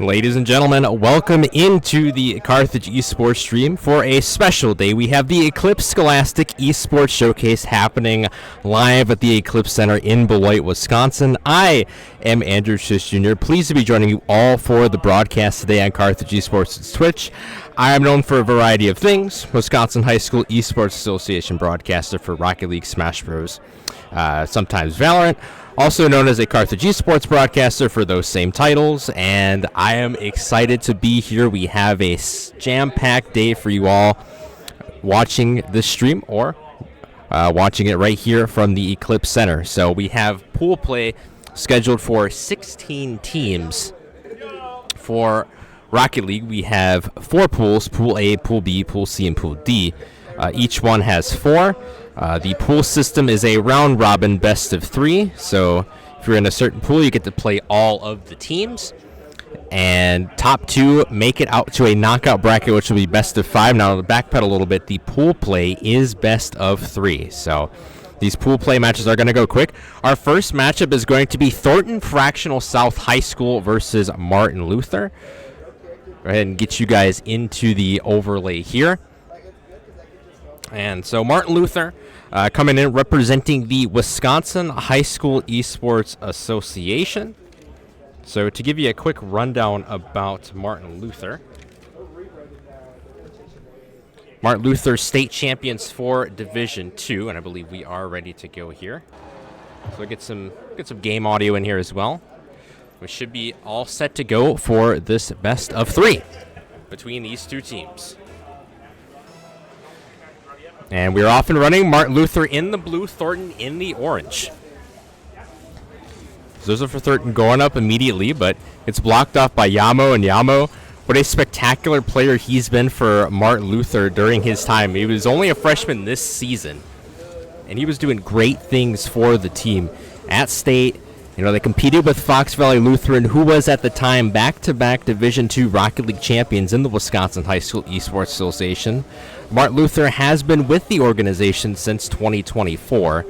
Ladies and gentlemen, welcome into the Carthage Esports stream for a special day. We have the Eclipse Scholastic Esports Showcase happening live at the Eclipse Center in Beloit, Wisconsin. I am Andrew Schiss Jr. Pleased to be joining you all for the broadcast today on Carthage Esports' Twitch. I am known for a variety of things. Wisconsin High School Esports Association broadcaster for Rocket League, Smash Bros., sometimes Valorant. Also known as a Carthage Esports broadcaster for those same titles, and I am excited to be here. We have a jam-packed day for you all watching this stream or watching it right here from the Eclipse Center. So we have pool play scheduled for 16 teams. For Rocket League, we have 4 pools: Pool A, Pool B, Pool C, and Pool D. Each one has 4. The pool system is a round-robin best of 3, so if you're in a certain pool, you get to play all of the teams, and top 2 make it out to a knockout bracket, which will be best of 5. Now, to backpedal a little bit, the pool play is best of 3, so these pool play matches are going to go quick. Our first matchup is going to be Thornton Fractional South High School versus Martin Luther. Go ahead and get you guys into the overlay here. And so Martin Luther coming in representing the Wisconsin High School Esports Association. So to give you a quick rundown about Martin Luther. Martin Luther state champions for Division II, and I believe we are ready to go here. So we'll get some game audio in here as well. We should be all set to go for this best of 3 between these two teams. And we're off and running. Martin Luther in the blue, Thornton in the orange. Zoza for Thornton going up immediately, but it's blocked off by Yamo. And Yamo, what a spectacular player he's been for Martin Luther during his time. He was only a freshman this season, and he was doing great things for the team. At state, they competed with Fox Valley Lutheran, who was at the time back-to-back Division II Rocket League champions in the Wisconsin High School Esports Association. Martin Luther has been with the organization since 2024.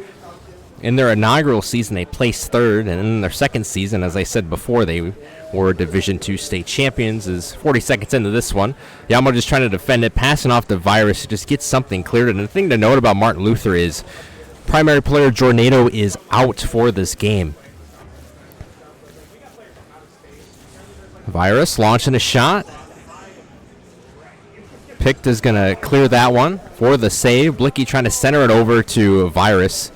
In their inaugural season, they placed 3rd, and in their second season, as I said before, they were Division II state champions. Is 40 seconds into this one. Yamo just trying to defend it, passing off the Virus to just get something cleared. And the thing to note about Martin Luther is primary player Jornado is out for this game. Virus launching a shot. Picked is going to clear that one for the save. Blicky trying to center it over to Virus.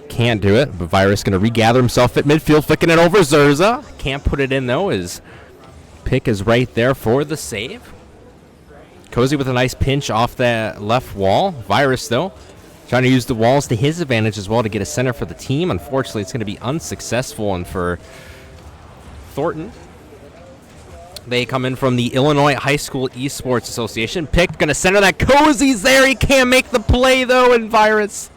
Can't do it, but Virus going to regather himself at midfield, flicking it over Zerza. Can't put it in, though, as Pick is right there for the save. Cozy with a nice pinch off that left wall. Virus, though, trying to use the walls to his advantage as well to get a center for the team. Unfortunately, it's going to be unsuccessful, and for Thornton, they come in from the Illinois High School Esports Association. Pick going to center that. Cozy's there. He can't make the play, though, and Virus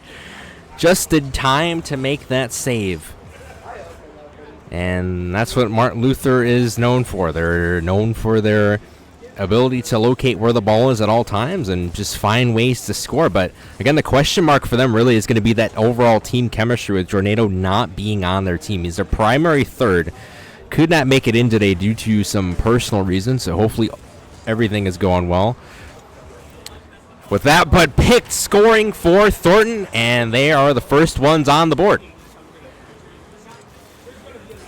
just in time to make that save. And that's what Martin Luther is known for. They're known for their ability to locate where the ball is at all times and just find ways to score. But, again, the question mark for them really is going to be that overall team chemistry with Jornado not being on their team. He's their primary 3rd. Could not make it in today due to some personal reasons, so hopefully everything is going well with that. But Picked scoring for Thornton, and they are the first ones on the board.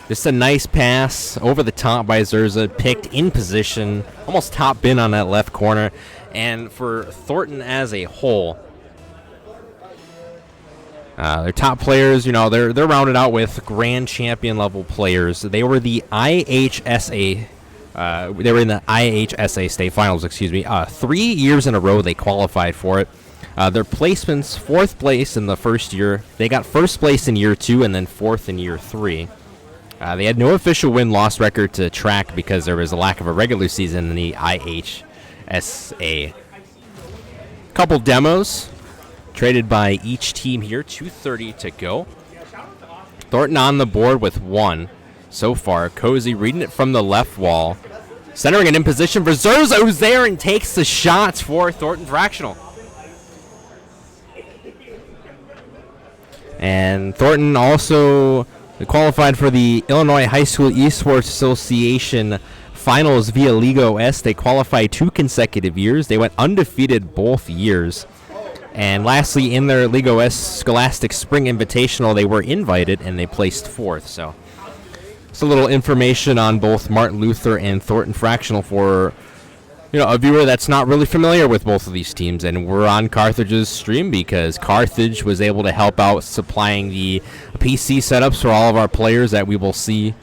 Just a nice pass over the top by Zerza. Picked in position, almost top bin on that left corner. And for Thornton as a whole, their top players, they're rounded out with grand champion level players. They were the IHSA. They were in the IHSA state finals. 3 years in a row they qualified for it. Their placements: 4th place in the first year. They got 1st place in year 2, and then 4th in year 3. They had no official win-loss record to track because there was a lack of a regular season in the IHSA. Couple demos traded by each team here. 2:30 to go. Thornton on the board with 1 so far. Cozy reading it from the left wall. Centering it in position for Zerza, who's there and takes the shots for Thornton Fractional. And Thornton also They qualified for the Illinois High School Esports Association finals via League OS. They qualified 2 consecutive years. They went undefeated both years. And lastly, in their League OS Scholastic Spring Invitational, they were invited and they placed 4th. So it's a little information on both Martin Luther and Thornton Fractional for a viewer that's not really familiar with both of these teams. And we're on Carthage's stream because Carthage was able to help out supplying the PC setups for all of our players that we will see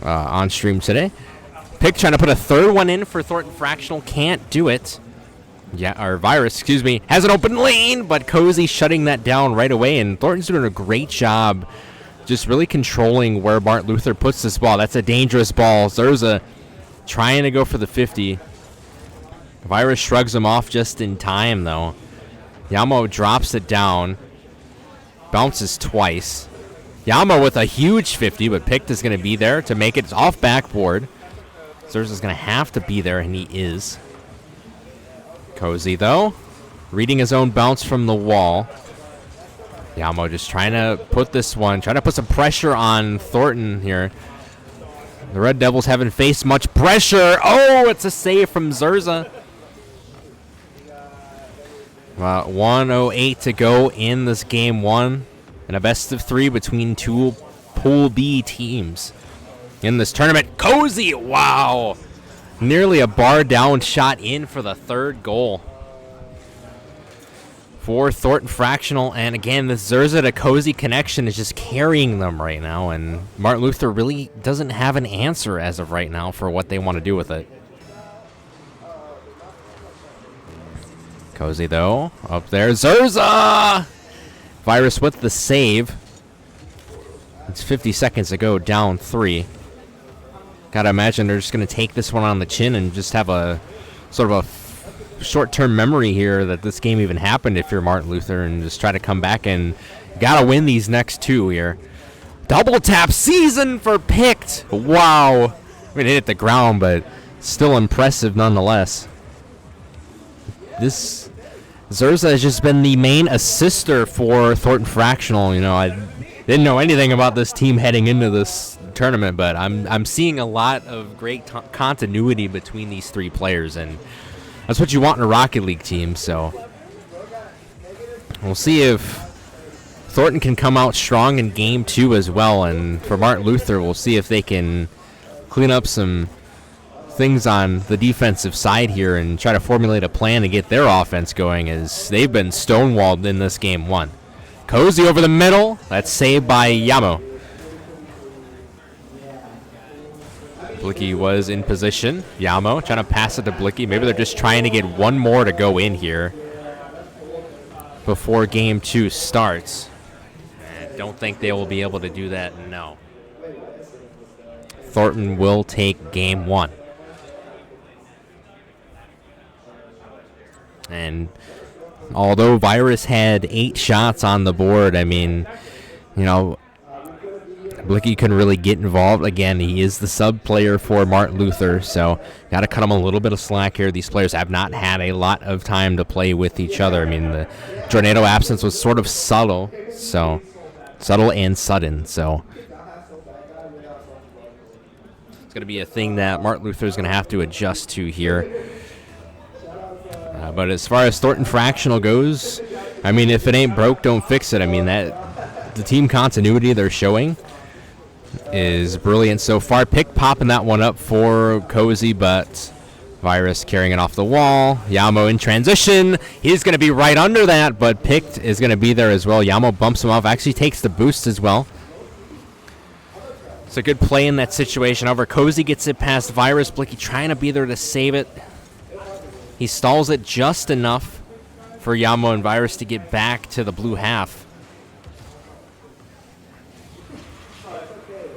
on stream today. Pick trying to put a 3rd one in for Thornton Fractional. Can't do it. Virus, has an open lane, but Cozy shutting that down right away. And Thornton's doing a great job just really controlling where Martin Luther puts this ball. That's a dangerous ball. Zerza trying to go for the 50. Virus shrugs him off just in time, though. Yamo drops it down. Bounces twice. Yamo with a huge 50, but Picked is going to be there to make it off backboard. Zerza's going to have to be there, and he is. Cozy, though, reading his own bounce from the wall. Yamo just trying to put this one, trying to put some pressure on Thornton here. The Red Devils haven't faced much pressure. Oh, it's a save from Zerza. 1:08 to go in this game 1. And a best of 3 between 2 Pool B teams in this tournament. Cozy, wow. Nearly a bar down shot in for the 3rd goal for Thornton Fractional. And again, this Zerza to Cozy connection is just carrying them right now. And Martin Luther really doesn't have an answer as of right now for what they want to do with it. Cozy, though, up there. Zerza! Virus with the save. It's 50 seconds to go, down 3. Gotta imagine they're just going to take this one on the chin and just have a sort of a short-term memory here that this game even happened if you're Martin Luther, and just try to come back and gotta win these next 2 here. Double tap season for Picked. Wow. I mean, it hit the ground, but still impressive nonetheless. This Zerza has just been the main assister for Thornton Fractional. I didn't know anything about this team heading into this tournament, but I'm seeing a lot of great continuity between these 3 players, and that's what you want in a Rocket League team. So we'll see if Thornton can come out strong in game 2 as well. And for Martin Luther, we'll see if they can clean up some things on the defensive side here and try to formulate a plan to get their offense going, as they've been stonewalled in this game 1. Cozy over the middle. That's saved by Yamo. Blicky was in position. Yamo trying to pass it to Blicky. Maybe they're just trying to get one more to go in here before game 2 starts. I don't think they will be able to do that, no. Thornton will take game 1. And although Virus had 8 shots on the board, I mean, Blicky couldn't really get involved. Again, he is the sub player for Martin Luther, so got to cut him a little bit of slack here. These players have not had a lot of time to play with each other. I mean, the Tornado absence was sort of subtle and sudden, so it's going to be a thing that Martin Luther is going to have to adjust to here. But as far as Thornton Fractional goes, I mean, if it ain't broke, don't fix it. I mean, that the team continuity they're showing is brilliant so far. Pick popping that one up for Cozy, but Virus carrying it off the wall. Yamo in transition. He's going to be right under that, but Picked is going to be there as well. Yamo bumps him off, actually takes the boost as well. It's a good play in that situation. However, Cozy gets it past Virus. Blicky trying to be there to save it. He stalls it just enough for Yamo and Virus to get back to the blue half.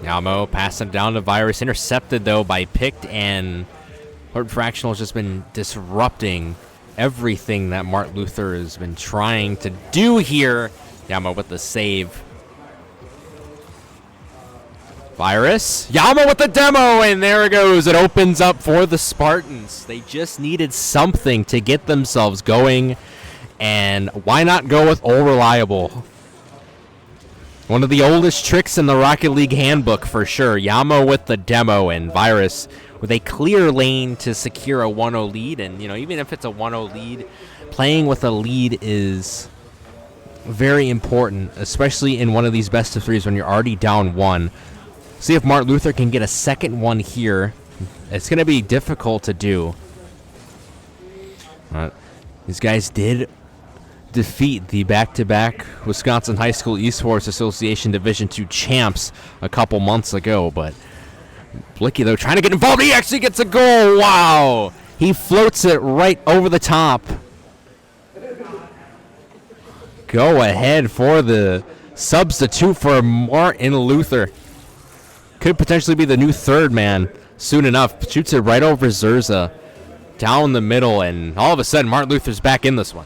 Yamo passing down to Virus. Intercepted, though, by Picked, and Thornton Fractional has just been disrupting everything that Martin Luther has been trying to do here. Yamo with the save. Virus. Yamo with the demo, and there it goes. It opens up for the Spartans. They just needed something to get themselves going, and why not go with All Reliable? One of the oldest tricks in the Rocket League handbook for sure. Yamo with the demo and Virus with a clear lane to secure a 1-0 lead. And, you know, even if it's a 1-0 lead, playing with a lead is very important, especially in one of these best of threes when you're already down 1. See if Martin Luther can get a second one here. It's going to be difficult to do. These guys did defeat the back-to-back Wisconsin High School Esports Association Division II champs a couple months ago, but Blicky, though, trying to get involved. He actually gets a goal. Wow. He floats it right over the top. Go ahead for the substitute for Martin Luther. Could potentially be the new third man soon enough. Shoots it right over Zerza. Down the middle, and all of a sudden, Martin Luther's back in this one.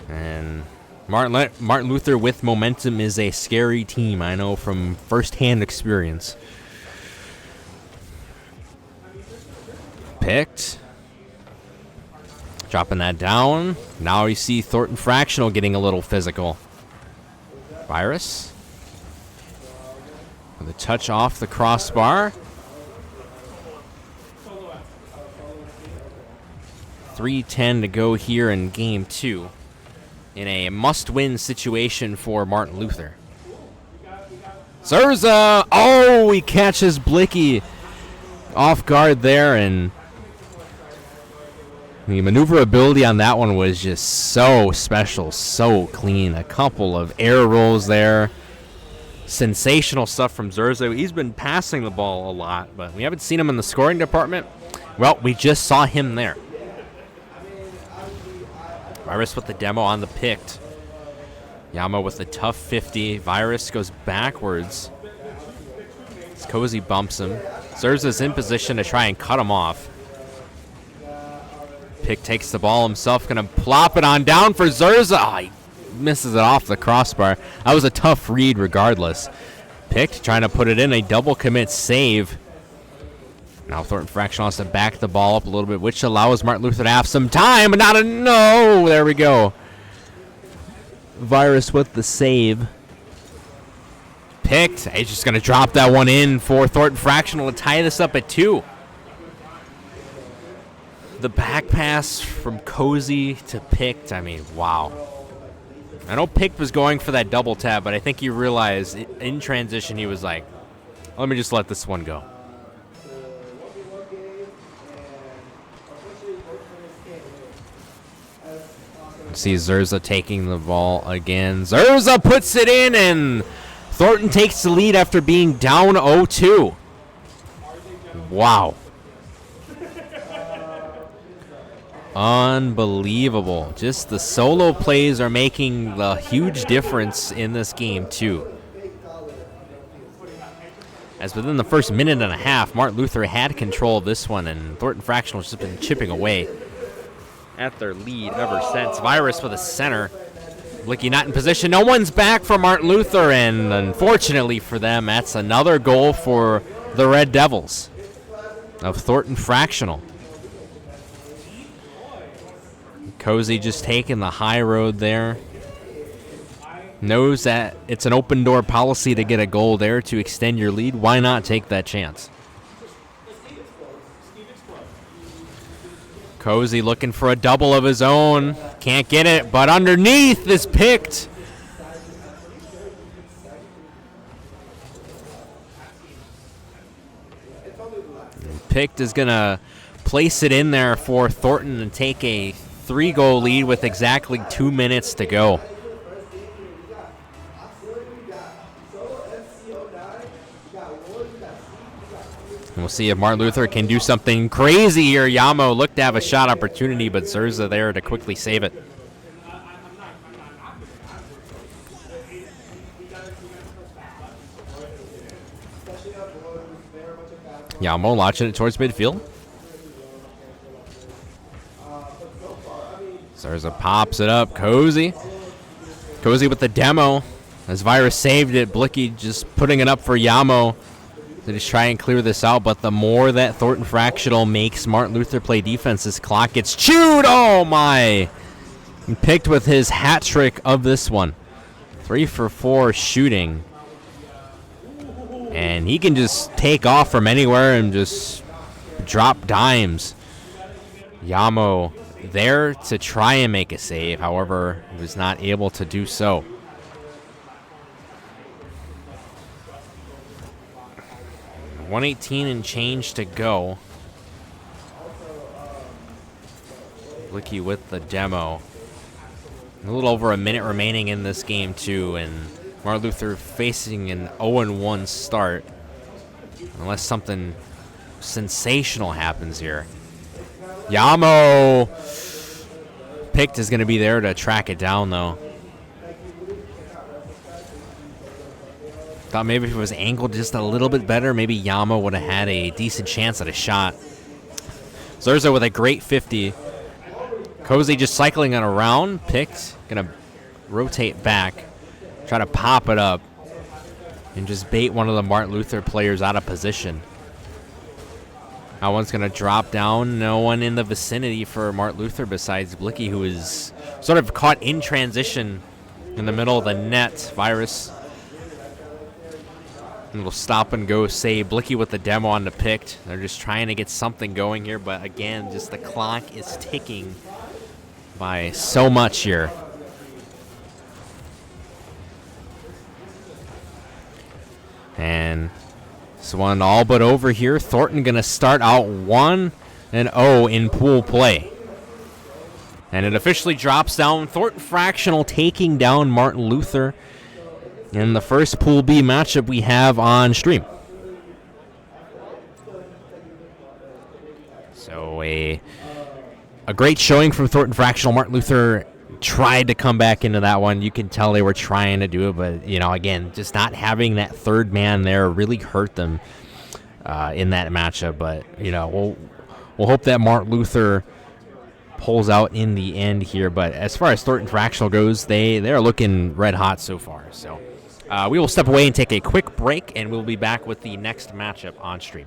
And Martin Luther with momentum is a scary team, I know from firsthand experience. Picked. Dropping that down. Now you see Thornton Fractional getting a little physical. Virus. With a touch off the crossbar. 3:10 to go here in game 2 in a must-win situation for Martin Luther. Zerza! Oh, he catches Blicky off guard there, and the maneuverability on that one was just so special, so clean. A couple of air rolls there. Sensational stuff from Zerza. He's been passing the ball a lot, but we haven't seen him in the scoring department. Well, we just saw him there. Virus with the demo on the picked. Yama with the tough 50. Virus goes backwards. Cozy bumps him. Zerza's in position to try and cut him off. Pick takes the ball himself. Going to plop it on down for Zerza. Oh, he misses it off the crossbar. That was a tough read regardless. Picked trying to put it in. A double commit save. Now Thornton Fractional has to back the ball up a little bit, which allows Martin Luther to have some time, but not a no. There we go. Virus with the save. Picked. He's just going to drop that one in for Thornton Fractional to tie this up at 2. The back pass from Cozy to Picked. I mean, wow. I know Picked was going for that double tap, but I think he realized in transition he was like, let me just let this one go. See Zerza taking the ball again. Zerza puts it in, and Thornton takes the lead after being down 0-2. Wow. Unbelievable. Just the solo plays are making the huge difference in this game, too. As within the first minute and a half, Martin Luther had control of this one, and Thornton Fractional has just been chipping away at their lead ever since. Virus with a center. Blicky not in position. No one's back for Martin Luther, and unfortunately for them, that's another goal for the Red Devils of Thornton Fractional. Cozy just taking the high road there. Knows that it's an open door policy to get a goal there to extend your lead. Why not take that chance? Cozy looking for a double of his own. Can't get it, but underneath is Picked. Picked is going to place it in there for Thornton and take a 3-goal lead with exactly 2 minutes to go. And we'll see if Martin Luther can do something crazy here. Yamo looked to have a shot opportunity, but Zerza there to quickly save it. Yamo launching it towards midfield. Zerza pops it up. Cozy with the demo. As Virus saved it, Blicky just putting it up for Yamo to just try and clear this out. But the more that Thornton Fractional makes Martin Luther play defense, this clock gets chewed. Oh, my. Picked with his hat trick of this one. 3 for 4 shooting. And he can just take off from anywhere and just drop dimes. Yamo there to try and make a save. However, he was not able to do so. .118 and change to go. Blicky with the demo. A little over a minute remaining in this game, too, and Martin Luther facing an 0-1 start. Unless something sensational happens here. Yamo picked is going to be there to track it down, though. Thought maybe if it was angled just a little bit better, maybe Yamo would have had a decent chance at a shot. Zurza with a great 50. Cozy just cycling it around. Picked. Going to rotate back. Try to pop it up. And just bait one of the Martin Luther players out of position. That one's going to drop down. No one in the vicinity for Martin Luther besides Blicky, who is sort of caught in transition in the middle of the net. Virus. A little stop and go save. Blicky with the demo on the picked. They're just trying to get something going here, but again, just the clock is ticking by so much here. And this one all but over here. Thornton going to start out 1-0 in pool play. And it officially drops down. Thornton Fractional taking down Martin Luther in the first Pool B matchup we have on stream. So a great showing from Thornton Fractional. Martin Luther tried to come back into that one. You can tell they were trying to do it, but, you know, again, just not having that third man there really hurt them in that matchup. But, you know, we'll hope that Martin Luther pulls out in the end here. But as far as Thornton Fractional goes, they're looking red hot so far. So we will step away and take a quick break, and we'll be back with the next matchup on stream.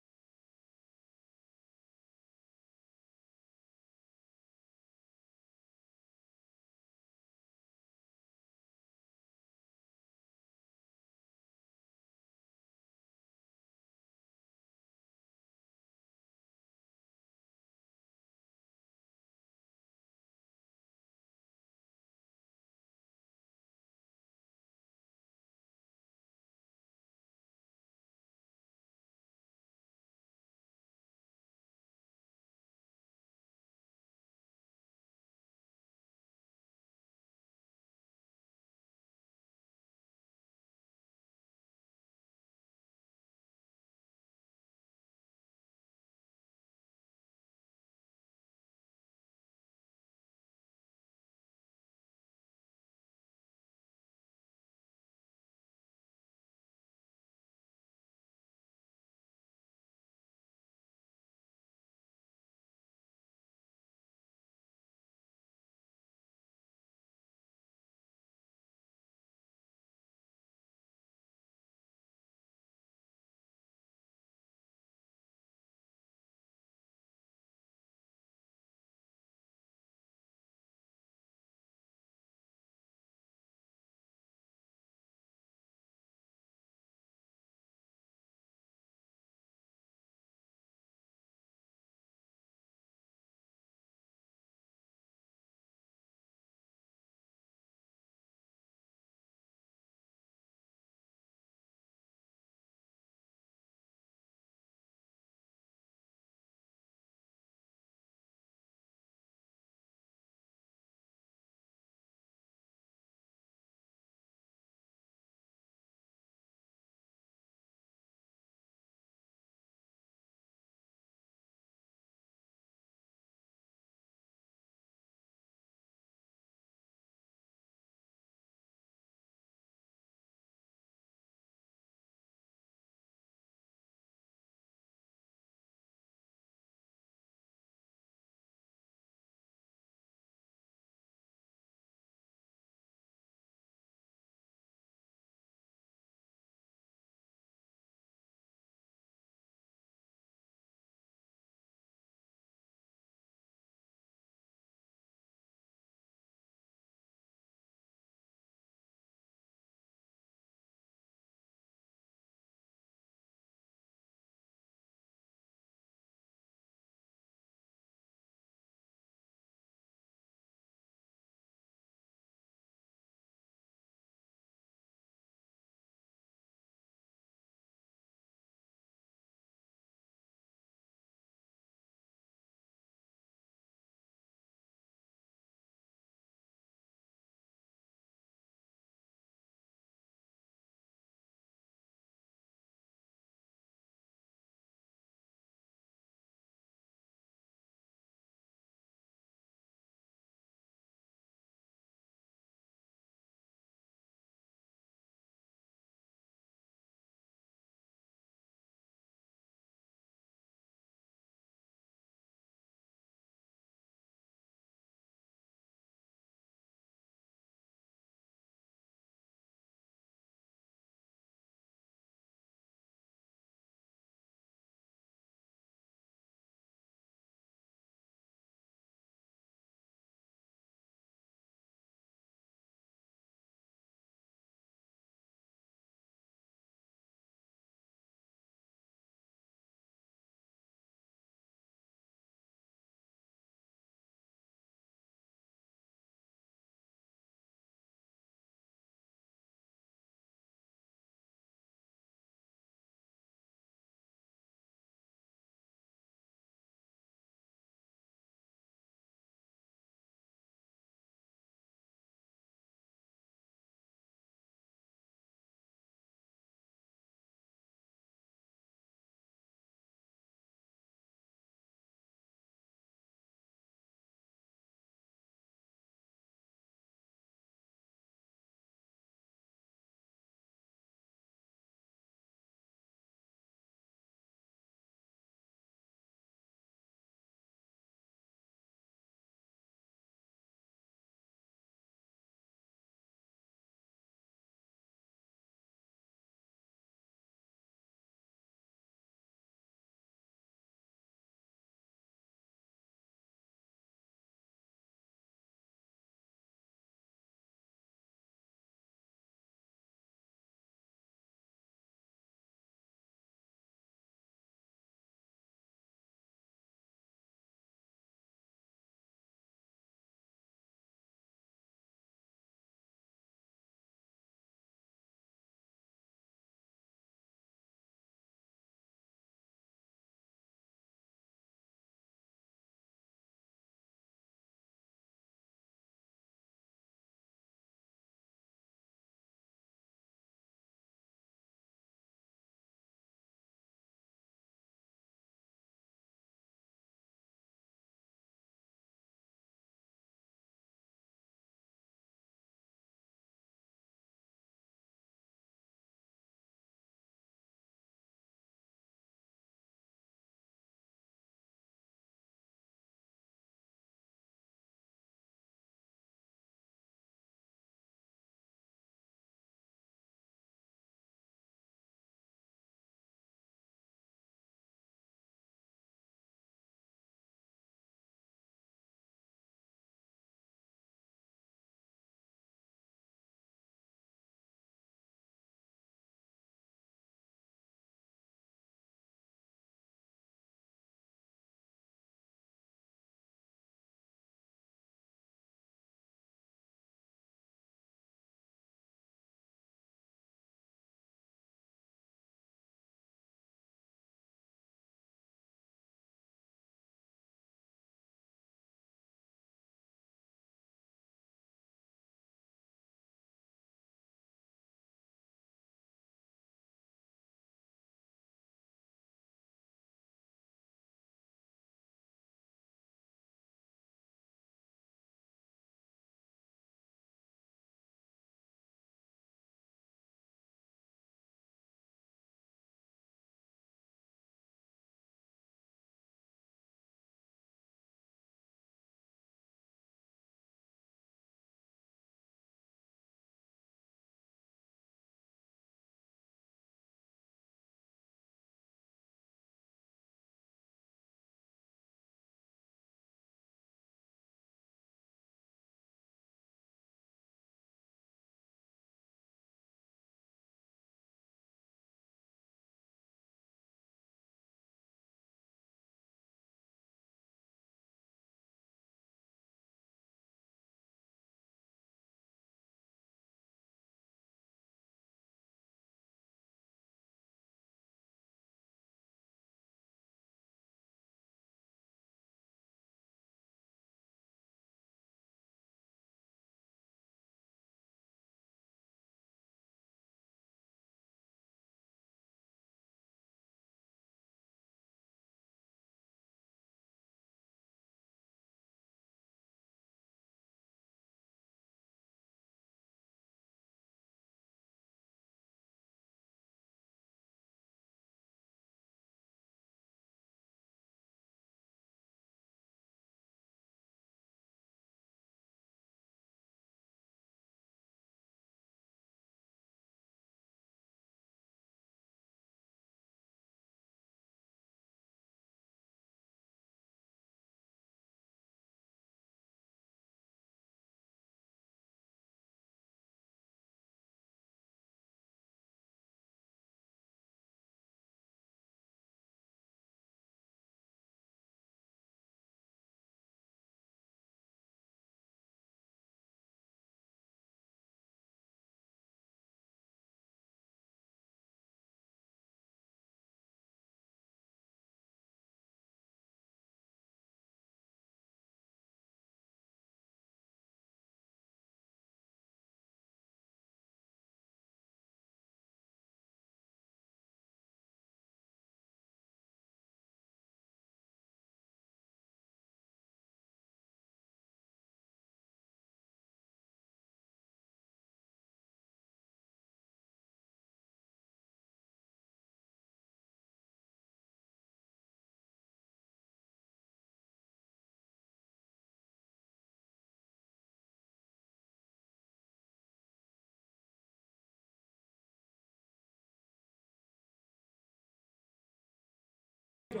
All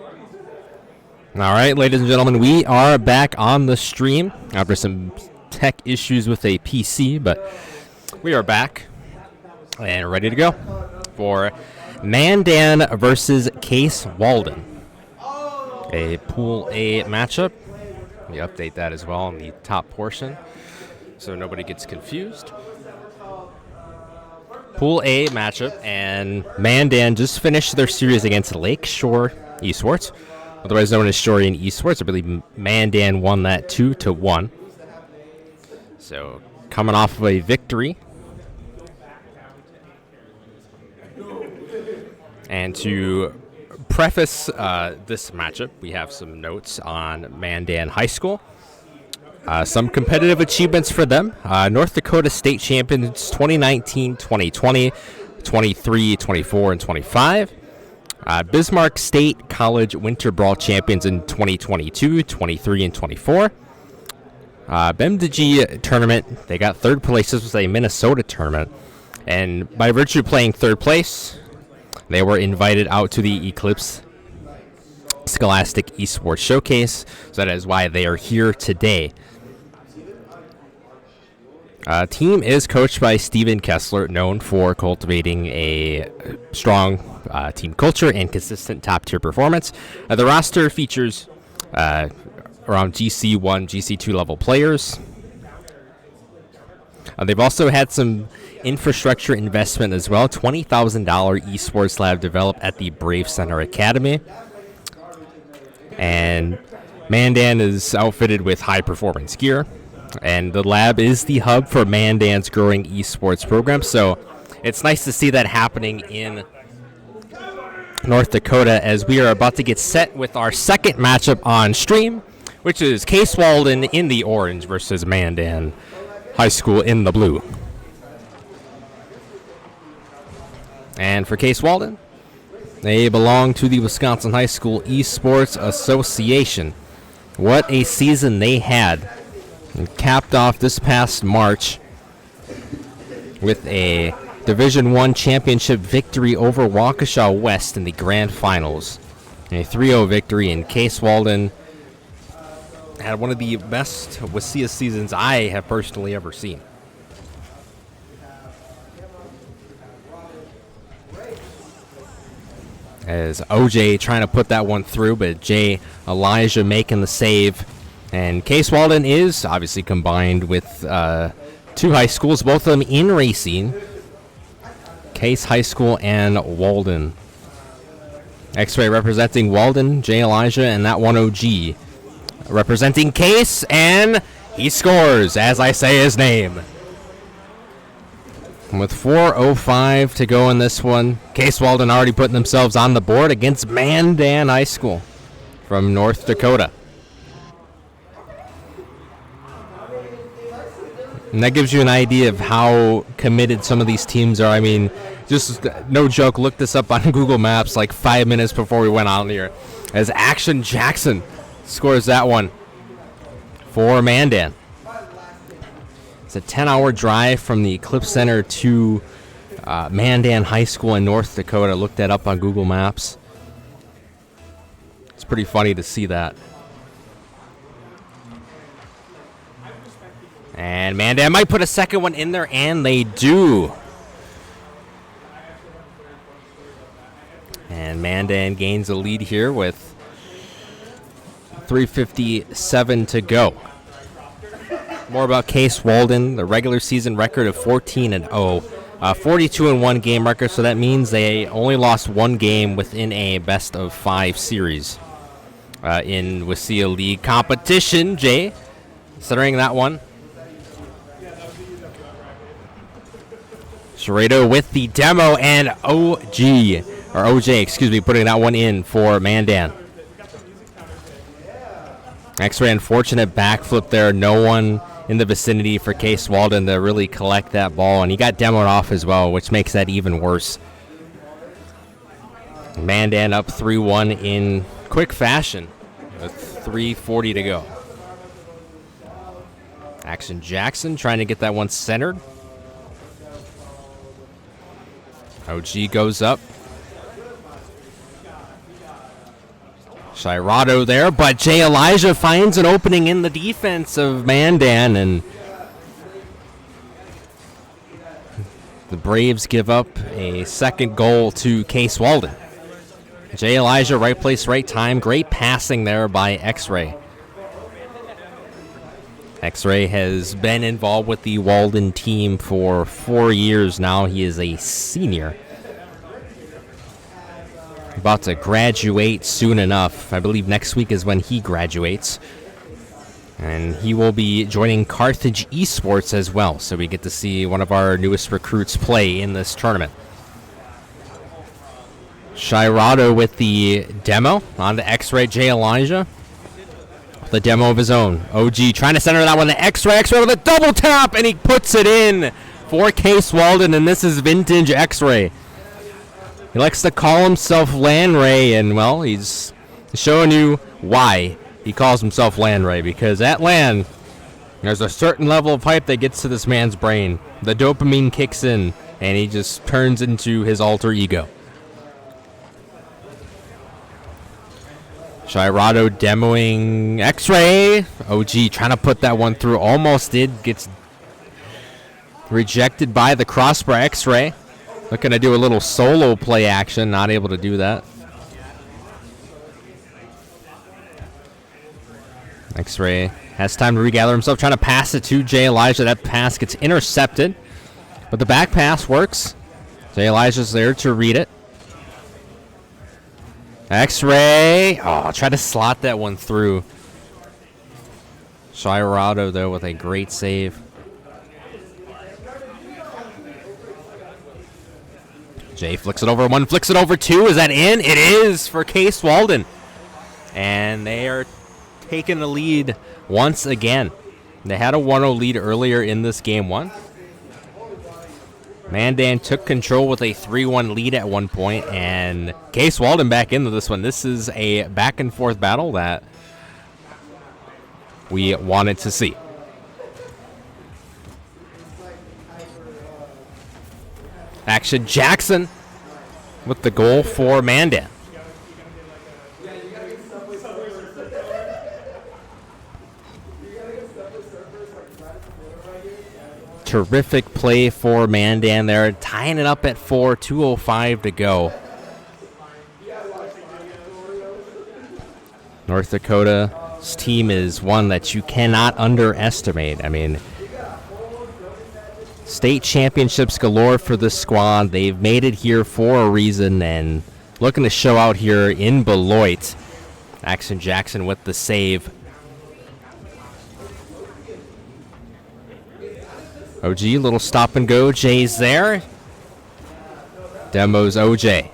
right, ladies and gentlemen, we are back on the stream after some tech issues with a PC, but we are back and ready to go for Mandan versus Case Walden, a Pool A matchup. We update that as well in the top portion so nobody gets confused. Pool A matchup, and Mandan just finished their series against Lakeshore Esports, otherwise known as Shorian Esports. I believe Mandan won that 2-1. So coming off of a victory. And to preface this matchup, we have some notes on Mandan High School. Some competitive achievements for them. North Dakota State Champions 2019, 2020, 23, 24, and 25. Bismarck State College Winter Brawl Champions in 2022, 23, and 24. BEMDG tournament, they got third place. This was a Minnesota tournament. And by virtue of playing third place, they were invited out to the Eclipse Scholastic Esports Showcase. So that is why they are here today. Team is coached by Steven Kessler, known for cultivating a strong team culture and consistent top-tier performance. The roster features around GC1, GC2 level players. They've also had some infrastructure investment as well. $20,000 esports lab developed at the Brave Center Academy. And Mandan is outfitted with high-performance gear. And the lab is the hub for Mandan's growing esports program. So it's nice to see that happening in North Dakota as we are about to get set with our second matchup on stream, which is Case Walden in the orange versus Mandan High School in the blue. And for Case Walden, they belong to the Wisconsin High School Esports Association. What a season they had. And capped off this past March with a Division I championship victory over Waukesha West in the grand finals. A 3-0 victory, and Case Walden had one of the best WCS seasons I have personally ever seen. As OJ trying to put that one through, but Jay Elijah making the save. And Case Walden is obviously combined with two high schools, both of them in Racine. Case High School and Walden. X-Ray representing Walden, Jay Elijah, and that one OG representing Case, and he scores as I say his name. With 4:05 to go in this one, Case Walden already putting themselves on the board against Mandan High School from North Dakota. And that gives you an idea of how committed some of these teams are. I mean, just no joke, look this up on Google Maps like 5 minutes before we went on here. As Action Jackson scores that one for Mandan. It's a 10-hour drive from the Eclipse Center to Mandan High School in North Dakota. Look that up on Google Maps. It's pretty funny to see that. And Mandan might put a second one in there, and they do. And Mandan gains a lead here with 3:57 to go. More about Case Walden, the regular season record of 14-0, 42-1 game record, so that means they only lost one game within a best-of-5 series in WCA League competition. Jay, considering that one. Serrato with the demo, and OJ, putting that one in for Mandan. X-Ray, unfortunate backflip there. No one in the vicinity for Case Walden to really collect that ball, and he got demoed off as well, which makes that even worse. Mandan up 3-1 in quick fashion with 3:40 to go. Action Jackson trying to get that one centered. OG goes up. Shirado there, but Jay Elijah finds an opening in the defense of Mandan, and the Braves give up a second goal to Case Walden. Jay Elijah, right place, right time. Great passing there by X-Ray. X-Ray has been involved with the Walden team for 4 years now. He is a senior. About to graduate soon enough. I believe next week is when he graduates. And he will be joining Carthage Esports as well. So we get to see one of our newest recruits play in this tournament. Shirado with the demo on the X-Ray. Jay Elijah. The demo of his own. OG trying to center that one to X-Ray. X-Ray with a double tap, and he puts it in for Case Walden, and this is vintage X-Ray. He likes to call himself Lan Ray, and, well, he's showing you why he calls himself Lan Ray, because at Lan, there's a certain level of hype that gets to this man's brain. The dopamine kicks in, and he just turns into his alter ego. Shirado demoing X-Ray. OG trying to put that one through. Almost did. Gets rejected by the crossbar. X-Ray looking to do a little solo play action. Not able to do that. X-Ray has time to regather himself. Trying to pass it to Jay Elijah. That pass gets intercepted. But the back pass works. Jay Elijah's there to read it. X-Ray. Oh, try to slot that one through. Shirado, though, with a great save. Jay flicks it over one, flicks it over two. Is that in? It is for Case Walden. And they are taking the lead once again. They had a 1-0 lead earlier in this game one. Mandan took control with a 3-1 lead at one point, and Case Walden back into this one. This is a back-and-forth battle that we wanted to see. Action Jackson with the goal for Mandan. Terrific play for Mandan there, tying it up at 4, 2:05 to go. North Dakota's team is one that you cannot underestimate. I mean, state championships galore for this squad. They've made it here for a reason and looking to show out here in Beloit. Action Jackson with the save. OG, little stop and go. Jay's there. Demos OJ.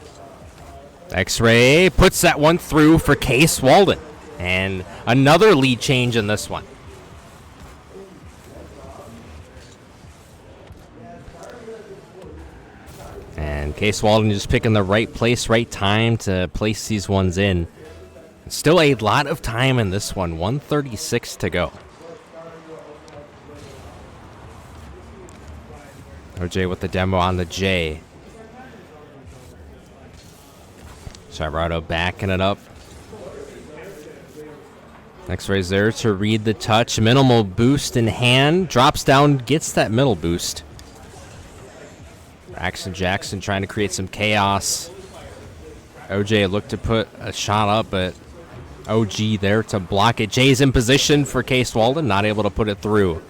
X-Ray puts that one through for Case Walden. And another lead change in this one. And Case Walden just picking the right place, right time to place these ones in. Still a lot of time in this one. 1:36 to go. OJ with the demo on the J. Shirado backing it up. X-Ray's there to read the touch. Minimal boost in hand. Drops down, gets that middle boost. Action Jackson trying to create some chaos. OJ looked to put a shot up, but OG there to block it. Jay's in position for Case Walden, not able to put it through.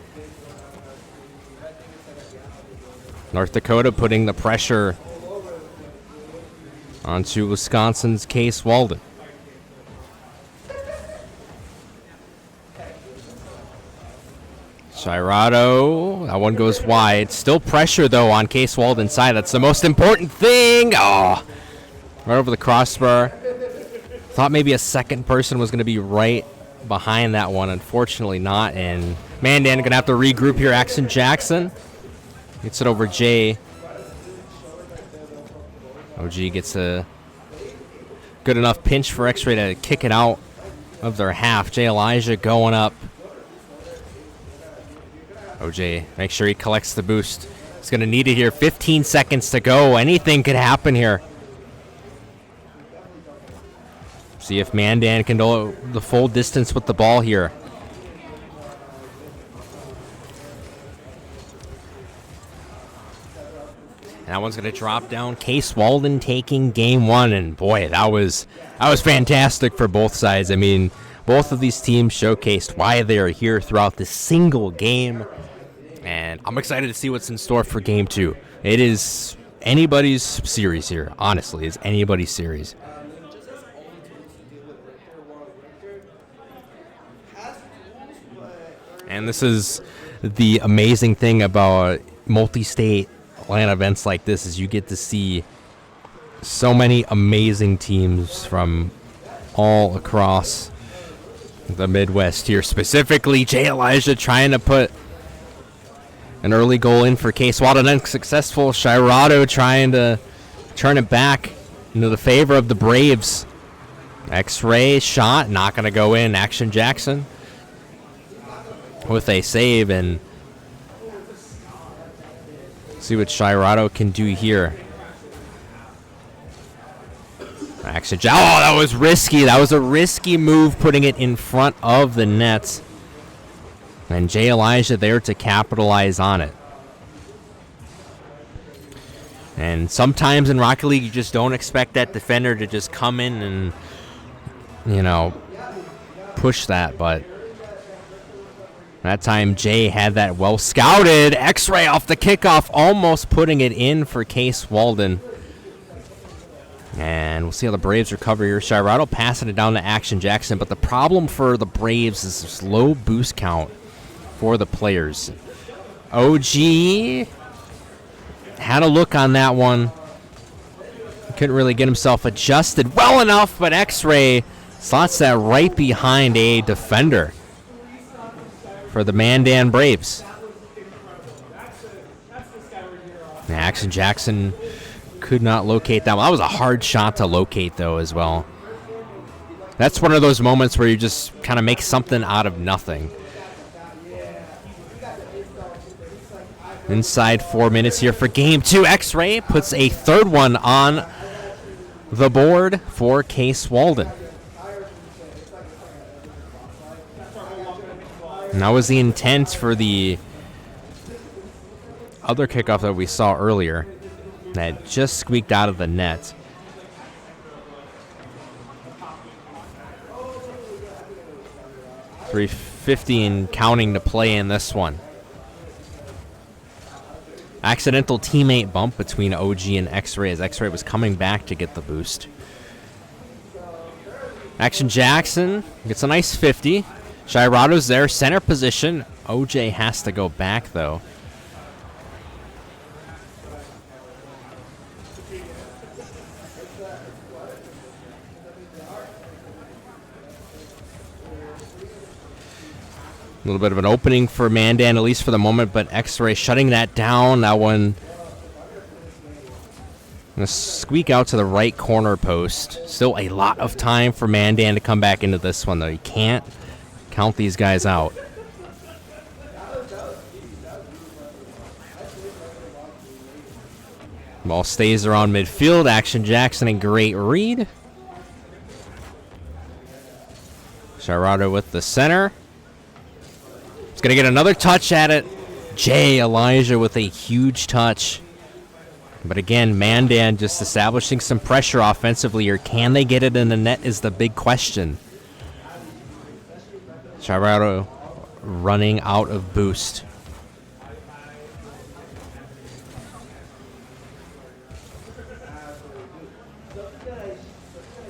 North Dakota putting the pressure onto Wisconsin's Case Walden. Shirado, that one goes wide. Still pressure, though, on Case Walden's side. That's the most important thing. Oh, right over the crossbar. Thought maybe a second person was going to be right behind that one. Unfortunately not. And Mandan going to have to regroup here. Action Jackson gets it over Jay. OG gets a good enough pinch for X-Ray to kick it out of their half. Jay Elijah going up. OJ, make sure he collects the boost. He's going to need it here. 15 seconds to go. Anything could happen here. See if Mandan can go the full distance with the ball here. And that one's going to drop down. Case Walden taking game one. And boy, that was fantastic for both sides. I mean, both of these teams showcased why they are here throughout this single game. And I'm excited to see what's in store for game two. It is anybody's series here, honestly. It's anybody's series. And this is the amazing thing about multi-state LAN events like this is you get to see so many amazing teams from all across the Midwest here. Specifically, Jay Elijah trying to put an early goal in for Case Walden, unsuccessful. Shirado trying to turn it back into the favor of the Braves. X-Ray shot, not going to go in. Action Jackson with a save, and see what Shirado can do here. Action Jackson. Oh, that was risky. That was a risky move, putting it in front of the nets. And Jay Elijah there to capitalize on it. And sometimes in Rocket League, you just don't expect that defender to just come in and, you know, push that. But that time, Jay had that well scouted. X-Ray off the kickoff, almost putting it in for Case Walden. And we'll see how the Braves recover here. Shirado passing it down to Action Jackson. But the problem for the Braves is this low boost count for the players. OG had a look on that one. Couldn't really get himself adjusted well enough, but X-Ray slots that right behind a defender for the Mandan Braves. Action Jackson could not locate that one. That was a hard shot to locate, though, as well. That's one of those moments where you just kind of make something out of nothing. Inside 4 minutes here for game two. X-Ray puts a third one on the board for Case Walden. And that was the intent for the other kickoff that we saw earlier. That just squeaked out of the net. .350 and counting to play in this one. Accidental teammate bump between OG and X-Ray as X-Ray was coming back to get the boost. Action Jackson gets a nice 50. Shirado's there, center position. OJ has to go back, though. A little bit of an opening for Mandan, at least for the moment, but X-Ray shutting that down. That one going to squeak out to the right corner post. Still a lot of time for Mandan to come back into this one, though. You can't count these guys out. Ball stays around midfield. Action Jackson, a great read. Shirado with the center. He's going to get another touch at it. Jay Elijah with a huge touch. But again, Mandan just establishing some pressure offensively here. Can they get it in the net is the big question. Shirado running out of boost.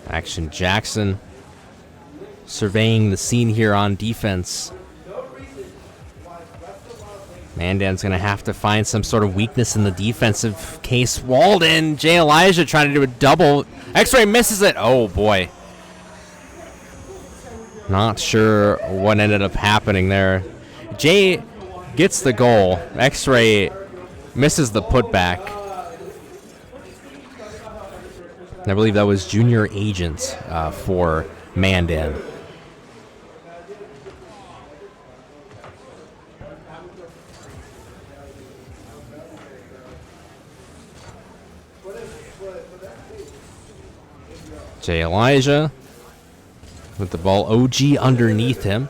Action Jackson surveying the scene here on defense. Mandan's going to have to find some sort of weakness in the defensive case. Walden, Jay Elijah trying to do a double. X-Ray misses it. Oh, boy. Not sure what ended up happening there. Jay gets the goal. X-Ray misses the putback. I believe that was junior agent for Mandan. Jay Elijah with the ball. OG underneath him.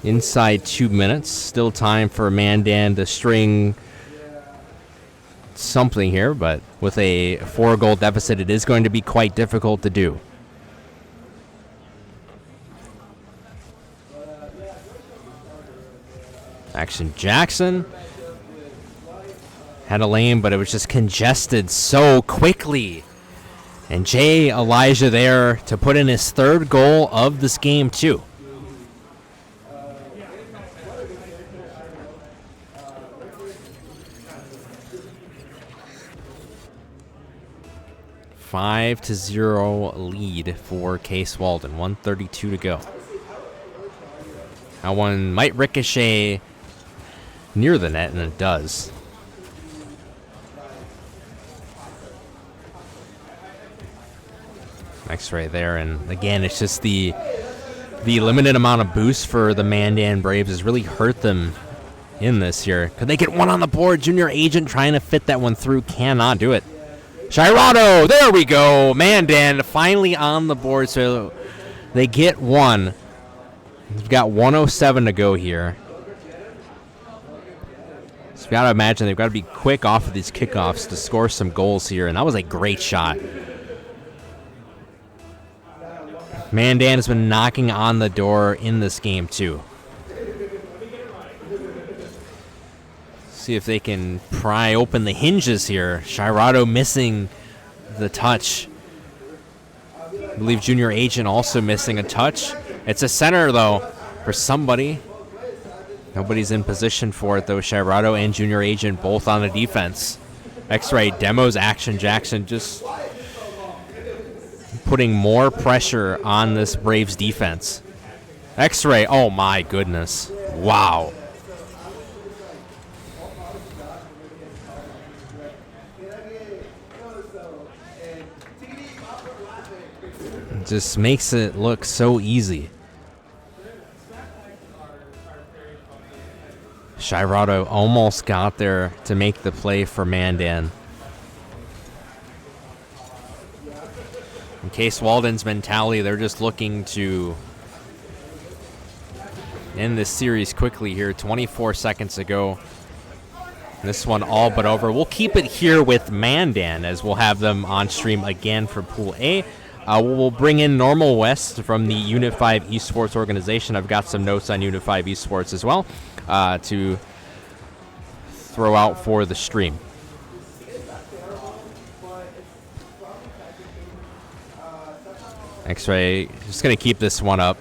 Inside 2 minutes. Still time for Mandan to string something here, but with a 4-goal deficit, it is going to be quite difficult to do. Action Jackson had a lane, but it was just congested so quickly. And Jay Elijah there to put in his 3rd goal of this game, too. Five to 0 lead for Case Walden. 1:32 to go. That one might ricochet near the net, and it does. Next right there, and again, it's just the limited amount of boost for the Mandan Braves has really hurt them in this here. Could they get one on the board? Junior Agent trying to fit that one through, cannot do it. Shirado, there we go. Mandan finally on the board, so they get one. They've got 1:07 to go here. So you've got to imagine they've got to be quick off of these kickoffs to score some goals here, and that was a great shot. Mandan has been knocking on the door in this game, too. See if they can pry open the hinges here. Shirado missing the touch. I believe Junior Agent also missing a touch. It's a center, though, for somebody. Nobody's in position for it, though. Shirado and Junior Agent both on the defense. X-Ray demos Action Jackson just putting more pressure on this Braves defense. X-Ray, oh my goodness. Wow. Just makes it look so easy. Shirado almost got there to make the play for Mandan. In Case Walden's mentality, they're just looking to end this series quickly here. 24 seconds to go. This one all but over. We'll keep it here with Mandan as we'll have them on stream again for Pool A. We'll bring in Normal West from the Unit 5 Esports organization. I've got some notes on Unit 5 Esports as well to throw out for the stream. X-Ray, just going to keep this one up.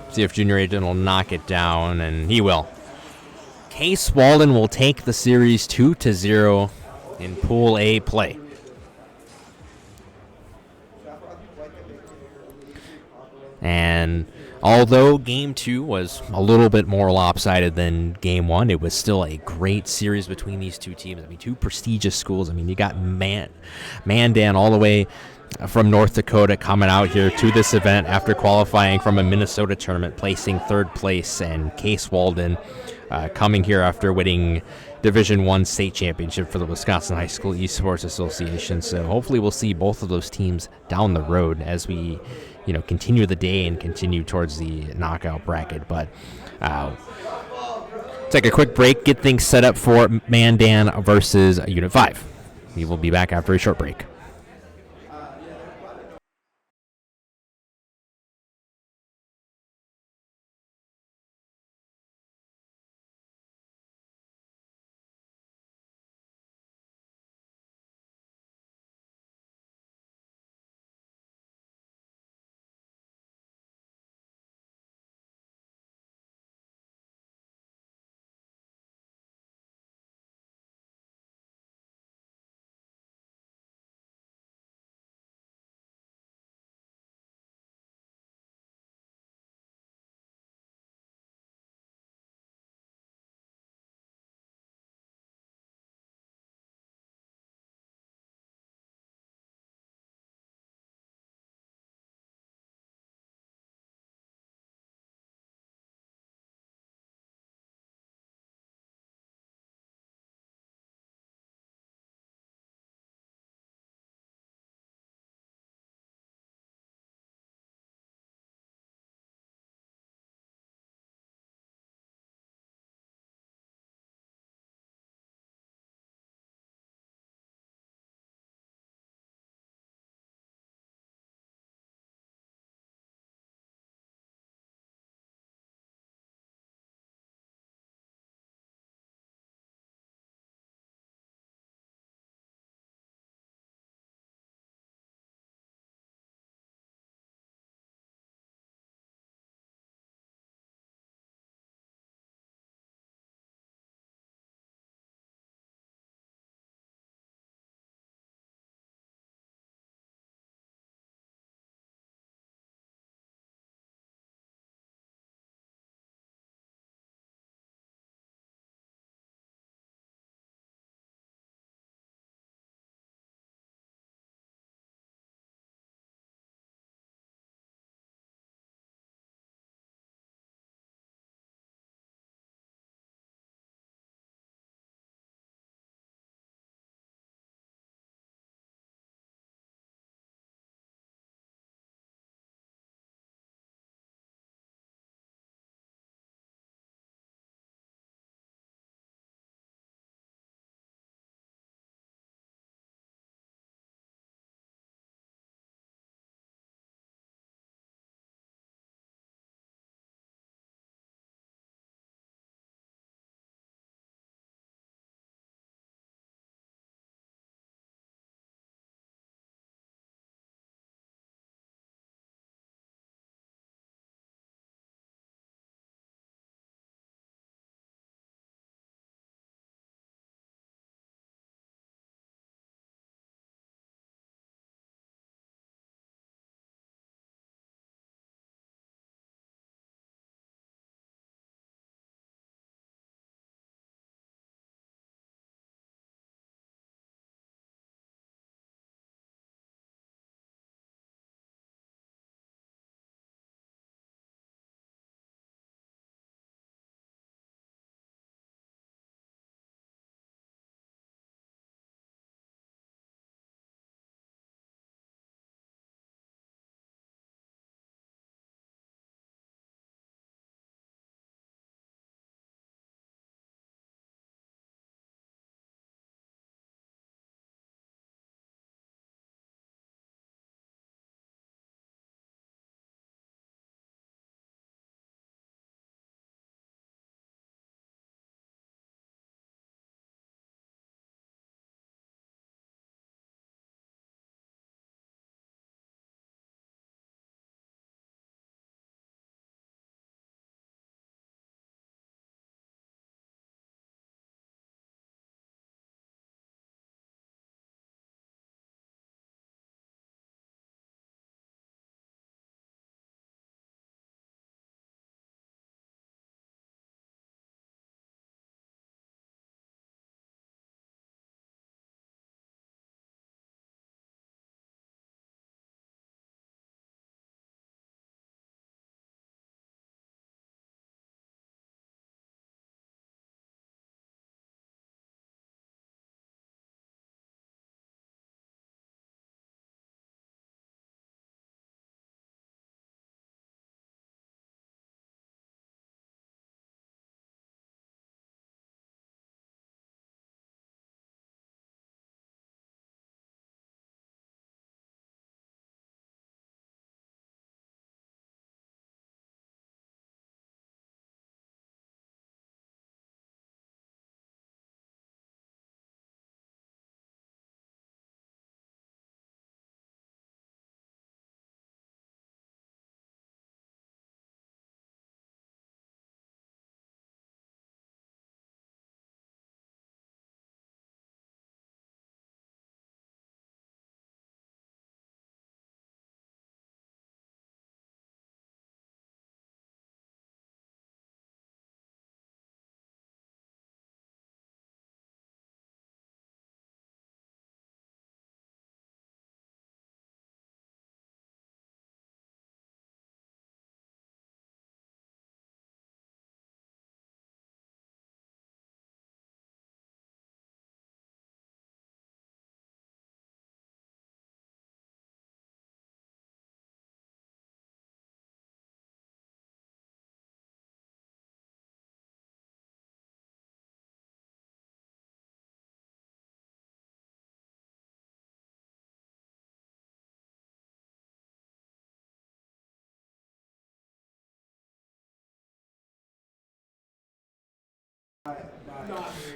See if Junior Agent will knock it down, and he will. Case Walden will take the series 2-0 in Pool A play. And although Game 2 was a little bit more lopsided than Game 1, it was still a great series between these two teams. I mean, two prestigious schools. I mean, you got Mandan all the way from North Dakota coming out here to this event after qualifying from a Minnesota tournament, placing 3rd place, and Case Walden coming here after winning Division I state championship for the Wisconsin High School Esports Association. So hopefully we'll see both of those teams down the road as we continue the day and continue towards the knockout bracket. But take a quick break, get things set up for Mandan versus Unit 5. We will be back after a short break.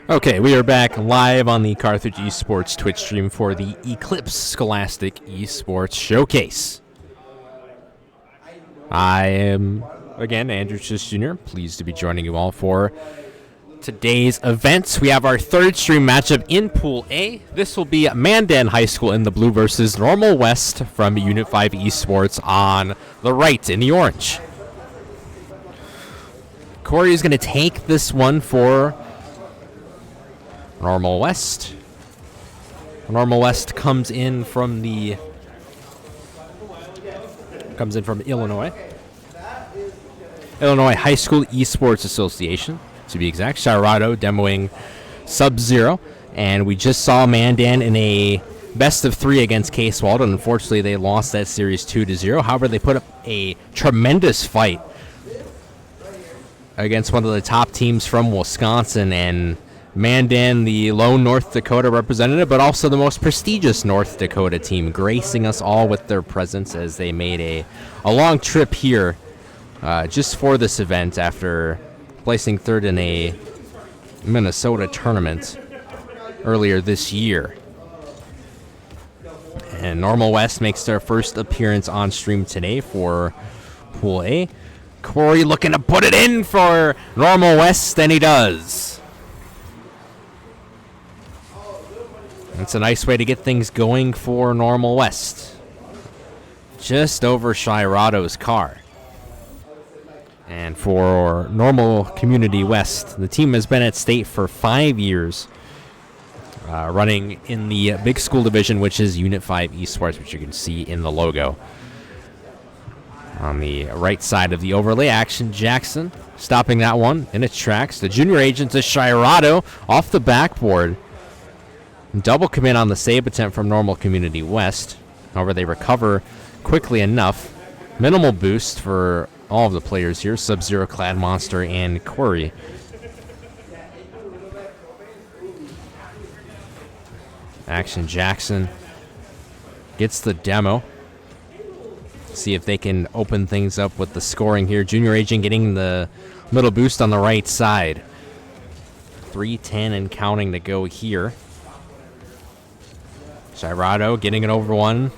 Okay, we are back live on the Carthage Esports Twitch stream for the Eclipse Scholastic Esports Showcase. I am, again, Andrew Schiss Jr., pleased to be joining you all for today's events. We have our third stream matchup in Pool A. This will be Mandan High School in the blue versus Normal West from Unit 5 Esports on the right in the orange. Corey is going to take this one for Normal West. Normal West comes in from Illinois. Illinois High School Esports Association, to be exact. Shirado demoing Sub-Zero. And we just saw Mandan in a best of 3 against Case Walden. Unfortunately, they lost that series 2-0. However, they put up a tremendous fight against one of the top teams from Wisconsin, and Mandan, the lone North Dakota representative, but also the most prestigious North Dakota team, gracing us all with their presence as they made a long trip here just for this event after placing third in a Minnesota tournament earlier this year. And Normal West makes their first appearance on stream today for Pool A. Corey looking to put it in for Normal West, and he does. It's a nice way to get things going for Normal West. Just over Shirado's car. And for Normal Community West, the team has been at state for 5 years, running in the big school division, which is Unit 5 Esports, which you can see in the logo. On the right side of the overlay, Action Jackson stopping that one in its tracks. The junior agent is Shirado off the backboard. Double commit on the save attempt from Normal Community West. However, they recover quickly enough. Minimal boost for all of the players here. Sub-Zero, Clad Monster, and Corey. Action Jackson gets the demo. See if they can open things up with the scoring here. Junior Agent getting the middle boost on the right side. 3:10 and counting to go here. Shirado getting it over one.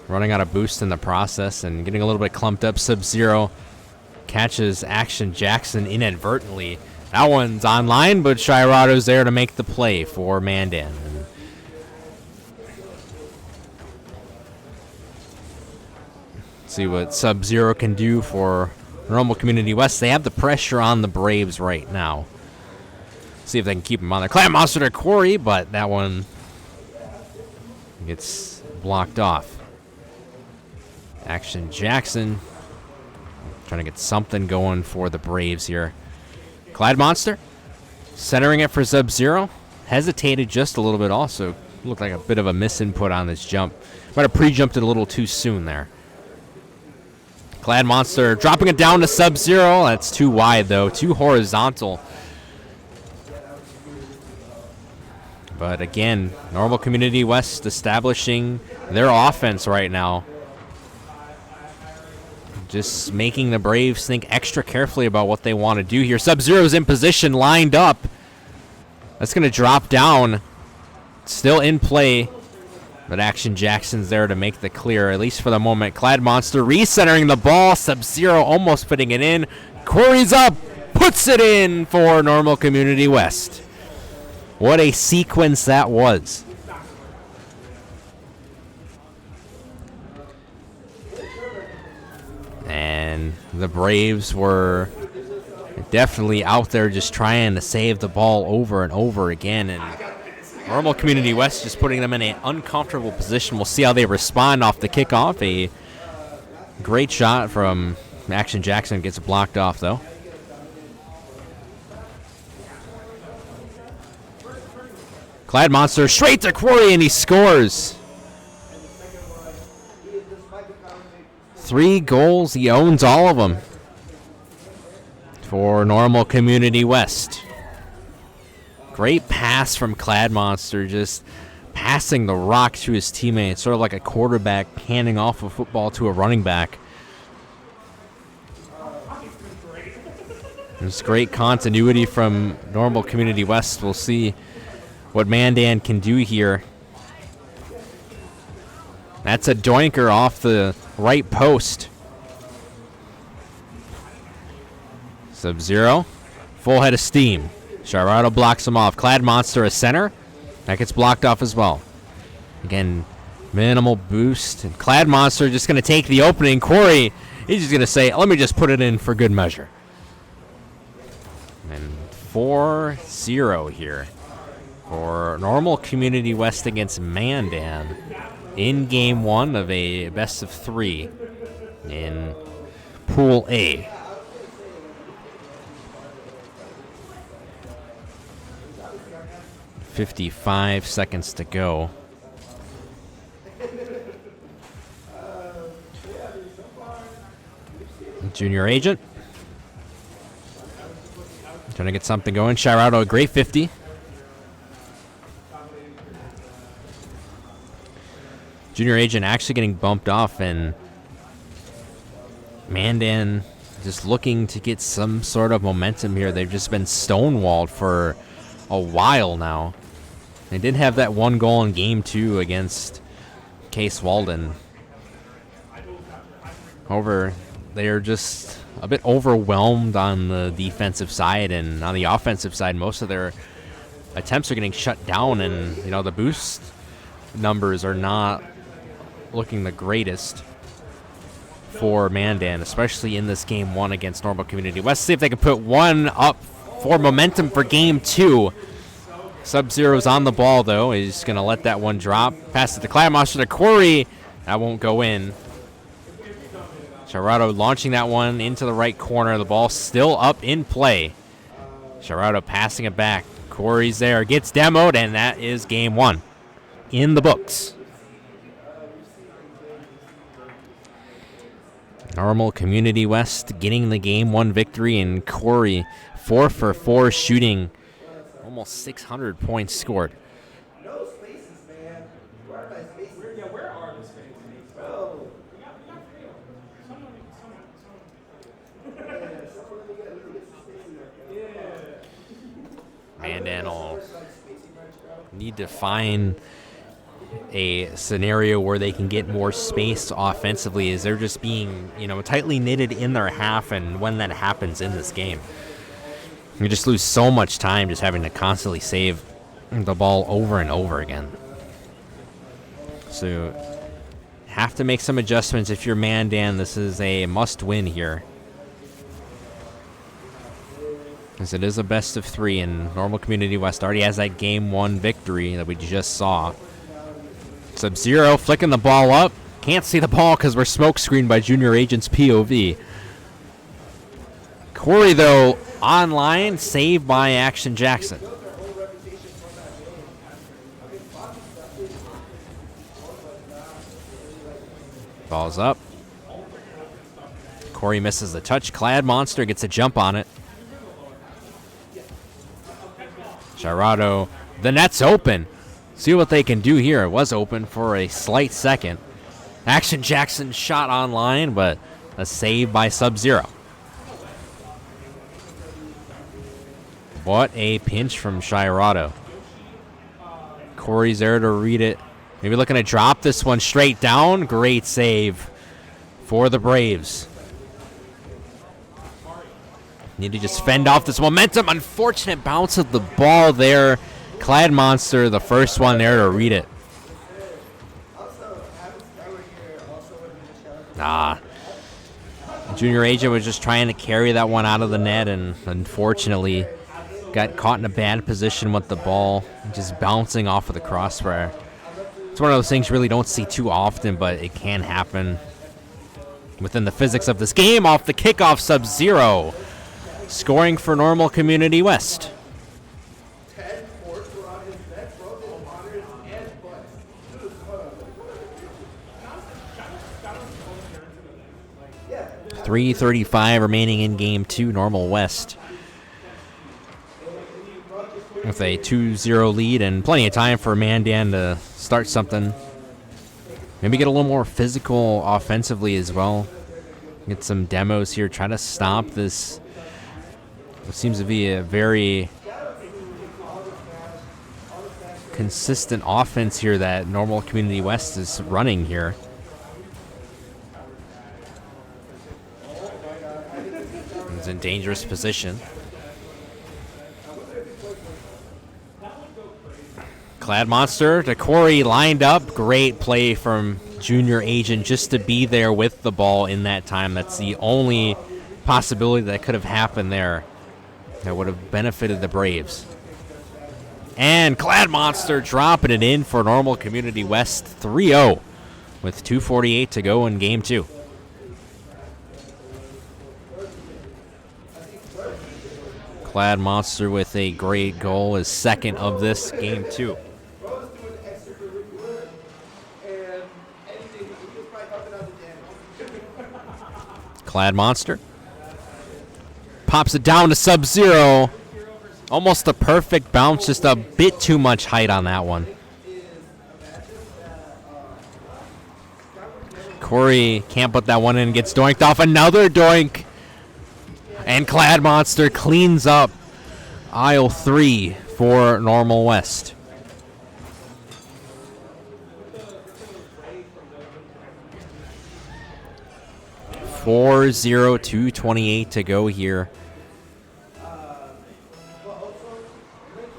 Running out of boost in the process and getting a little bit clumped up. Sub-Zero catches Action Jackson inadvertently. That one's online, but Shirado's there to make the play for Mandan. See what Sub-Zero can do for Normal Community West. They have the pressure on the Braves right now. See if they can keep them on there. Clan Monster to Corey, but that one gets blocked off. Action Jackson trying to get something going for the Braves here. Clyde Monster centering it for Sub-Zero. Hesitated just a little bit also. Looked like a bit of a misinput on this jump. Might have pre-jumped it a little too soon there. Clad Monster dropping it down to Sub-Zero. That's too wide, though. Too horizontal. But again, Normal Community West establishing their offense right now. Just making the Braves think extra carefully about what they want to do here. Sub-Zero's in position, lined up. That's going to drop down. Still in play. But Action Jackson's there to make the clear, at least for the moment. Clad Monster recentering the ball. Sub-Zero almost putting it in. Corey's up. Puts it in for Normal Community West. What a sequence that was. And the Braves were definitely out there just trying to save the ball over and over again. And Normal Community West just putting them in an uncomfortable position. We'll see how they respond off the kickoff. A great shot from Action Jackson gets blocked off, though. Clad Monster straight to Quarry, and he scores. 3 goals. He owns all of them for Normal Community West. Great pass from Clad Monster, just passing the rock to his teammate, sort of like a quarterback handing off a football to a running back. There's great continuity from Normal Community West. We'll see what Mandan can do here. That's a doinker off the right post. Sub-Zero, full head of steam. Shirado blocks him off. Clad Monster a center. That gets blocked off as well. Again, minimal boost. And Clad Monster just going to take the opening. Corey, he's just going to say, let me just put it in for good measure. And 4-0 here for Normal Community West against Mandan in game one of a best of three in Pool A. .55 seconds to go. Junior Agent trying to get something going. Shirado, a great 50. Junior Agent actually getting bumped off, and Mandan just looking to get some sort of momentum here. They've just been stonewalled for a while now. They did have that one goal in game two against Case Walden. However, they are just a bit overwhelmed on the defensive side, and on the offensive side, most of their attempts are getting shut down, and the boost numbers are not looking the greatest for Mandan, especially in this game one against Normal Community West. See if they can put one up for momentum for game two. Sub-Zero's on the ball, though. He's going to let that one drop. Pass it to Clad Monster to Corey. That won't go in. Shirado launching that one into the right corner. The ball still up in play. Shirado passing it back. Corey's there. Gets demoed, and that is game one in the books. Normal Community West getting the game one victory, and Corey 4 for 4 shooting. Almost 600 points scored. No spaces, man. Where are my spaces? Where are the spaces? Bro. Mandan will need to find a scenario where they can get more space offensively, as they're just being, tightly knitted in their half, and when that happens in this game, you just lose so much time just having to constantly save the ball over and over again. So have to make some adjustments if you're Mandan. This is a must-win here, as it is a best of three, and Normal Community West already has that game one victory that we just saw. Sub-Zero flicking the ball up. Can't see the ball because we're smoke screened by Junior Agent's POV. Corey, though, online, saved by Action Jackson. Ball's up. Corey misses the touch. Clad Monster gets a jump on it. Shirado, the net's open. See what they can do here. It was open for a slight second. Action Jackson shot online, but a save by Sub-Zero. What a pinch from Shirado. Corey's there to read it. Maybe looking to drop this one straight down. Great save for the Braves. Need to just fend off this momentum. Unfortunate bounce of the ball there. Clad Monster, the first one there to read it. Junior Agent was just trying to carry that one out of the net, and unfortunately got caught in a bad position with the ball, just bouncing off of the crossbar. It's one of those things you really don't see too often, but it can happen within the physics of this game. Off the kickoff, Sub-Zero scoring for Normal Community West. 10 forts were on his neck, broken monitors, and butts. 3:35 remaining in game two. Normal West with a 2-0 lead, and plenty of time for Mandan to start something. Maybe get a little more physical offensively as well. Get some demos here. Try to stop this It seems to be a very consistent offense here that Normal Community West is running here. He's in dangerous position. Clad Monster to Corey, lined up. Great play from Junior Agent just to be there with the ball in that time. That's the only possibility that could have happened there that would have benefited the Braves. And Clad Monster dropping it in for Normal Community West 3-0 with 2:48 to go in game 2. Clad Monster with a great goal, his second of this game 2. Clad Monster pops it down to Sub-Zero. Almost a perfect bounce, just a bit too much height on that one. Corey can't put that one in, gets doinked off. Another doink. And Clad Monster cleans up aisle 3 for Normal West. (4-0), 2:28 to go here.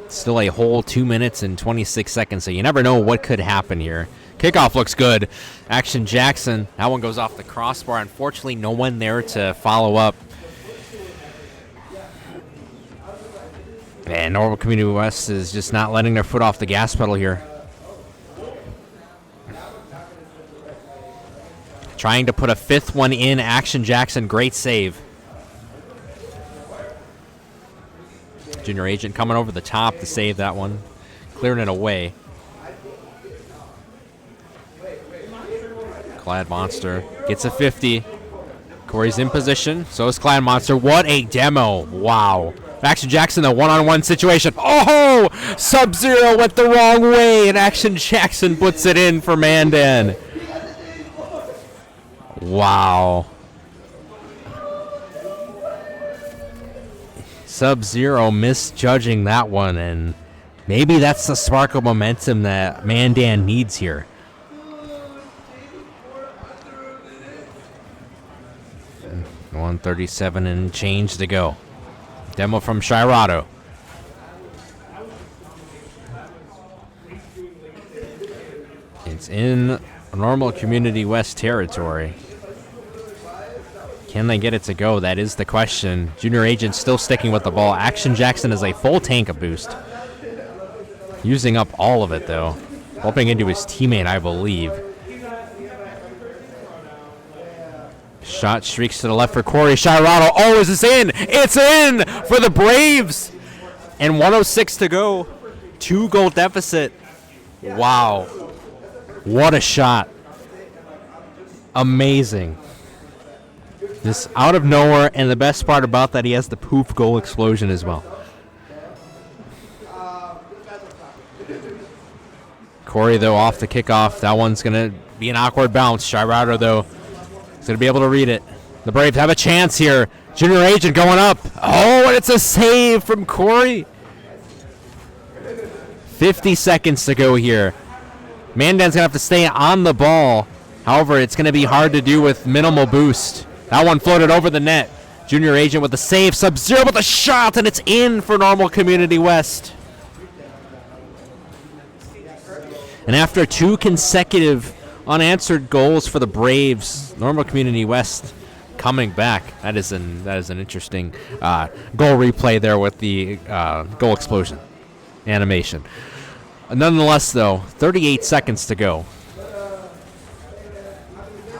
Still a whole 2 minutes and 26 seconds, so you never know what could happen here. Kickoff looks good. Action Jackson, that one goes off the crossbar. Unfortunately, no one there to follow up. And Normal Community West is just not letting their foot off the gas pedal here. Trying to put a fifth one in. Action Jackson, great save. Junior Agent coming over the top to save that one. Clearing it away. Clad Monster gets a 50. Corey's in position. So is Clad Monster. What a demo. Wow. Action Jackson, a one-on-one situation. Oh! Sub-Zero went the wrong way, and Action Jackson puts it in for Mandan. Wow. Sub-Zero misjudging that one, and maybe that's the spark of momentum that Mandan needs here. And 1:37 and change to go. Demo from Shirado. It's in Normal Community West territory. Can they get it to go? That is the question. Junior Agent still sticking with the ball. Action Jackson is a full tank of boost. Using up all of it, though. Bumping into his teammate, I believe. Shot streaks to the left for Corey. Shirado. Oh, is this in? It's in for the Braves! And 1:06 to go. 2-goal deficit. Wow. What a shot. Amazing. Just out of nowhere, and the best part about that, he has the poof goal explosion as well. Corey, though, off the kickoff. That one's going to be an awkward bounce. Shirado, though, is going to be able to read it. The Braves have a chance here. Junior Agent going up. Oh, and it's a save from Corey. 50 seconds to go here. Mandan's going to have to stay on the ball. However, it's going to be hard to do with minimal boost. That one floated over the net. Junior Agent with the save. Sub-Zero with a shot, and it's in for Normal Community West. And after 2 consecutive unanswered goals for the Braves, Normal Community West coming back. That is an interesting goal replay there with the goal explosion animation. Nonetheless, though, 38 seconds to go.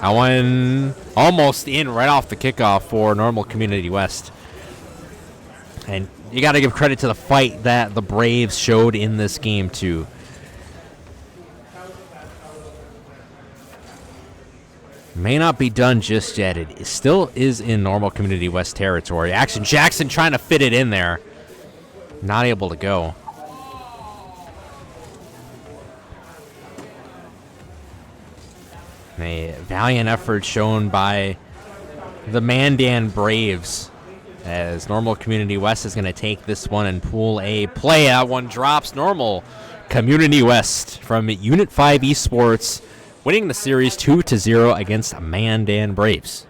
That one almost in right off the kickoff for Normal Community West. And you got to give credit to the fight that the Braves showed in this game, too. May not be done just yet. It still is in Normal Community West territory. Action Jackson trying to fit it in there. Not able to go. A valiant effort shown by the Mandan Braves as Normal Community West is going to take this one in Pool A play. That one drops. Normal Community West from Unit 5 Esports winning the series 2-0 against Mandan Braves.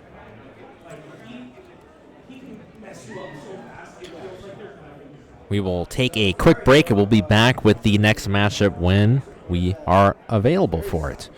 We will take a quick break and we'll be back with the next matchup when we are available for it.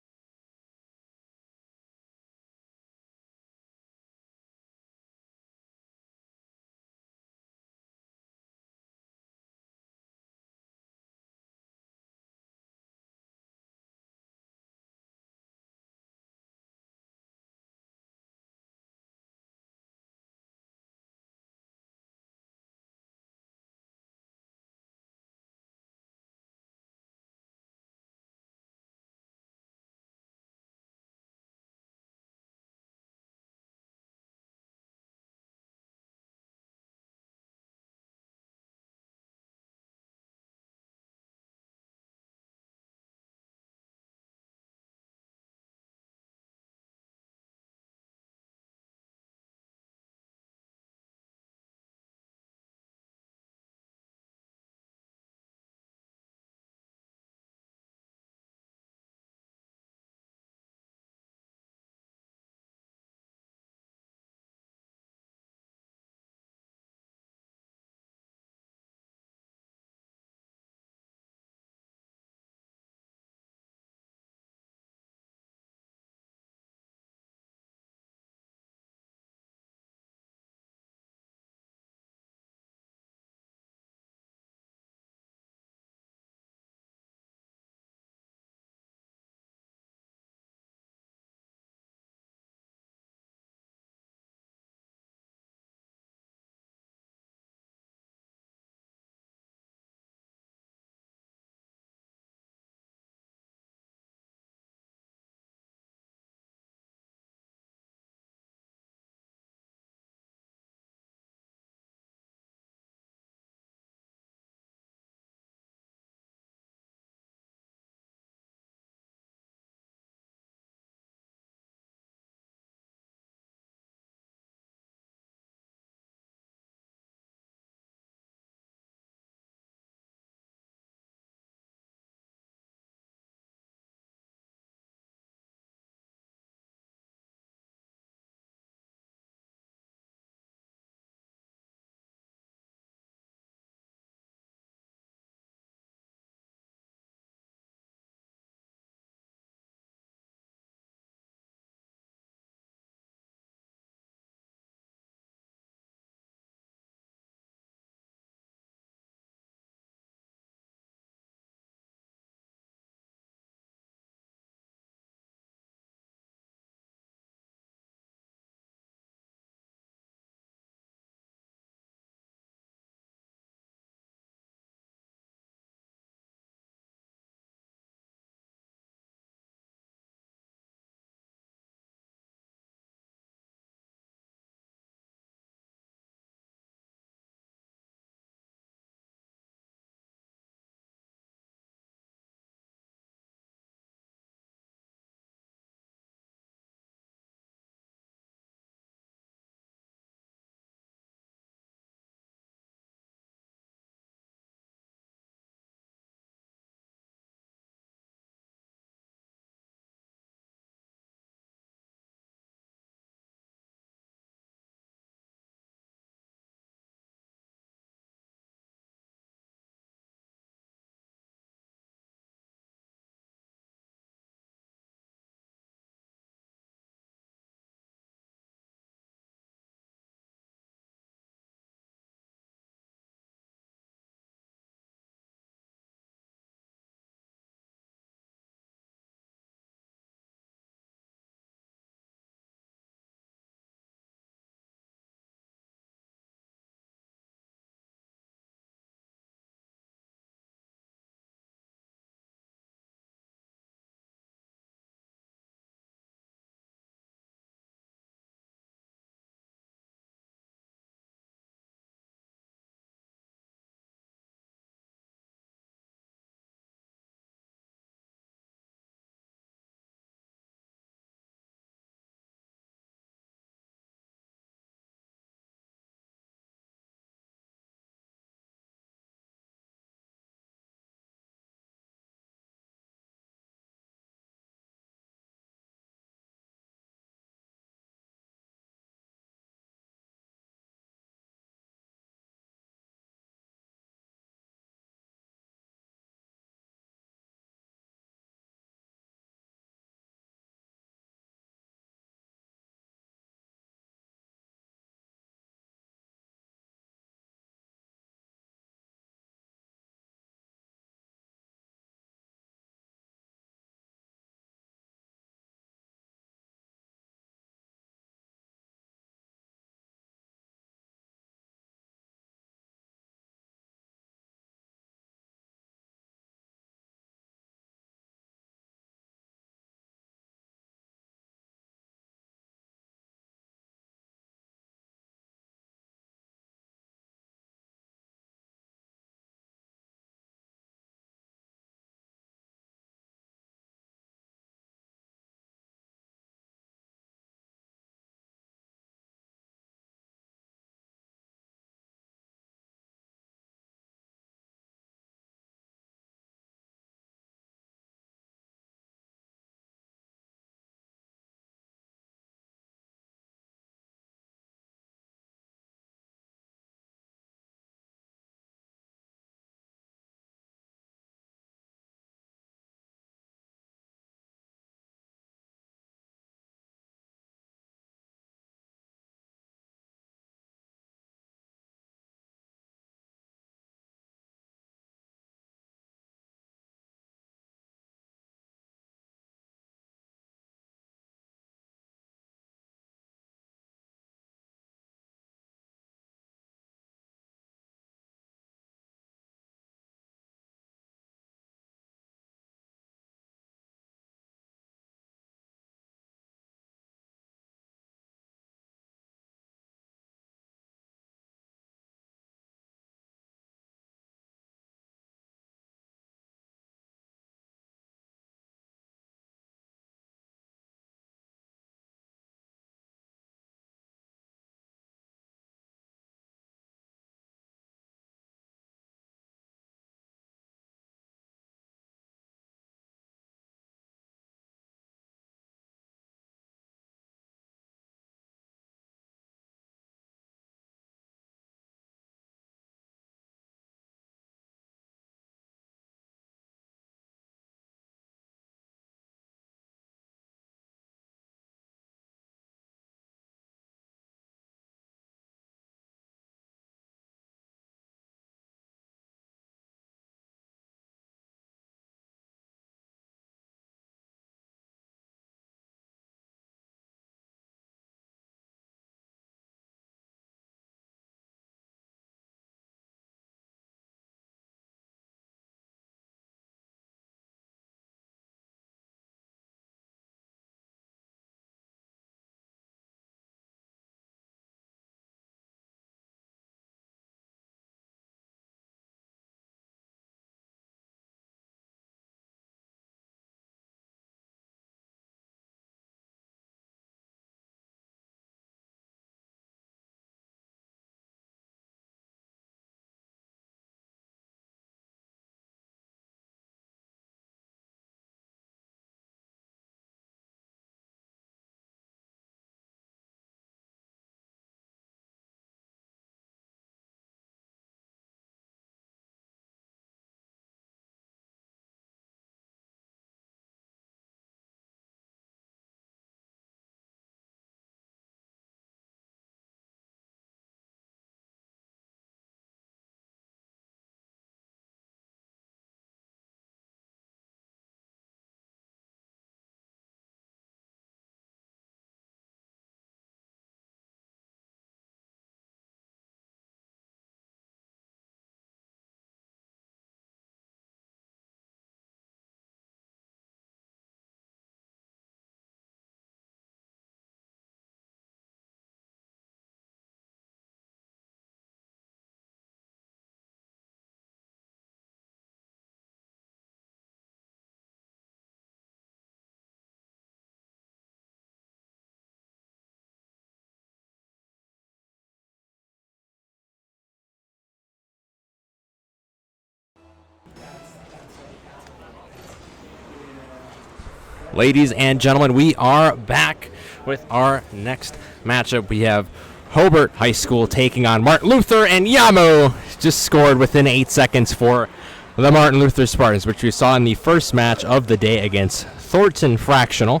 Ladies and gentlemen, we are back with our next matchup. We have Hobart High School taking on Martin Luther, and Yamo just scored within 8 seconds for the Martin Luther Spartans, which we saw in the first match of the day against Thornton Fractional,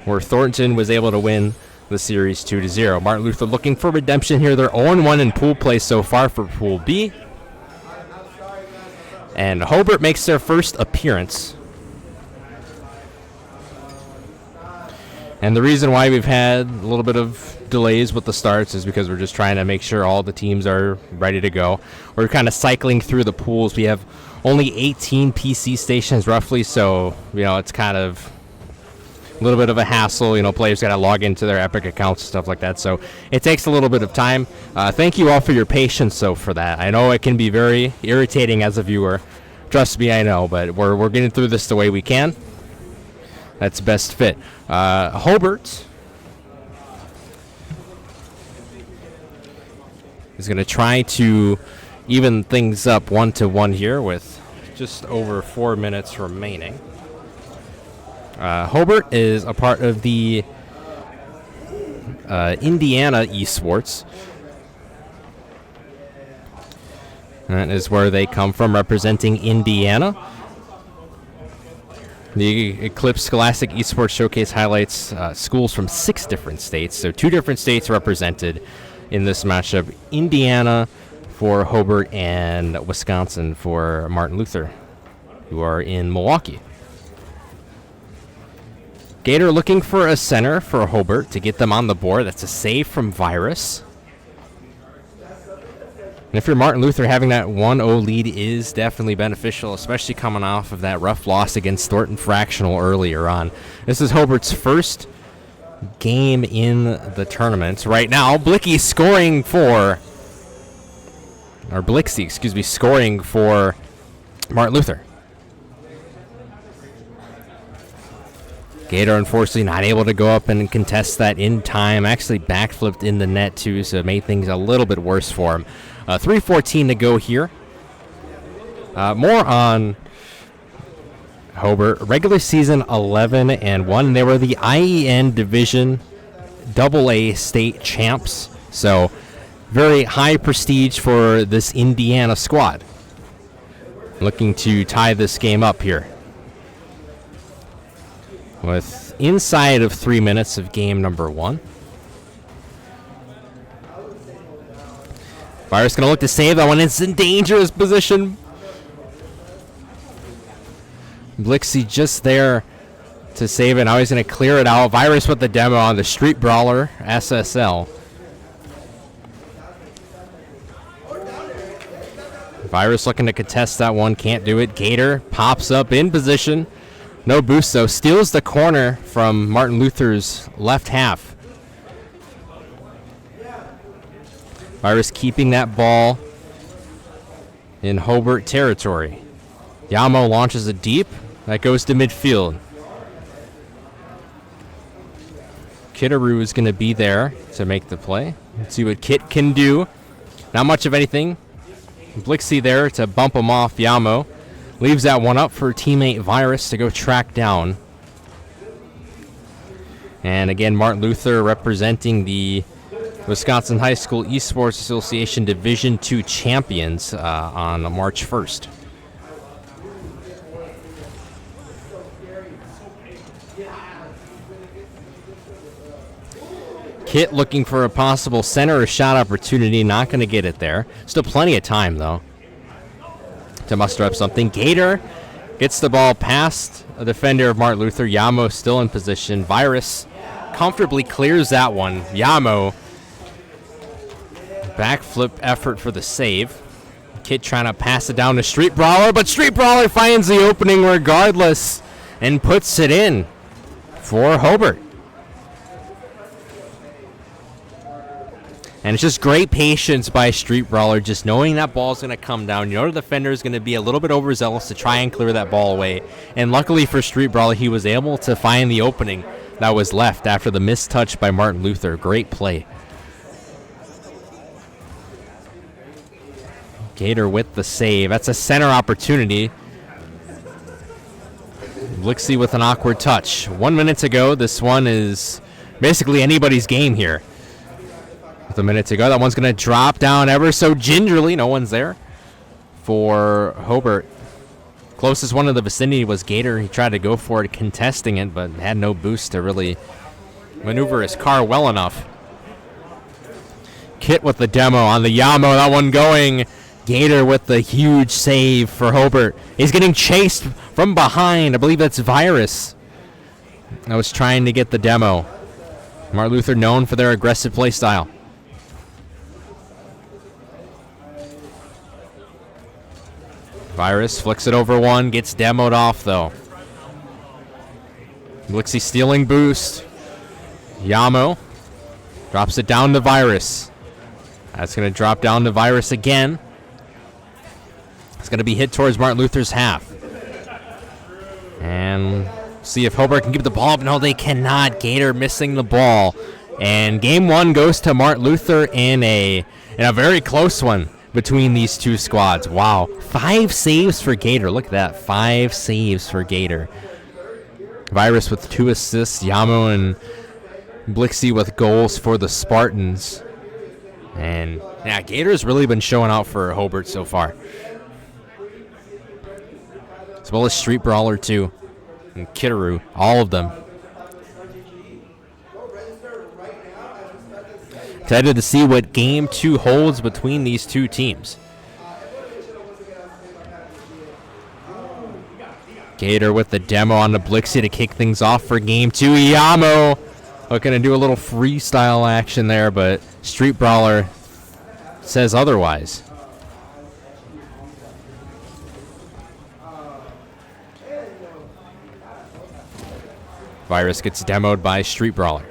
where Thornton was able to win the series 2-0. Martin Luther looking for redemption here. They're 0-1 in pool play so far for Pool B. And Hobart makes their first appearance. And the reason why we've had a little bit of delays with the starts is because we're just trying to make sure all the teams are ready to go. We're kind of cycling through the pools. We have only 18 PC stations roughly, so it's kind of a little bit of a hassle. Players got to log into their Epic accounts and stuff like that, so it takes a little bit of time. Thank you all for your patience for that. I know it can be very irritating as a viewer. Trust me, I know, but we're getting through this the way we can. That's best fit. Hobart is going to try to even things up 1-1 here with just over 4 minutes remaining. Hobart is a part of the Indiana Esports. That is where they come from, representing Indiana. The Eclipse Scholastic Esports Showcase highlights schools from 6 different states. So 2 different states represented in this matchup. Indiana for Hobart and Wisconsin for Martin Luther, who are in Milwaukee. Gator looking for a center for Hobart to get them on the board. That's a save from Virus. And if you're Martin Luther, having that 1-0 lead is definitely beneficial, especially coming off of that rough loss against Thornton Fractional earlier on. This is Hobart's first game in the tournament. Right now, Blixie scoring for Martin Luther. Gator, unfortunately, not able to go up and contest that in time. Actually backflipped in the net, too, so it made things a little bit worse for him. 3:14 to go here. More on Hobart. Regular season 11-1. They were the IEN Division AA state champs, so very high prestige for this Indiana squad. Looking to tie this game up here, with inside of 3 minutes of game number 1. Virus going to look to save that one. It's in dangerous position. Blixie just there to save it. Now he's going to clear it out. Virus with the demo on the Street Brawler SSL. Virus looking to contest that one. Can't do it. Gator pops up in position. No boost, though. Steals the corner from Martin Luther's left half. Virus keeping that ball in Hobart territory. Yamo launches it deep. That goes to midfield. Kitaru is going to be there to make the play. Let's see what Kit can do. Not much of anything. Blixie there to bump him off. Yamo leaves that one up for teammate Virus to go track down. And again, Martin Luther representing the Wisconsin High School Esports Association Division II champions on March 1st. Kit looking for a possible center or shot opportunity. Not going to get it there. Still plenty of time, though, to muster up something. Gator gets the ball past a defender of Martin Luther. Yamo still in position. Virus comfortably clears that one. Yamo, backflip effort for the save. Kit trying to pass it down to Street Brawler, but Street Brawler finds the opening regardless and puts it in for Hobart. And it's just great patience by Street Brawler, just knowing that ball's going to come down. You know the defender is going to be a little bit overzealous to try and clear that ball away. And luckily for Street Brawler, he was able to find the opening that was left after the missed touch by Martin Luther. Great play. Gator with the save. That's a center opportunity. Blixie with an awkward touch. 1 minute to go. This one is basically anybody's game here. With a minute to go, that one's going to drop down ever so gingerly. No one's there for Hobart. Closest one in the vicinity was Gator. He tried to go for it, contesting it, but had no boost to really maneuver his car well enough. Kit with the demo on the Yamo. That one going. Gator with the huge save for Hobart. He's getting chased from behind. I believe that's Virus. I was trying to get the demo. Martin Luther known for their aggressive play style. Virus flicks it over one, gets demoed off though. Blixie stealing boost. Yamo drops it down to Virus. That's going to drop down to Virus again. It's going to be hit towards Martin Luther's half. And see if Hobart can give the ball up. No, they cannot. Gator missing the ball. And game one goes to Martin Luther in a very close one between these two squads. Wow. 5 saves for Gator. Look at that. 5 saves for Gator. Virus with 2 assists. Yamo and Blixie with goals for the Spartans. And yeah, Gator's really been showing out for Hobart so far. As well as Street Brawler too. And Kitteru. All of them. Excited to see what game 2 holds between these two teams. Gator with the demo on the Blixie to kick things off for game 2. Yamo looking to do a little freestyle action there, but Street Brawler says otherwise. Virus gets demoed by Street Brawler.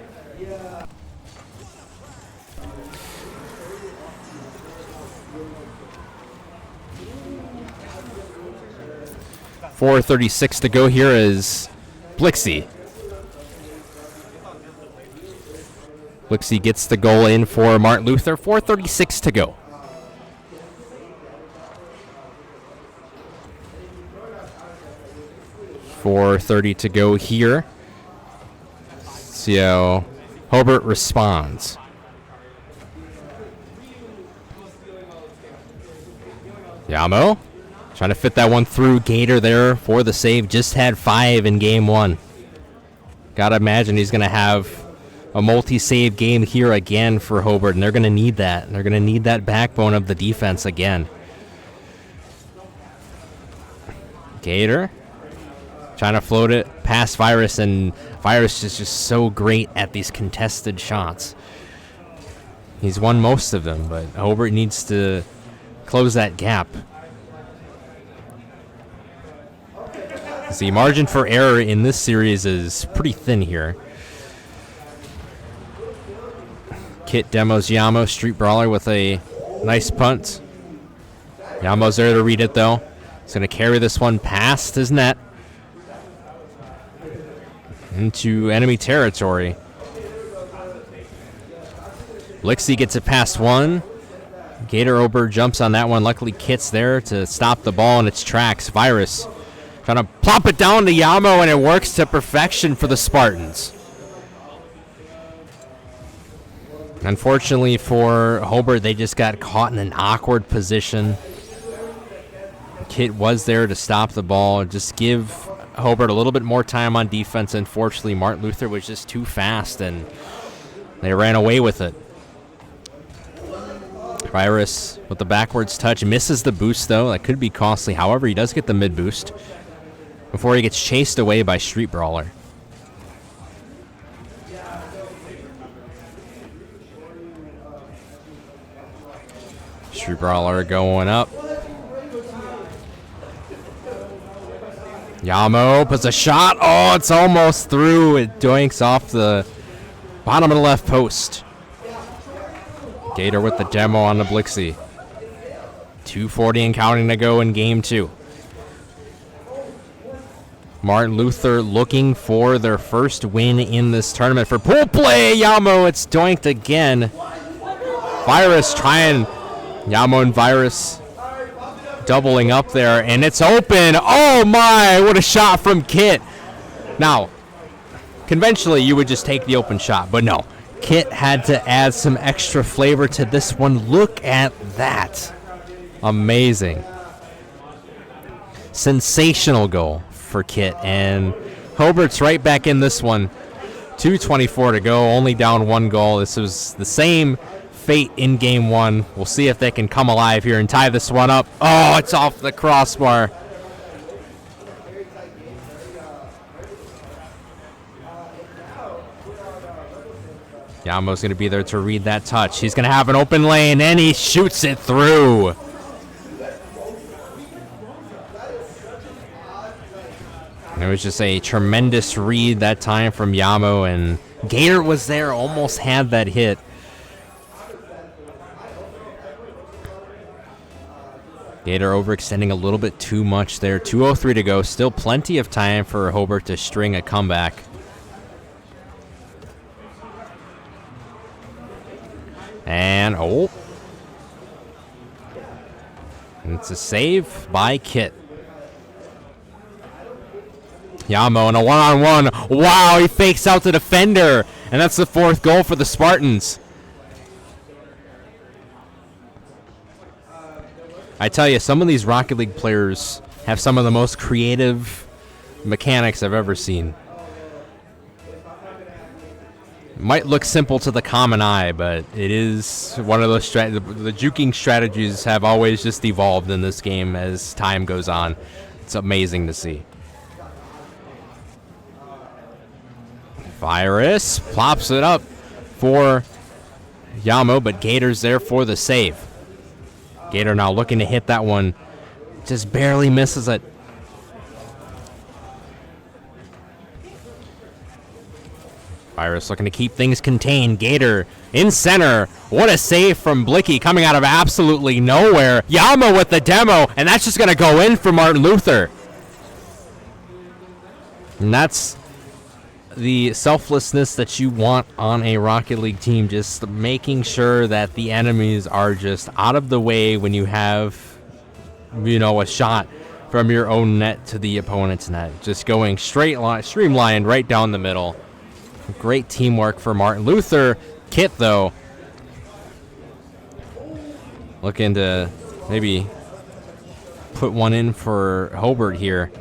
.436 to go here is Blixie. Blixie gets the goal in for Martin Luther. 4:36 to go. .430 to go here. See how Hobart responds. Yamo trying to fit that one through. Gator there for the save. Just had 5 in game 1. Gotta imagine he's going to have a multi-save game here again for Hobart, and they're going to need that. They're going to need that backbone of the defense again. Gator trying to float it past Virus, and Virus is just so great at these contested shots. He's won most of them, but Hobart needs to close that gap. The margin for error in this series is pretty thin here. Kit demos Yamo. Street Brawler with a nice punt. Yamo's there to read it though. He's going to carry this one past his net into enemy territory. Blixie gets it past one. Gator Ober jumps on that one. Luckily Kit's there to stop the ball in its tracks. Virus trying to plop it down to Yamo, and it works to perfection for the Spartans. Unfortunately for Hobart, they just got caught in an awkward position. Kit was there to stop the ball, just give Hobart a little bit more time on defense. Unfortunately, Martin Luther was just too fast, and they ran away with it. Virus with the backwards touch, misses the boost though. That could be costly. However, he does get the mid boost before he gets chased away by Street Brawler. Street Brawler going up. Yamo puts a shot. Oh, it's almost through. It doinks off the bottom of the left post. Gator with the demo on the Blixie. 2:40 and counting to go in game 2. Martin Luther looking for their first win in this tournament. For pool play, Yamo, it's doinked again. Virus trying. Yamo and Virus doubling up there, and it's open. Oh my, what a shot from Kit. Now, conventionally, you would just take the open shot, but no. Kit had to add some extra flavor to this one. Look at that. Amazing. Sensational goal for Kit. And Hobart's right back in this one. 2:24 to go, only down 1 goal. This was the same fate in game 1. We'll see if they can come alive here and tie this one up. Oh, it's off the crossbar. Yamo's going to be there to read that touch. He's going to have an open lane, and he shoots it through. It was just a tremendous read that time from Yamo, and Gator was there, almost had that hit. Gator overextending a little bit too much there. 2:03 to go. Still plenty of time for Hobart to string a comeback. And, and it's a save by Kit. Yamo in a one-on-one. Wow, he fakes out the defender. And that's the 4th goal for the Spartans. I tell you, some of these Rocket League players have some of the most creative mechanics I've ever seen. Might look simple to the common eye, but it is one of those the juking strategies have always just evolved in this game as time goes on. It's amazing to see. Virus plops it up for Yamo, but Gator's there for the save. Gator now looking to hit that one. Just barely misses it. Virus looking to keep things contained. Gator in center. What a save from Blicky coming out of absolutely nowhere. Yamo with the demo, and that's just going to go in for Martin Luther. And that's the selflessness that you want on a Rocket League team, just making sure that the enemies are just out of the way when you have, a shot from your own net to the opponent's net. Just going straight line, streamlined right down the middle. Great teamwork for Martin Luther. Kit, though, looking to maybe put one in for Hobart here.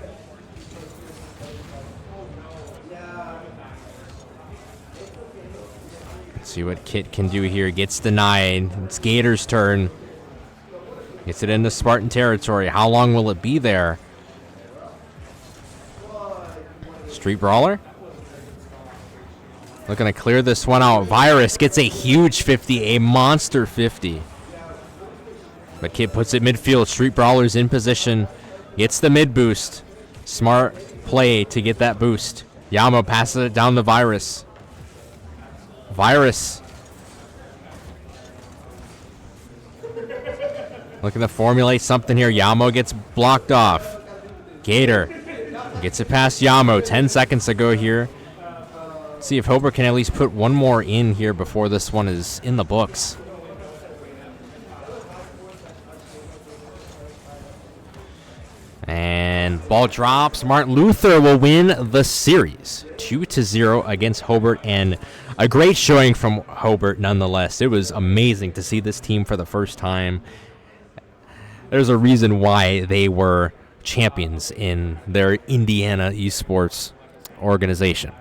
See what Kit can do here. Gets denied. It's Gator's turn. Gets it into Spartan territory. How long will it be there? Street Brawler. Looking to clear this one out. Virus gets a huge 50, a monster 50. But Kit puts it midfield. Street Brawler's in position. Gets the mid boost. Smart play to get that boost. Yamo passes it down to Virus. Virus looking to formulate something here. Yamo gets blocked off. Gator gets it past Yamo. 10 seconds to go here. Let's see if Hobart can at least put one more in here before this one is in the books. And ball drops. Martin Luther will win the series 2-0 against Hobart, and a great showing from Hobart nonetheless. It was amazing to see this team for the first time. There's a reason why they were champions in their Indiana Esports organization.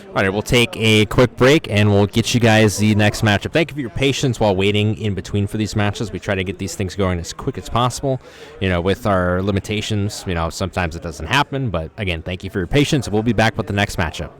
All right, we'll take a quick break, and we'll get you guys the next matchup. Thank you for your patience while waiting in between for these matches. We try to get these things going as quick as possible. With our limitations, sometimes it doesn't happen. But, again, thank you for your patience. We'll be back with the next matchup.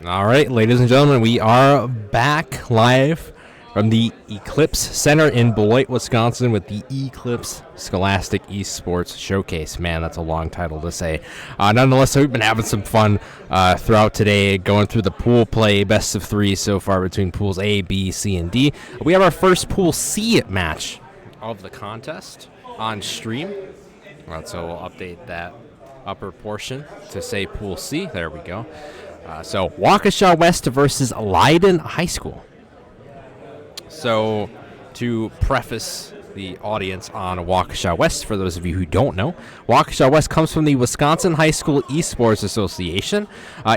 All right, ladies and gentlemen, we are back live from the Eclipse Center in Beloit, Wisconsin with the Eclipse Scholastic Esports Showcase. Man, that's a long title to say. Nonetheless, we've been having some fun throughout today, going through the pool play, best of three so far between pools A, B, C, and D. We have our first Pool C match of the contest on stream. So we'll update that upper portion to say Pool C. There we go. So Waukesha West versus Leyden High School. So to preface the audience on Waukesha West, for those of you who don't know, Waukesha West comes from the Wisconsin High School Esports Association.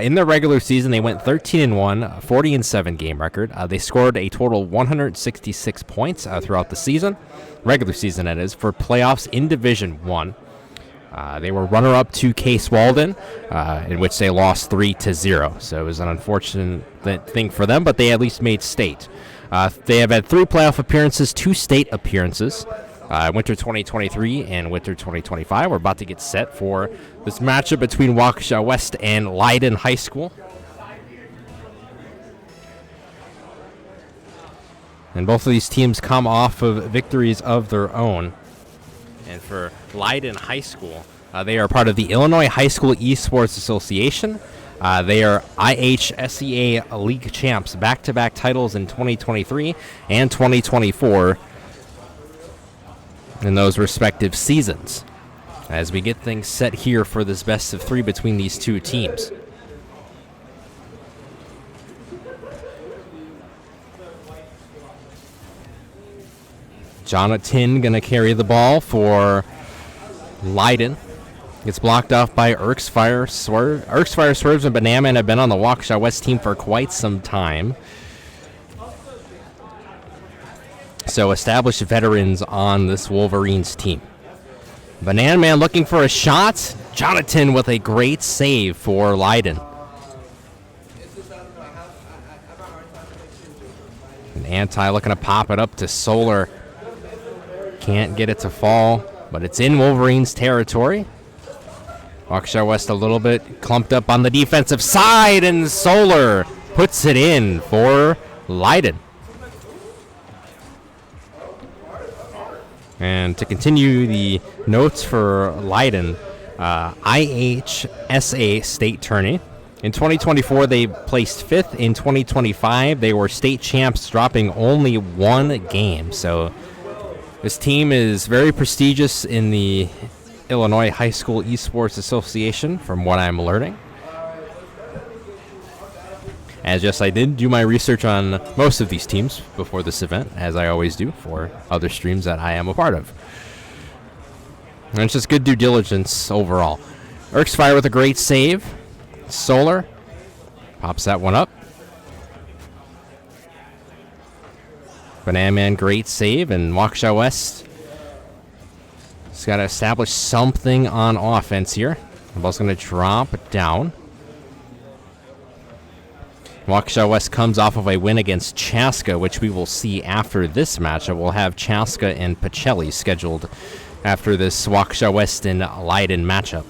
In their regular season, they went 13-1, 40-7 game record. They scored a total 166 points throughout the season, regular season that is, for playoffs in Division 1. They were runner-up to Case Walden, in which they lost 3-0. So it was an unfortunate thing for them, but they at least made state. They have had 3 playoff appearances, 2 state appearances, winter 2023 and winter 2025. We're about to get set for this matchup between Waukesha West and Leyden High School. And both of these teams come off of victories of their own. And for Leyden High School, they are part of the Illinois High School Esports Association. They are IHSEA League champs, back-to-back titles in 2023 and 2024 in those respective seasons. As we get things set here for this best of 3 between these two teams. Jonathan going to carry the ball for Leyden. Gets blocked off by Erksfire. Erksfire Swerves and Banana have been on the Waukesha West team for quite some time. So established veterans on this Wolverines team. Banana Man looking for a shot. Jonathan with a great save for Leyden. And Anti looking to pop it up to Solar. Can't get it to fall, but it's in Wolverines territory. Waukesha West a little bit clumped up on the defensive side, and Solar puts it in for Leyden. And to continue the notes for Leyden, IHSA state tourney. In 2024, they placed 5th. In 2025, they were state champs, dropping only 1 game. So this team is very prestigious in the Illinois High School Esports Association, from what I'm learning. As yes, I did do my research on most of these teams before this event, as I always do for other streams that I am a part of. And it's just good due diligence overall. Erksfire with a great save. Solar pops that one up. Banana Man, great save, and Waukesha West has got to establish something on offense here. The ball's going to drop down. Waukesha West comes off of a win against Chaska, which we will see after this matchup. We'll have Chaska and Pacelli scheduled after this Waukesha West and Leyden matchup.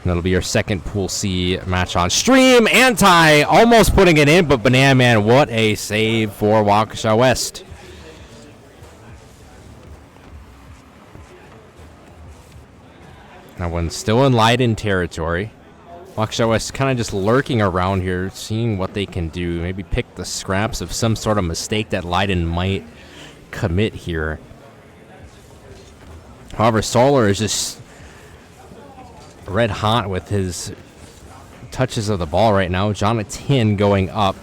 That'll be our second Pool C match on stream. Anti almost putting it in, but Banana Man, what a save for Waukesha West. That one's still in Leyden territory. Waukesha West kind of just lurking around here, seeing what they can do. Maybe pick the scraps of some sort of mistake that Leyden might commit here. However, Solar is just red hot with his touches of the ball right now. Jonathan going up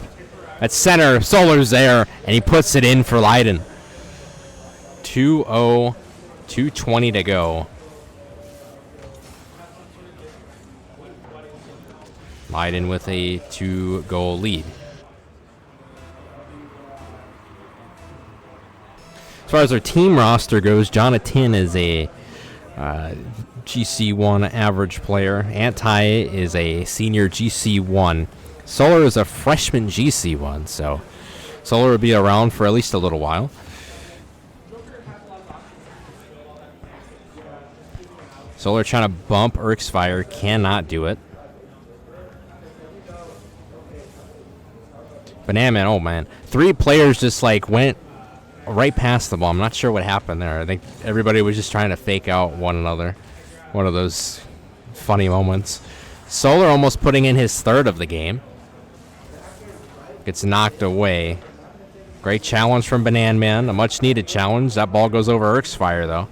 at center. Solar's there, and he puts it in for Leyden. 2-0, 2:20 to go. Leyden with a 2-goal lead. As far as our team roster goes, Jonathan is a GC1 average player. Anti is a senior GC1. Solar is a freshman GC1, so Solar will be around for at least a little while. Solar trying to bump Erksfire, cannot do it. Banana Man, oh man. 3 players just like went right past the ball. I'm not sure what happened there. I think everybody was just trying to fake out one another. One of those funny moments. Solar almost putting in his 3rd of the game. Gets knocked away. Great challenge from Banana Man. A much needed challenge. That ball goes over Erksfire though.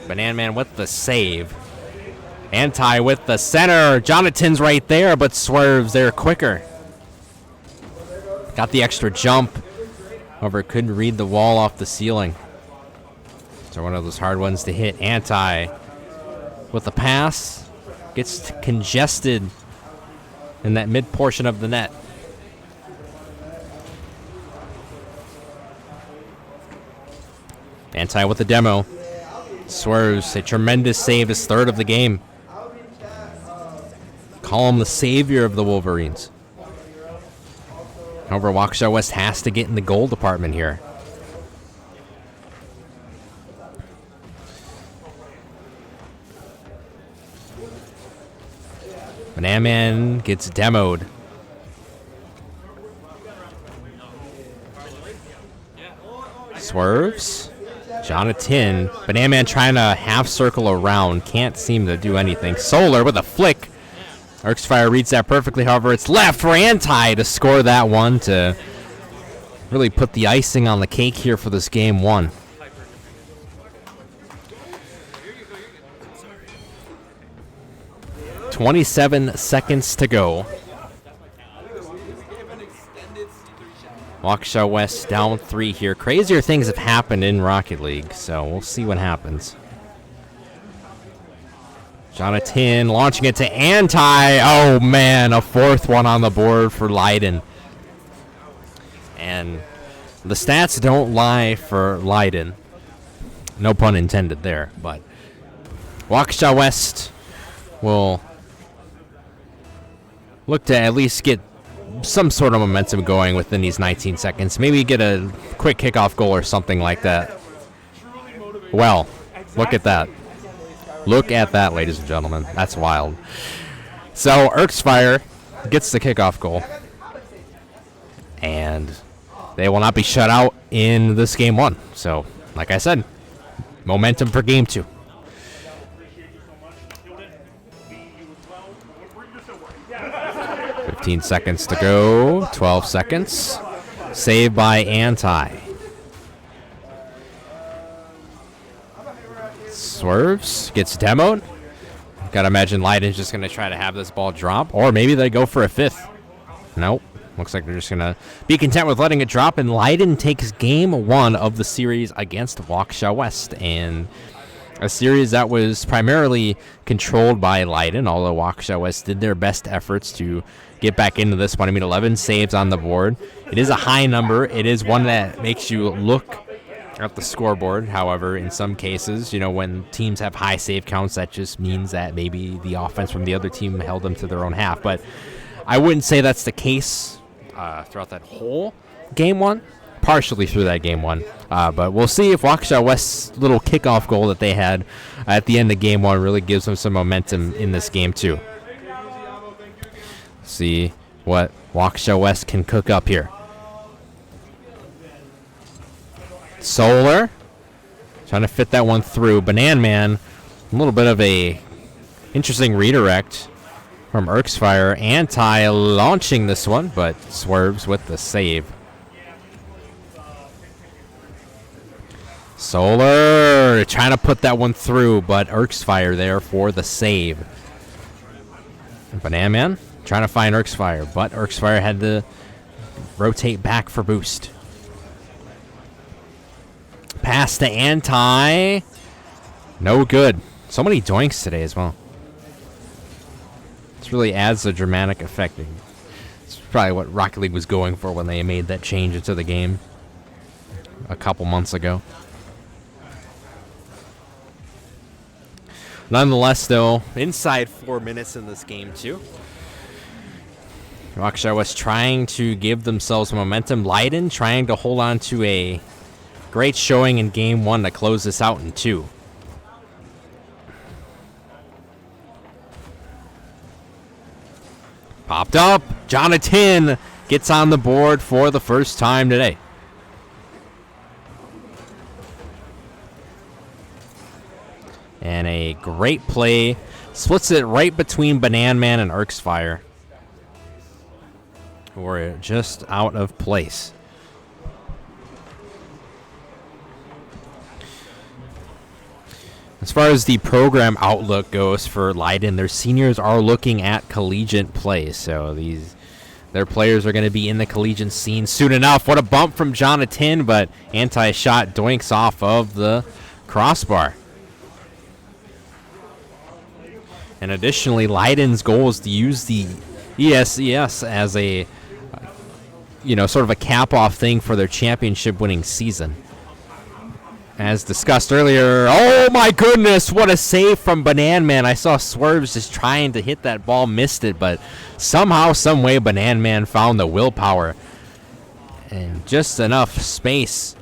Banana Man with the save. Anti with the center. Jonathan's right there, but swerves there quicker. Got the extra jump. However, couldn't read the wall off the ceiling. So one of those hard ones to hit. Anti with the pass. Gets congested in that mid portion of the net. Anti with the demo. Swerves. A tremendous save. His 3rd of the game. Call him the savior of the Wolverines. However, Waukesha West has to get in the goal department here. Banana Man gets demoed. Swerves. Jonathan. Banana Man trying to half circle around. Can't seem to do anything. Solar with a flick. Erksfire reads that perfectly. However, it's left for Anti to score that one to really put the icing on the cake here for this game 1. .27 seconds to go. Waukesha West down 3 here. Crazier things have happened in Rocket League, so we'll see what happens. Jonathan launching it to Anti. Oh, man, a 4th one on the board for Leiden. And the stats don't lie for Leiden. No pun intended there, but Waukesha West will look to at least get some sort of momentum going within these 19 seconds. Maybe get a quick kickoff goal or something like that. Well, look at that. Look at that, ladies and gentlemen. That's wild. So, Erksfire gets the kickoff goal. And they will not be shut out in this game 1. So, like I said, momentum for game 2. .15 seconds to go. 12 seconds. Saved by Anti. Swerves. Gets demoed. Gotta imagine Leiden's just going to try to have this ball drop. Or maybe they go for a 5th. Nope. Looks like they're just going to be content with letting it drop. And Leiden takes game 1 of the series against Waukesha West. And a series that was primarily controlled by Leiden, although Waukesha West did their best efforts to get back into this one. I mean, 11 saves on the board. It is a high number. It is one that makes you look at the scoreboard. However, in some cases, you know, when teams have high save counts, that just means that maybe the offense from the other team held them to their own half. But I wouldn't say that's the case throughout that whole game 1. Partially through that game 1. But we'll see if Waukesha West's little kickoff goal that they had at the end of game 1 really gives them some momentum in this game 2. See what Waukesha West can cook up here. Solar trying to fit that one through. Banana Man, a little bit of a interesting redirect from Erksfire. Anti launching this one, but swerves with the save. Solar trying to put that one through, but Erksfire there for the save. Banana Man trying to find Erksfire, but Erksfire had to rotate back for boost. Pass to Anti. No good. So many doinks today as well. This really adds a dramatic effect. It's probably what Rocket League was going for when they made that change into the game a couple months ago. Nonetheless, though, inside 4 minutes in this game, too. Waukesha was trying to give themselves momentum. Leiden trying to hold on to a great showing in game 1 to close this out in 2. Popped up. Jonathan gets on the board for the first time today. And a great play. Splits it right between Banana Man and Erksfire, who are just out of place. As far as the program outlook goes for Leiden, their seniors are looking at collegiate play. So their players are going to be in the collegiate scene soon enough. What a bump from Jonathan, but anti-shot doinks off of the crossbar. And additionally, Leiden's goal is to use the ESES as a, sort of a cap-off thing for their championship-winning season. As discussed earlier, oh my goodness, what a save from Banana Man. I saw Swerves just trying to hit that ball, missed it, but somehow, some way, Banana Man found the willpower and just enough space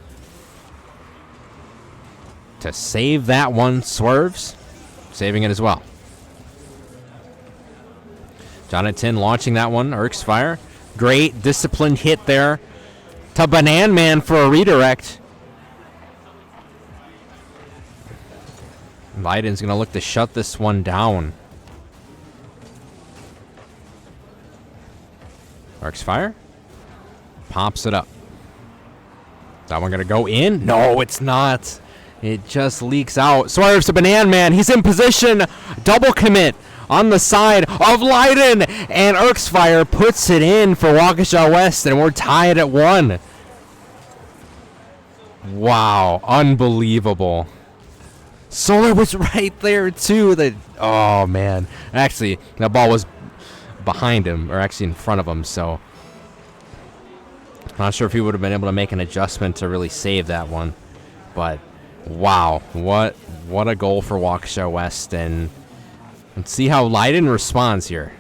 to save that one. Swerves saving it as well. Jonathan launching that one. Erksfire. Great disciplined hit there to Banana Man for a redirect. Leiden's going to look to shut this one down. Erksfire. Pops it up. That one going to go in? No, it's not. It just leaks out. Swerves to Banana Man. He's in position. Double commit on the side of Leiden, and Erksfire puts it in for Waukesha West, and we're tied at 1. Wow, unbelievable. Solar was right there too. Oh man, actually that ball was behind him, or actually in front of him, so I'm not sure if he would have been able to make an adjustment to really save that one. But wow, what a goal for Waukesha West. And let's see how Leiden responds here.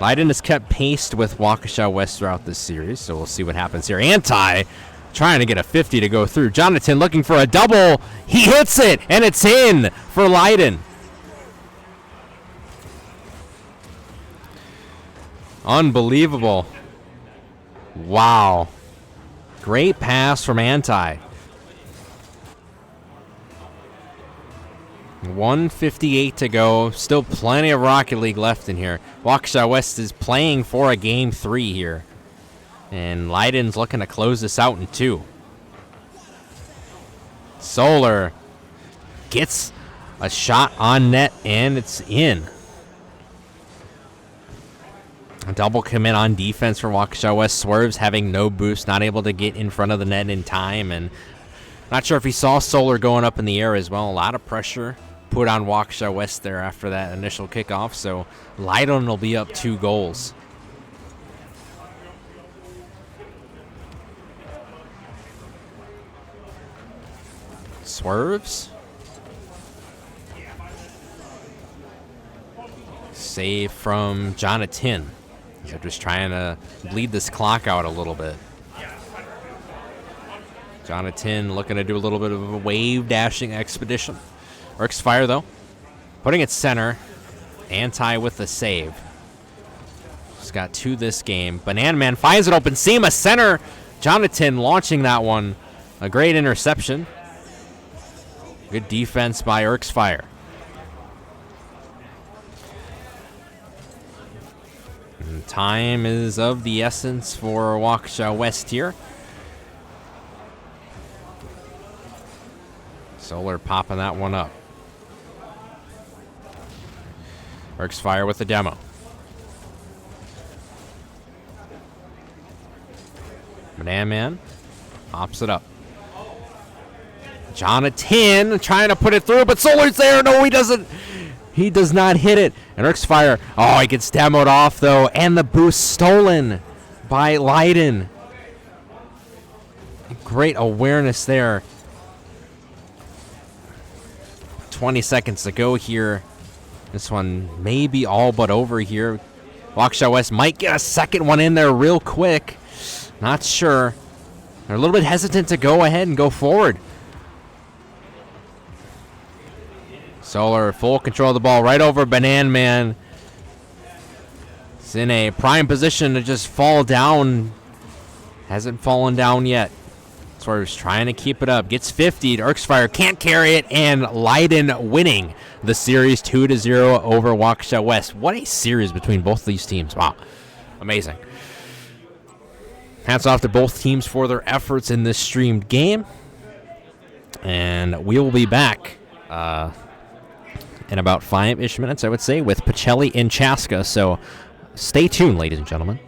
Leiden has kept pace with Waukesha West throughout this series, so we'll see what happens here. Trying to get a 50 to go through. Jonathan looking for a double. He hits it, and it's in for Leiden. Unbelievable. Wow. Great pass from Anti. 1:58 to go. Still plenty of Rocket League left in here. Waukesha West is playing for a game 3 here. And Leiden's looking to close this out in 2. Solar gets a shot on net, and it's in. A double commit on defense for Waukesha West. Swerves having no boost, not able to get in front of the net in time. And not sure if he saw Solar going up in the air as well. A lot of pressure put on Waukesha West there after that initial kickoff. So Leiden will be up 2 goals. Swerves. Save from Jonathan. They're just trying to bleed this clock out a little bit. Jonathan looking to do a little bit of a wave dashing expedition. Erksfire though, putting it center. Anti with the save. He's got 2 this game. Banana Man finds it open. Seema center. Jonathan launching that one. A great interception. Good defense by Erksfire. And time is of the essence for Waukesha West here. Solar popping that one up. Erksfire with the demo. Banana Man pops it up. Jonathan trying to put it through, but Solar's there. No, he doesn't. He does not hit it. And Erksfire, he gets demoed off, though. And the boost stolen by Leiden. Great awareness there. 20 seconds to go here. This one may be all but over here. Waukesha West might get a second one in there real quick. Not sure. They're a little bit hesitant to go ahead and go forward. Solar full control of the ball right over Banana Man. He's in a prime position to just fall down. Hasn't fallen down yet. So he's trying to keep it up. Gets 50. Erksfire can't carry it, and Leiden winning the series 2-0 over Waukesha West. What a series between both these teams. Wow. Amazing. Hats off to both teams for their efforts in this streamed game. And we will be back in about 5-ish minutes, I would say, with Pacelli and Chaska. So stay tuned, ladies and gentlemen.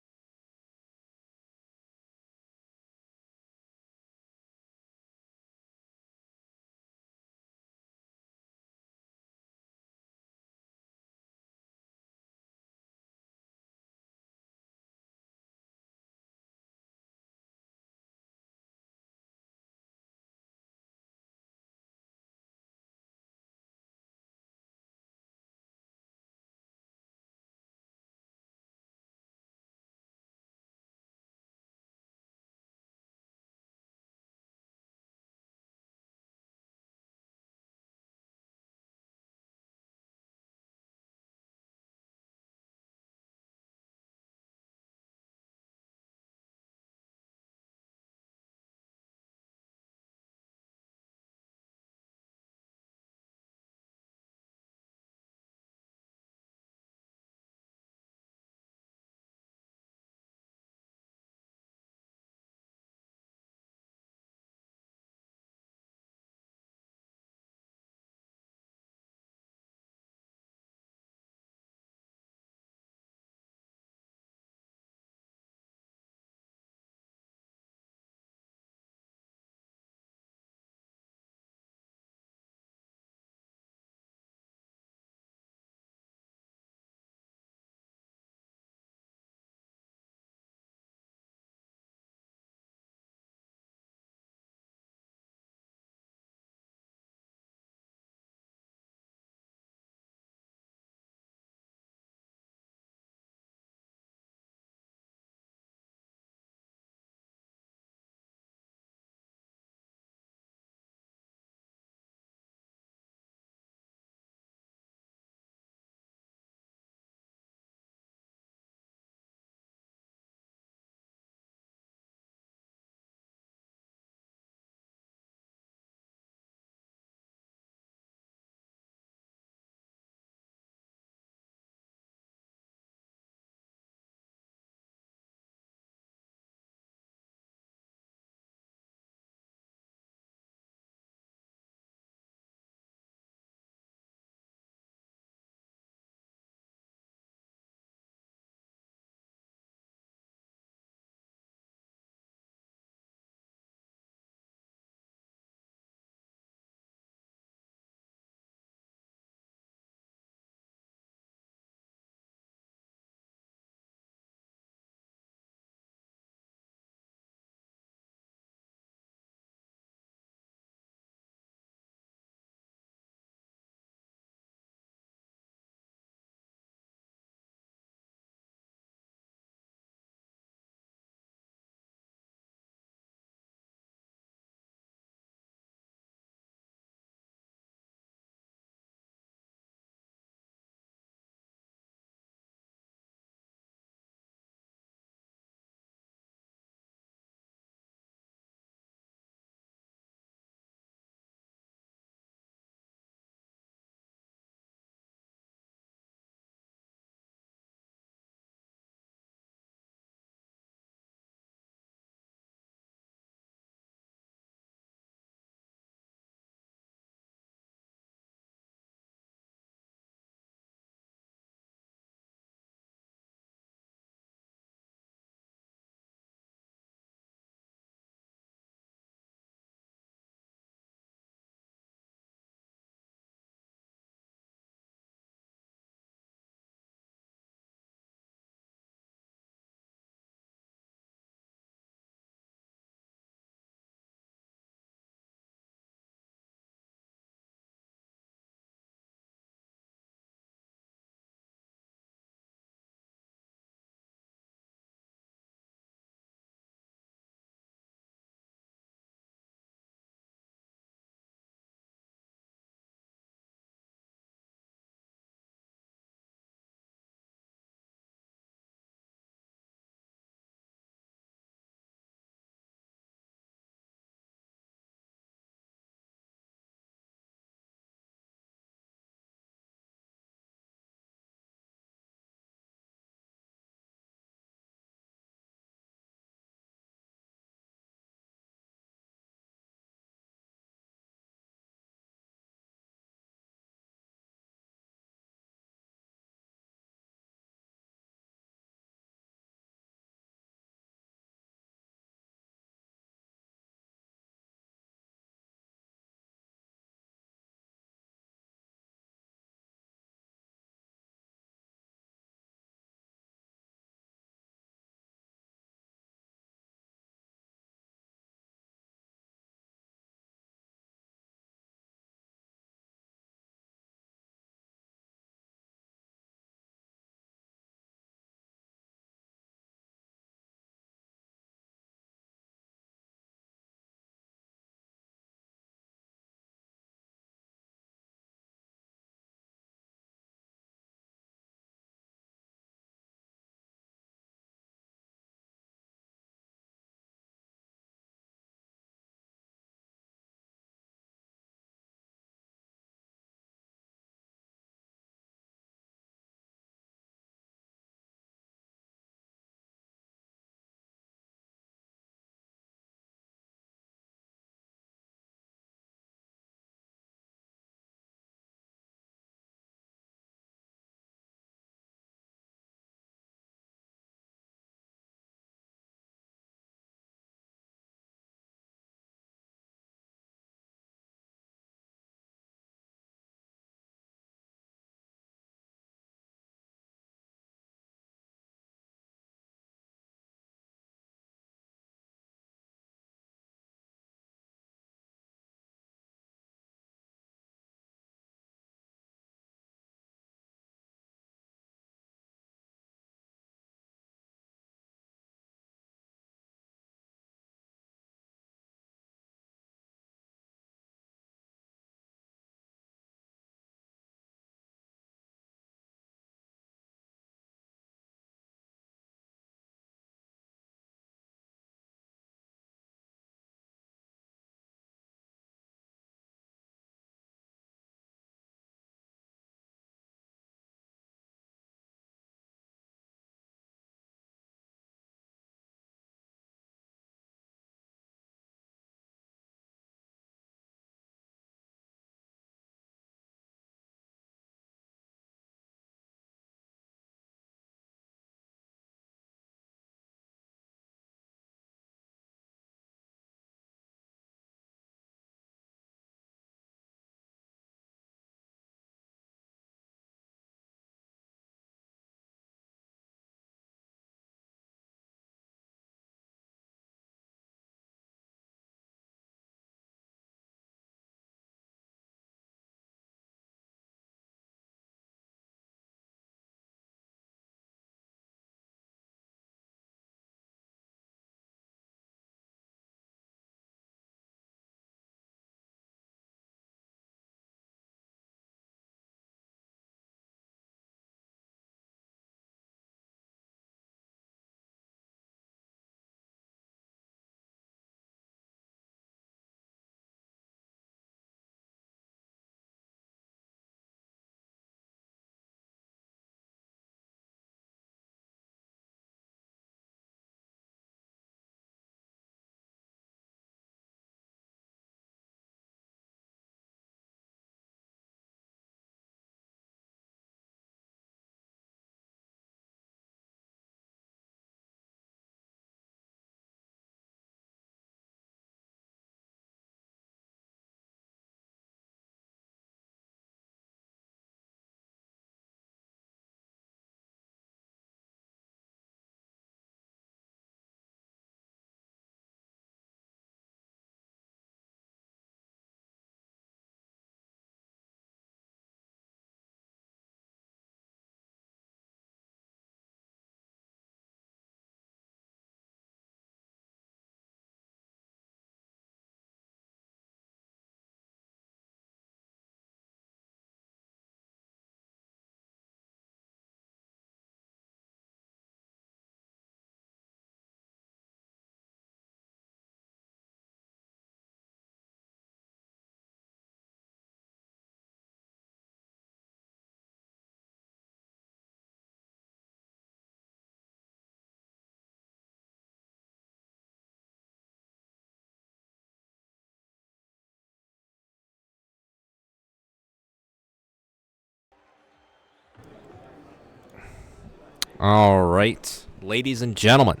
All right, ladies and gentlemen,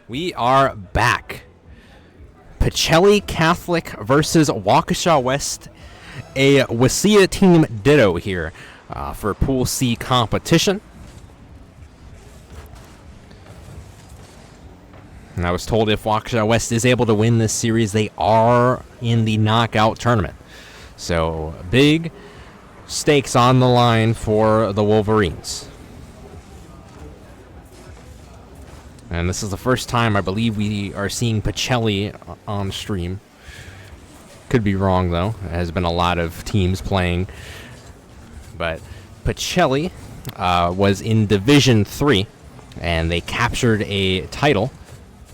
we are back. Pacelli Catholic versus Waukesha West, a Wasilla team ditto here for Pool C competition. And I was told if Waukesha West is able to win this series, they are in the knockout tournament. So big stakes on the line for the Wolverines. And this is the first time I believe we are seeing Pacelli on stream. Could be wrong, though. There has been a lot of teams playing. But Pacelli was in Division 3, and they captured a title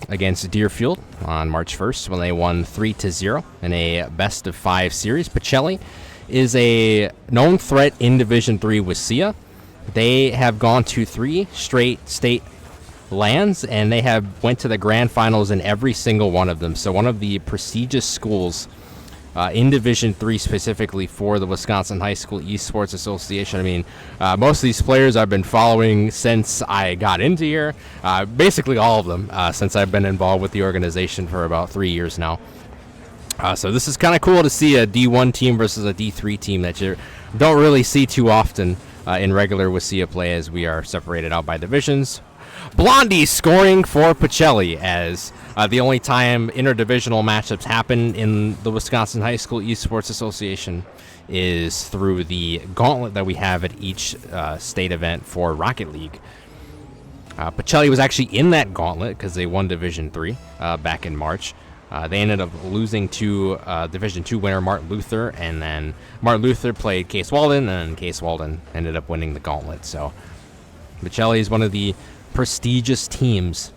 against Deerfield on March 1st when they won 3-0 in a best-of-5 series. Pacelli is a known threat in Division 3 with Sia. They have gone to 3 straight state lands, and they have went to the grand finals in every single one of them. So one of the prestigious schools in Division 3 specifically for the Wisconsin High School Esports Association. I mean, most of these players I've been following since I got into here, basically all of them, since I've been involved with the organization for about 3 years now. So this is kind of cool to see a D1 team versus a D3 team that you don't really see too often in regular Wasilla play, as we are separated out by divisions. Blondie scoring for Pacelli, as the only time interdivisional matchups happen in the Wisconsin High School Esports Association is through the gauntlet that we have at each state event for Rocket League. Pacelli was actually in that gauntlet because they won Division 3 back in March. They ended up losing to Division 2 winner Martin Luther, and then Martin Luther played Case Walden, and Case Walden ended up winning the gauntlet. So Pacelli is one of the prestigious teams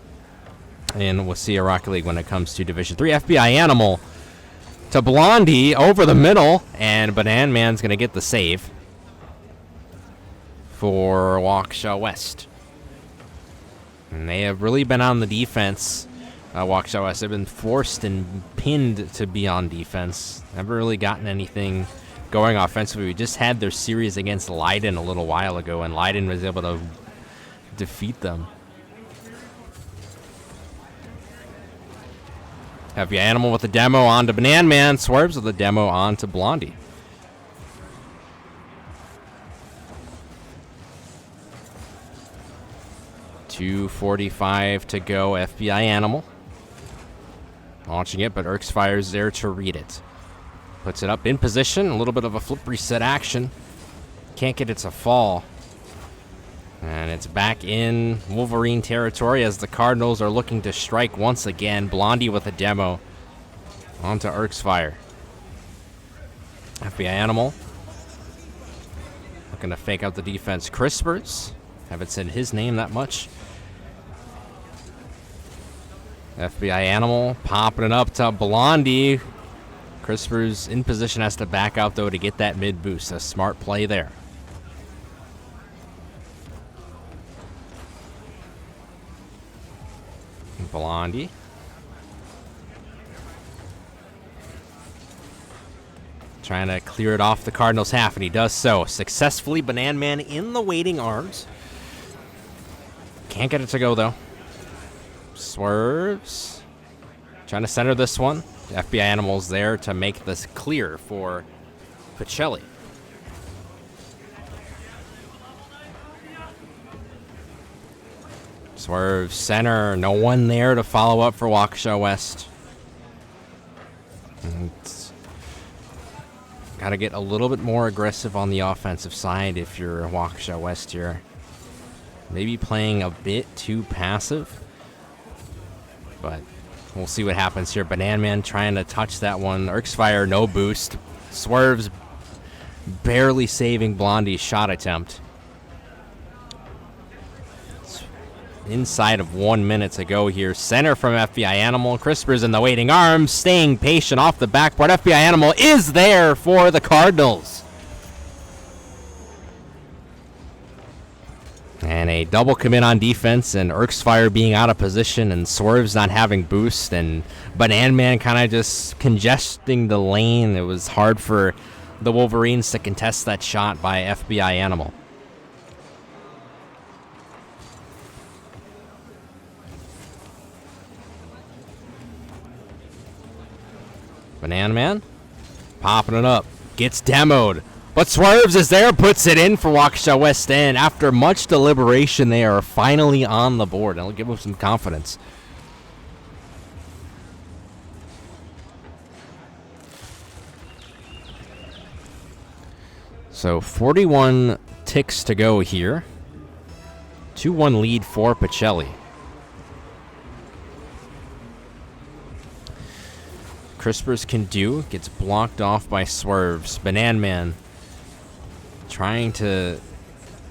in Wasilla Rocket League when it comes to Division 3. FBI Animal to Blondie over the middle, and Banan Man's going to get the save for Waukesha West. And they have really been on the defense. Waukesha West have been forced and pinned to be on defense. Never really gotten anything going offensively. We just had their series against Leiden a little while ago, and Leiden was able to defeat them. Heavy Animal with the demo onto Banan Man. Swerves with the demo onto Blondie. .245 to go. FBI Animal launching it, but Erksfire's there to read it. Puts it up in position. A little bit of a flip reset action. Can't get it to fall. And it's back in Wolverine territory as the Cardinals are looking to strike once again. Blondie with a demo onto Erksfire. FBI Animal looking to fake out the defense. Crispers, haven't said his name that much. FBI Animal popping it up to Blondie. Crispers in position, has to back out though to get that mid boost. A smart play there. Blondie. Trying to clear it off the Cardinals' half, and he does so successfully. Banan Man in the waiting arms. Can't get it to go, though. Swerves. Trying to center this one. The FBI Animal's there to make this clear for Pacelli. Swerve center, no one there to follow up for Waukesha West. Got to get a little bit more aggressive on the offensive side if you're Waukesha West here. Maybe playing a bit too passive, but we'll see what happens here. Banan Man trying to touch that one. Erksfire, no boost. Swerves barely saving Blondie's shot attempt. Inside of 1 minute to go here. Center from FBI Animal. Crispers in the waiting arms, staying patient off the backboard. FBI Animal is there for the Cardinals. And a double commit on defense, and Erksfire being out of position, and Swerves not having boost, and Banan Man kind of just congesting the lane. It was hard for the Wolverines to contest that shot by FBI Animal. Banana Man popping it up. Gets demoed. But Swerves is there, puts it in for Waukesha West End. After much deliberation, they are finally on the board. I'll give them some confidence. So 41 ticks to go here. 2-1 lead for Pacelli. Crispers can do. Gets blocked off by Swerves. Banana Man trying to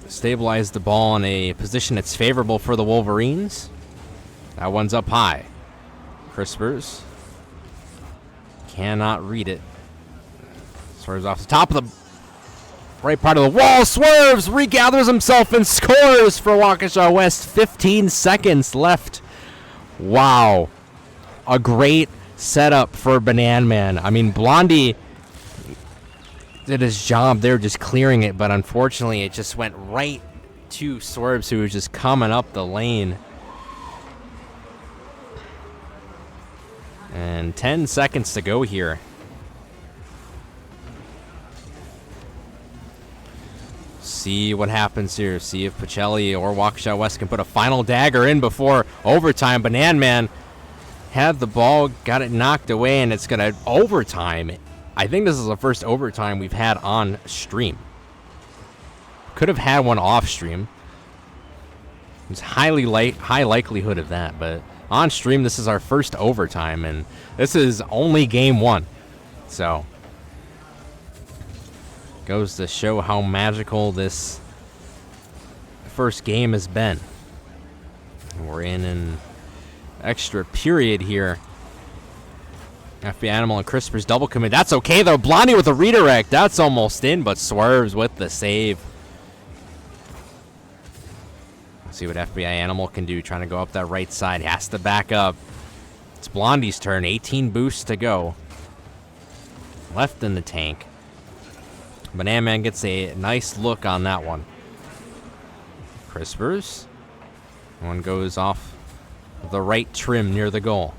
stabilize the ball in a position that's favorable for the Wolverines. That one's up high. Crispers cannot read it. Swerves off the top of the right part of the wall. Swerves regathers himself and scores for Waukesha West. 15 seconds left. Wow. A great setup for Banana Man. I mean, Blondie did his job there just clearing it, but unfortunately it just went right to Swerves, who was just coming up the lane. And 10 seconds to go here. See what happens here. See if Pacelli or Waukesha West can put a final dagger in before overtime. Banana Man had the ball, got it knocked away, and it's going to overtime. I think this is the first overtime we've had on stream. Could have had one off stream. There's high likelihood of that, but on stream this is our first overtime, and this is only game 1. So goes to show how magical this first game has been. We're in an extra period here. FBI Animal and Crispers double commit. That's okay though. Blondie with a redirect. That's almost in, but Swerves with the save. Let's see what FBI Animal can do. Trying to go up that right side. He has to back up. It's Blondie's turn. 18 boosts to go. Left in the tank. Banana Man gets a nice look on that one. Crispers. One goes off the right trim near the goal.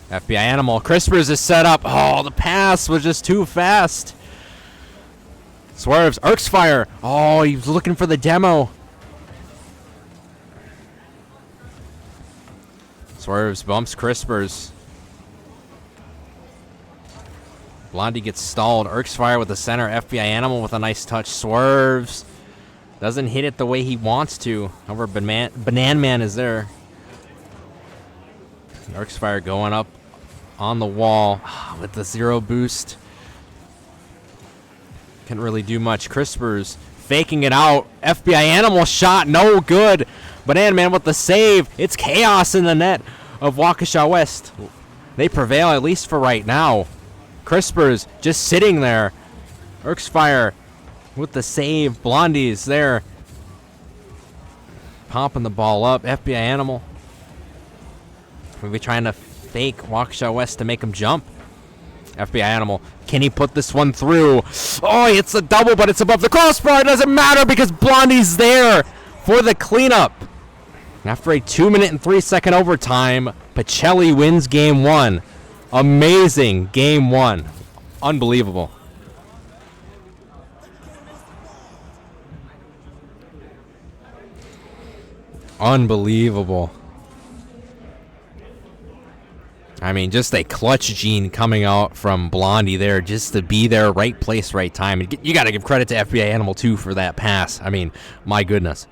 FBI Animal. Crispers is set up. Oh, the pass was just too fast. Swerves. Erks fire. Oh, he was looking for the demo. Swerves bumps Crispers. Blondie gets stalled. Erks fire with the center. FBI Animal with a nice touch. Swerves. Doesn't hit it the way he wants to. However, Banana Man is there. Erks fire going up on the wall with the 0 boost. Couldn't really do much. Crispers faking it out. FBI Animal shot, no good. Banana Man with the save. It's chaos in the net of Waukesha West. They prevail, at least for right now. Crispers just sitting there. Erks fire with the save. Blondie's there. Popping the ball up. FBI Animal. Maybe trying to fake Waukesha West to make him jump. FBI Animal. Can he put this one through? Oh, it's a double, but it's above the crossbar. It doesn't matter because Blondie's there for the cleanup. After a 2-minute and 3-second overtime, Pacelli wins game 1. Amazing game 1. Unbelievable. Unbelievable. I mean, just a clutch gene coming out from Blondie there, just to be there, right place, right time. You got to give credit to FBI Animal, too, for that pass. I mean, my goodness.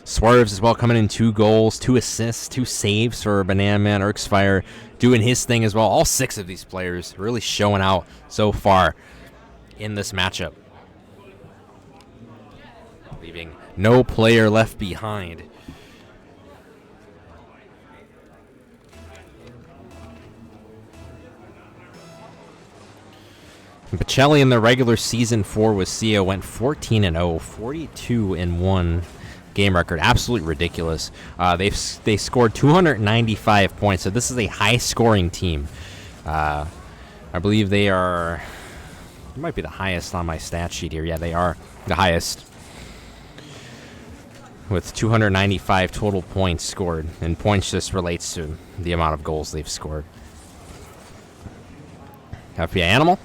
Swerves as well, coming in 2 goals, 2 assists, 2 saves for Banana Man. Erks fire doing his thing as well. All 6 of these players really showing out so far in this matchup. Leaving no player left behind. Pacelli in the regular season for Wasilla went 14-0, 42-1 game record. Absolutely ridiculous. They scored 295 points, so this is a high-scoring team. I believe they are. It might be the highest on my stat sheet here. Yeah, they are the highest. with 295 total points scored, and points just relates to the amount of goals they've scored. FBI Animal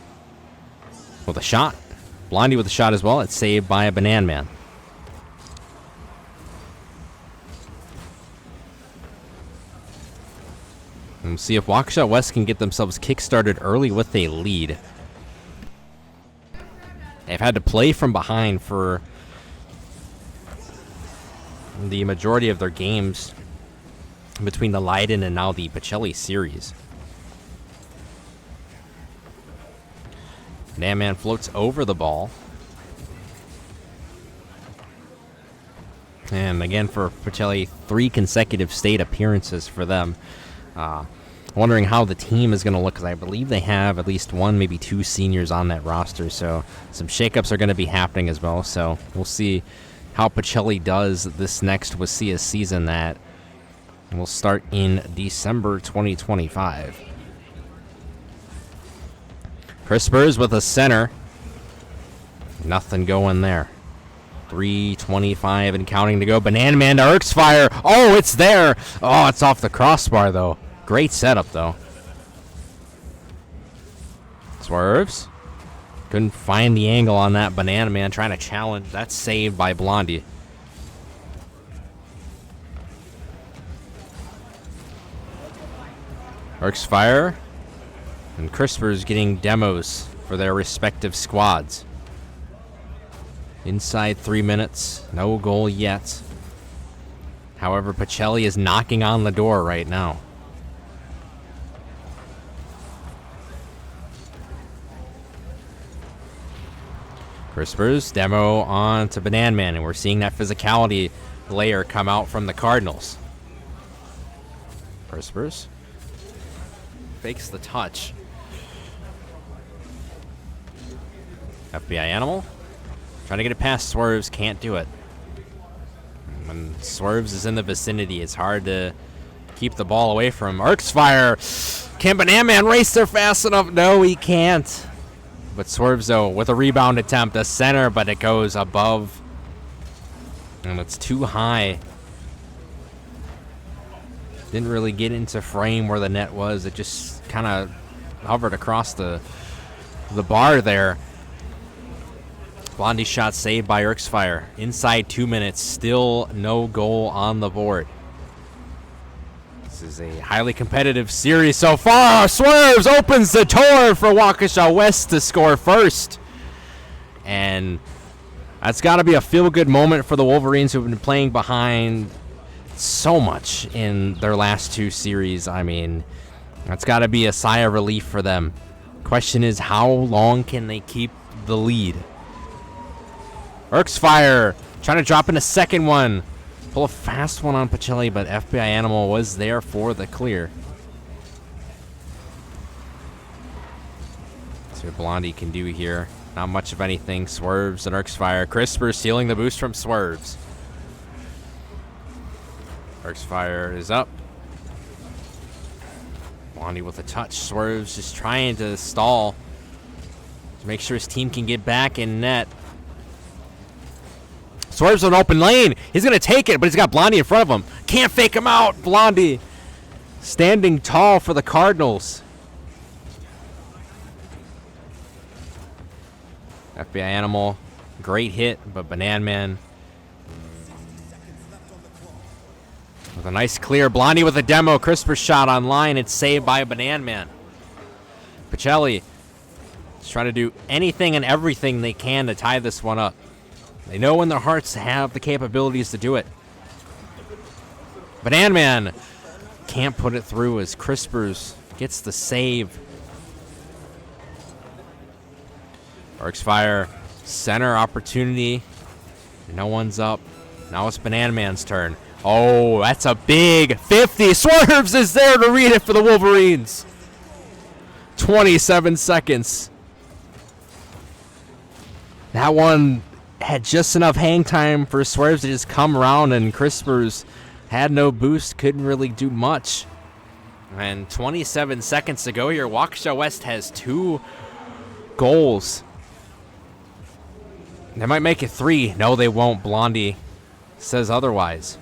with a shot. Blondie with a shot as well. It's saved by a Banana Man. And we'll see if Waukesha West can get themselves kick-started early with a lead. They've had to play from behind for the majority of their games between the Leiden and now the Pacelli series. Man floats over the ball. And again for Pacelli, 3 consecutive state appearances for them. Wondering how the team is going to look, because I believe they have at least 1, maybe 2 seniors on that roster. So some shakeups are going to be happening as well. So we'll see how Pacelli does this next WASIA season that will start in December 2025. Crispers with a center. Nothing going there. 3:25 and counting to go. Banana Man to Erksfire. Oh, it's there. Oh, it's off the crossbar, though. Great setup, though. Swerves. Couldn't find the angle on that Banana Man trying to challenge. That's saved by Blondie. Erksfire and Crispers getting demos for their respective squads. Inside 3 minutes, no goal yet. However, Pacelli is knocking on the door right now. Crispers, demo on to Banana Man, and we're seeing that physicality layer come out from the Cardinals. Crispers fakes the touch. FBI Animal trying to get it past Swerves, can't do it. When Swerves is in the vicinity, it's hard to keep the ball away from him. Erksfire, can Banana Man race there fast enough? No, he can't. But Swerves, though, with a rebound attempt, a center, but it goes above. And it's too high. Didn't really get into frame where the net was. It just kind of hovered across the bar there. Blondie shot saved by Erksfire. Inside 2 minutes, still no goal on the board. This is a highly competitive series so far. Swerves opens the door for Waukesha West to score first. And that's got to be a feel-good moment for the Wolverines, who have been playing behind so much in their last 2 series. I mean, that's got to be a sigh of relief for them. Question is, how long can they keep the lead? Erksfire trying to drop in a second one. Pull a fast one on Pacelli, but FBI Animal was there for the clear. See what Blondie can do here. Not much of anything. Swerves and Erksfire. Crisper stealing the boost from Swerves. Erksfire is up. Blondie with a touch. Swerves just trying to stall to make sure his team can get back in net. Swerves on open lane. He's going to take it, but he's got Blondie in front of him. Can't fake him out. Blondie standing tall for the Cardinals. FBI Animal, great hit, but Banana Man with a nice clear. Blondie with a demo. Crisper shot on line. It's saved by a Banana Man. Pacelli is trying to do anything and everything they can to tie this one up. They know in their hearts have the capabilities to do it. Banana Man can't put it through as Crispers gets the save. Erksfire, center opportunity. No one's up. Now it's Banana Man's turn. Oh, that's a big 50. Swerves is there to read it for the Wolverines. 27 seconds. That one had just enough hang time for Swerves to just come around, and Crispers had no boost, couldn't really do much. And 27 seconds to go here. Waukesha West has 2 goals. They might make it 3. No, they won't. Blondie says otherwise.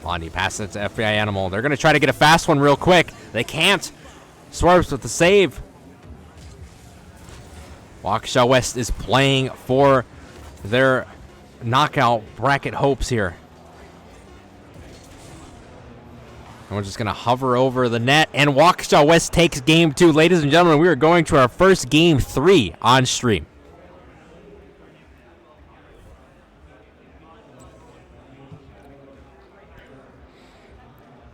Blondie passes it to FBI Animal. They're going to try to get a fast one real quick. They can't. Swerves with the save. Waukesha West is playing for their knockout bracket hopes here. And we're just going to hover over the net, and Waukesha West takes game 2. Ladies and gentlemen, we are going to our first game 3 on stream.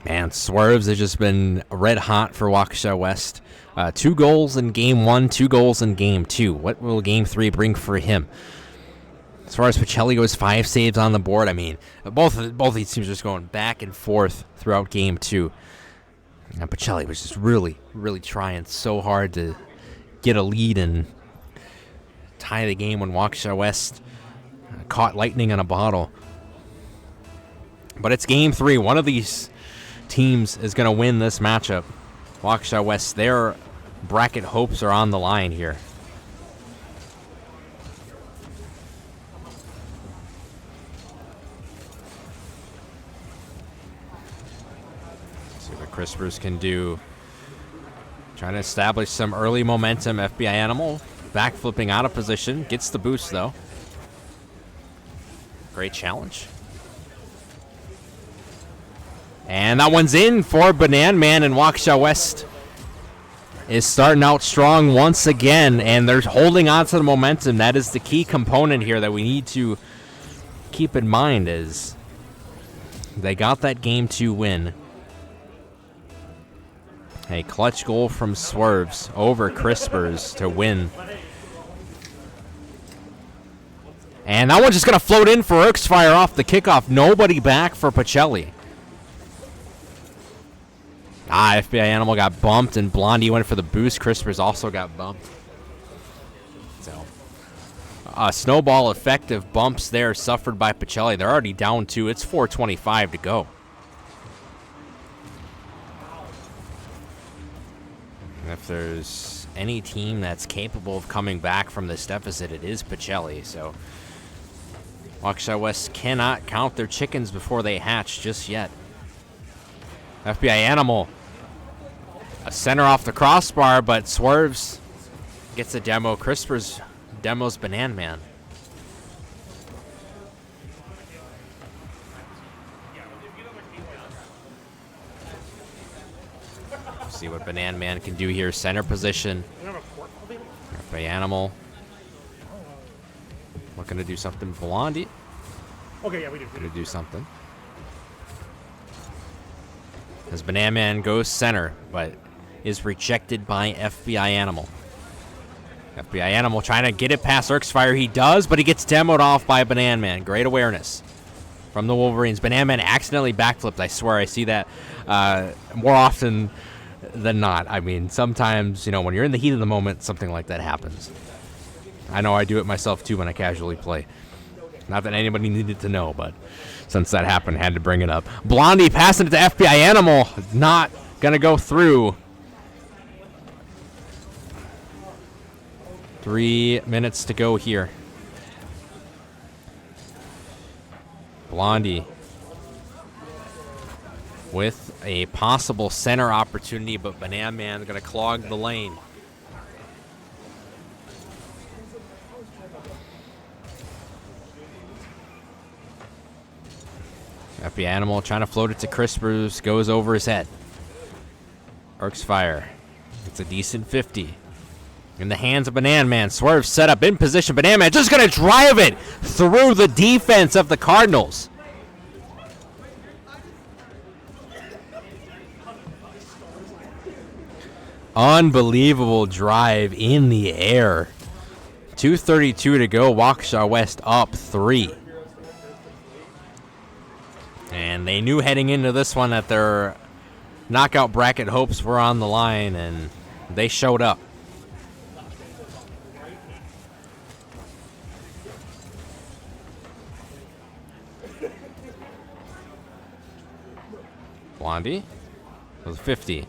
Man, Swerves has just been red hot for Waukesha West. 2 goals in game 1, 2 goals in game 2. What will game 3 bring for him? As far as Pacelli goes, 5 saves on the board. I mean, both these teams are just going back and forth throughout game 2. And Pacelli was just really, really trying so hard to get a lead and tie the game when Waukesha West caught lightning in a bottle. But it's game 3. One of these teams is going to win this matchup. Waukesha West, their bracket hopes are on the line here. See what Crispers can do. Trying to establish some early momentum. FBI Animal back flipping out of position. Gets the boost though. Great challenge. And that one's in for Banan Man, and Waukesha West is starting out strong once again, and they're holding on to the momentum. That is the key component here that we need to keep in mind, is they got that game 2 win. A clutch goal from Swerves over Crispers to win. And that one's just going to float in for Erksfire off the kickoff. Nobody back for Pacelli. FBI Animal got bumped, and Blondie went for the boost. Crispers also got bumped. So, snowball effective bumps there suffered by Pacelli. They're already down 2. It's 4:25 to go. And if there's any team that's capable of coming back from this deficit, it is Pacelli. So, Waukesha West cannot count their chickens before they hatch just yet. FBI Animal, a center off the crossbar, but Swerves gets a demo. Crispers demos Banan Man. See what Banan Man can do here. Center position. FBI Animal looking to do something. Blondie. Okay, yeah, we do. Gonna do something. As Banan Man goes center, but is rejected by FBI Animal. FBI Animal trying to get it past Erksfire. He does, but he gets demoed off by Banan Man. Great awareness from the Wolverines. Banan Man accidentally backflipped. I swear I see that more often than not. I mean, sometimes, you know, when you're in the heat of the moment, something like that happens. I know I do it myself too when I casually play. Not that anybody needed to know, but since that happened, had to bring it up. Blondie passing it to FBI Animal. Not going to go through. 3 minutes to go here. Blondie with a possible center opportunity, but Banan Man going to clog the lane. FBI Animal trying to float it to Crispers, goes over his head. Erksfire. It's a decent 50. In the hands of Banan Man. Swerve set up in position. Banan Man just going to drive it through the defense of the Cardinals. Unbelievable drive in the air. 2:32 to go. Waukesha West up 3. And they knew heading into this one that their knockout bracket hopes were on the line, and they showed up. Blondie with 50.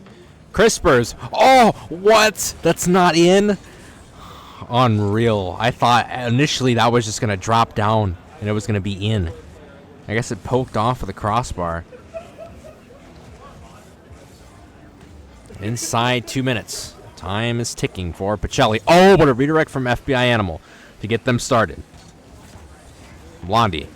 Crispers. Oh, what? That's not in? Unreal. I thought initially that was just going to drop down and it was going to be in. I guess it poked off of the crossbar. Inside 2 minutes. Time is ticking for Pacelli. Oh, what a redirect from FBI Animal to get them started. Blondie.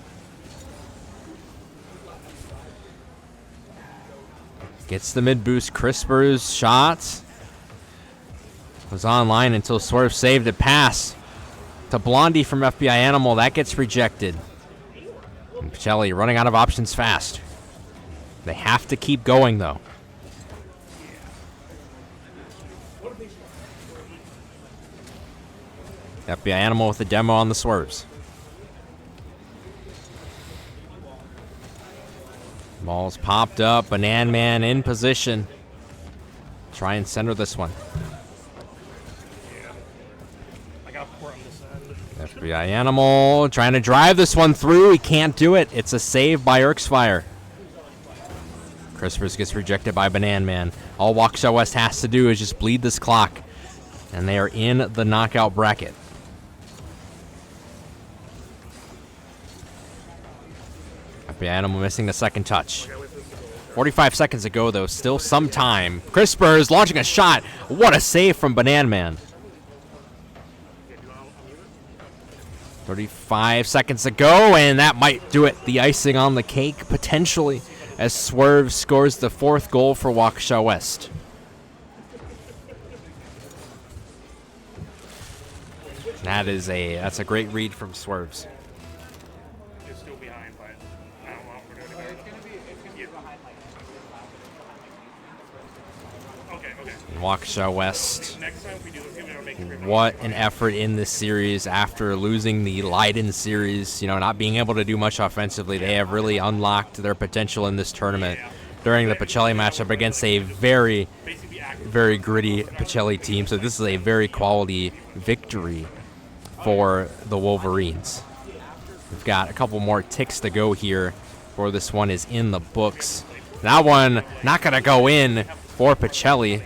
Gets the mid boost. Crisper's shot was online until Swerve saved it. Pass to Blondie from FBI Animal. That gets rejected. And Pacelli running out of options fast. They have to keep going, though. FBI Animal with the demo on the swerves. Ball's popped up. Banan Man in position. Try and center this one. I got port on this end. FBI Animal trying to drive this one through. He can't do it. It's a save by Erksfire. Crispers gets rejected by Banan Man. All Waukesha West has to do is just bleed this clock. And they are in the knockout bracket. FBI Animal missing the second touch. 45 seconds ago, though. Still some time. Crispers launching a shot. What a save from Banan Man. 35 seconds ago, and that might do it. The icing on the cake, potentially, as Swerve scores the 4th goal for Waukesha West. That's a great read from Swerves. It's still behind, but I don't know if we're doing it. It's gonna be behind like. Okay. Waukesha West. Next time we do this, we're making it. What an effort in this series after losing the Leiden series, not being able to do much offensively. They have really unlocked their potential in this tournament during the Pacelli matchup against a very, very gritty Pacelli team. So this is a very quality victory for the Wolverines. We've got a couple more ticks to go here before this one is in the books. That one not going to go in for Pacelli.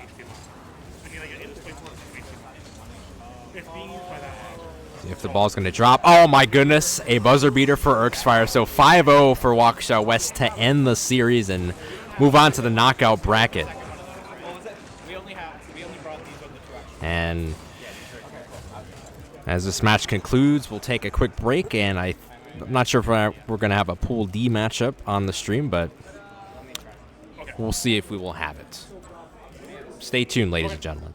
If the ball's going to drop. Oh, my goodness. A buzzer beater for Erksfire. So 5-0 for Waukesha West to end the series and move on to the knockout bracket. And as this match concludes, we'll take a quick break. And I'm not sure if we're going to have a Pool D matchup on the stream, but we'll see if we will have it. Stay tuned, ladies and gentlemen.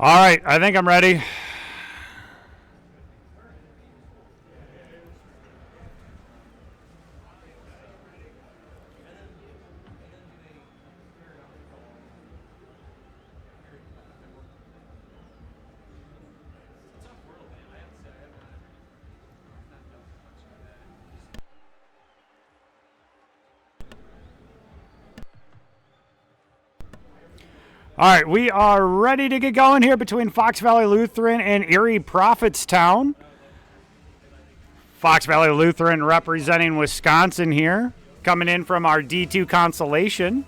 All right, I think I'm ready. All right, we are ready to get going here between Fox Valley Lutheran and Erie Prophetstown. Fox Valley Lutheran representing Wisconsin here, coming in from our D2 consolation.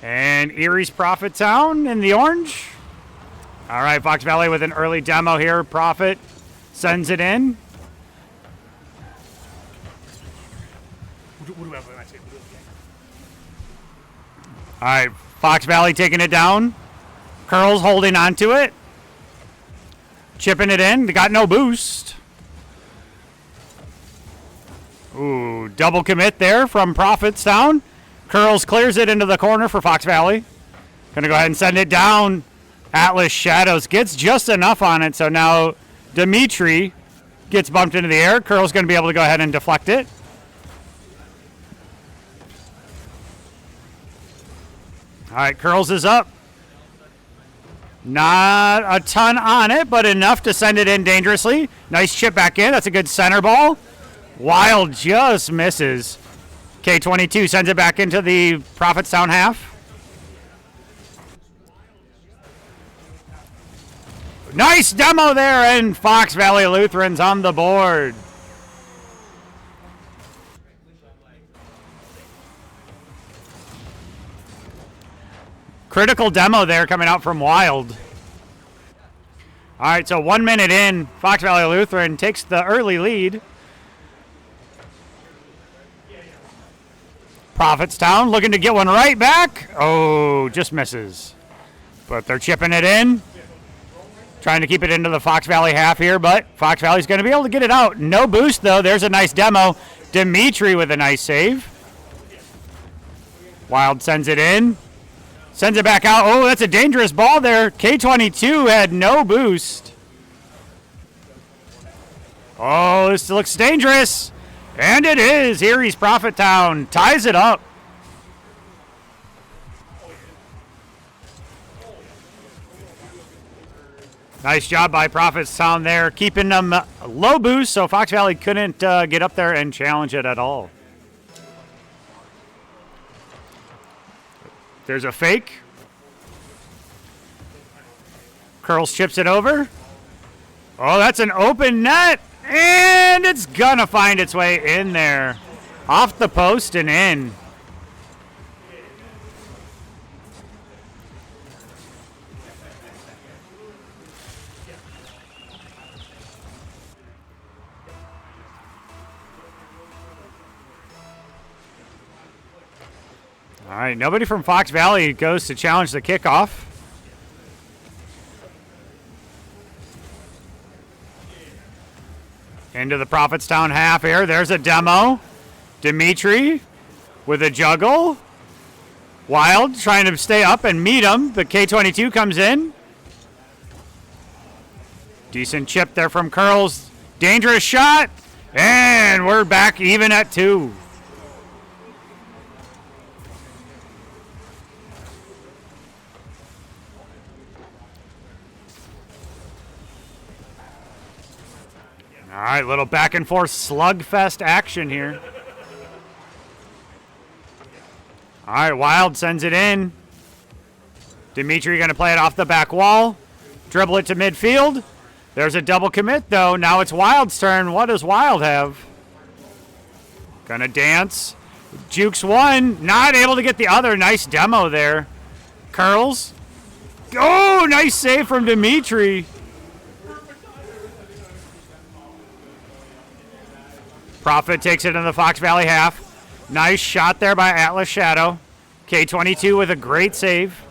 And Erie's Prophetstown in the orange. All right, Fox Valley with an early demo here. Prophet sends it in. All right, Fox Valley taking it down. Curls holding onto it. Chipping it in. They got no boost. Ooh, double commit there from Prophetstown. Curls clears it into the corner for Fox Valley. Gonna go ahead and send it down. Atlas Shadows gets just enough on it, so now Dimitri gets bumped into the air. Curls gonna be able to go ahead and deflect it. All right, Curls is up. Not a ton on it, but enough to send it in dangerously. Nice chip back in. That's a good center ball. Wild just misses. K22 sends it back into the Prophetstown half. Nice demo there, and Fox Valley Lutherans on the board. Critical demo there coming out from Wild. All right, so 1 minute in, Fox Valley Lutheran takes the early lead. Prophetstown looking to get one right back. Oh, just misses. But they're chipping it in. Trying to keep it into the Fox Valley half here, but Fox Valley's going to be able to get it out. No boost, though. There's a nice demo. Dimitri with a nice save. Wild sends it in. Sends it back out. Oh, that's a dangerous ball there. K22 had no boost. Oh, this looks dangerous. And it is. Erie's Prophetstown ties it up. Nice job by Prophetstown there, keeping them low boost, so Fox Valley couldn't get up there and challenge it at all. There's a fake. Curls chips it over. Oh, that's an open net. And it's going to find its way in there. Off the post and in. All right, nobody from Fox Valley goes to challenge the kickoff. Into the Prophetstown half here. There's a demo. Dimitri with a juggle. Wild trying to stay up and meet him. The K22 comes in. Decent chip there from Curls. Dangerous shot. And we're back even at 2. All right, little back and forth slugfest action here. All right, Wild sends it in. Dimitri going to play it off the back wall. Dribble it to midfield. There's a double commit, though. Now it's Wild's turn. What does Wild have? Gonna dance. Jukes one. Not able to get the other. Nice demo there. Curls. Oh, nice save from Dimitri. Prophet takes it in the Fox Valley half. Nice shot there by Atlas Shadow. K22 with a great save.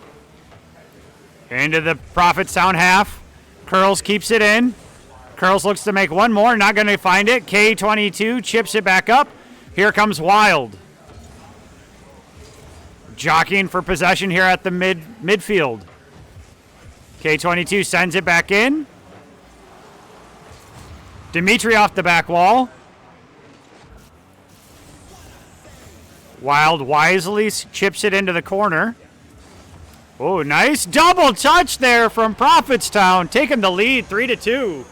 Into the Prophetstown half. Curls keeps it in. Curls looks to make one more. Not going to find it. K22 chips it back up. Here comes Wild. Jockeying for possession here at the midfield. K22 sends it back in. Dimitri off the back wall. Wild wisely chips it into the corner. Oh, nice double touch there from Prophetstown, taking the lead 3-2.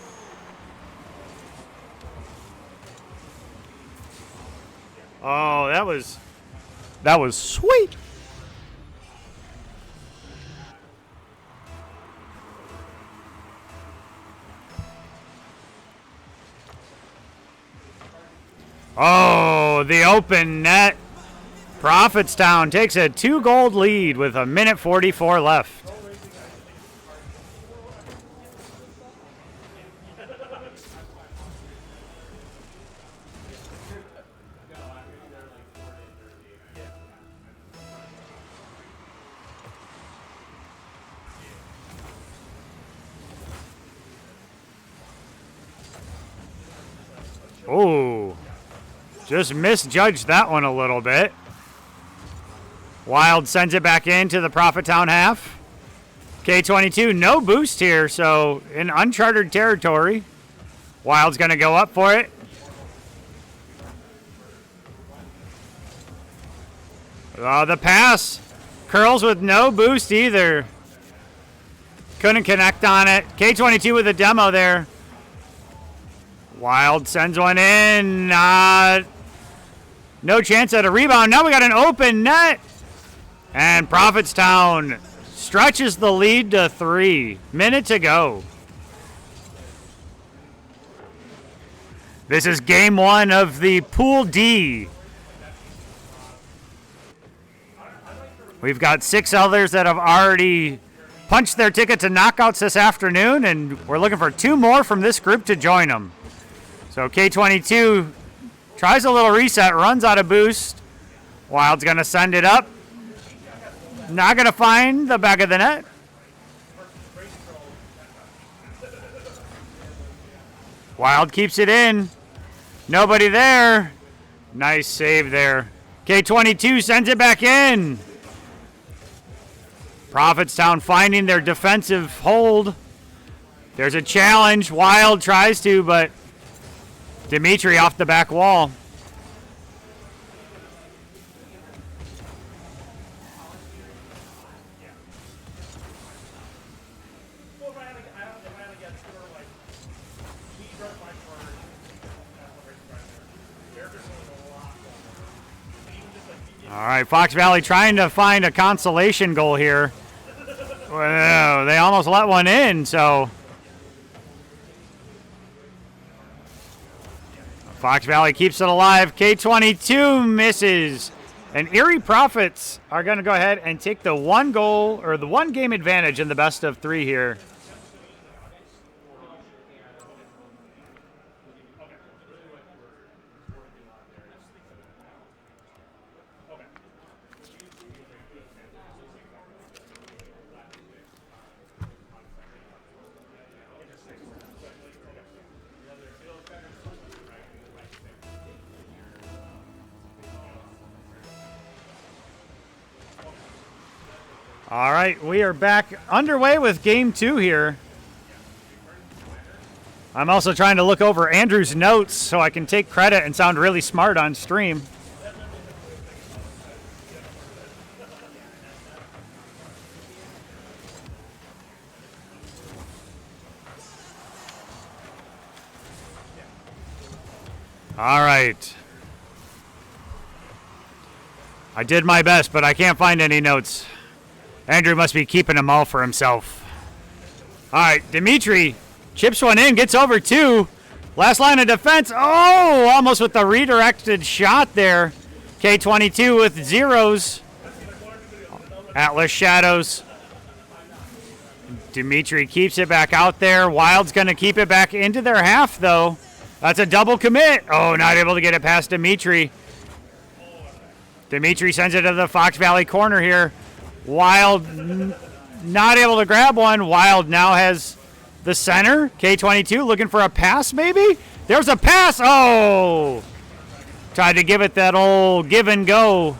Oh, that was sweet. Oh, the open net. Prophetstown takes a 2-goal lead with 1:44 left. Oh, just misjudged that one a little bit. Wild sends it back into the Prophetstown half. K22, no boost here, so in uncharted territory. Wild's going to go up for it. Oh, the pass. Curls with no boost either. Couldn't connect on it. K22 with a demo there. Wild sends one in. No chance at a rebound. Now we got an open net. And Prophetstown stretches the lead to 3. Minute to go. This is game 1 of the Pool D. We've got 6 others that have already punched their ticket to knockouts this afternoon, and we're looking for 2 more from this group to join them. So K22 tries a little reset, runs out of boost. Wild's going to send it up. Not going to find the back of the net. Wild keeps it in. Nobody there. Nice save there. K22 sends it back in. Prophetstown finding their defensive hold. There's a challenge. Wild tries to, but Dimitri off the back wall. All right, Fox Valley trying to find a consolation goal here. Well, they almost let one in, so Fox Valley keeps it alive. K22 misses. And Erie Prophets are going to go ahead and take the 1-goal or the 1-game advantage in the best of 3 here. All right, we are back underway with game 2 here. I'm also trying to look over Andrew's notes so I can take credit and sound really smart on stream. All right. I did my best, but I can't find any notes. Andrew must be keeping them all for himself. All right, Dimitri chips one in, gets over 2. Last line of defense. Oh, almost with the redirected shot there. K22 with zeros. Atlas Shadows. Dimitri keeps it back out there. Wild's going to keep it back into their half, though. That's a double commit. Oh, not able to get it past Dimitri. Dimitri sends it to the Fox Valley corner here. Wild not able to grab one. Wild now has the center. K22 looking for a pass, maybe? There's a pass. Oh! Tried to give it that old give and go.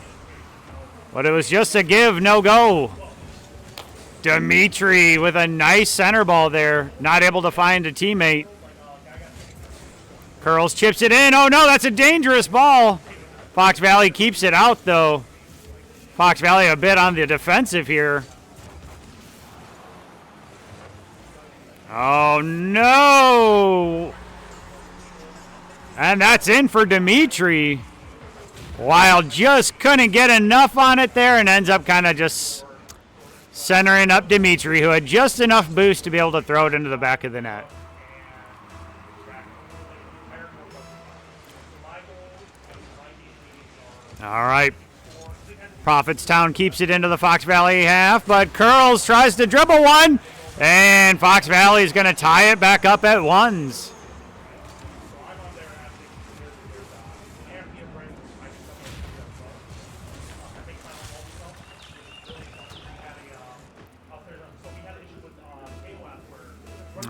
But it was just a give, no go. Dimitri with a nice center ball there. Not able to find a teammate. Curls chips it in. Oh, no, that's a dangerous ball. Fox Valley keeps it out, though. Fox Valley a bit on the defensive here. Oh, no. And that's in for Dimitri. Wild just couldn't get enough on it there and ends up kind of just centering up Dimitri, who had just enough boost to be able to throw it into the back of the net. All right. Prophetstown keeps it into the Fox Valley half, but Curls tries to dribble one, and Fox Valley is going to tie it back up at ones.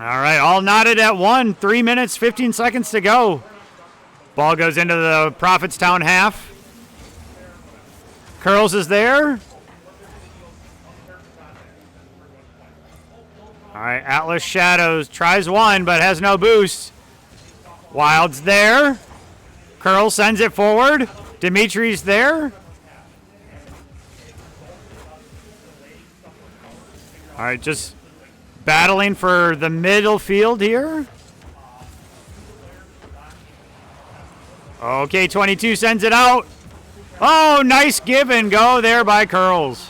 All right, all knotted at 1. 3 minutes, 15 seconds to go. Ball goes into the Prophetstown half. Curls is there. All right, Atlas Shadows tries one, but has no boost. Wild's there. Curls sends it forward. Dimitri's there. All right, just battling for the middle field here. Okay, 22 sends it out. Oh, nice give and go there by Curls.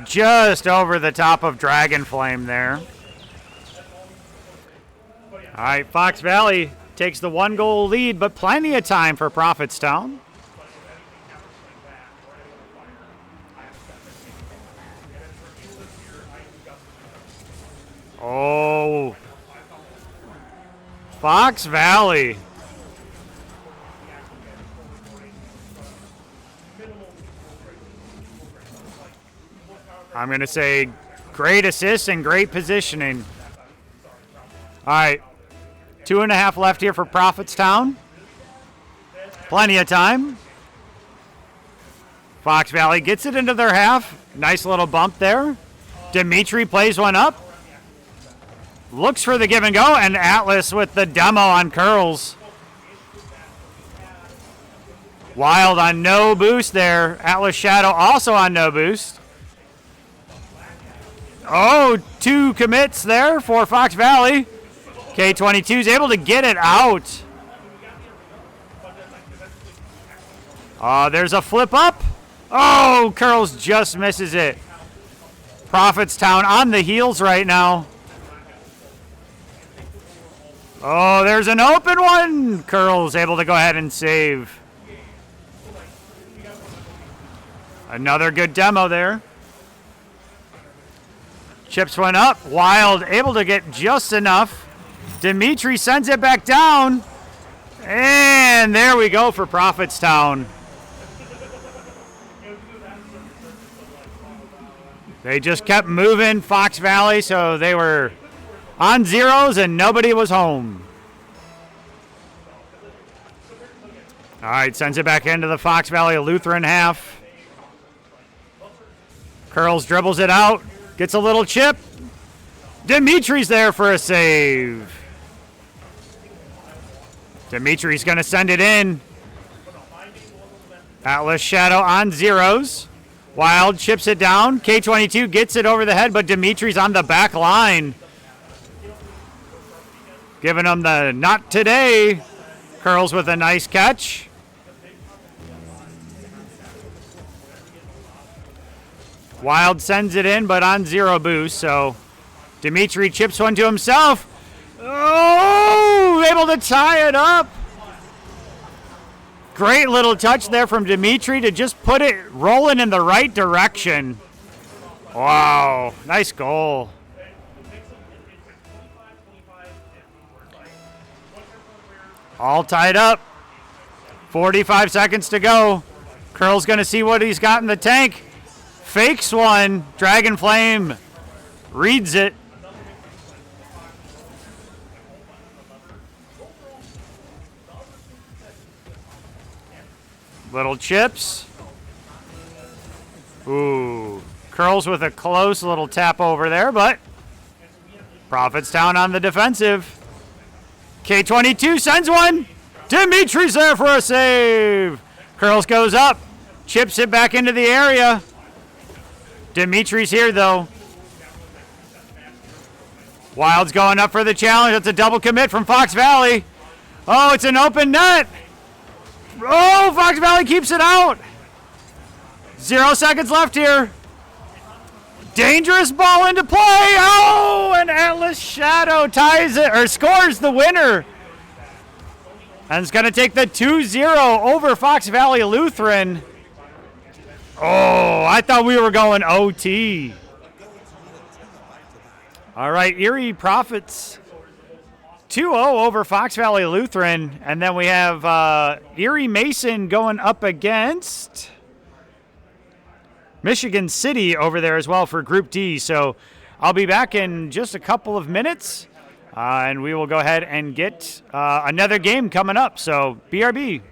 Just over the top of Dragon Flame there. All right, Fox Valley takes the 1-goal lead, but plenty of time for Prophetstown. Oh, Fox Valley. I'm going to say great assists and great positioning. All right, 2.5 left here for Prophetstown. Plenty of time. Fox Valley gets it into their half. Nice little bump there. Dimitri plays one up. Looks for the give and go, and Atlas with the demo on Curls. Wild on no boost there. Atlas Shadow also on no boost. Oh, 2 commits there for Fox Valley. K22 is able to get it out. There's a flip up. Oh, Curls just misses it. Prophetstown on the heels right now. Oh, there's an open one. Curls able to go ahead and save. Another good demo there. Chips one up. Wild able to get just enough. Dimitri sends it back down. And there we go for Prophetstown. They just kept moving Fox Valley, so they were on zeros and nobody was home. All right, sends it back into the Fox Valley Lutheran half. Curls dribbles it out, gets a little chip. Dimitri's there for a save. Dimitri's going to send it in. Atlas Shadow on zeros. Wild chips it down. K22 gets it over the head, but Dimitri's on the back line. Giving him the not today. Curls with a nice catch. Wild sends it in, but on 0 boost, so Dimitri chips one to himself. Oh, able to tie it up. Great little touch there from Dimitri to just put it rolling in the right direction. Wow, nice goal. All tied up. 45 seconds to go. Curl's going to see what he's got in the tank. Fakes one. Dragon Flame reads it. Little chips. Ooh. Curls with a close little tap over there, but Profits down on the defensive. K22 sends one. Dimitri's there for a save. Curls goes up. Chips it back into the area. Dimitri's here, though. Wild's going up for the challenge. That's a double commit from Fox Valley. Oh, it's an open net. Oh, Fox Valley keeps it out. 0 seconds left here. Dangerous ball into play. Oh, and Atlas Shadow ties it, or scores the winner. And it's going to take the 2-0 over Fox Valley Lutheran. Oh, I thought we were going OT. All right, Erie Profits 2-0 over Fox Valley Lutheran. And then we have Erie Mason going up against Michigan City over there as well for Group D. So I'll be back in just a couple of minutes, and we will go ahead and get another game coming up. So BRB.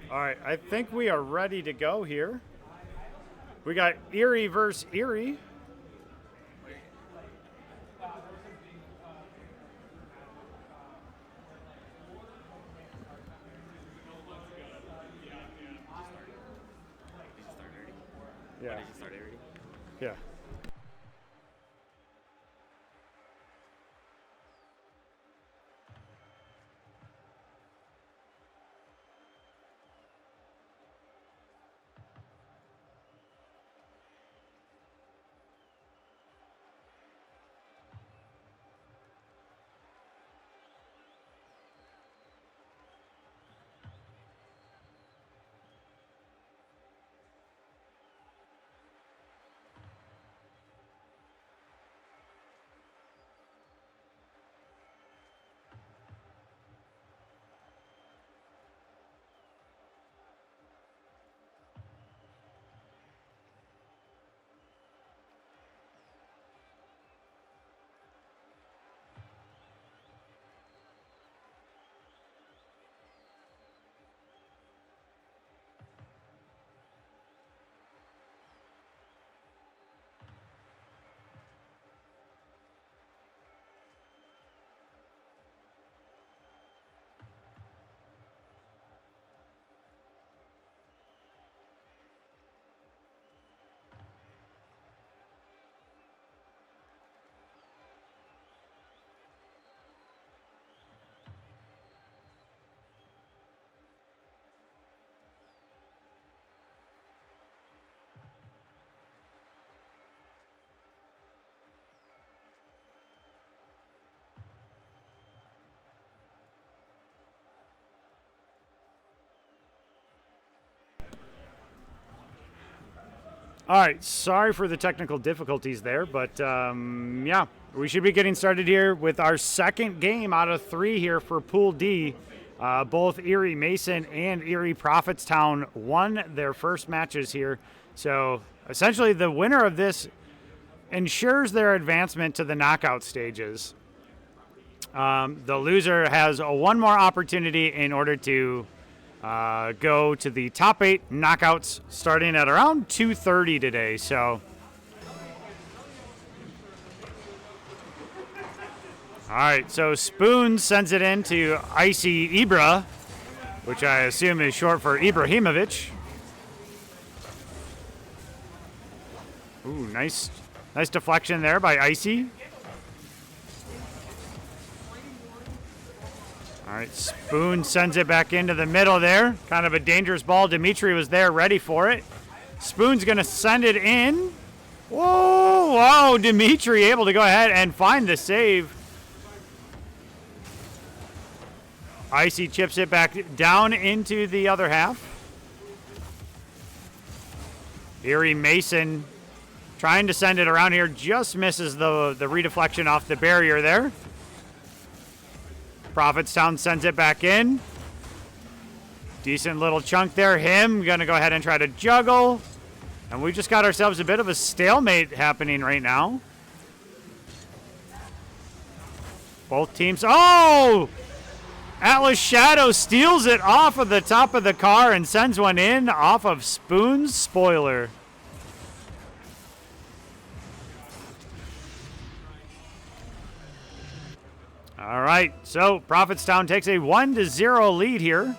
All right, I think we are ready to go here. We got Erie versus Erie. Yeah. Yeah. All right, sorry for the technical difficulties there, but yeah, we should be getting started here with our second game out of 3 here for Pool D. Both Erie Mason and Erie Prophetstown won their first matches here. So essentially the winner of this ensures their advancement to the knockout stages. The loser has one more opportunity in order to go to the top 8 knockouts starting at around 2:30 today. So, all right, so Spoon sends it in to Icy Ibra, which I assume is short for Ibrahimovic. Ooh, nice deflection there by Icy. All right, Spoon sends it back into the middle there. Kind of a dangerous ball. Dimitri was there ready for it. Spoon's going to send it in. Whoa, wow, Dimitri able to go ahead and find the save. Icy chips it back down into the other half. Erie Mason trying to send it around here. Just misses the redeflection off the barrier there. Prophetstown sends it back in. Decent little chunk there. Him going to go ahead and try to juggle. And we just got ourselves a bit of a stalemate happening right now. Both teams. Oh! Atlas Shadow steals it off of the top of the car and sends one in off of Spoon's spoiler. All right, so Prophetstown takes a 1-0 lead here.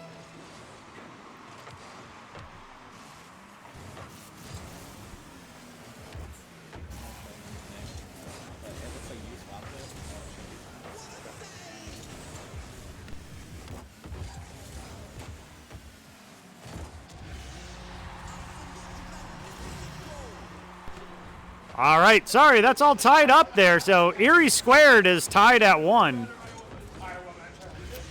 All right, sorry, that's all tied up there. So Erie Squared is tied at 1.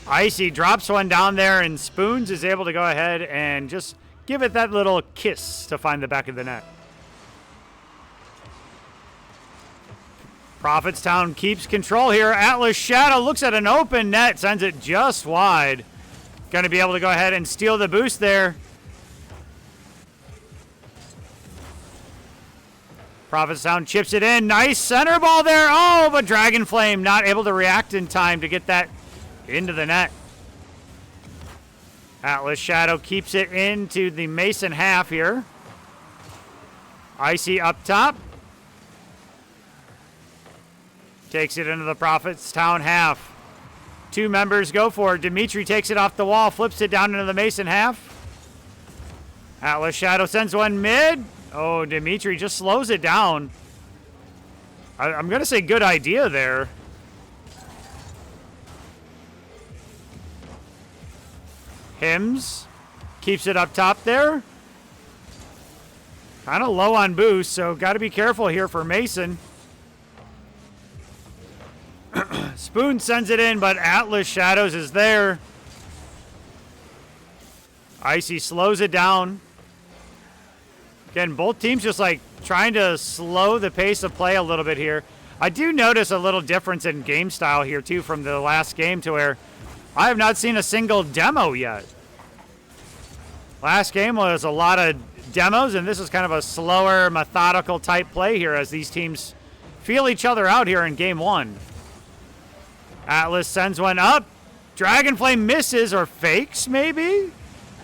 Icy drops one down there, and Spoons is able to go ahead and just give it that little kiss to find the back of the net. Prophetstown keeps control here. Atlas Shadow looks at an open net, sends it just wide. Going to be able to go ahead and steal the boost there. Prophetstown chips it in. Nice center ball there. Oh, but Dragon Flame not able to react in time to get that into the net. Atlas Shadow keeps it into the Mason half here. Icy up top. Takes it into the Prophetstown half. 2 members go for it. Dimitri takes it off the wall, flips it down into the Mason half. Atlas Shadow sends one mid. Oh, Dimitri just slows it down. I'm going to say good idea there. Hims keeps it up top there. Kind of low on boost, so got to be careful here for Mason. Spoon sends it in, but Atlas Shadows is there. Icy slows it down. Again, both teams just like trying to slow the pace of play a little bit here. I do notice a little difference in game style here too from the last game to where I have not seen a single demo yet. Last game was a lot of demos, and this is kind of a slower, methodical type play here as these teams feel each other out here in game 1. Atlas sends one up. Dragonflame misses or fakes maybe.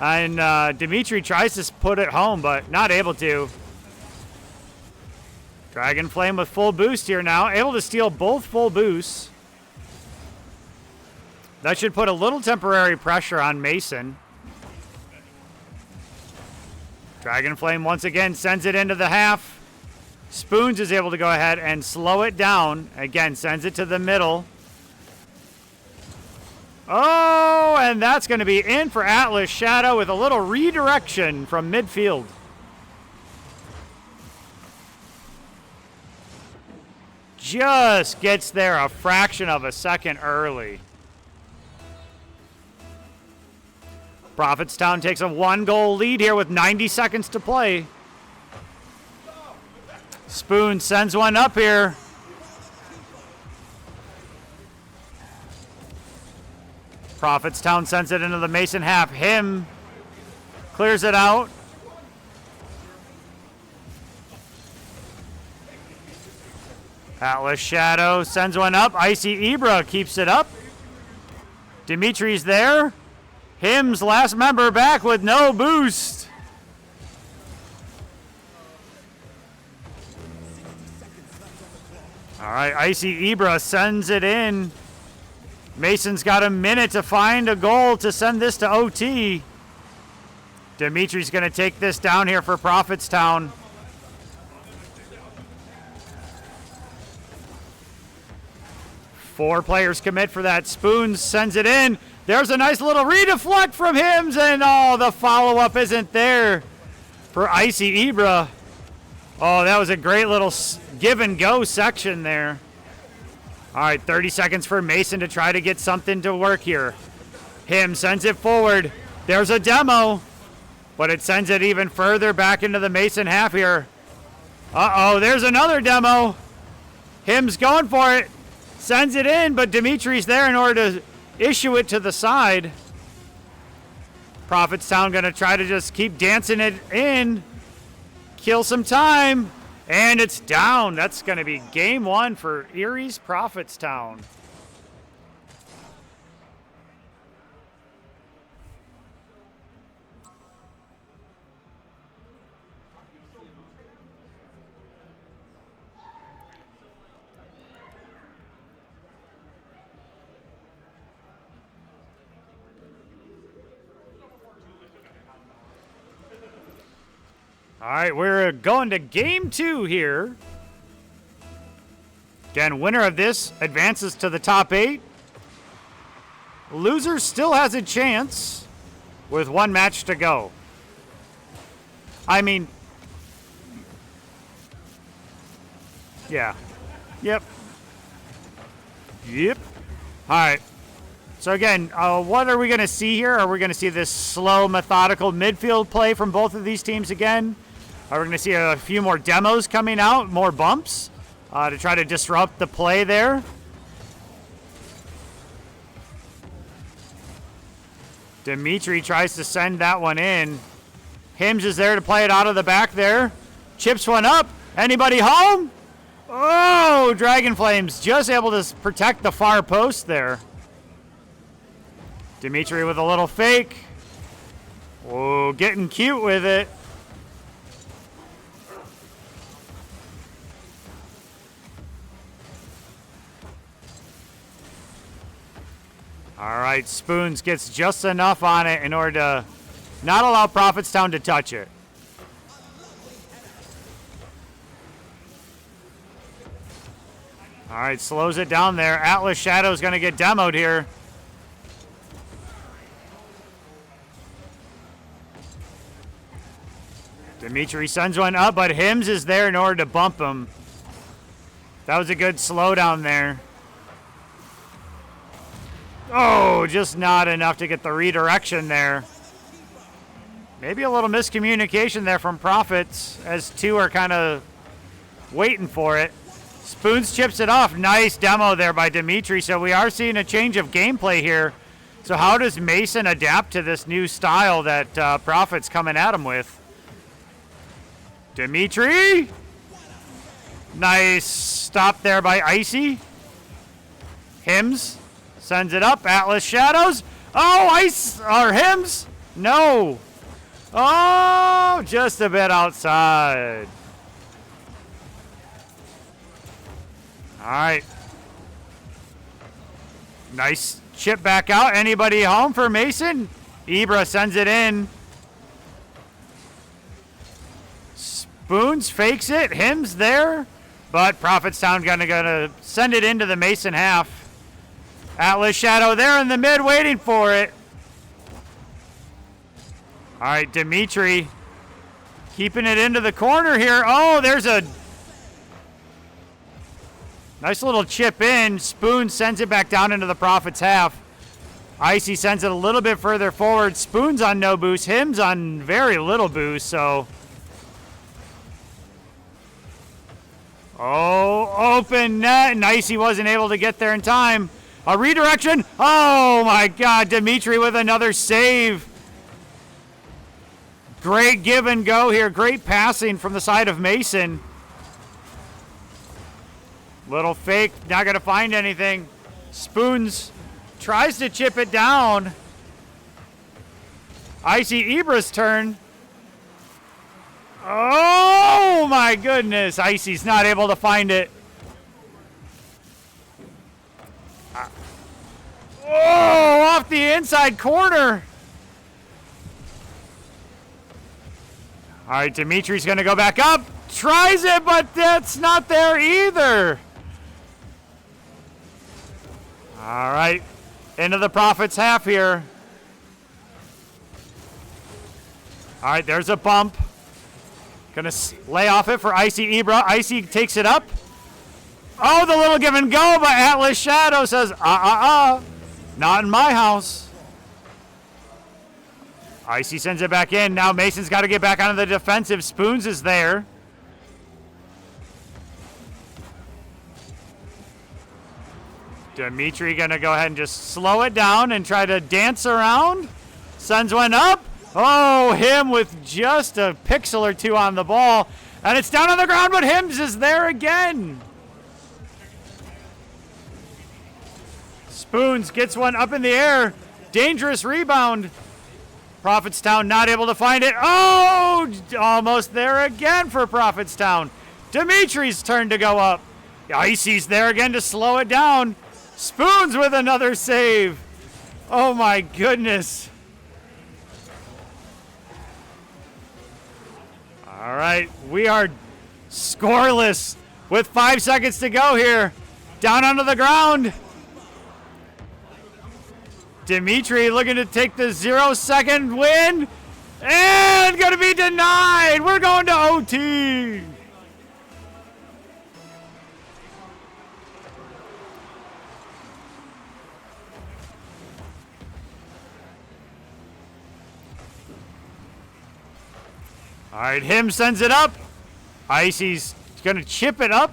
And Dimitri tries to put it home, but not able to. Dragonflame with full boost here now. Able to steal both full boosts. That should put a little temporary pressure on Mason. Dragonflame once again sends it into the half. Spoons is able to go ahead and slow it down. Again, sends it to the middle. Oh, and that's going to be in for Atlas Shadow with a little redirection from midfield. Just gets there a fraction of a second early. Prophetstown takes a 1-goal lead here with 90 seconds to play. Spoon sends one up here. Prophetstown sends it into the Mason half. Him clears it out. Atlas Shadow sends one up. Icy Ibra keeps it up. Dimitri's there. Him's last member back with no boost. All right, Icy Ibra sends it in. Mason's got a minute to find a goal to send this to OT. Dimitri's going to take this down here for Prophetstown. Four players commit for that. Spoons sends it in. There's a nice little redeflect from Hims, and oh, the follow-up isn't there for Icy Ibra. Oh, that was a great little give-and-go section there. All right, 30 seconds for Mason to try to get something to work here. Him sends it forward. There's a demo, but it sends it even further back into the Mason half here. Uh-oh, there's another demo. Him's going for it. Sends it in, but Dimitri's there in order to issue it to the side. Prophetstown going to try to just keep dancing it in. Kill some time. And it's down. That's going to be game 1 for Erie's Prophetstown. All right, we're going to game 2 here. Again, winner of this advances to the top 8. Loser still has a chance with 1 match to go. I mean, yeah. Yep. All right. So again, what are we going to see here? Are we going to see this slow, methodical midfield play from both of these teams again? Are we going to see a few more demos coming out, more bumps to try to disrupt the play there? Dimitri tries to send that one in. Hims is there to play it out of the back there. Chips one up. Anybody home? Oh, Dragonflame's just able to protect the far post there. Dimitri with a little fake. Oh, getting cute with it. All right, Spoons gets just enough on it in order to not allow Prophetstown to touch it. All right, slows it down there. Atlas Shadow's going to get demoed here. Dimitri sends one up, but Hims is there in order to bump him. That was a good slowdown there. Oh, just not enough to get the redirection there. Maybe a little miscommunication there from Prophets, as two are kind of waiting for it. Spoons chips it off. Nice demo there by Dimitri. So we are seeing a change of gameplay here. So how does Mason adapt to this new style that Prophet's coming at him with? Dimitri. Nice stop there by Icy. Hims sends it up. Atlas Shadows. Oh, Ice or Hims. No. Oh, just a bit outside. All right. Nice chip back out. Anybody home for Mason? Ibra sends it in. Spoons fakes it. Hims there. But Prophetstown gonna send it into the Mason half. Atlas Shadow there in the mid waiting for it. All right, Dimitri keeping it into the corner here. Oh, there's a nice little chip in. Spoon sends it back down into the Prophet's half. Icy sends it a little bit further forward. Spoon's on no boost. Hims on very little boost, so. Oh, open net. And Icy wasn't able to get there in time. A redirection. Oh, my God. Dimitri with another save. Great give and go here. Great passing from the side of Mason. Little fake, not going to find anything. Spoons tries to chip it down. Icy Ibra's turn. Oh my goodness. Icy's not able to find it. Oh, off the inside corner. All right, Dimitri's going to go back up. Tries it, but that's not there either. All right, into the Prophet's half here. All right, there's a bump. Gonna lay off it for Icy Ibra. Icy takes it up. Oh, the little give and go, but Atlas Shadow says, not in my house. Icy sends it back in. Now Mason's got to get back onto the defensive. Spoons is there. Dimitri gonna go ahead and just slow it down and try to dance around. Sends one up. Oh, him with just a pixel or two on the ball. And it's down on the ground, but Hims is there again. Spoons gets one up in the air. Dangerous rebound. Prophetstown not able to find it. Oh, almost there again for Prophetstown. Dimitri's turn to go up. Icy's there again to slow it down. Spoons with another save. Oh my goodness. All right, we are scoreless with 5 seconds to go here. Down onto the ground. Dimitri looking to take the 0-second win. And going to be denied. We're going to OT. All right, him sends it up. Icy's going to chip it up.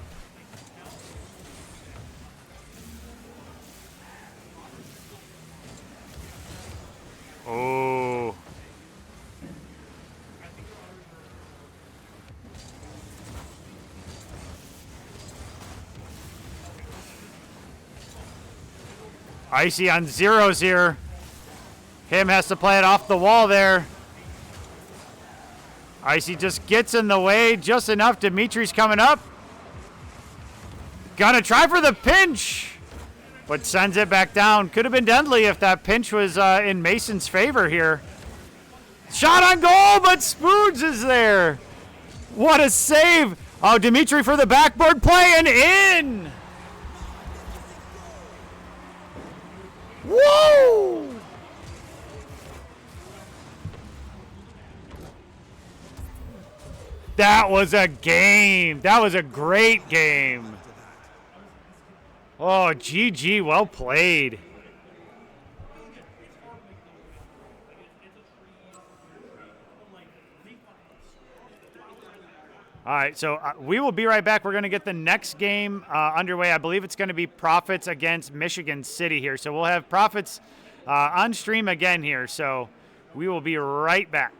Oh. Icy on zeros here. Him has to play it off the wall there. Icy just gets in the way just enough. Dimitri's coming up. Gonna try for the pinch, but sends it back down. Could have been deadly if that pinch was in Mason's favor here. Shot on goal, but Spoons is there. What a save. Oh, Dimitri for the backboard play and in. Woo! That was a game. That was a great game. Oh, GG, well played. All right, so we will be right back. We're going to get the next game underway. I believe it's going to be Profits against Michigan City here. So we'll have Profits on stream again here. So we will be right back.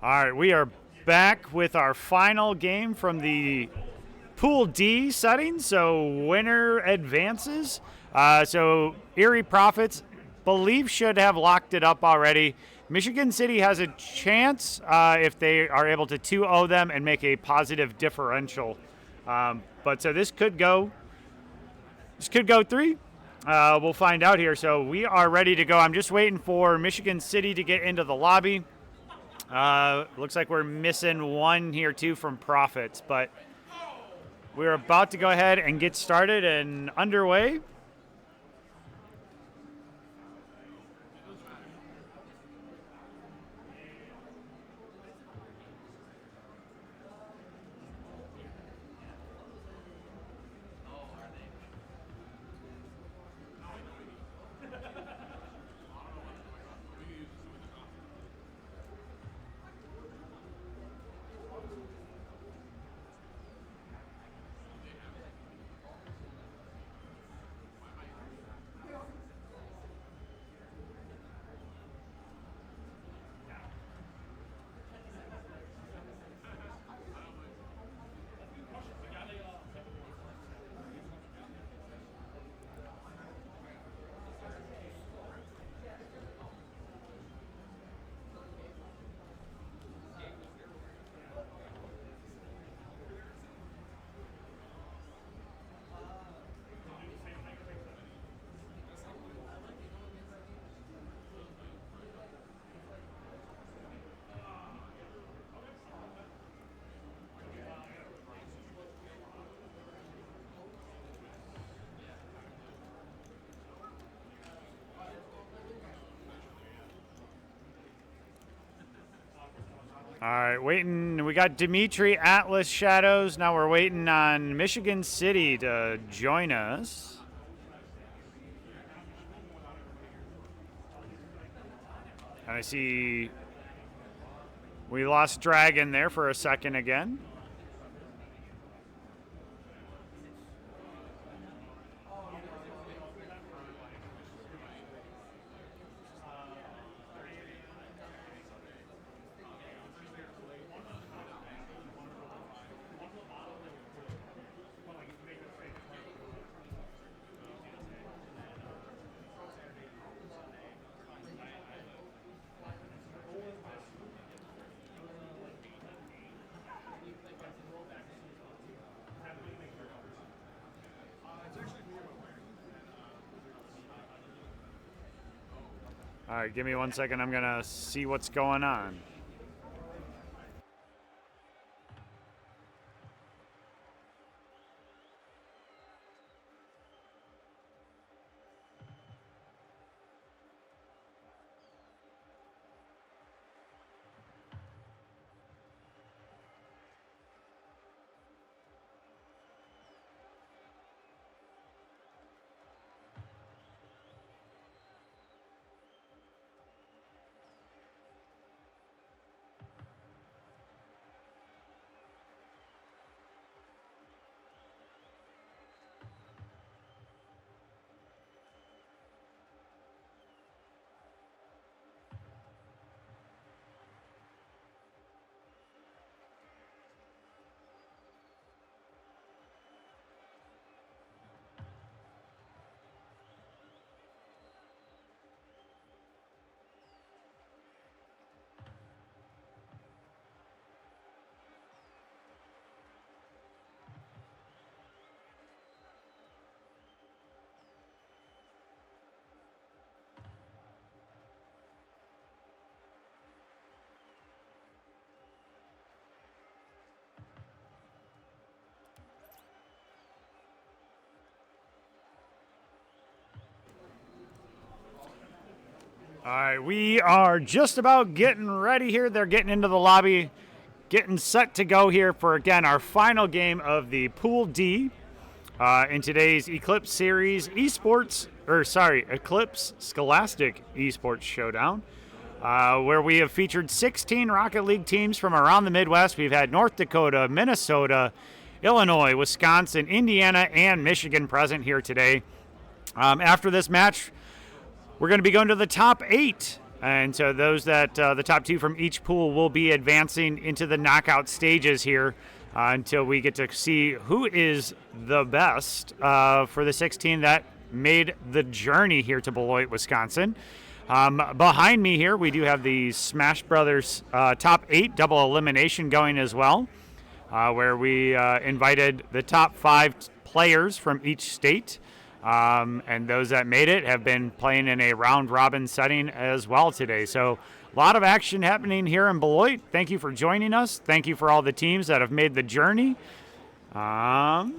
All right, we are back with our final game from the Pool D setting. So winner advances. So Erie Profits, believe, should have locked it up already. Michigan City has a chance if they are able to 2-0 them and make a positive differential. But so this could go 3. We'll find out here. So we are ready to go. I'm just waiting for Michigan City to get into the lobby. Looks like we're missing one here too from Profits, but we're about to go ahead and get started and underway. All right, waiting. We got Dimitri, Atlas, Shadows. Now we're waiting on Michigan City to join us. And I see we lost Dragon there for a second again. All right, give me 1 second. I'm going to see what's going on. All right, we are just about getting ready here. They're getting into the lobby, getting set to go here for, again, our final game of the Pool D in today's Eclipse Series Eclipse Scholastic Esports Showdown, where we have featured 16 Rocket League teams from around the Midwest. We've had North Dakota, Minnesota, Illinois, Wisconsin, Indiana, and Michigan present here today. After this match, we're going to be going to the top 8 And so those that the top 2 from each pool will be advancing into the knockout stages here until we get to see who is the best for the 16 that made the journey here to Beloit, Wisconsin. Behind me here, we do have the Smash Brothers top 8 double elimination going as well, where we invited the top 5 players from each state. And those that made it have been playing in a round-robin setting as well today. So a lot of action happening here in Beloit. Thank you for joining us. Thank you for all the teams that have made the journey. All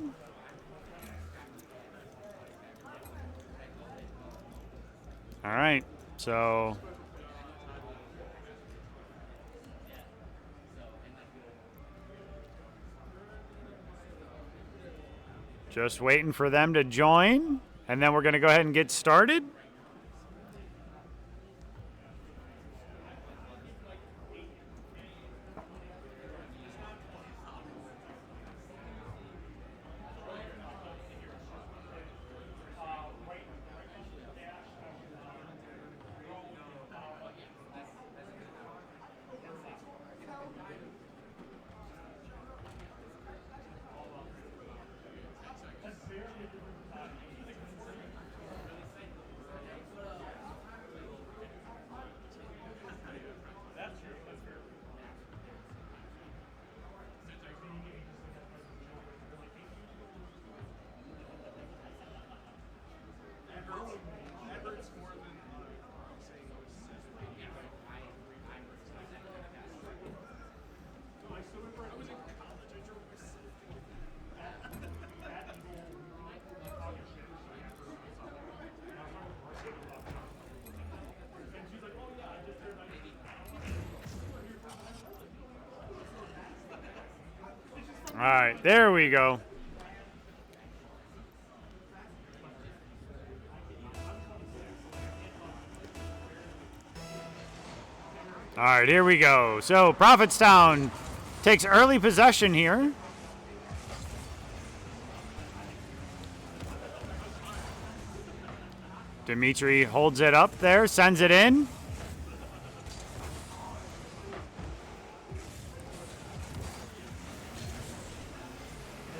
right, so just waiting for them to join, and then we're going to go ahead and get started. All right, there we go. All right, here we go. So Prophetstown takes early possession here. Dimitri holds it up there, sends it in.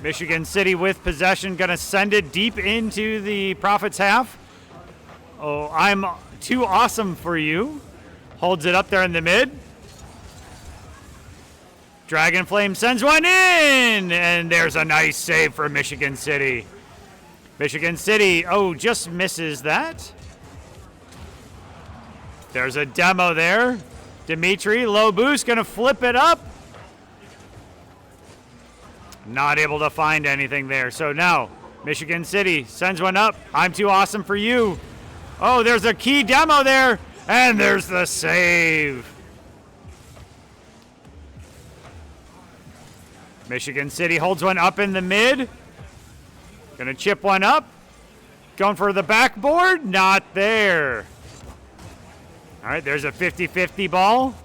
Michigan City with possession, gonna send it deep into the Prophets half. Oh, I'm too awesome for you. Holds it up there in the mid. Dragon Flame sends one in, and there's a nice save for Michigan City. Michigan City, oh, just misses that. There's a demo there. Dimitri, low boost, gonna flip it up. Not able to find anything there. So now, Michigan City sends one up. I'm too awesome for you. Oh, there's a key demo there, and there's the save. Michigan City holds one up in the mid. Gonna chip one up. Going for the backboard, not there. All right, there's a 50-50 ball.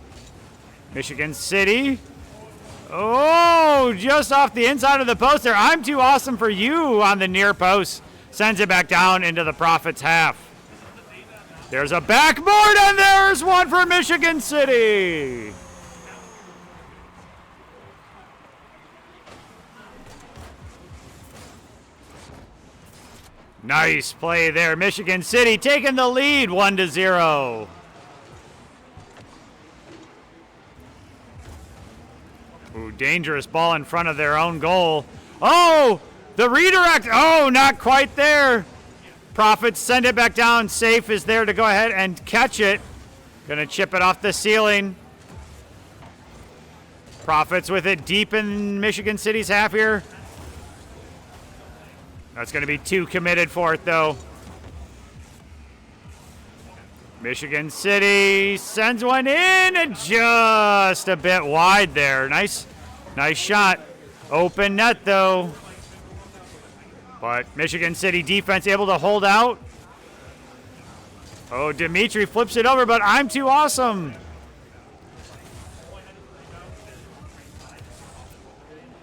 Michigan City. Oh, just off the inside of the post there. I'm too awesome for you on the near post. Sends it back down into the Prophets half. There's a backboard, and there's one for Michigan City. Nice play there. Michigan City taking the lead 1-0. Ooh, dangerous ball in front of their own goal. Oh, the redirect. Oh, not quite there. Prophets send it back down. Safe is there to go ahead and catch it. Gonna chip it off the ceiling. Prophets with it deep in Michigan City's half here. That's going to be too committed for it, though. Michigan City sends one in, and just a bit wide there. Nice shot. Open net, though. But Michigan City defense able to hold out. Oh, Dimitri flips it over, but I'm too awesome.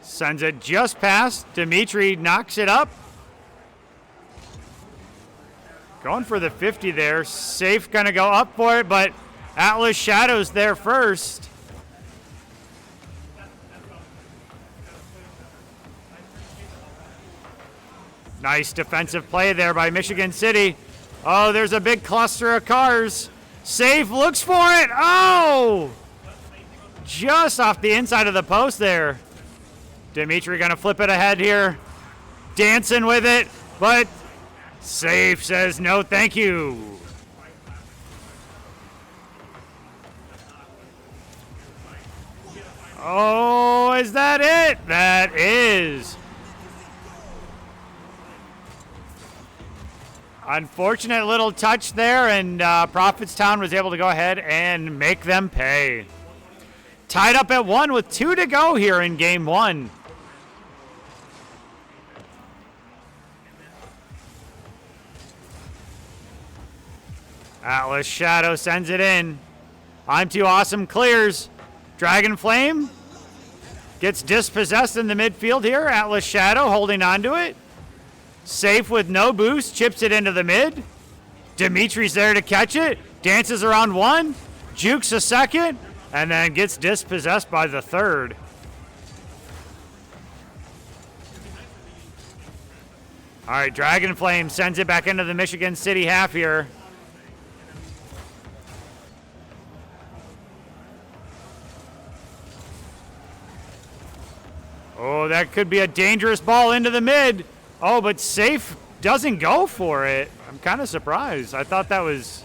Sends it just past. Dimitri knocks it up. Going for the 50 there. Safe gonna go up for it, but Atlas Shadows there first. Nice defensive play there by Michigan City. Oh, there's a big cluster of cars. Safe looks for it. Oh! Just off the inside of the post there. Dimitri gonna flip it ahead here. Dancing with it, but Safe says no thank you. Oh, is that it? That is. Unfortunate little touch there, and Prophetstown was able to go ahead and make them pay. Tied up at 1 with 2 to go here in game 1. Atlas Shadow sends it in. I'm Too Awesome clears. Dragon Flame gets dispossessed in the midfield here. Atlas Shadow holding on to it. Safe with no boost, chips it into the mid. Dimitri's there to catch it. Dances around 1, jukes a second, and then gets dispossessed by the 3rd. All right, Dragon Flame sends it back into the Michigan City half here. Oh, that could be a dangerous ball into the mid. Oh, but Safe doesn't go for it. I'm kind of surprised. I thought that was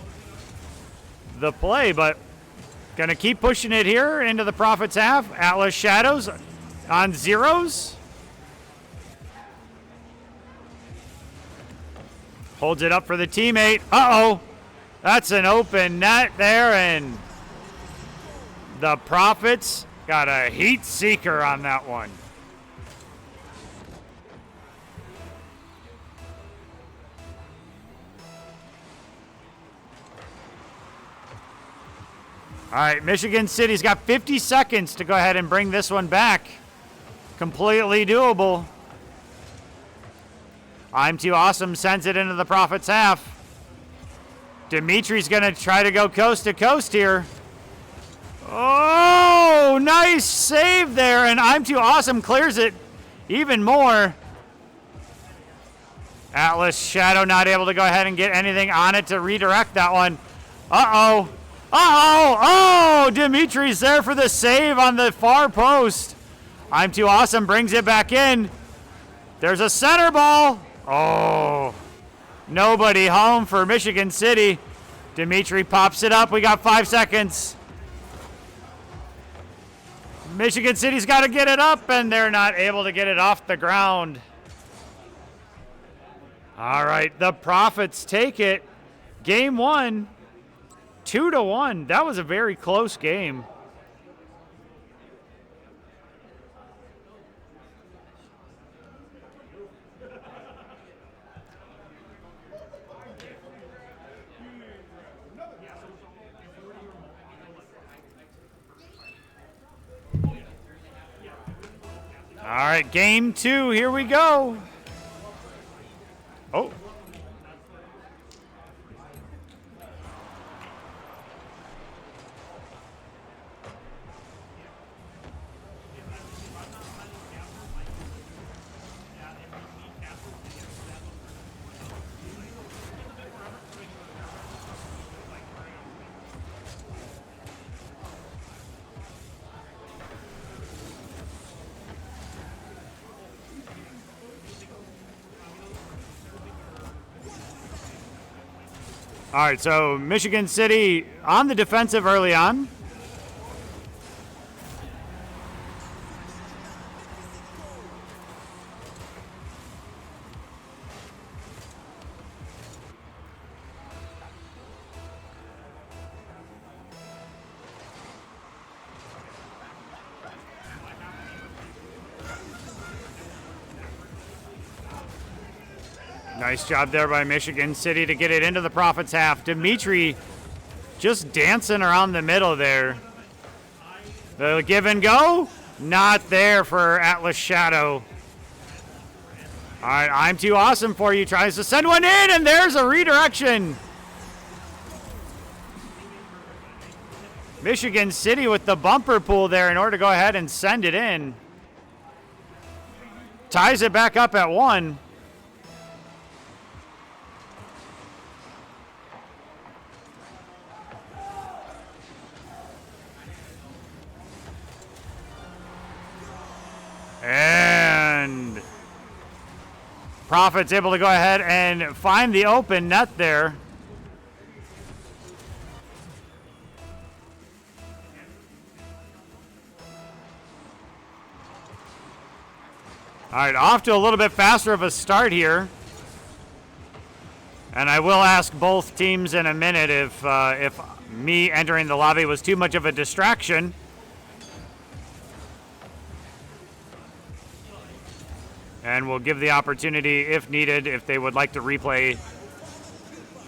the play, but gonna keep pushing it here into the Prophet's half. Atlas Shadows on zeros. Holds it up for the teammate. Uh-oh. That's an open net there, and the Prophets got a heat seeker on that one. All right, Michigan City's got 50 seconds to go ahead and bring this one back. Completely doable. I'm Too Awesome sends it into the Prophet's half. Dimitri's going to try to go coast to coast here. Oh, nice save there, and I'm Too Awesome clears it even more. Atlas Shadow not able to go ahead and get anything on it to redirect that one. Uh-oh. Uh-oh. Oh, Dimitri's there for the save on the far post. I'm Too Awesome brings it back in. There's a center ball. Oh, nobody home for Michigan City. Dimitri pops it up. We got 5 seconds. Michigan City's got to get it up, and they're not able to get it off the ground. All right, the Prophets take it. Game 1, 2-1. That was a very close game. All right, game 2, here we go. Oh. All right, so Michigan City on the defensive early on. Nice job there by Michigan City to get it into the Prophets half. Dimitri just dancing around the middle there. The give and go, not there for Atlas Shadow. All right, I'm Too Awesome for you. Tries to send one in, and there's a redirection. Michigan City with the bumper pool there in order to go ahead and send it in. Ties it back up at 1. And Profit's able to go ahead and find the open net there. All right, off to a little bit faster of a start here. And I will ask both teams in a minute if me entering the lobby was too much of a distraction. And we'll give the opportunity, if needed, if they would like to replay.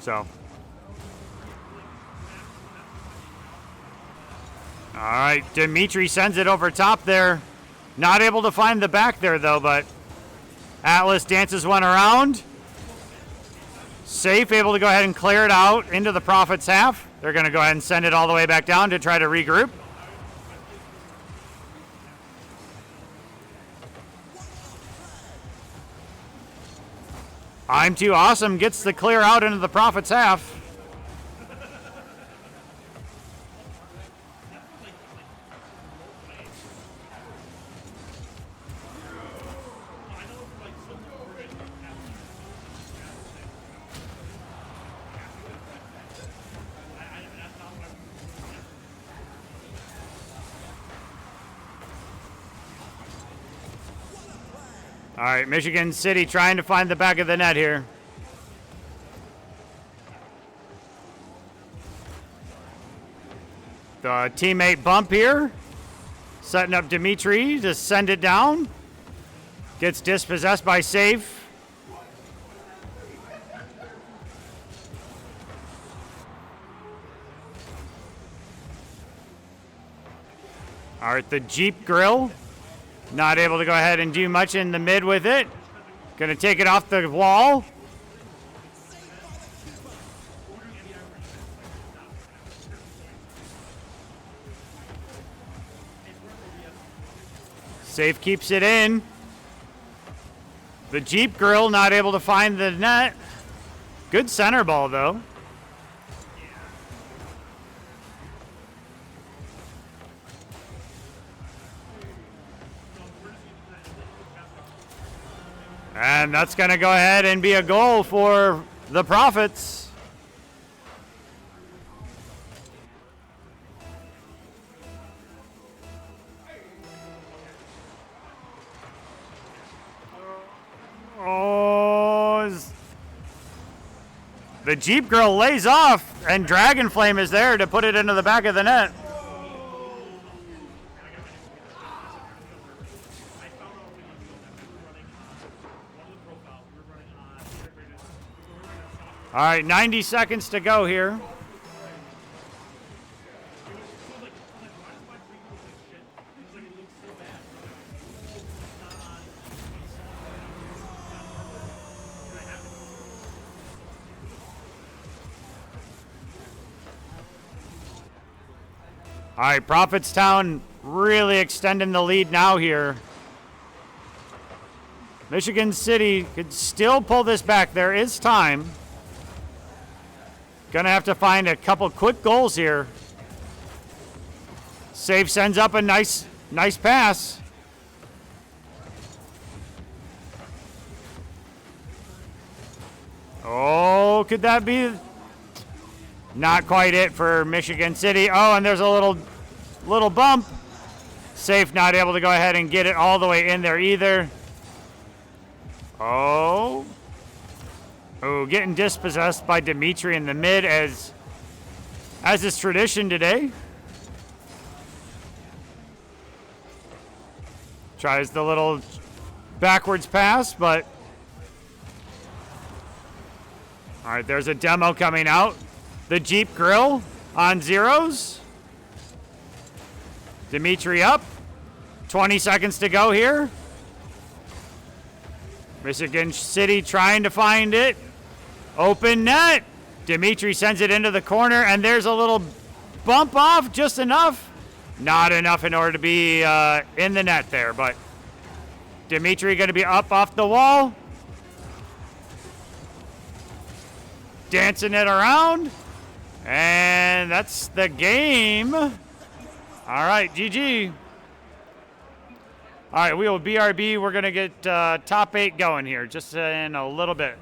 So. All right, Dimitri sends it over top there. Not able to find the back there, though, but Atlas dances one around. Safe, able to go ahead and clear it out into the Profits half. They're going to go ahead and send it all the way back down to try to regroup. I'm Too Awesome gets the clear out into the Profits half. All right, Michigan City trying to find the back of the net here. The teammate bump here. Setting up Dimitri to send it down. Gets dispossessed by Safe. All right, the Jeep Grill. Not able to go ahead and do much in the mid with it. Gonna take it off the wall. Safe keeps it in. The Jeep Grill not able to find the net. Good center ball though. And that's going to go ahead and be a goal for the Profits. The Jeep Girl lays off, and Dragon Flame is there to put it into the back of the net. All right, 90 seconds to go here. All right, Prophetstown really extending the lead now here. Michigan City could still pull this back. There is time. Gonna have to find a couple quick goals here. Safe sends up a nice pass. Oh, could that be? Not quite it for Michigan City. Oh, and there's a little bump. Safe not able to go ahead and get it all the way in there either. Oh, getting dispossessed by Dimitri in the mid as is tradition today. Tries the little backwards pass, but all right, there's a demo coming out. The Jeep Grill on zeros. Dimitri up. 20 seconds to go here. Michigan City trying to find it. Open net. Dimitri sends it into the corner, and there's a little bump off just enough. Not enough in order to be in the net there, but Dimitri going to be up off the wall. Dancing it around. And that's the game. All right, GG. All right, we will BRB. We're going to get top 8 going here just in a little bit.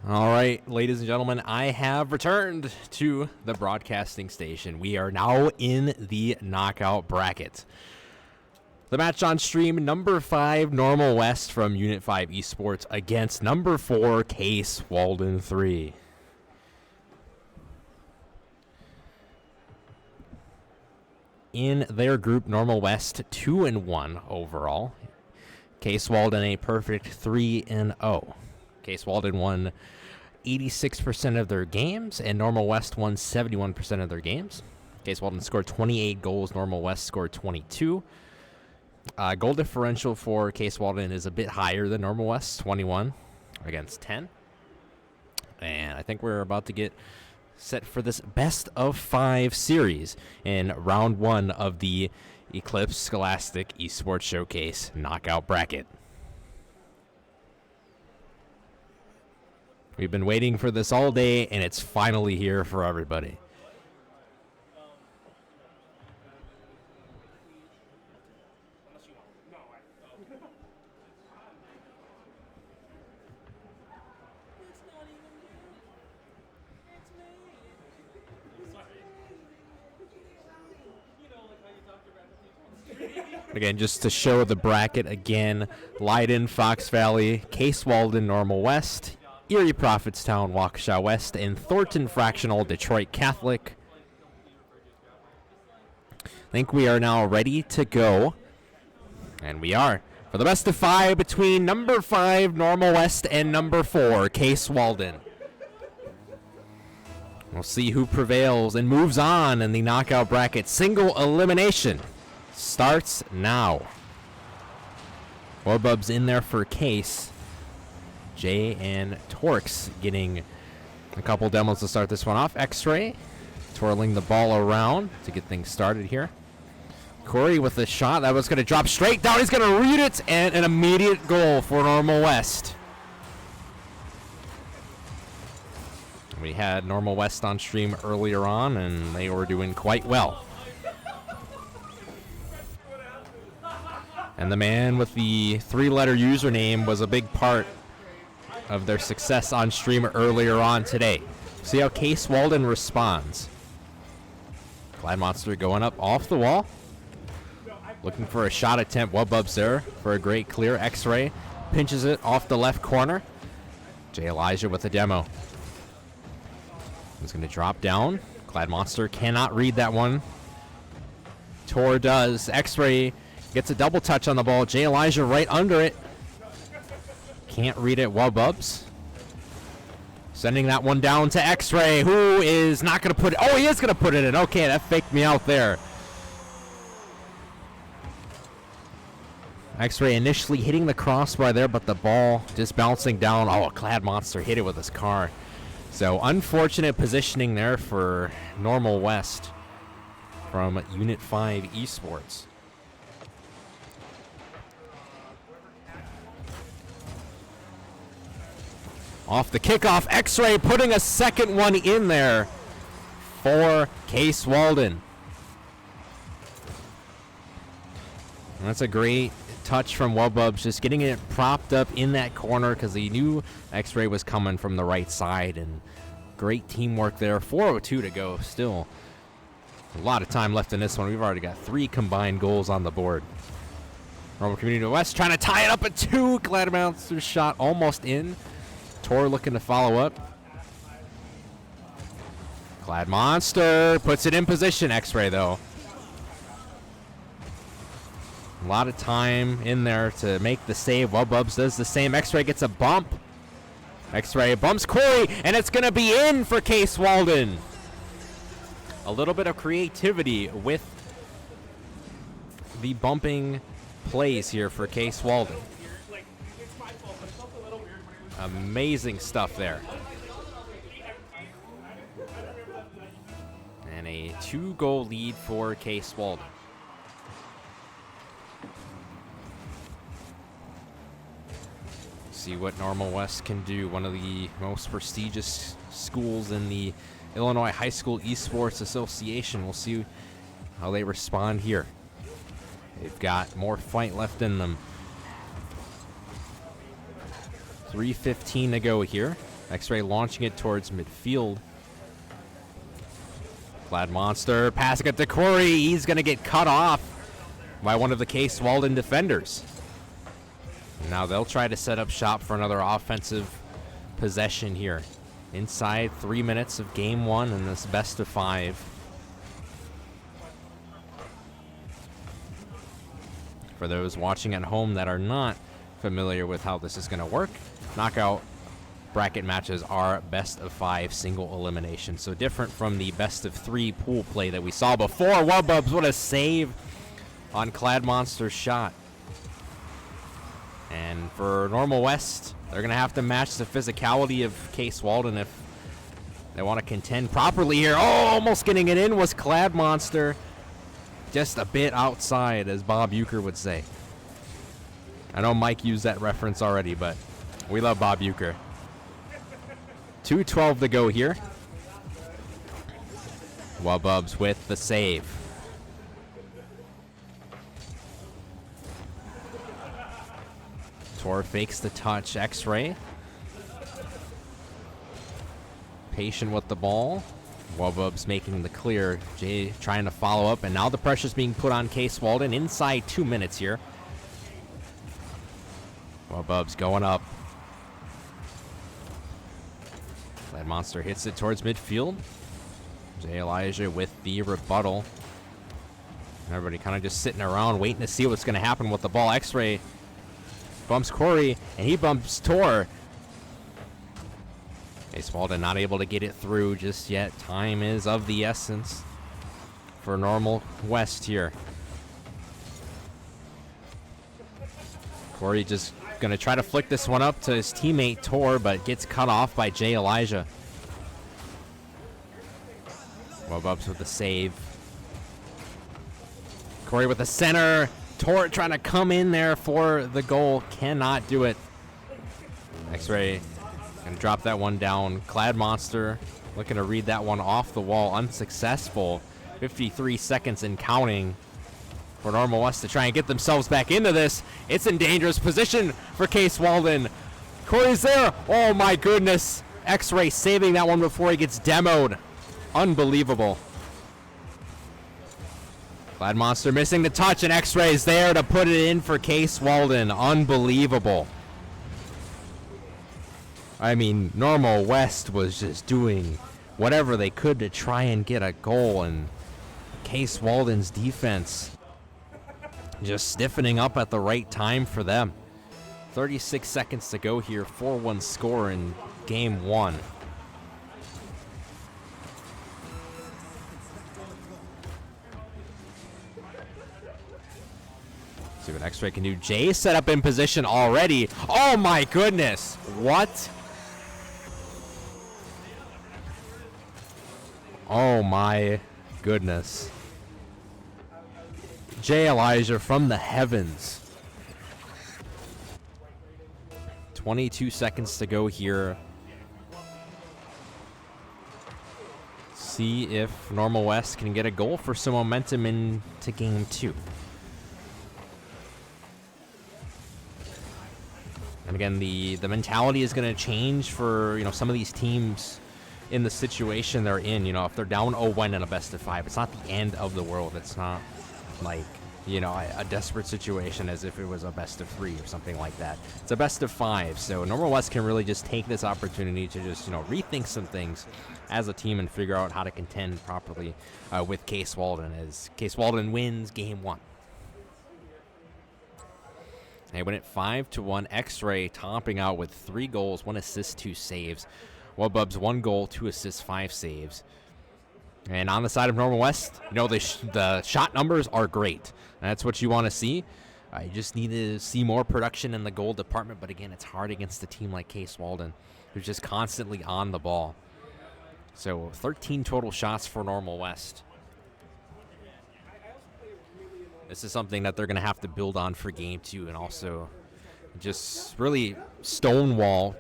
All right, ladies and gentlemen, I have returned to the broadcasting station. We are now in the knockout bracket. The match on stream, number 5 Normal West from Unit 5 Esports against number 4 Case Walden 3. In their group, Normal West 2-1 overall. Case Walden a perfect 3-0. Case Walden won 86% of their games, and Normal West won 71% of their games. Case Walden scored 28 goals. Normal West scored 22. Goal differential for Case Walden is a bit higher than Normal West, 21 against 10. And I think we're about to get set for this best of 5 series in round 1 of the Eclipse Scholastic Esports Showcase knockout bracket. We've been waiting for this all day, and it's finally here for everybody. Again, just to show the bracket again, Leiden, Fox Valley, Case Walden, Normal West, Erie Prophetstown, Waukesha West, and Thornton Fractional, Detroit Catholic. I think we are now ready to go, and we are, for the best of 5 between number 5 Normal West and number 4 Case Walden. We'll see who prevails and moves on in the knockout bracket. Single elimination starts now. Warbub's in there for Case. Jay and Torx getting a couple demos to start this one off. X-Ray twirling the ball around to get things started here. Corey with a shot that was going to drop straight down. He's going to read it, and an immediate goal for Normal West. We had Normal West on stream earlier on, and they were doing quite well. And the man with the 3-letter username was a big part of their success on stream earlier on today. See how Case Walden responds. Glad Monster going up off the wall. Looking for a shot attempt. Wubub's there for a great clear. X-Ray pinches it off the left corner. Jay Elijah with a demo. He's going to drop down. Glad Monster cannot read that one. Tor does. X-Ray gets a double touch on the ball. Jay Elijah right under it. Can't read it. Wububs sending that one down to X-Ray, who is not going to put it. Oh, he is going to put it in. Okay, that faked me out there. X-Ray initially hitting the crossbar there, but the ball just bouncing down. Oh, Glad Monster hit it with his car. So unfortunate positioning there for Normal West from Unit 5 Esports. Off the kickoff, X-Ray putting a second one in there for Case Walden. And that's a great touch from Wububs, just getting it propped up in that corner because he knew X-Ray was coming from the right side, and great teamwork there. 4:02 to go still. A lot of time left in this one. We've already got 3 combined goals on the board. Normal Community West trying to tie it up at 2. Glad Monster's shot almost in. Tor looking to follow up. Glad Monster puts it in position. X-Ray though. A lot of time in there to make the save. Wububs does the same. X-Ray gets a bump. X-Ray bumps Corey, and it's going to be in for Case Walden. A little bit of creativity with the bumping plays here for Case Walden. Amazing stuff there. And a 2-goal lead for Case Walden. See what Normal West can do. One of the most prestigious schools in the Illinois High School Esports Association. We'll see how they respond here. They've got more fight left in them. 3:15 to go here. X-Ray launching it towards midfield. Glad Monster passing it to Corey. He's going to get cut off by one of the Case Walden defenders. Now they'll try to set up shop for another offensive possession here. Inside 3 minutes of game 1 in this best of 5. For those watching at home that are not familiar with how this is going to work, knockout bracket matches are best of 5 single elimination. So different from the best of 3 pool play that we saw before. Wububs, what a save on Clad Monster's shot. And for Normal West, they're going to have to match the physicality of Case Walden if they want to contend properly here. Oh, almost getting it in was Clad Monster. Just a bit outside, as Bob Euchre would say. I know Mike used that reference already, but we love Bob Euchre. 2:12 to go here. Wububs with the save. Tor fakes the touch. X-Ray. Patient with the ball. Wububs making the clear. Jay trying to follow up, and now the pressure's being put on Case Walden inside 2 minutes here. Wububs going up. That Monster hits it towards midfield. Jay Elijah with the rebuttal. Everybody kind of just sitting around waiting to see what's going to happen with the ball. X-Ray bumps Corey, and he bumps Tor. Case Walden not able to get it through just yet. Time is of the essence for Normal West here. Corey just going to try to flick this one up to his teammate Tor, but gets cut off by Jay Elijah. Wububs with the save. Corey with the center. Tor trying to come in there for the goal. Cannot do it. X-Ray going to drop that one down. Clad Monster looking to read that one off the wall. Unsuccessful. 53 seconds and counting for Normal West to try and get themselves back into this. It's in dangerous position for Case Walden. Corey's there. Oh my goodness. X-Ray saving that one before he gets demoed. Unbelievable. Glad Monster missing the touch, and X-Ray's there to put it in for Case Walden. Unbelievable. I mean, Normal West was just doing whatever they could to try and get a goal, and Case Walden's defense just stiffening up at the right time for them. 36 seconds to go here. 4-1 score in game 1. See what X-Ray can do. Jay set up in position already. Oh my goodness. What? Oh my goodness. Jay Elijah from the heavens. 22 seconds to go here. See if Normal West can get a goal for some momentum into game 2. And again, the mentality is going to change for, some of these teams in the situation they're in. If they're down 0-1 in a best of 5, it's not the end of the world. It's not like, a desperate situation as if it was a best of 3 or something like that. It's a best of 5. So Normal West can really just take this opportunity to just, rethink some things as a team and figure out how to contend properly with Case Walden, as Case Walden wins game 1. They win it 5-1. X-Ray topping out with 3 goals, 1 assist, 2 saves. Wububs 1 goal, 2 assists, 5 saves. And on the side of Normal West, the shot numbers are great. That's what you want to see. You just need to see more production in the goal department. But again, it's hard against a team like Case Walden, who's just constantly on the ball. So 13 total shots for Normal West. This is something that they're going to have to build on for game 2, and also just really stonewall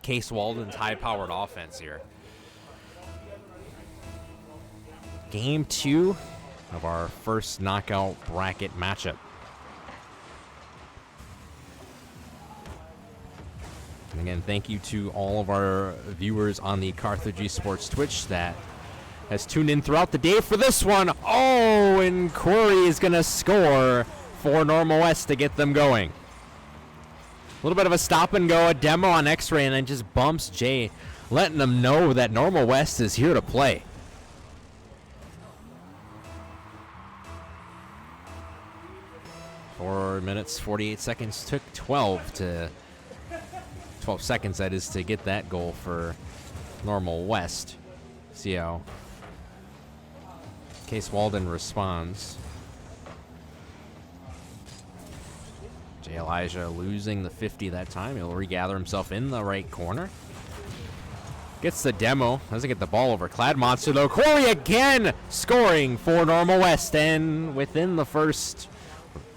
Case Walden's high-powered offense here. Game 2 of our first knockout bracket matchup. And again, thank you to all of our viewers on the Carthage Esports Twitch that has tuned in throughout the day for this one. Oh, and Corey is going to score for Normal West to get them going. A little bit of a stop and go, a demo on X-Ray, and then just bumps Jay, letting them know that Normal West is here to play. Four minutes, 48 seconds, took 12 seconds, that is, to get that goal for Normal West. See how Case Walden responds. Jay Elijah losing the 50 that time. He'll regather himself in the right corner. Gets the demo. Doesn't get the ball over Clad Monster, though. Corey again scoring for Normal West. And within the first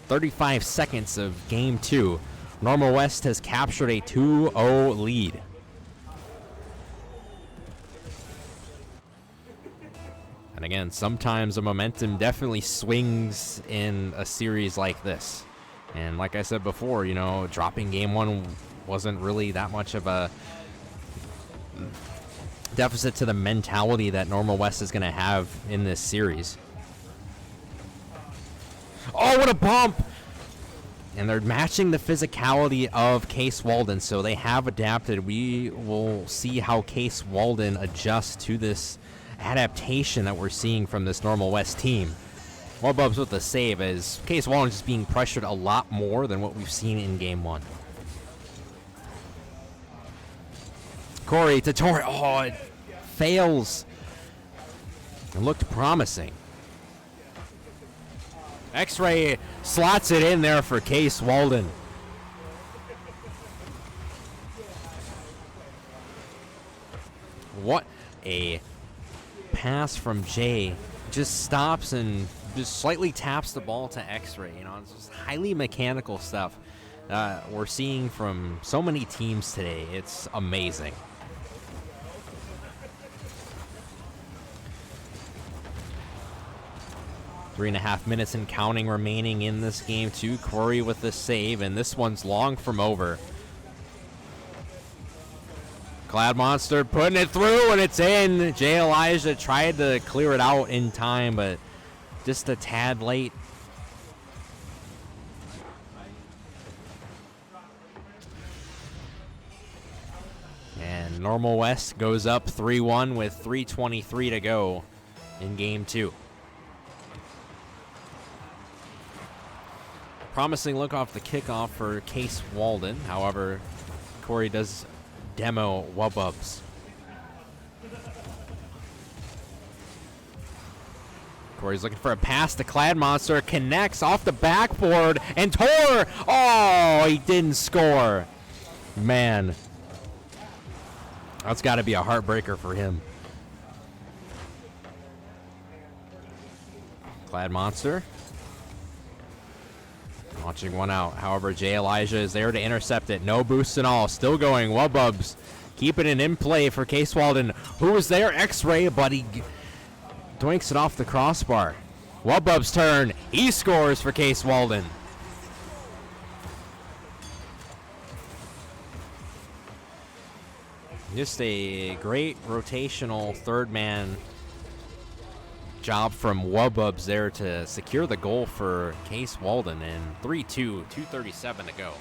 35 seconds of Game 2, Normal West has captured a 2-0 lead. And again, sometimes the momentum definitely swings in a series like this. And like I said before, you know, dropping Game 1 wasn't really that much of a deficit to the mentality that Normal West is going to have in this series. Oh, what a bump! And they're matching the physicality of Case Walden, so they have adapted. We will see how Case Walden adjusts to this adaptation that we're seeing from this Normal West team. Wububs with the save, as Case Walden is being pressured a lot more than what we've seen in Game 1. Corey to Torre. Oh, it fails. It looked promising. X-Ray slots it in there for Case Walden. What a pass from Jay. Just stops and just slightly taps the ball to X-Ray. You know, it's just highly mechanical stuff we're seeing from so many teams today. It's amazing. Three and a half minutes and counting remaining in this game too. Corey with the save, and this one's long from over. Clad Monster putting it through, and it's in. Jay Elijah tried to clear it out in time, but just a tad late. And Normal West goes up 3-1 with 3:23 to go in Game 2. Promising look off the kickoff for Case Walden. However, Corey does demo Wububs. Corey's looking for a pass to Clad Monster. Connects off the backboard. And Tor! Oh, he didn't score. Man. That's got to be a heartbreaker for him. Clad Monster. Launching one out. However, Jay Elijah is there to intercept it. No boost and all. Still going. Wububs keeping it in play for Case Walden. Who was there? X-Ray, but he doinks it off the crossbar. Wububs' turn. He scores for Case Walden. Just a great rotational third man job from Wububs there to secure the goal for Case Walden, and 3-2, 2:37 to go.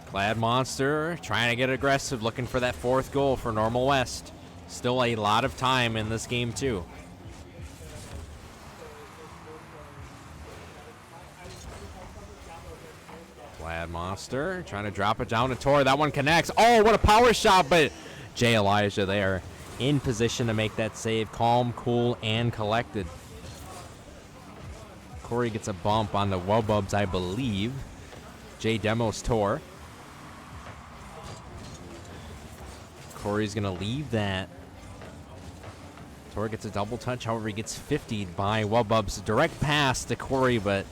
Clad Monster trying to get aggressive, looking for that fourth goal for Normal West. Still a lot of time in this game too. Clad Monster trying to drop it down to Tor. That one connects. Oh, what a power shot, but Jay Elijah there in position to make that save. Calm, cool, and collected. Corey gets a bump on the Wububs, I believe. Jay demos Tor. Corey's going to leave that. Tor gets a double touch. However, he gets 50'd by Wububs. Direct pass to Corey, but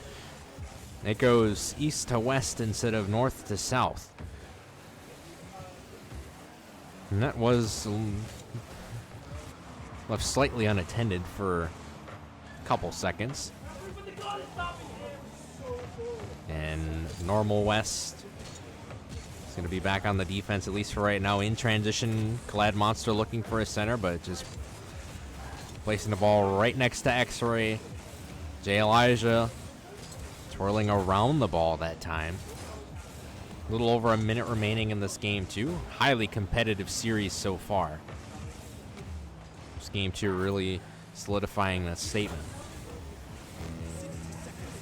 it goes east to west instead of north to south. And that was left slightly unattended for a couple seconds. And Normal West is going to be back on the defense, at least for right now. In transition, Clad Monster looking for a center, but just placing the ball right next to X-Ray. Jay Elijah twirling around the ball that time. A little over a minute remaining in this game, too. Highly competitive series so far. This game, too, really solidifying that statement.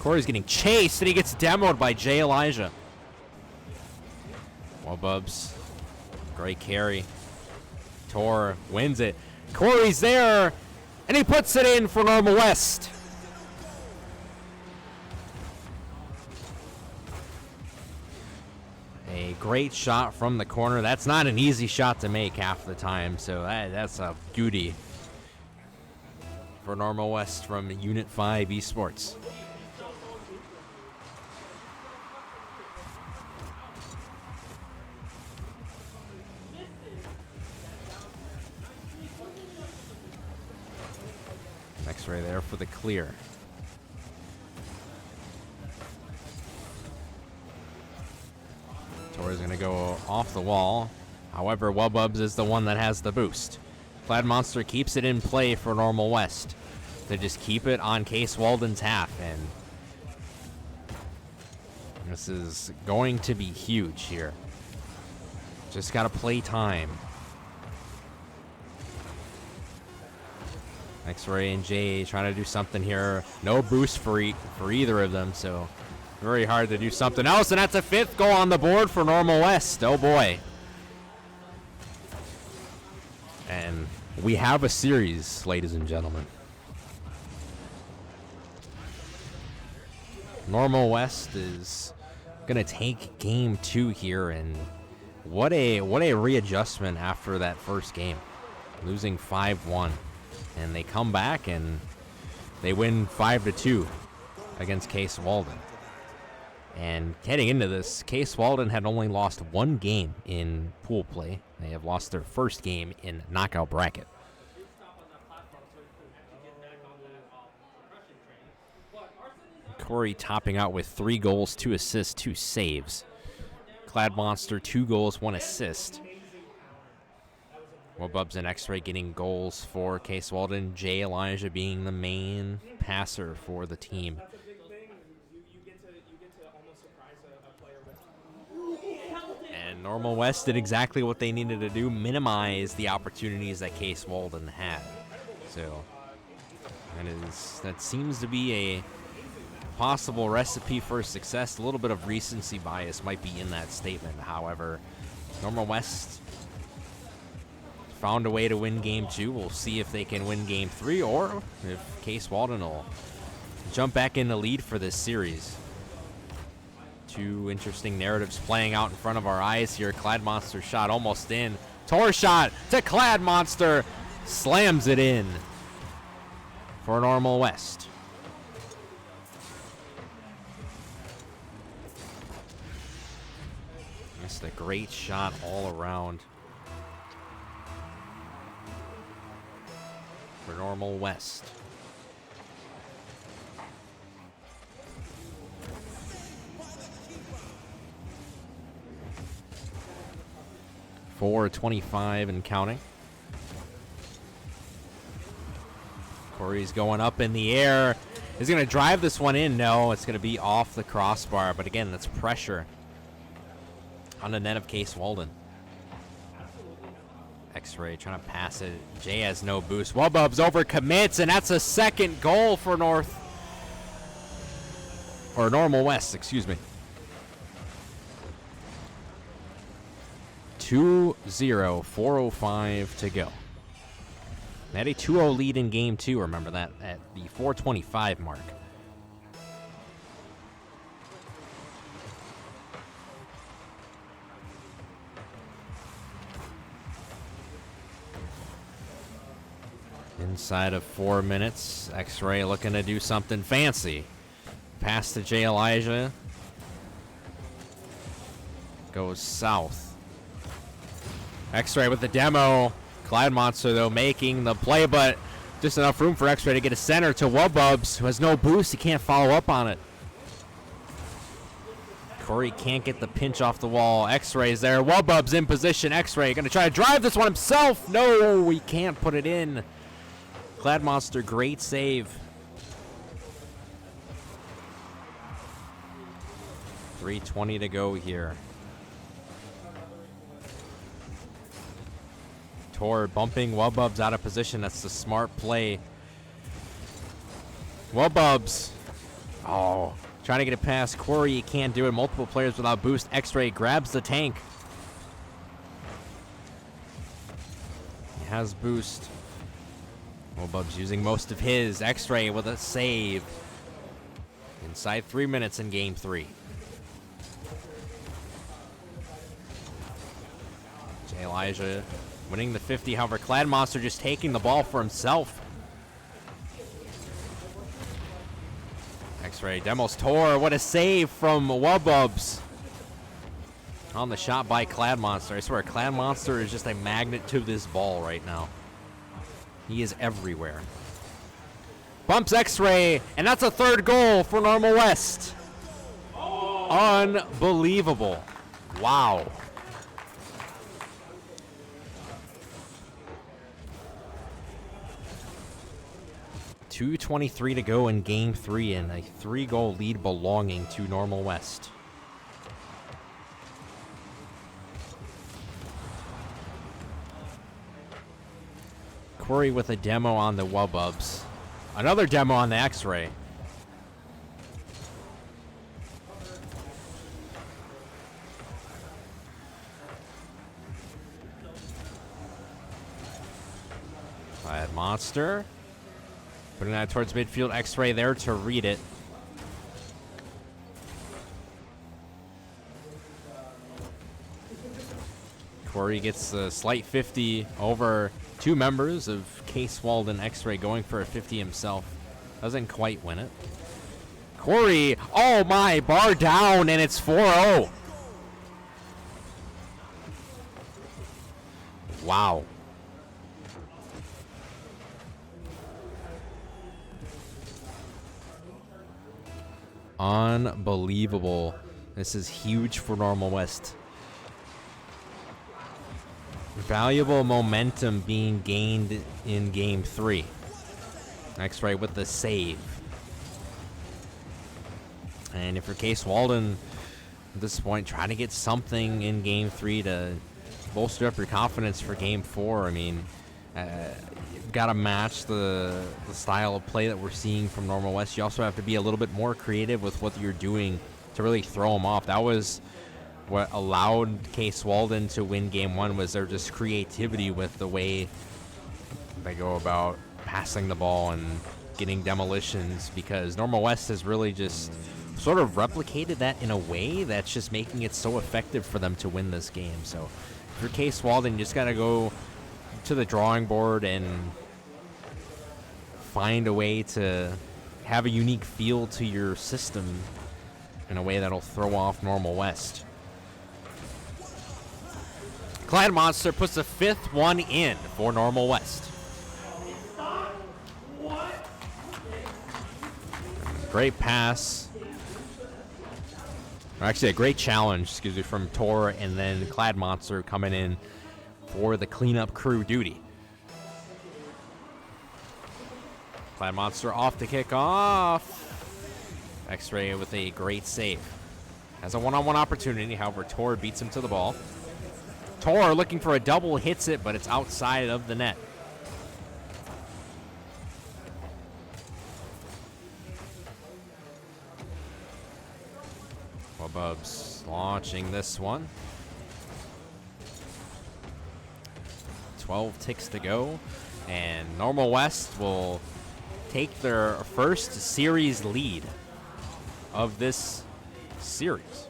Corey's getting chased, and he gets demoed by Jay Elijah. Bubs, great carry. Tor wins it. Corey's there, and he puts it in for Normal West. A great shot from the corner. That's not an easy shot to make half the time, so that's a beauty for Normal West from Unit 5 Esports. X-Ray there for the clear. Tor is going to go off the wall. However, Wububs is the one that has the boost. Clad Monster keeps it in play for Normal West. They just keep it on Case Walden's half, and this is going to be huge here. Just got to play time. X-Ray and Jay trying to do something here. No boost for either of them, so very hard to do something else. And that's a 5th goal on the board for Normal West. Oh boy. And we have a series, ladies and gentlemen. Normal West is gonna take game 2 here, and what a readjustment after that first game, losing 5-1. And they come back and they win 5-2 against Case Walden. And heading into this, Case Walden had only lost 1 game in pool play. They have lost their first game in knockout bracket. Corey topping out with 3 goals, 2 assists, 2 saves. Clad Monster, 2 goals, 1 assist. Wububs and X-Ray getting goals for Case Walden. Jay Elijah being the main passer for the team. That's a big thing. You get to almost surprise a player with. And Normal West did exactly what they needed to do, minimize the opportunities that Case Walden had. So that seems to be a possible recipe for success. A little bit of recency bias might be in that statement. However, Normal West found a way to win game 2. We'll see if they can win game 3, or if Case Walden will jump back in the lead for this series. 2 interesting narratives playing out in front of our eyes here. Clad Monster shot almost in. Tor shot to Clad Monster. Slams it in for Normal West. Just a great shot all around for Normal West. .425 and counting. Corey's going up in the air. Is he going to drive this one in? No, it's going to be off the crossbar. But again, that's pressure on the net of Case Walden. X-Ray trying to pass it. Jay has no boost. Wububs overcommits, and that's a 2nd goal for Normal West, excuse me. 2-0, 4:05 to go. They had a 2-0 lead in game 2, remember that, at the 4:25 mark. Inside of 4 minutes, X-Ray looking to do something fancy. Pass to Jay Elijah. Goes south. X-Ray with the demo. Clyde Monster, though, making the play, but just enough room for X-Ray to get a center to Wububs, who has no boost. He can't follow up on it. Corey can't get the pinch off the wall. X-Ray's there. Wububs in position. X-Ray going to try to drive this one himself. No, he can't put it in. Clyde Monster, great save. 3:20 to go here. Tor bumping Wububs out of position. That's the smart play. Wububs. Oh, trying to get it past Corey. He can't do it. Multiple players without boost. X-Ray grabs the tank. He has boost. Wububs using most of his. X-Ray with a save. Inside 3 minutes in game 3. Jay Elijah winning the 50. However, Clyde Monster just taking the ball for himself. X-Ray demos Tor. What a save from Wububs. On the shot by Clyde Monster. I swear, Clyde Monster is just a magnet to this ball right now. He is everywhere. Bumps X-Ray, and that's a third goal for Normal West. Unbelievable. Wow. .223 to go in game 3, and a 3-goal lead belonging to Normal West. Corey with a demo on the Wububs. Another demo on the X-Ray. Clyde Monster. Putting that towards midfield. X-Ray there to read it. Corey gets a slight 50 over two members of Case Walden. X-Ray going for a 50 himself. Doesn't quite win it. Corey, oh my, bar down, and it's 4-0. Wow. Unbelievable. This is huge for Normal West. Valuable momentum being gained in game 3. X-Ray with the save. And if you're Case Walden at this point, trying to get something in game 3 to bolster up your confidence for game 4. I mean, you've got to match the style of play that we're seeing from Normal West. You also have to be a little bit more creative with what you're doing to really throw them off. That was what allowed Case Walden to win game 1, was their just creativity with the way they go about passing the ball and getting demolitions, because Normal West has really just sort of replicated that in a way that's just making it so effective for them to win this game. So for Case Walden, you just got to go to the drawing board and find a way to have a unique feel to your system in a way that'll throw off Normal West. Clyde Monster puts the 5th one in for Normal West. Great pass. Or actually, a great challenge, excuse me, from Tor, and then Clyde Monster coming in for the cleanup crew duty. Clyde Monster off the kick off. X-Ray with a great save. Has a one-on-one opportunity, however, Tor beats him to the ball. Tor looking for a double, hits it, but it's outside of the net. Wububs launching this one. 12 ticks to go, and Normal West will take their first series lead of this series.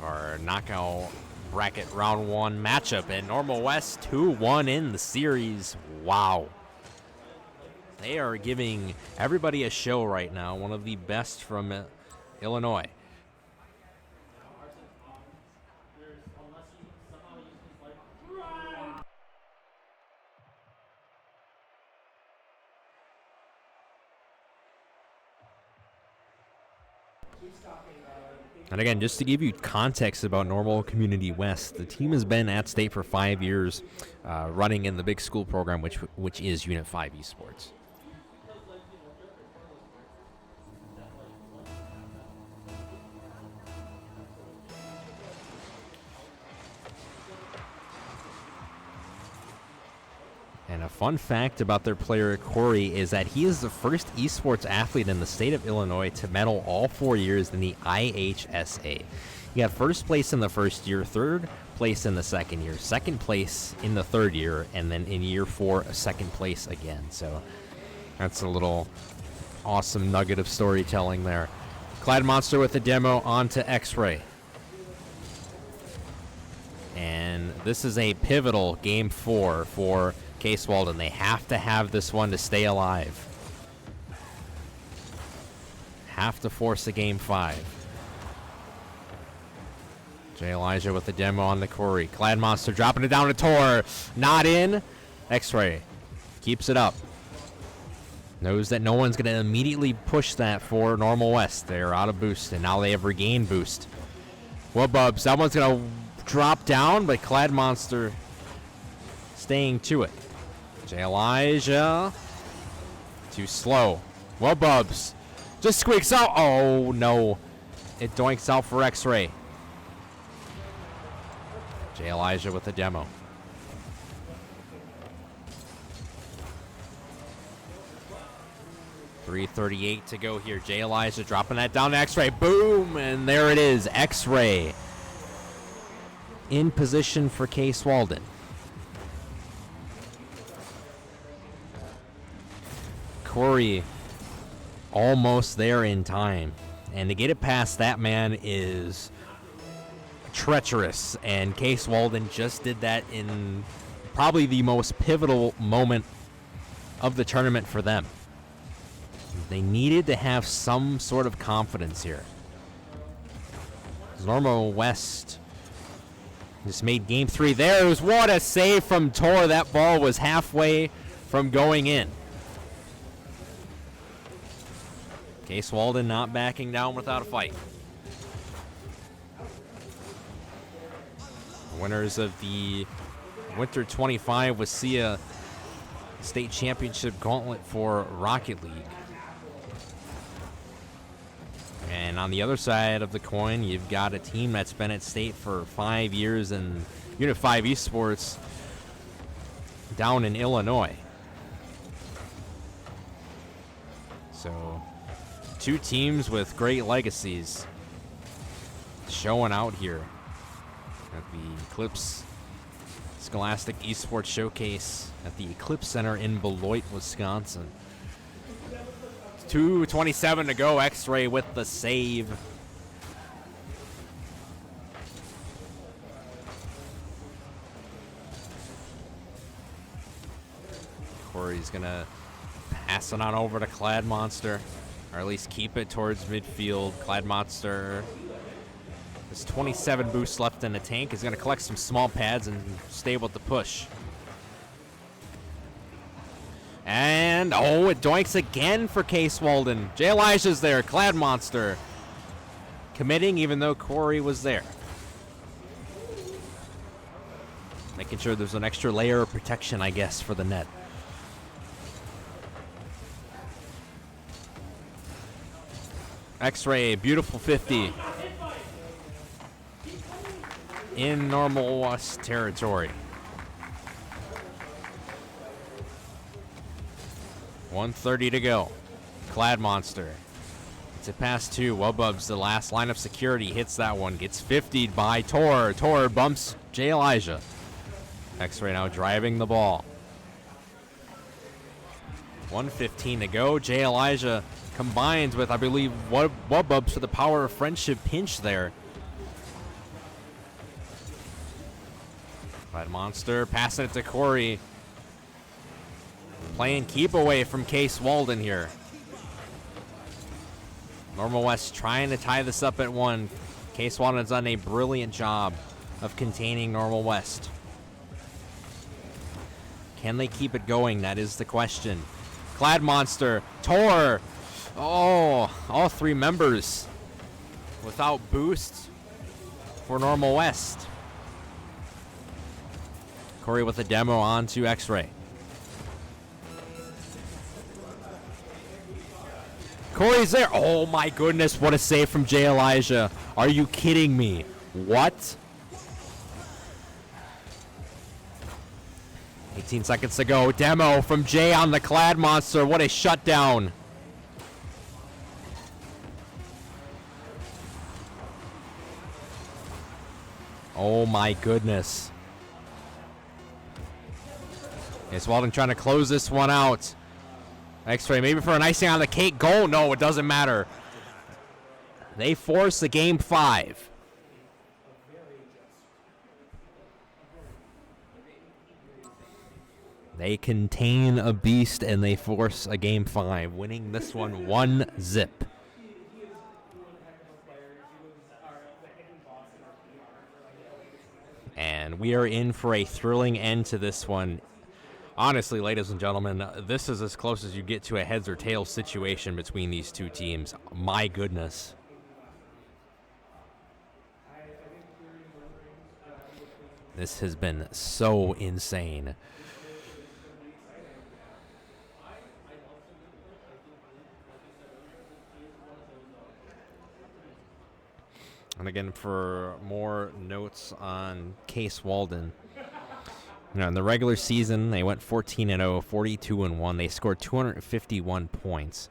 Our knockout bracket round 1 matchup, and Normal West 2-1 in the series. Wow. They are giving everybody a show right now. One of the best from Illinois. And again, just to give you context about Normal Community West, the team has been at state for 5 years, running in the big school program, which is Unit 5 Esports. And a fun fact about their player, Corey, is that he is the first esports athlete in the state of Illinois to medal all 4 years in the IHSA. He got first place in the first year, third place in the second year, second place in the third year, and then in year 4, a second place again. So that's a little awesome nugget of storytelling there. Clyde Monster with the demo onto X-Ray. And this is a pivotal game 4 for Case Walden. They have to have this one to stay alive. Have to force a game 5. Jay Elijah with the demo on the Corey. Clad Monster dropping it down to Tor. Not in. X-Ray keeps it up. Knows that no one's going to immediately push that for Normal West. They're out of boost, and now they have regained boost. Wububs, that one's going to drop down, but Clad Monster staying to it. Jay Elijah. Too slow. Wububs just squeaks out. Oh, no. It doinks out for X-Ray. Jay Elijah with the demo. .338 to go here. Jay Elijah dropping that down to X-Ray. Boom! And there it is. X-Ray in position for Case Walden. Corey almost there in time. And to get it past that man is treacherous. And Case Walden just did that in probably the most pivotal moment of the tournament for them. They needed to have some sort of confidence here. Normal West just made game 3 there. What a save from Tor. That ball was halfway from going in. Case Walden not backing down without a fight. Winners of the Winter 25 Wasilla State Championship Gauntlet for Rocket League. And on the other side of the coin, you've got a team that's been at state for 5 years in Unit 5 Esports down in Illinois. So, two teams with great legacies showing out here at the Eclipse Scholastic Esports Showcase at the Eclipse Center in Beloit, Wisconsin. 2:27 to go. X-Ray with the save. Corey's gonna pass it on over to Clad Monster, or at least keep it towards midfield. Clad Monster. There's 27 boosts left in the tank. Is gonna collect some small pads and stay with the push. And, oh, it doinks again for Case Walden. Jay Elijah's there. Clad Monster committing even though Corey was there. Making sure there's an extra layer of protection, I guess, for the net. X-Ray, beautiful 50. In Normal West territory. 1:30 to go. Clad Monster. It's a pass to Wububs, the last line of security. Hits that one. Gets 50'd by Tor. Tor bumps Jay Elijah. X-Ray now driving the ball. 1:15 to go. Jay Elijah combines with, I believe, Wububs for the power of friendship pinch there. Clad Monster passing it to Corey. Playing keep away from Case Walden here. Normal West trying to tie this up at 1. Case Walden has done a brilliant job of containing Normal West. Can they keep it going? That is the question. Clad Monster, Tor. Oh, all 3 members without boost for Normal West. Corey with a demo on to X-Ray. Corey's there. Oh my goodness, what a save from Jay Elijah. Are you kidding me? What? 18 seconds to go. Demo from Jay on the Clad Monster. What a shutdown. Oh my goodness. It's Walden trying to close this one out. X-Ray maybe for an icing on the cake goal. No, it doesn't matter. They force the game 5. They contain a beast and they force a game 5, winning this one 1-0. And we are in for a thrilling end to this one. Honestly, ladies and gentlemen, this is as close as you get to a heads or tails situation between these two teams. My goodness. This has been so insane. And again, for more notes on Case Walden, in the regular season, they went 14-0, 42-1. They scored 251 points.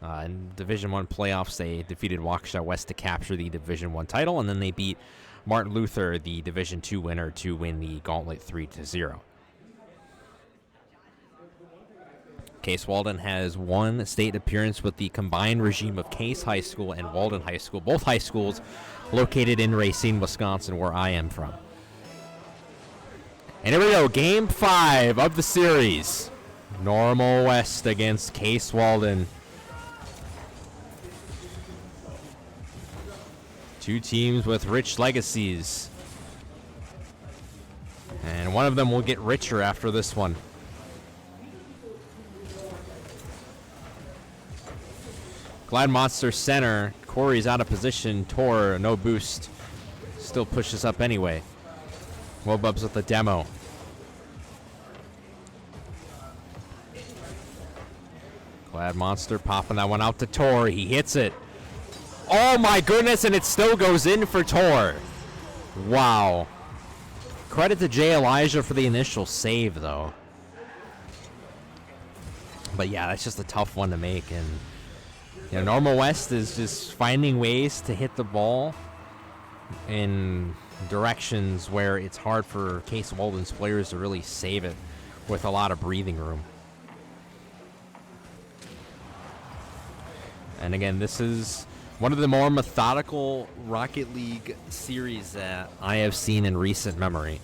In Division I playoffs, they defeated Waukesha West to capture the Division I title, and then they beat Martin Luther, the Division II winner, to win the Gauntlet 3-0. Case Walden has one state appearance with the combined regime of Case High School and Walden High School, both high schools located in Racine, Wisconsin, where I am from. And here we go, Game 5 of the series. Normal West against Case Walden. Two teams with rich legacies. And one of them will get richer after this one. Glad Monster center. Corey's out of position. Tor, no boost. Still pushes up anyway. Wobubs with the demo. Glad Monster popping that one out to Tor. He hits it. Oh my goodness, and it still goes in for Tor. Wow. Credit to Jay Elijah for the initial save, though. But yeah, that's just a tough one to make. And Normal West is just finding ways to hit the ball in directions where it's hard for Case Walden's players to really save it with a lot of breathing room. And again, this is one of the more methodical Rocket League series that I have seen in recent memory.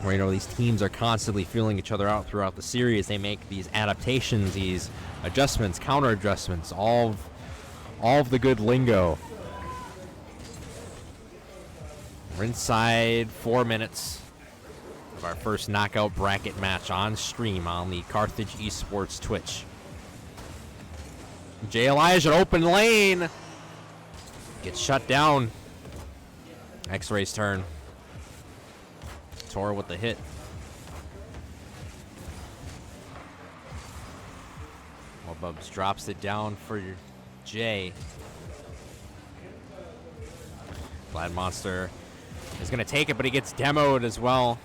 Where, these teams are constantly feeling each other out throughout the series. They make these adaptations, these adjustments, counter adjustments, all of the good lingo. We're inside 4 minutes of our first knockout bracket match on stream on the Carthage Esports Twitch. Jay Elijah, open lane. Gets shut down. X-Ray's turn. Tor with the hit. Bubs drops it down for Jay. Glad Monster is going to take it, but he gets demoed as well.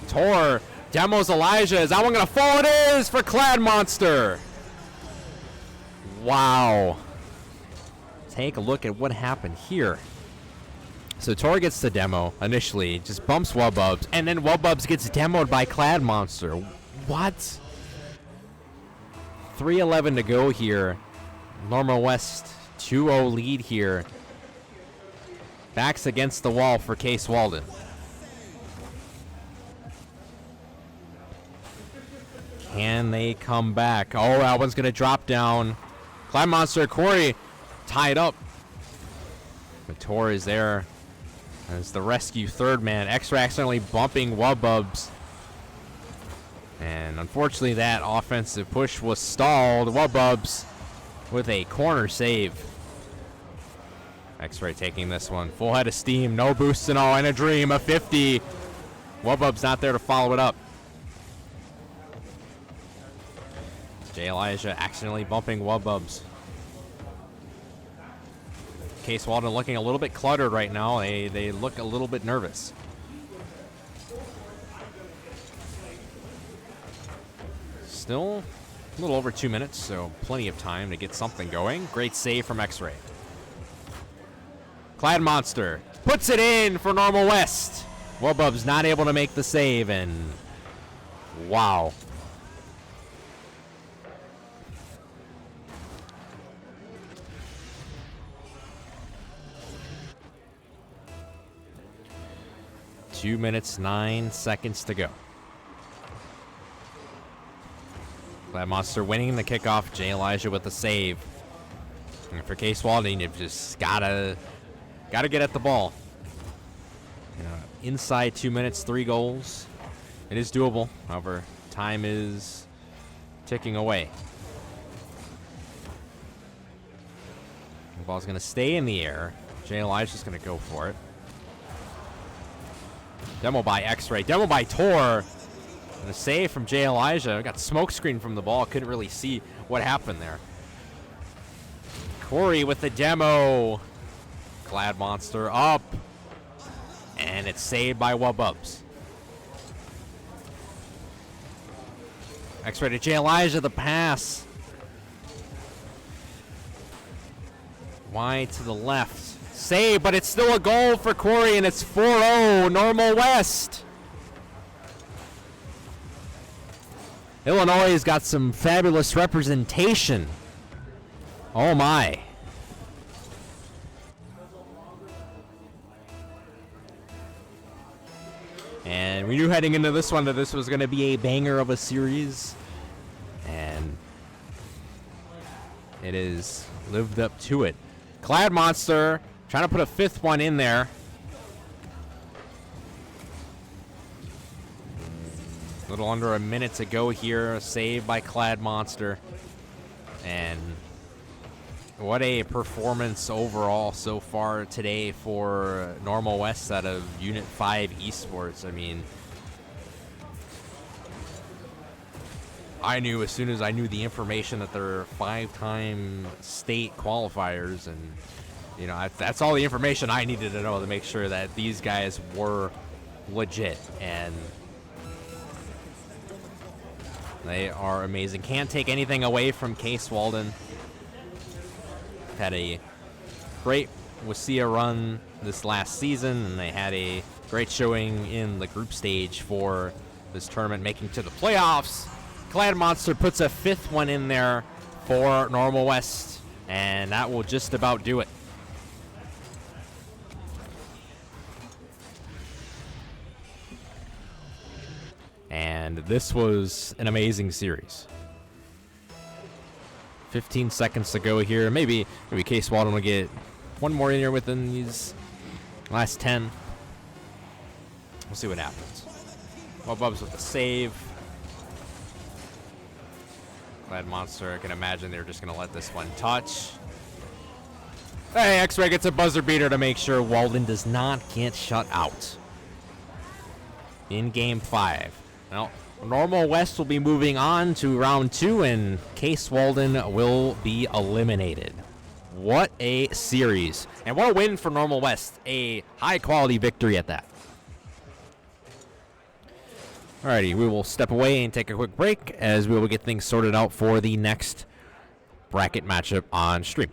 Tor demos Elijah. Is that one going to fall? It is for Clad Monster. Wow. Take a look at what happened here. So Tor gets the demo initially, just bumps Wububs, and then Wububs gets demoed by Clad Monster. What? 3:11 to go here. Normal West 2-0 lead here. Backs against the wall for Case Walden. Can they come back? Oh, that one's going to drop down. Clad Monster, Corey tied up. But Tor is there as the rescue third man. X-Ray accidentally bumping Wububs. And unfortunately, that offensive push was stalled. Wububs with a corner save. X-Ray taking this one. Full head of steam. No boost and all. And a dream. A 50. Wububs not there to follow it up. Jay Elijah accidentally bumping Wububs. Case Walden looking a little bit cluttered right now. They look a little bit nervous. Still a little over 2 minutes, so plenty of time to get something going. Great save from X-Ray. Clad Monster puts it in for Normal West. Wubub's not able to make the save, and wow. Two minutes, 9 seconds to go. Clad Monster winning the kickoff. Jay Elijah with the save. And for Case Walden, you've just gotta get at the ball. You know, inside 2 minutes, 3 goals. It is doable. However, time is ticking away. The ball's gonna stay in the air. Jay Elijah's gonna go for it. Demo by X-Ray. Demo by Tor. And a save from Jay Elijah. Got smoke screen from the ball. Couldn't really see what happened there. Corey with the demo. Clad Monster up. And it's saved by Wububs. X-Ray to Jay Elijah. The pass. Wide to the left. Save, but it's still a goal for Corey, and it's 4-0 Normal West. Illinois has got some fabulous representation. Oh my. And we knew heading into this one that this was going to be a banger of a series. And it has lived up to it. Clad Monster trying to put a 5th one in there. A little under a minute to go here. A save by Clad Monster. And what a performance overall so far today for Normal West out of Unit 5 Esports. I mean, I knew as soon as I knew the information that they're 5-time state qualifiers, and you know, that's all the information I needed to know to make sure that these guys were legit, and they are amazing. Can't take anything away from Case Walden. Had a great Wasia run this last season, and they had a great showing in the group stage for this tournament, making to the playoffs. Clad Monster puts a 5th one in there for Normal West, and that will just about do it. And this was an amazing series. 15 seconds to go here. Maybe Case Walden will get one more in here within these last 10. We'll see what happens. Wububs with the save. Clad Monster, I can imagine they're just going to let this one touch. Hey, X-Ray gets a buzzer beater to make sure Walden does not get shut out in Game 5. Now, Normal West will be moving on to round 2, and Case Walden will be eliminated. What a series. And what a win for Normal West. A high-quality victory at that. Alrighty, we will step away and take a quick break as we will get things sorted out for the next bracket matchup on stream.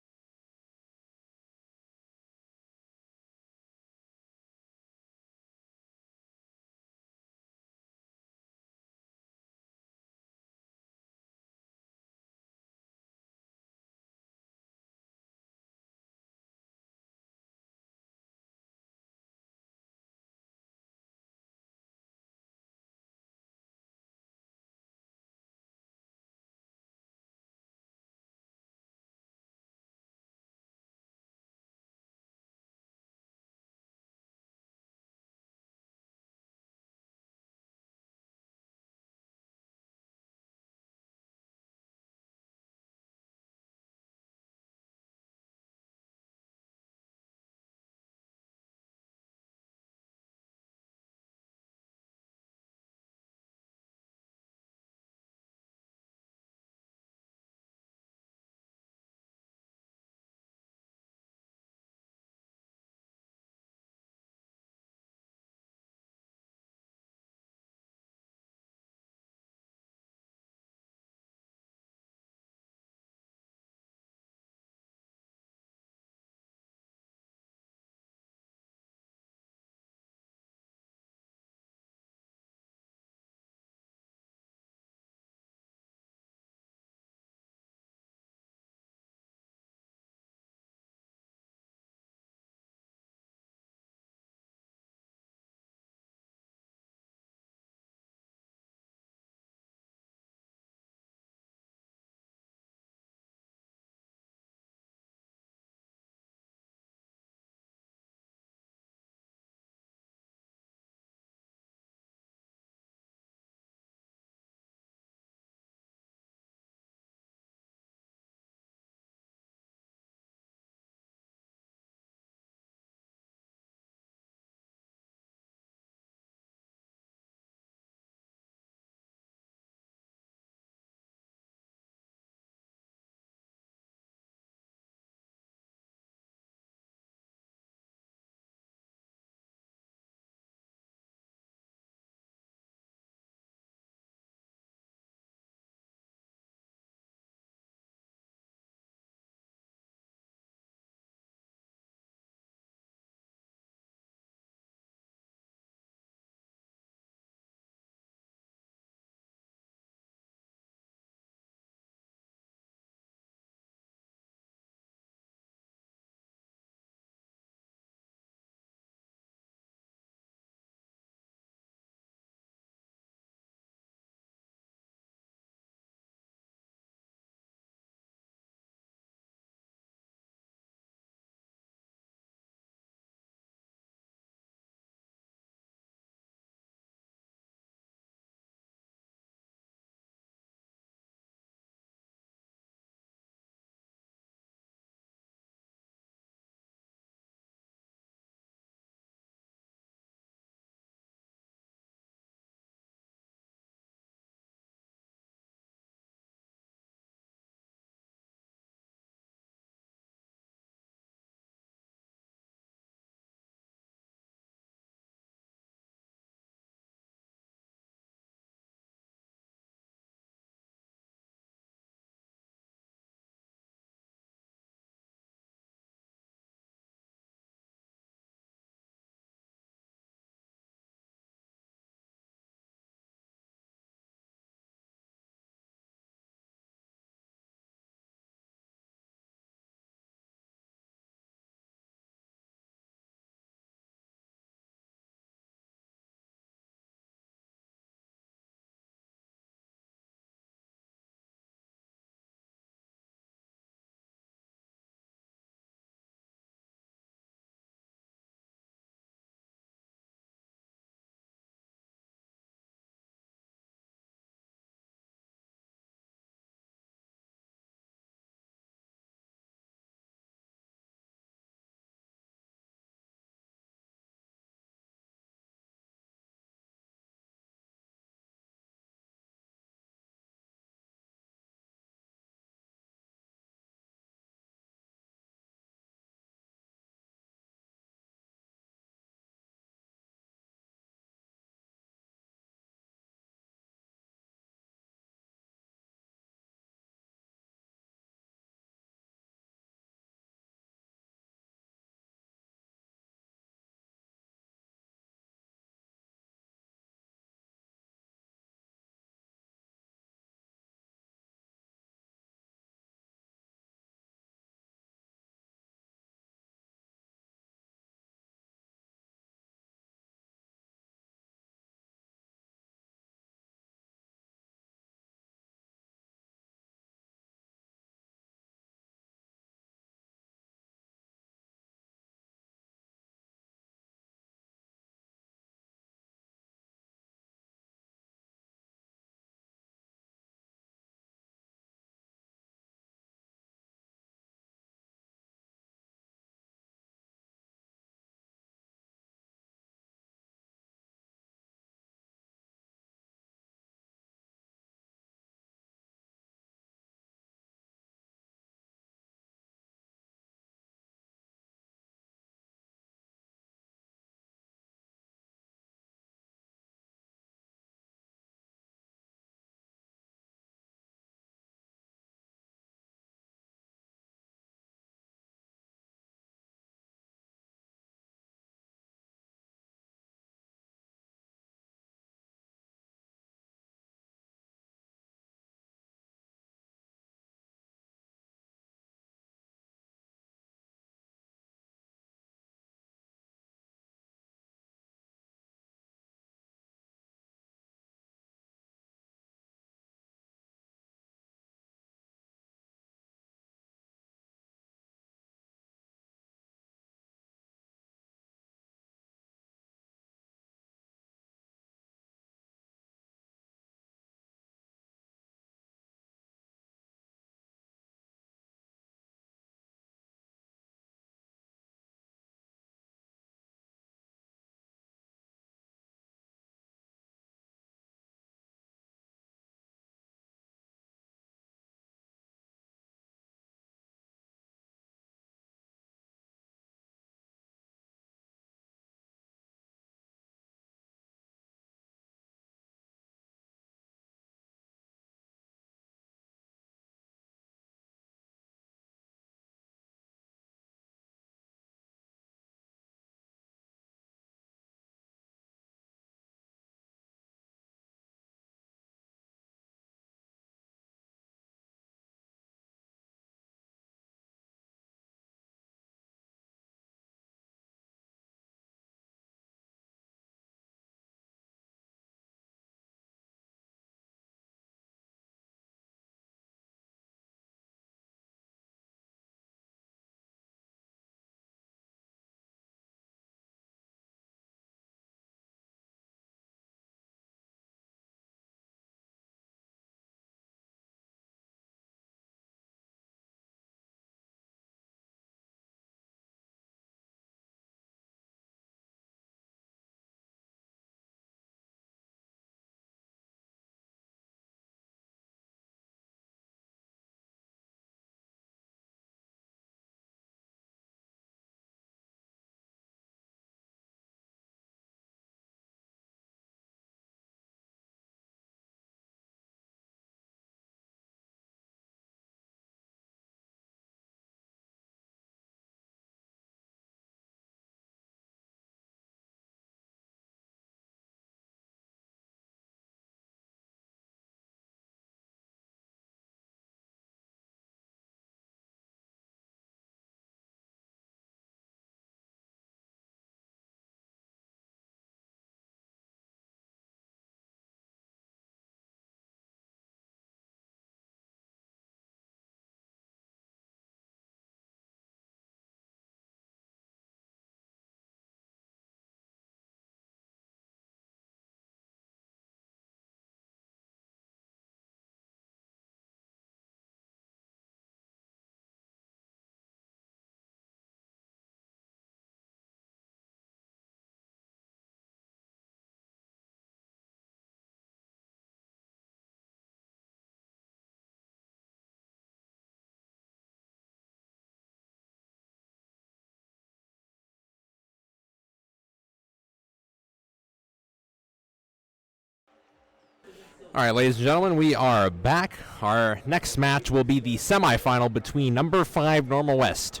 All right, ladies and gentlemen, we are back. Our next match will be the semifinal between number 5 Normal West,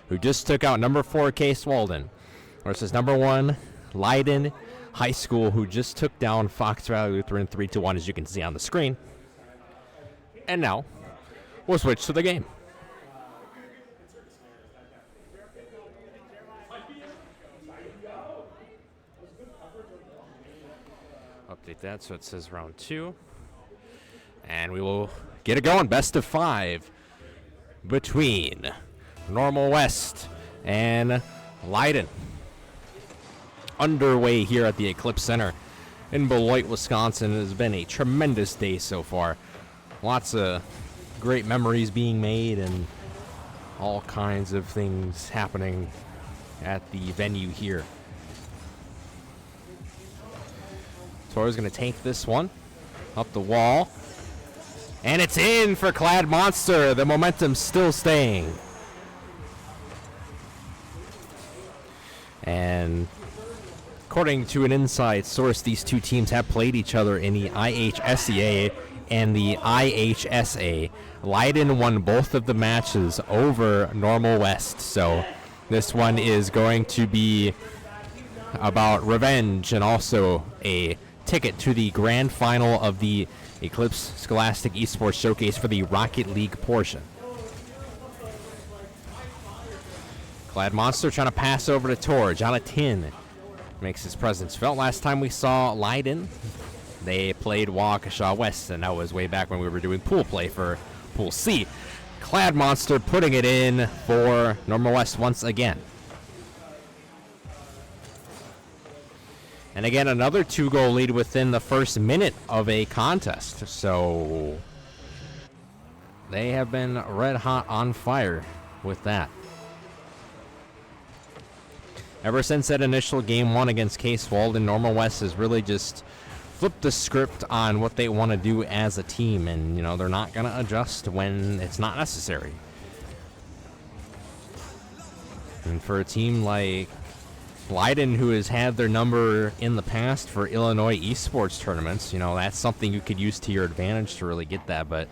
who just took out number 4 Case Walden, versus number 1 Leiden High School, who just took down Fox Valley Lutheran 3-1, as you can see on the screen. And now, we'll switch to the game. Update that so it says round 2. And we will get it going. Best of 5 between Normal West and Leiden. Underway here at the Eclipse Center in Beloit, Wisconsin. It has been a tremendous day so far. Lots of great memories being made and all kinds of things happening at the venue here. Tor's going to take this one up the wall. And it's in for Clad Monster. The momentum's still staying. And according to an inside source, these two teams have played each other in the IHSEA and the IHSA. Leiden won both of the matches over Normal West. So this one is going to be about revenge and also a ticket to the grand final of the Eclipse Scholastic Esports Showcase for the Rocket League portion. Clad Monster trying to pass over to Tor. Jonathan makes his presence felt. Last time we saw Leiden, they played Waukesha West, and that was way back when we were doing pool play for Pool C. Clad Monster putting it in for Normal West once again. And again, another 2-goal lead within the first minute of a contest. So they have been red hot on fire with that. Ever since that initial game 1 against Case Walden, Normal West has really just flipped the script on what they want to do as a team. And, you know, they're not going to adjust when it's not necessary. And for a team like Leiden, who has had their number in the past for Illinois esports tournaments, you know, that's something you could use to your advantage to really get that. But,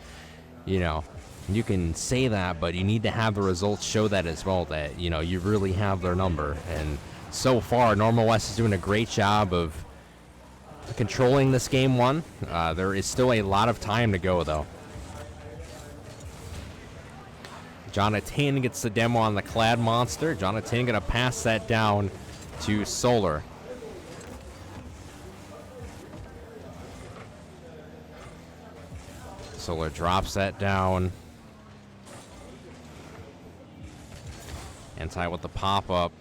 you know, you can say that, but you need to have the results show that as well, that, you know, you really have their number. And so far, Normal West is doing a great job of controlling this game 1. There is still a lot of time to go, though. Jonathan gets the demo on the Clad Monster. Jonathan going to pass that down to Solar. Solar drops that down. Anti with the pop-up.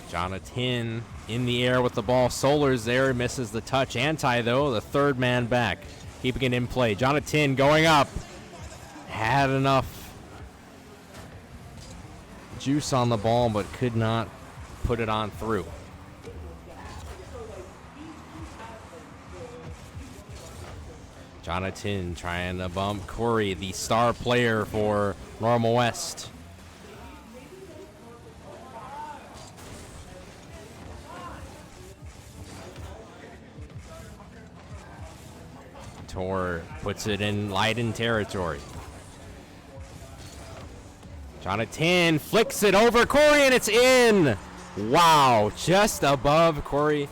Jonathan in the air with the ball. Solar's there, misses the touch. Anti, though, the third man back, keeping it in play. Jonathan going up. Had enough juice on the ball, but could not put it on through. Jonathan trying to bump Corey, the star player for Normal West. Tor puts it in Leiden territory. Jonathan flicks it over Corey, and it's in. Wow, just above Corey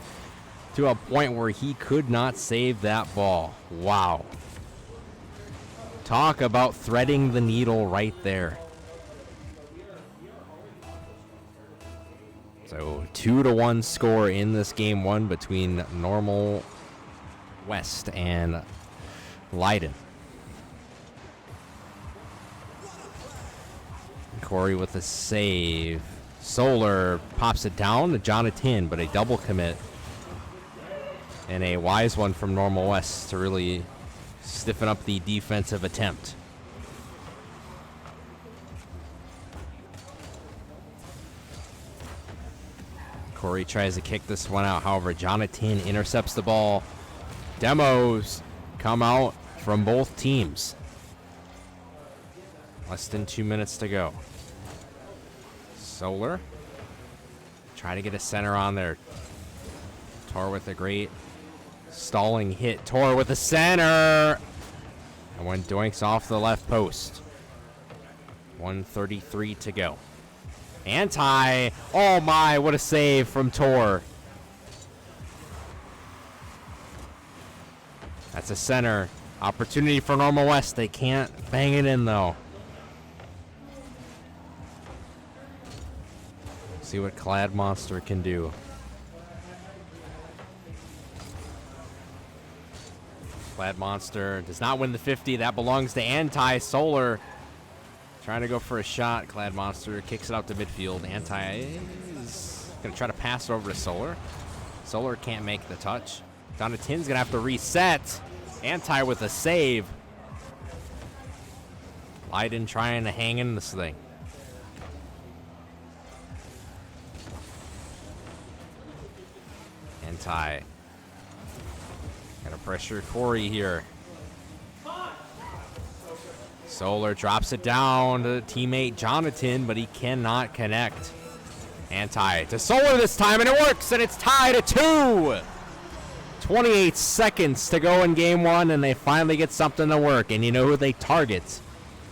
to a point where he could not save that ball. Wow. Talk about threading the needle right there. So 2-1 score in this game 1 between Normal West and Leiden. Corey with a save. Solar pops it down to Jonathan, but a double commit. And a wise one from Normal West to really stiffen up the defensive attempt. Corey tries to kick this one out. However, Jonathan intercepts the ball. Demos come out from both teams. Less than 2 minutes to go. Solar. Try to get a center on there. Tor with a great stalling hit. Tor with the center. And one doinks off the left post. 1:33 to go. Anti. Oh my, what a save from Tor. That's a center. Opportunity for Normal West. They can't bang it in though. See what Clad Monster can do. Clad Monster does not win the 50. That belongs to Anti. Solar trying to go for a shot. Clad Monster kicks it out to midfield. Anti is going to try to pass it over to Solar. Solar can't make the touch. Donatin's going to have to reset. Anti with a save. Leiden trying to hang in this thing. Anti. Gotta pressure Corey here. Solar drops it down to teammate Jonathan, but he cannot connect. Anti to Solar this time, and it works, and it's tied at 2. 28 seconds to go in game one, and they finally get something to work. And you know who they target?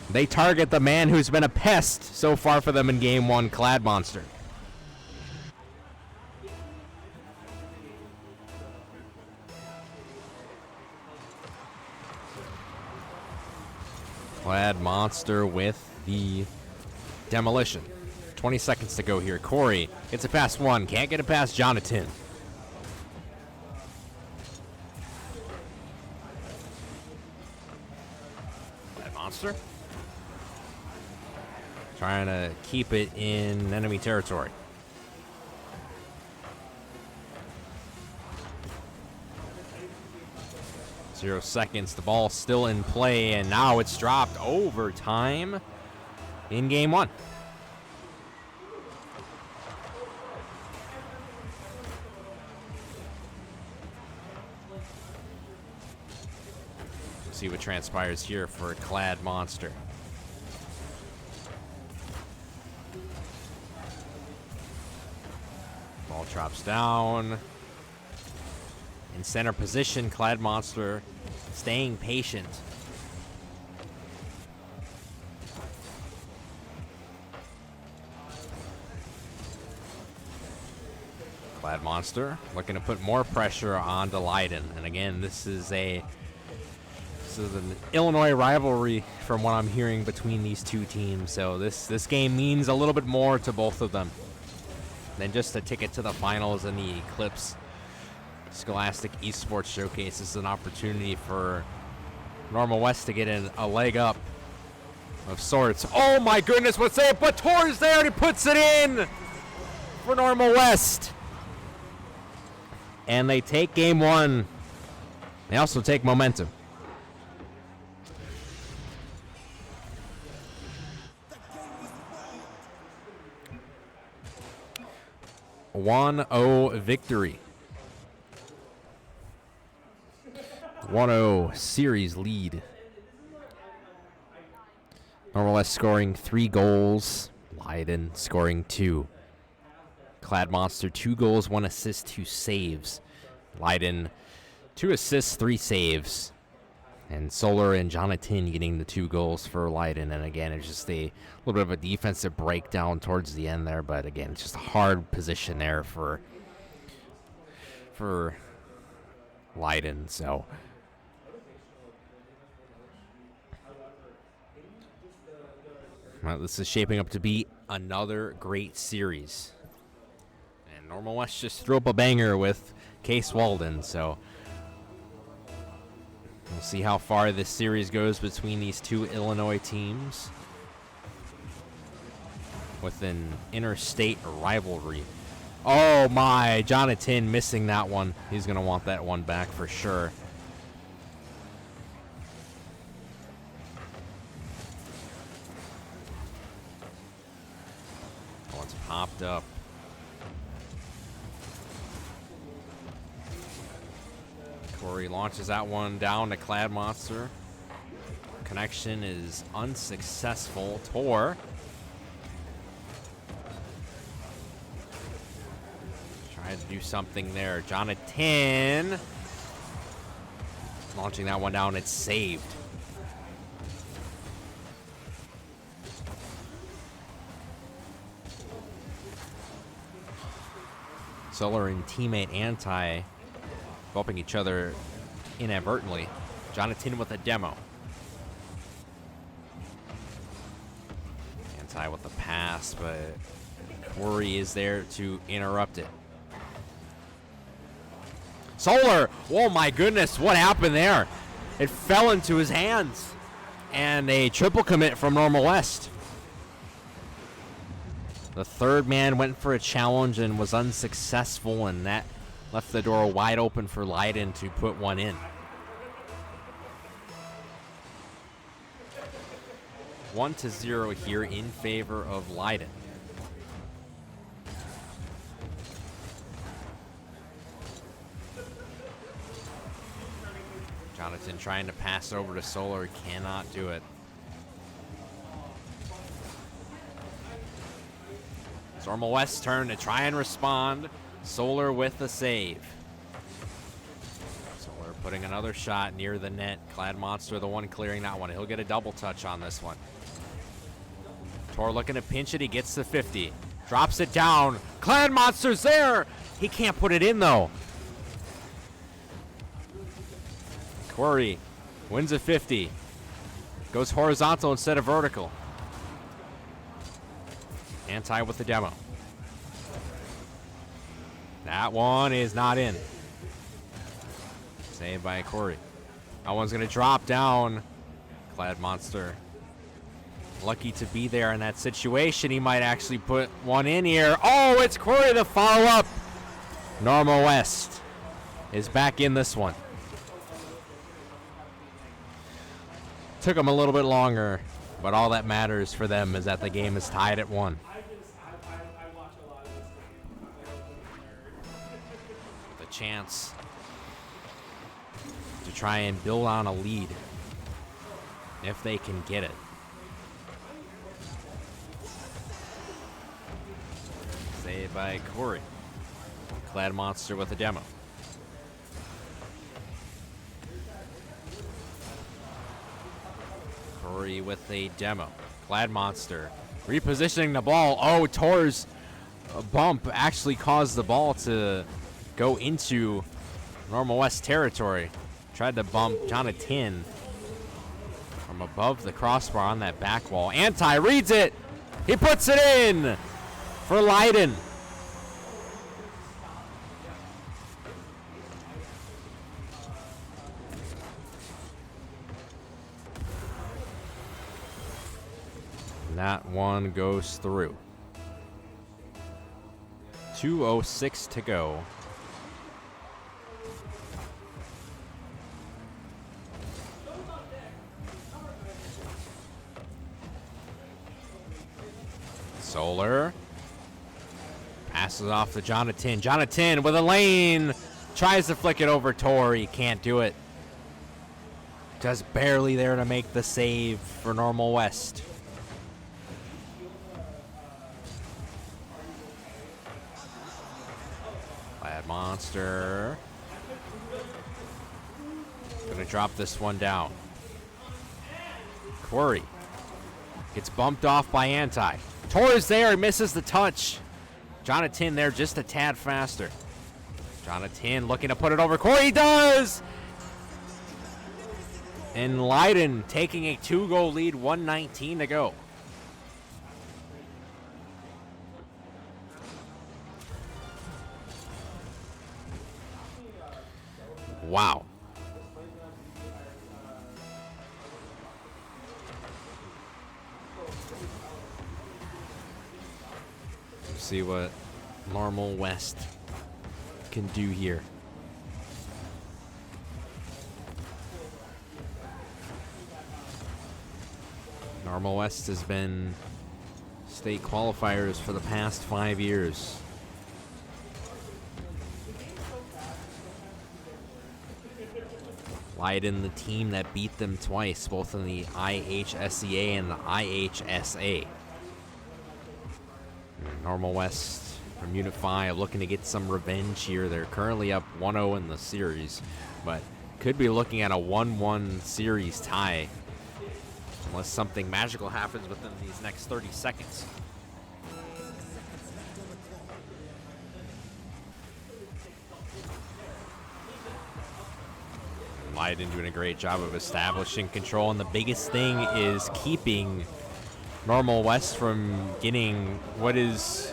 They target the man who's been a pest so far for them in game one, Clad Monster. Clad Monster with the demolition. 20 seconds to go here. Corey gets it past one. Can't get it past Jonathan. Clad Monster trying to keep it in enemy territory. Zero seconds, the ball still in play, and now it's dropped overtime in game one. We'll see what transpires here for Clad Monster. Ball drops down. In center position, Clad Monster staying patient. Clad Monster looking to put more pressure onto Leiden. And again, this is an Illinois rivalry from what I'm hearing between these two teams. So this game means a little bit more to both of them than just a ticket to the finals in the Eclipse Scholastic Esports Showcase. This is an opportunity for Normal West to get a leg up of sorts. Oh my goodness, what save? But Tor's there and he puts it in for Normal West. And they take game one. They also take momentum. A 1-0 victory. 1-0 series lead. Normal West scoring 3 goals. Leiden scoring 2. Clad Monster 2 goals, 1 assist, 2 saves. Leiden 2 assists, 3 saves. And Solar and Jonathan getting the 2 goals for Leiden. And again, it's just a little bit of a defensive breakdown towards the end there. But again, it's just a hard position there for Leiden. So well, this is shaping up to be another great series. And Normal West just threw up a banger with Case Walden, so we'll see how far this series goes between these two Illinois teams with an interstate rivalry. Oh my, Jonathan missing that one. He's going to want that one back for sure. One's popped up. Corey launches that one down to Clad Monster. Connection is unsuccessful. Tor tried to do something there. Jonathan launching that one down. It's saved. Solar and teammate Anti helping each other inadvertently. Jonathan with a demo. Anti with a pass, but Corey is there to interrupt it. Solar! Oh my goodness, what happened there? It fell into his hands. And a triple commit from Normal West. The third man went for a challenge and was unsuccessful, and that left the door wide open for Leiden to put one in. 1-0 here in favor of Leiden. Jonathan trying to pass over to Solar, cannot do it. It's Normal West's turn to try and respond. Solar with the save. Solar putting another shot near the net. Clad Monster the one clearing that one. He'll get a double touch on this one. Tor looking to pinch it. He gets the 50. Drops it down. Clad Monster's there. He can't put it in though. Corey wins a 50. Goes horizontal instead of vertical. Anti with the demo. That one is not in. Saved by Corey. That one's going to drop down. Clad Monster. Lucky to be there in that situation. He might actually put one in here. Oh, it's Corey the follow-up. Normal West is back in this one. Took them a little bit longer, but all that matters for them is that the game is tied at 1. The chance to try and build on a lead if they can get it. Saved by Corey. Clad Monster with a demo. Corey with a demo. Clad Monster repositioning the ball. Oh, Tor's bump actually caused the ball to go into Normal West territory. Tried to bump Jonathan from above the crossbar on that back wall. Anti reads it. He puts it in for Leiden. That one goes through. 2:06 to go. Solar passes off to Jonathan. Jonathan with a lane. Tries to flick it over Tori. Can't do it. Just barely there to make the save for Normal West. Clad Monster. Gonna drop this one down. Corey gets bumped off by Anti. Torres there, misses the touch. Jonathan there just a tad faster. Jonathan looking to put it over. Corey does! And Leiden taking a 2-goal lead, 1:19 to go. Wow. Let's see what Normal West can do here. Normal West has been state qualifiers for the past 5 years. Leiden, the team that beat them twice, both in the IHSCA and the IHSA. Normal West from Unit 5, looking to get some revenge here. They're currently up 1-0 in the series, but could be looking at a 1-1 series tie unless something magical happens within these next 30 seconds. Leiden doing a great job of establishing control, and the biggest thing is keeping Normal West from getting what is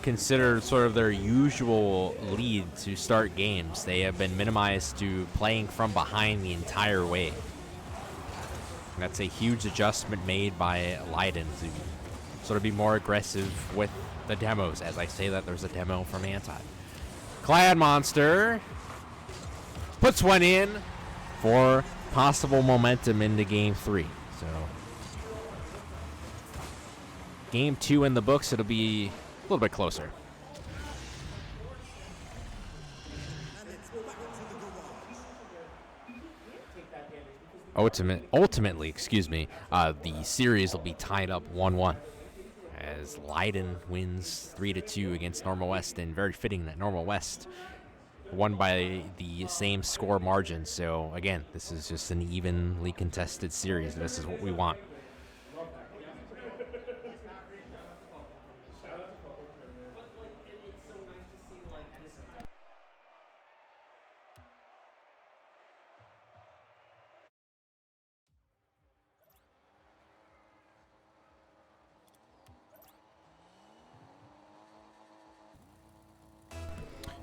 considered sort of their usual lead to start games. They have been minimized to playing from behind the entire way. And that's a huge adjustment made by Leiden to sort of be more aggressive with the demos. As I say that, there's a demo from Anti. Clad Monster puts one in for possible momentum into Game 3. So, Game 2 in the books, it'll be a little bit closer. Ultimately, the series will be tied up 1-1 as Leiden wins 3-2 against Normal West, and very fitting that Normal West won by the same score margin. So again, this is just an evenly contested series. This is what we want.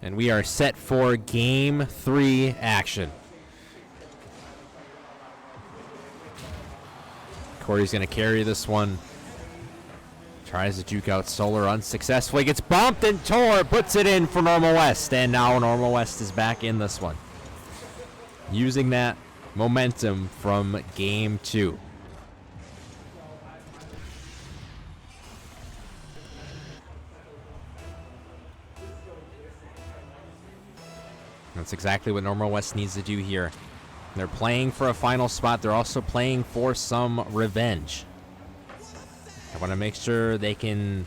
And we are set for Game 3 action. Corey's going to carry this one. Tries to juke out Solar unsuccessfully. Gets bumped, and Tor puts it in for Normal West. And now Normal West is back in this one, using that momentum from Game 2. That's exactly what Normal West needs to do here. They're playing for a final spot. They're also playing for some revenge. I want to make sure they can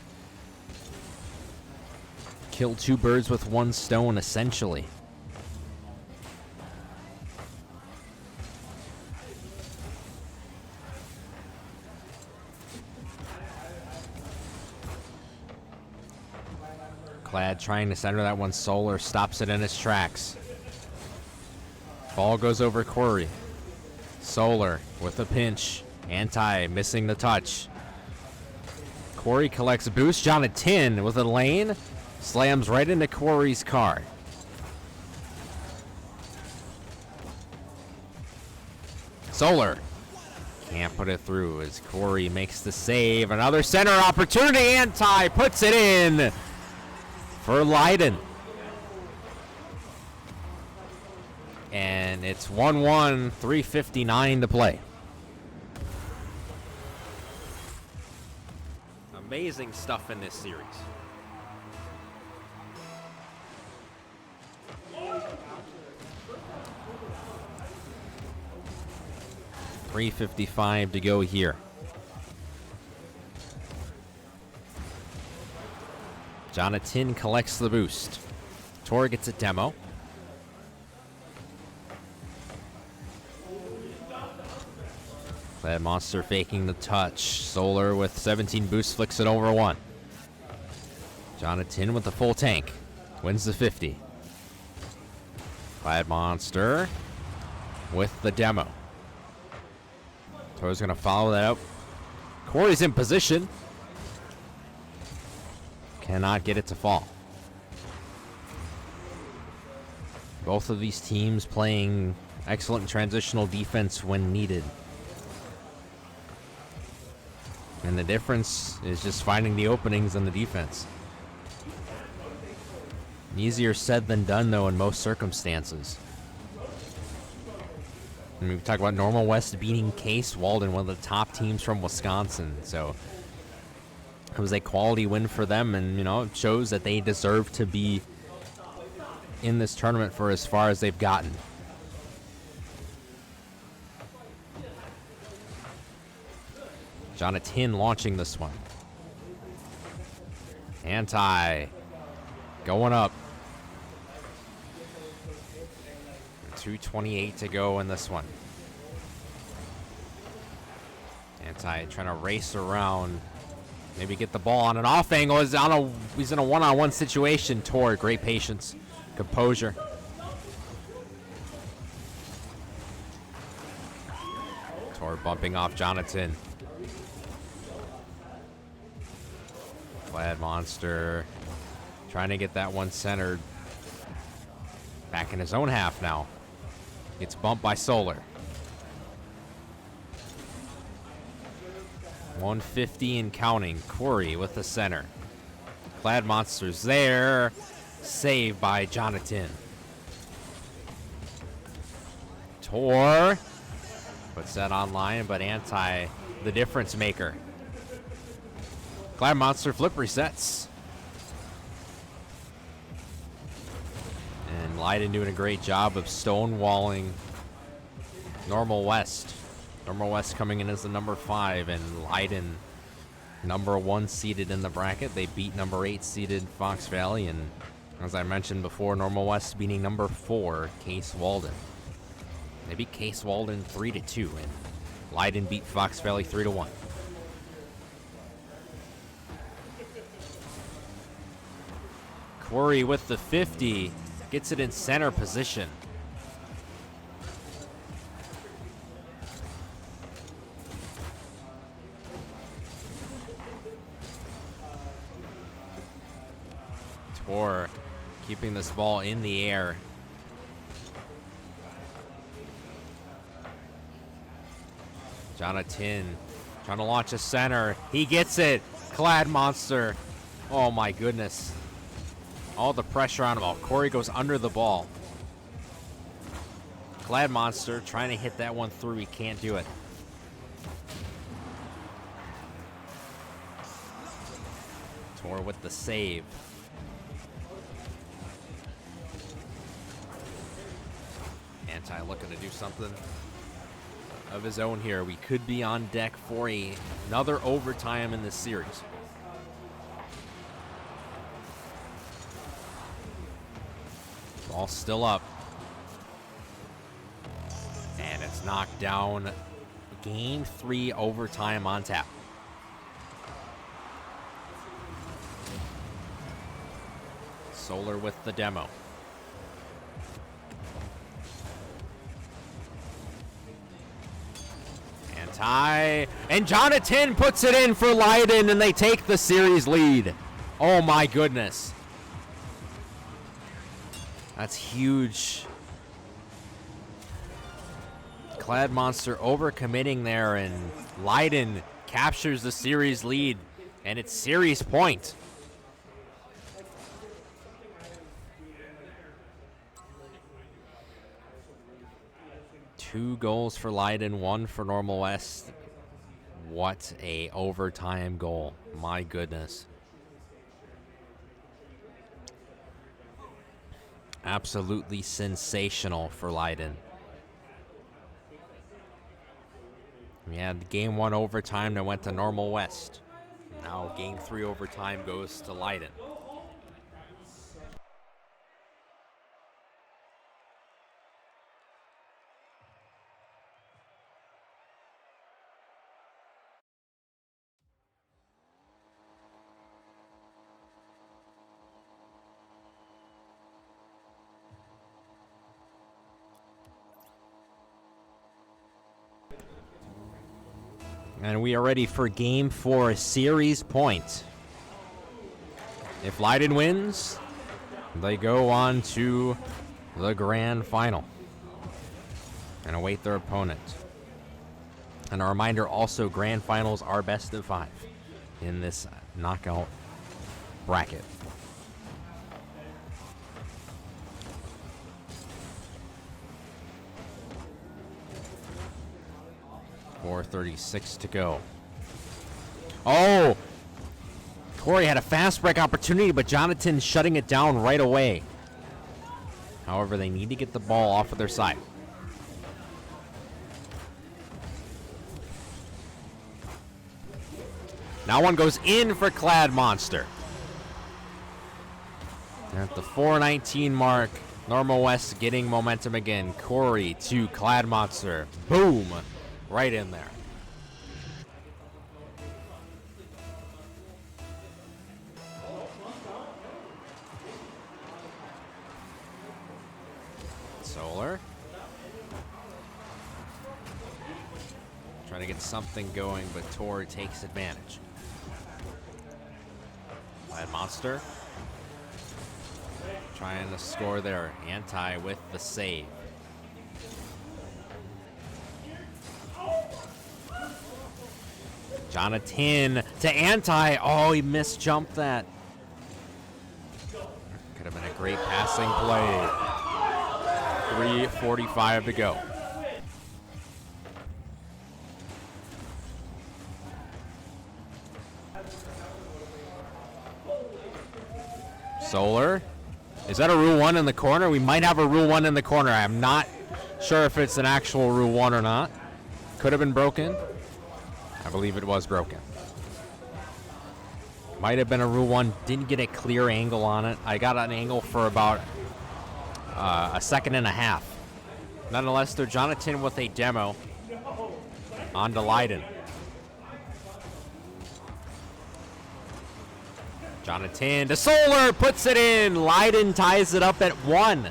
kill two birds with one stone, essentially. Clad trying to center that one. Solar stops it in its tracks. Ball goes over Corey. Solar with a pinch. Anti missing the touch. Corey collects a boost. Jonathan with a lane. Slams right into Corey's car. Solar can't put it through as Corey makes the save. Another center opportunity. Anti puts it in for Leiden. And it's 1-1, 3:59 to play. Amazing stuff in this series. $3:55 to go here. Jonathan collects the boost. Tor gets a demo. That monster faking the touch. Solar with 17 boosts flicks it over one. Jonathan with the full tank wins the 50. Bad monster with the demo. Tor's gonna follow that up. Corey's in position. Cannot get it to fall. Both of these teams playing excellent transitional defense when needed. And the difference is just finding the openings in the defense. Easier said than done, though, in most circumstances. I mean, we talk about Normal West beating Case Walden, one of the top teams from Wisconsin. So it was a quality win for them, and, you know, it shows that they deserve to be in this tournament for as far as they've gotten. Jonathan launching this one. Anti going up. 2:28 to go in this one. Anti trying to race around. Maybe get the ball on an off angle. He's in a one-on-one situation. Tor, great patience, composure. Tor bumping off Jonathan. Glad Monster trying to get that one centered. Back in his own half now. Gets bumped by Solar. 150 and counting. Corey with the center. Glad Monster's there. Saved by Jonathan. Tor puts that online, but Anti, the difference maker. Glad Monster flip resets. And Leiden doing a great job of stonewalling Normal West. Normal West coming in as the number 5, and Leiden number 1 seeded in the bracket. They beat number 8 seeded Fox Valley, and as I mentioned before, Normal West beating number 4 Case Walden. They beat Case Walden 3-2, and Leiden beat Fox Valley 3-1. Corey with the 50 gets it in center position. Tor keeping this ball in the air. Jonathan trying to launch a center. He gets it. Clad Monster. Oh my goodness. All the pressure on him. Oh, Corey goes under the ball. Clad Monster trying to hit that one through. He can't do it. Tor with the save. Anti looking to do something of his own here. We could be on deck for another overtime in this series. Ball still up. And it's knocked down. Game 3 overtime on tap. Solar with the demo. Anti. And Jonathan puts it in for Leiden, and they take the series lead. Oh my goodness. That's huge. Clad Monster overcommitting there, and Leiden captures the series lead, and it's series point. Two goals for Leiden, 1 for Normal West. What a overtime goal. My goodness. Absolutely sensational for Leiden. We had game 1 overtime that went to Normal West. Now game 3 overtime goes to Leiden. And we are ready for game 4, series point. If Leiden wins, they go on to the grand final and await their opponent. And a reminder also, grand finals are best of 5 in this knockout bracket. .436 to go. Oh! Corey had a fast break opportunity, but Jonathan shutting it down right away. However, they need to get the ball off of their side. Now one goes in for Clad Monster. At the 4:19 mark, Normal West getting momentum again. Corey to Clad Monster. Boom! Right in there. Solar. Trying to get something going, but Tor takes advantage. Clad Monster. Trying to score there. Anti with the save. Jonathan to Anti. Oh, he misjumped that. Could have been a great passing play. 3:45 to go. Solar. Is that a Rule 1 in the corner? We might have a Rule 1 in the corner. I'm not sure if it's an actual Rule 1 or not. Could have been broken. I believe it was broken. Might have been a Rule 1. Didn't get a clear angle on it. I got an angle for about a second and a half. Nonetheless, they're Jonathan with a demo on to Leiden. Jonathan to Solar, puts it in. Leiden ties it up at 1.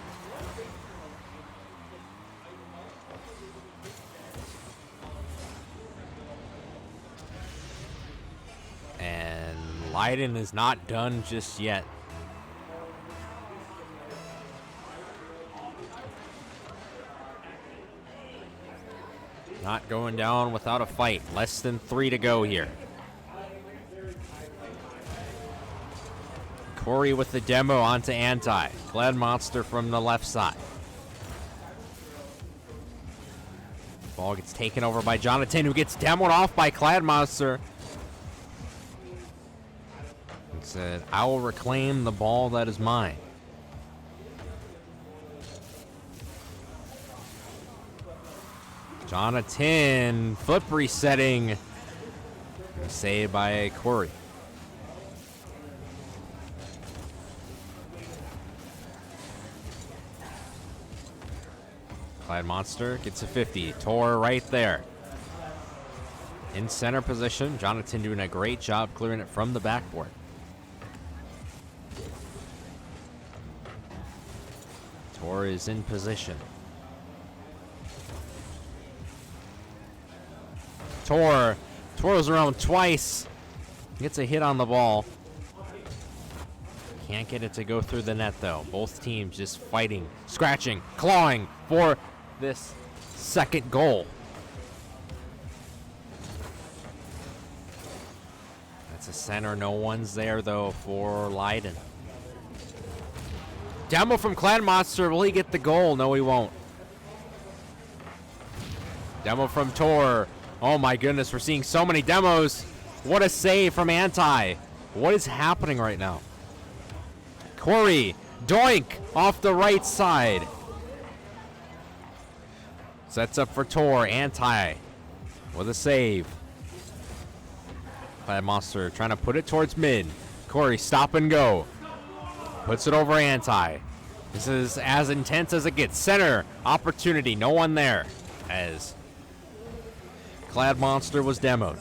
And Leiden is not done just yet. Not going down without a fight. Less than 3 to go here. Corey with the demo onto Anti. Clad Monster from the left side. Ball gets taken over by Jonathan, who gets demoed off by Clad Monster. He said, I will reclaim the ball that is mine. Jonathan, flip resetting. Saved by Corey. Clad Monster gets a 50. Tor right there. In center position. Jonathan doing a great job clearing it from the backboard. Tor is in position. Tor twirls around twice. Gets a hit on the ball. Can't get it to go through the net, though. Both teams just fighting, scratching, clawing for this second goal. That's a center. No one's there, though, for Leiden. Demo from Clad Monster. Will he get the goal? No, he won't. Demo from Tor. Oh, my goodness. We're seeing so many demos. What a save from Anti. What is happening right now? Corey. Doink off the right side. Sets up for Tor. Anti with a save. Clad Monster trying to put it towards mid. Corey, stop and go. Puts it over Anti. This is as intense as it gets. Center opportunity. No one there as Clad Monster was demoed.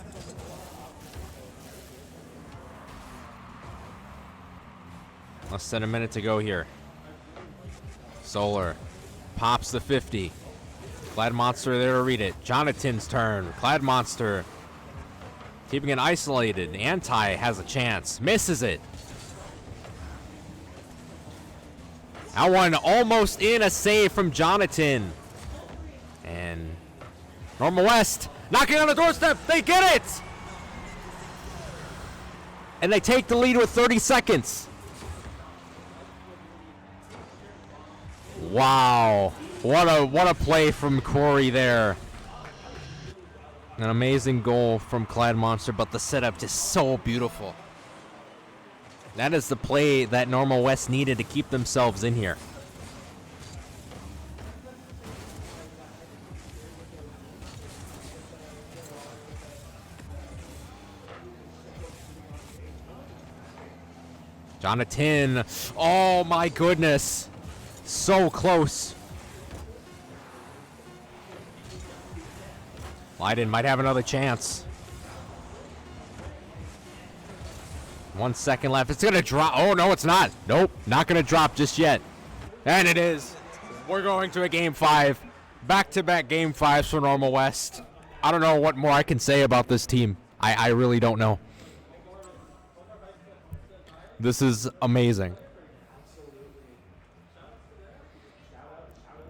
Less than a minute to go here. Solar pops the 50. Clad Monster there to read it. Jonathan's turn. Clad Monster keeping it isolated. Anti has a chance. Misses it. That one almost in. A save from Jonathan. And Normal West knocking on the doorstep. They get it! And they take the lead with 30 seconds. Wow. What a play from Corey there. An amazing goal from Clad Monster, but the setup just so beautiful. That is the play that Normal West needed to keep themselves in here. Jonathan. Oh my goodness. So close. Leiden might have another chance. 1 second left. It's going to drop. Oh, no, it's not. Nope, not going to drop just yet. And it is. We're going to a game 5. Back-to-back game 5s for Normal West. I don't know what more I can say about this team. I really don't know. This is amazing.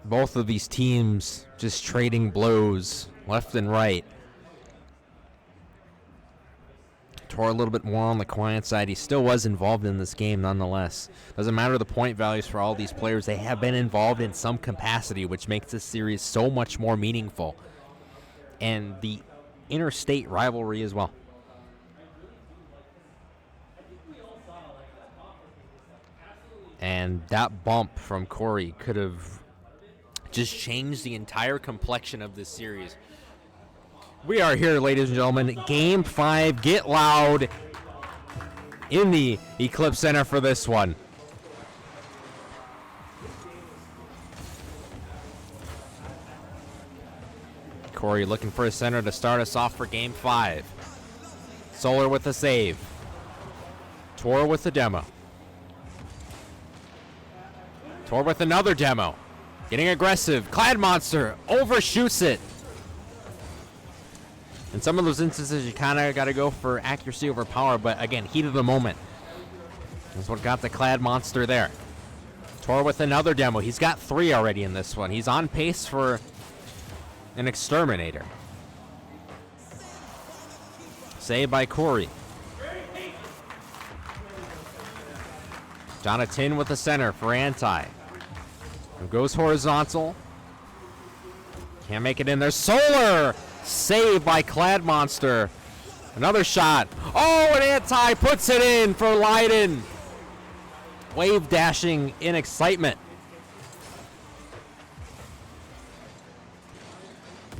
Both of these teams just trading blows left and right. Tor a little bit more on the quiet side. He still was involved in this game nonetheless. Doesn't matter the point values for all these players. They have been involved in some capacity, which makes this series so much more meaningful. And the interstate rivalry as well. And that bump from Corey could have just changed the entire complexion of this series. We are here, ladies and gentlemen. Game 5. Get loud in the Eclipse Center for this one. Corey looking for a center to start us off for game 5. Solar with the save. Tor with the demo. Tor with another demo. Getting aggressive. Clad Monster overshoots it. In some of those instances, you kind of got to go for accuracy over power, but again, heat of the moment. That's what got the Clad Monster there. Tor with another demo. He's got 3 already in this one. He's on pace for an Exterminator. Saved by Corey. Jonathan with the center for Anti. Goes horizontal. Can't make it in there. Solar! Saved by Clad Monster. Another shot. Oh, and Anti puts it in for Leiden. Wave dashing in excitement.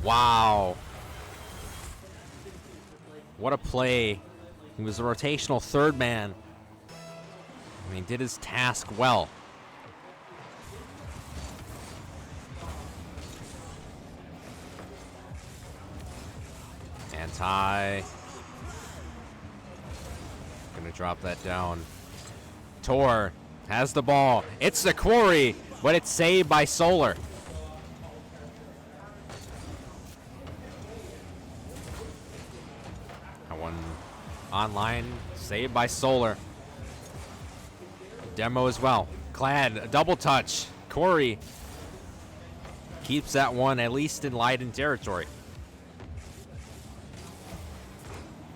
Wow. What a play. He was a rotational third man. And he did his task well. Anti. Gonna drop that down. Tor has the ball. It's the Quarry, but it's saved by Solar. That one online, saved by Solar. Demo as well. Clad, a double touch. Corey keeps that one at least in Leiden territory.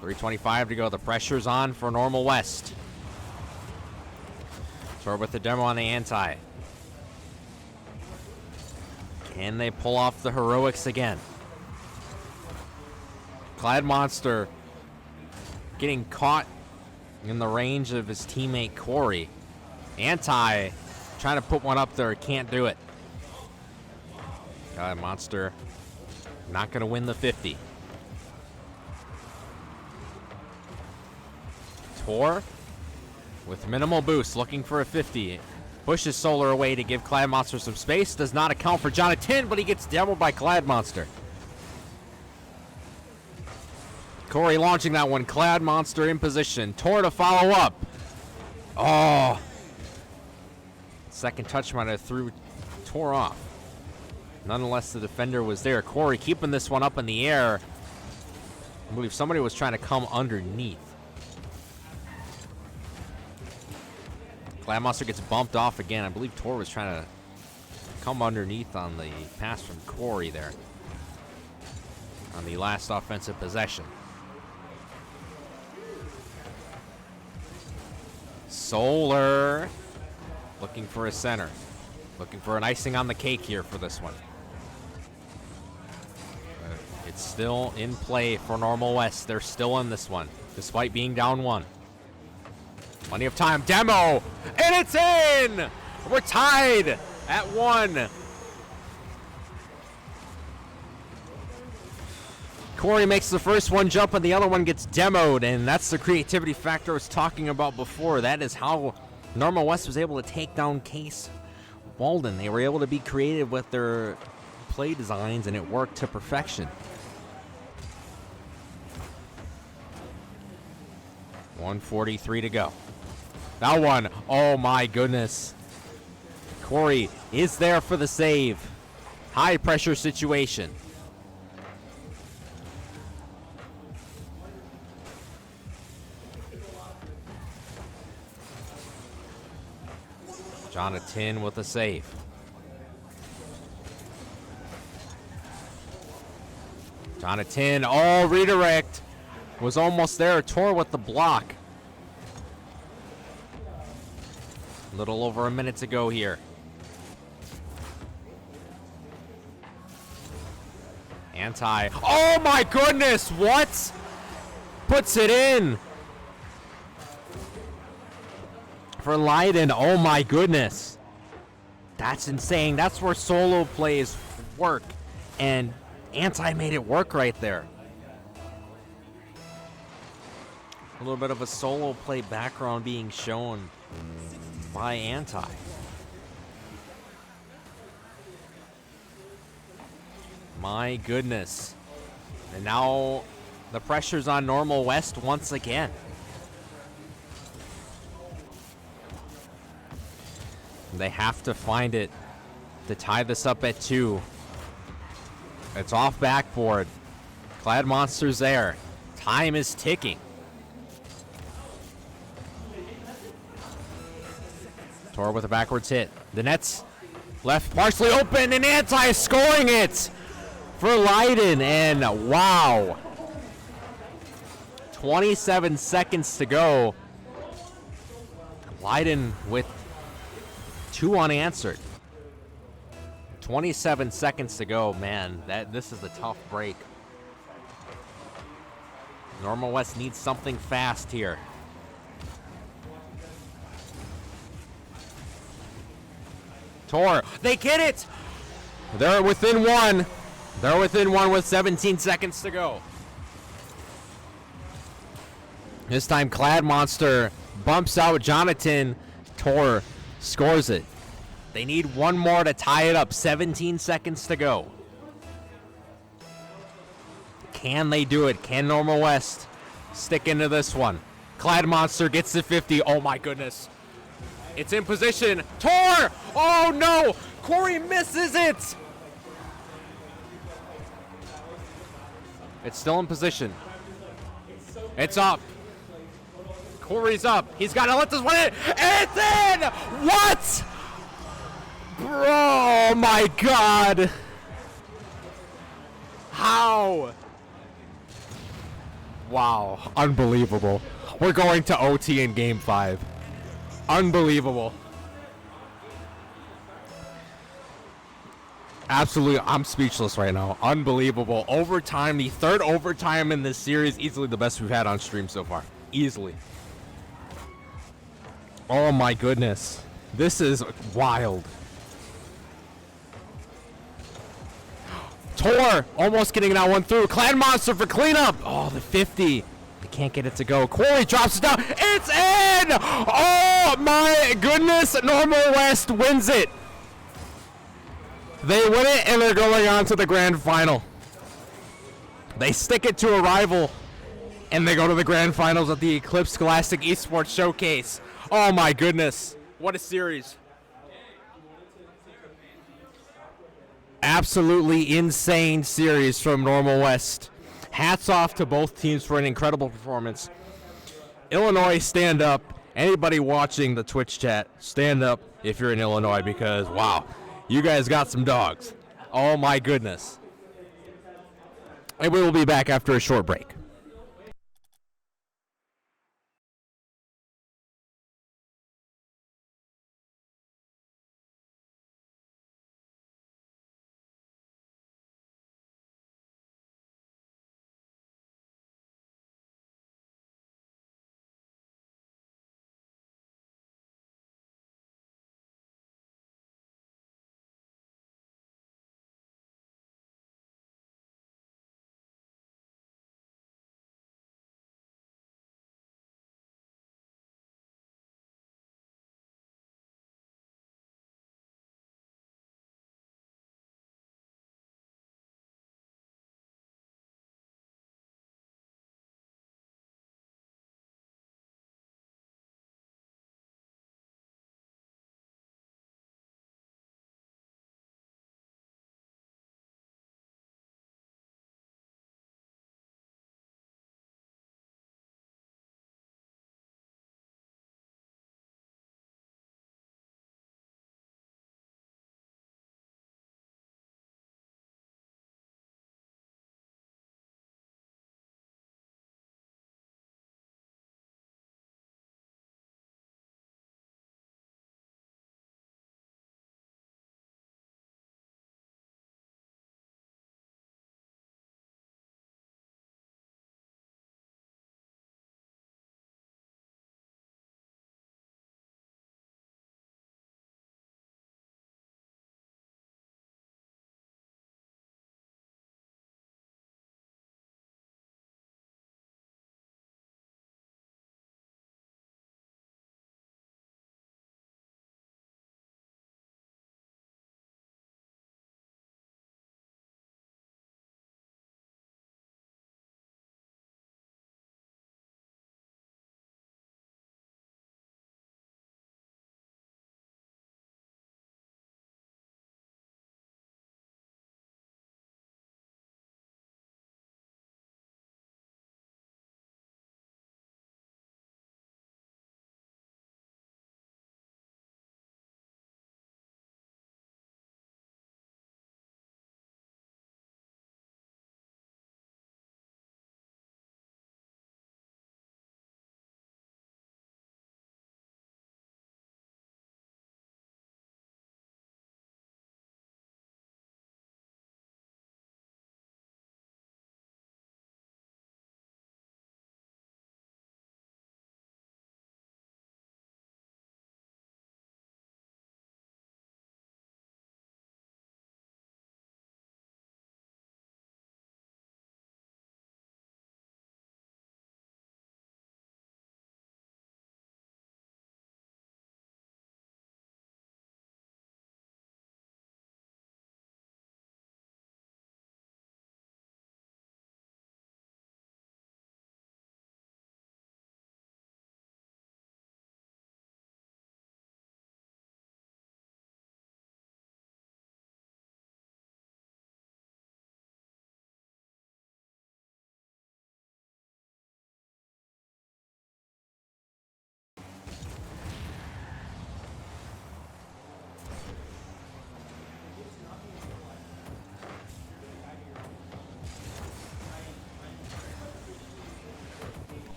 3:25 to go. The pressure's on for Normal West. Tor with the demo on the Anti. Can they pull off the heroics again? Clad Monster getting caught in the range of his teammate Corey. Anti trying to put one up there. Can't do it. Clad Monster not going to win the 50. Tor with minimal boost, looking for a 50. Pushes Solar away to give Clad Monster some space. Does not account for Jonathan, but he gets demoed by Clad Monster. Corey launching that one. Clad Monster in position. Tor to follow up. Oh. Second touch might have threw Tor off. Nonetheless, the defender was there. Corey keeping this one up in the air. I believe somebody was trying to come underneath. Clad Monster gets bumped off again. I believe Tor was trying to come underneath on the pass from Corey there on the last offensive possession. Solar looking for a center. Looking for an icing on the cake here for this one. It's still in play for Normal West. They're still in this one, despite being down 1. Plenty of time. Demo! And it's in! We're tied at 1. Corey makes the first one jump and the other one gets demoed, and that's the creativity factor I was talking about before. That is how Normal West was able to take down Case Walden. They were able to be creative with their play designs, and it worked to perfection. 1:43 to go. That one, oh my goodness. Corey is there for the save. High pressure situation. Jonathan with a save. Jonathan, oh, redirect. Was almost there. Tor with the block. A little over a minute to go here. Anti. Oh my goodness, what? Puts it in. For Leiden, oh my goodness. That's insane. That's where solo plays work. And Anti made it work right there. A little bit of a solo play background being shown by Anti. My goodness. And now the pressure's on Normal West once again. They have to find it to tie this up at 2. It's off backboard. Clad Monster's there. Time is ticking. Tor with a backwards hit. The net's left partially open, and Anti scoring it for Leiden. And wow. 27 seconds to go. Leiden with 2 unanswered. 27 seconds to go, man. This is a tough break. Normal West needs something fast here. Tor, they get it! They're within 1. They're within 1 with 17 seconds to go. This time Clad Monster bumps out Jonathan. Tor scores it. They need 1 more to tie it up. 17 seconds to go. Can they do it? Can Normal West stick into this one? Clad Monster gets to 50. Oh my goodness. It's in position. Tor! Oh no! Corey misses it! It's still in position. It's up. Corey's up. He's got to let this one in. It's in! What? Oh my god. How? Wow. Unbelievable. We're going to OT in Game 5. Unbelievable. Absolutely, I'm speechless right now. Unbelievable. Overtime, the 3rd overtime in this series. Easily the best we've had on stream so far. Easily. Oh my goodness. This is wild. Tor almost getting that one through. Clad Monster for cleanup. Oh, the 50. They can't get it to go. Corey drops it down. It's in! Oh my goodness. Normal West wins it. They win it and they're going on to the grand final. They stick it to a rival and they go to the grand finals at the Eclipse Scholastic Esports Showcase. Oh my goodness. What a series. Absolutely insane series from Normal West. Hats off to both teams for an incredible performance. Illinois, stand up. Anybody watching the Twitch chat, stand up if you're in Illinois because, wow, you guys got some dogs. Oh my goodness. And we will be back after a short break.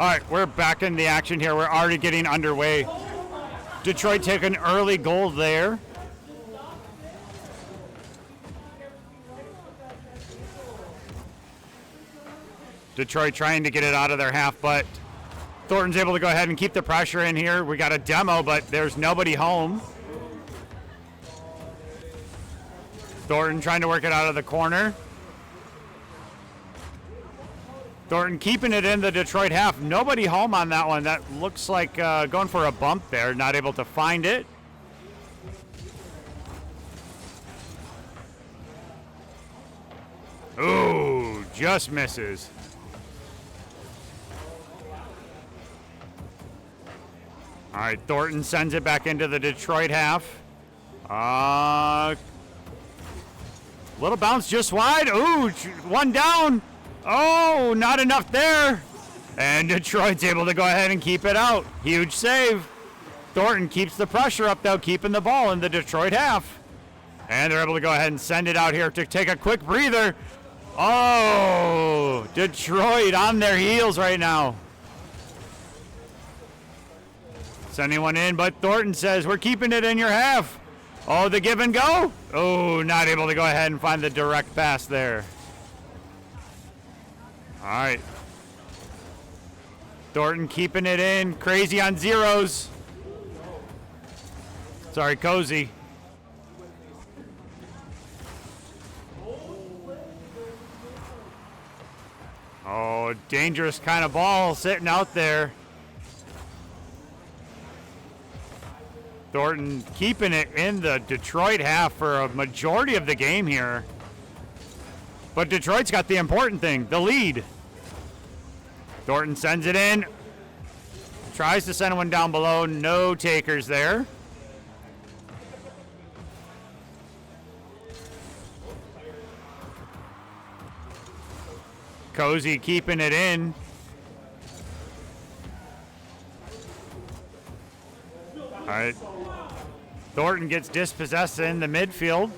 All right, we're back in the action here. We're already getting underway. Detroit take an early goal there. Detroit trying to get it out of their half, but Thornton's able to go ahead and keep the pressure in here. We got a demo, but there's nobody home. Thornton trying to work it out of the corner. Thornton keeping it in the Detroit half. Nobody home on that one. That looks like going for a bump there. Not able to find it. Ooh, just misses. All right, Thornton sends it back into the Detroit half. Little bounce just wide. Ooh, one down. Oh, not enough there. And Detroit's able to go ahead and keep it out. Huge save. Thornton keeps the pressure up, though, keeping the ball in the Detroit half. And they're able to go ahead and send it out here to take a quick breather. Oh, Detroit on their heels right now. Sending one in, but Thornton says, we're keeping it in your half. Oh, the give and go. Oh, not able to go ahead and find the direct pass there. All right. Thornton keeping it in. Crazy on zeros. Sorry, Cozy. Oh, dangerous kind of ball sitting out there. Thornton keeping it in the Detroit half for a majority of the game here. But Detroit's got the important thing, the lead. Thornton sends it in. Tries to send one down below. No takers there. Cozy keeping it in. All right. Thornton gets dispossessed in the midfield.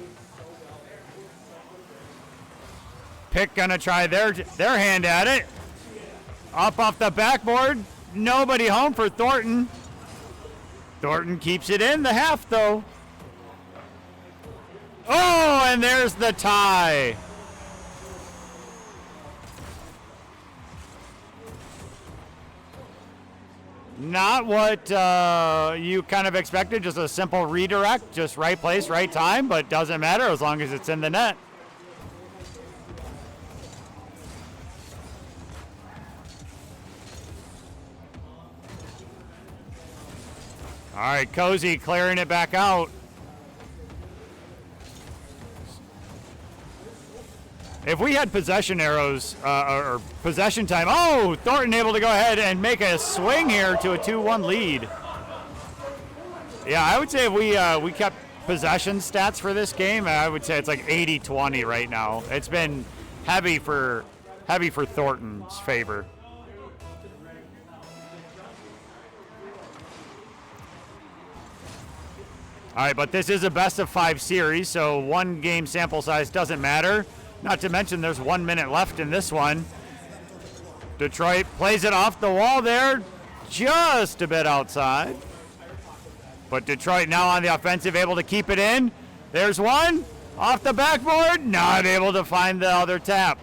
Pick gonna try their hand at it. Up off the backboard. Nobody home for Thornton. Thornton keeps it in the half though. Oh, and there's the tie. Not what you kind of expected, just a simple redirect, just right place, right time, but doesn't matter as long as it's in the net. All right, Cozy clearing it back out. If we had possession arrows or possession time, oh, Thornton able to go ahead and make a swing here to a 2-1 lead. Yeah, I would say if we kept possession stats for this game, I would say it's like 80-20 right now. It's been heavy for Thornton's favor. All right, but this is a best of 5 series, so 1 game sample size doesn't matter. Not to mention there's 1 minute left in this one. Detroit plays it off the wall there, just a bit outside. But Detroit now on the offensive, able to keep it in. There's one, off the backboard, not able to find the other tap.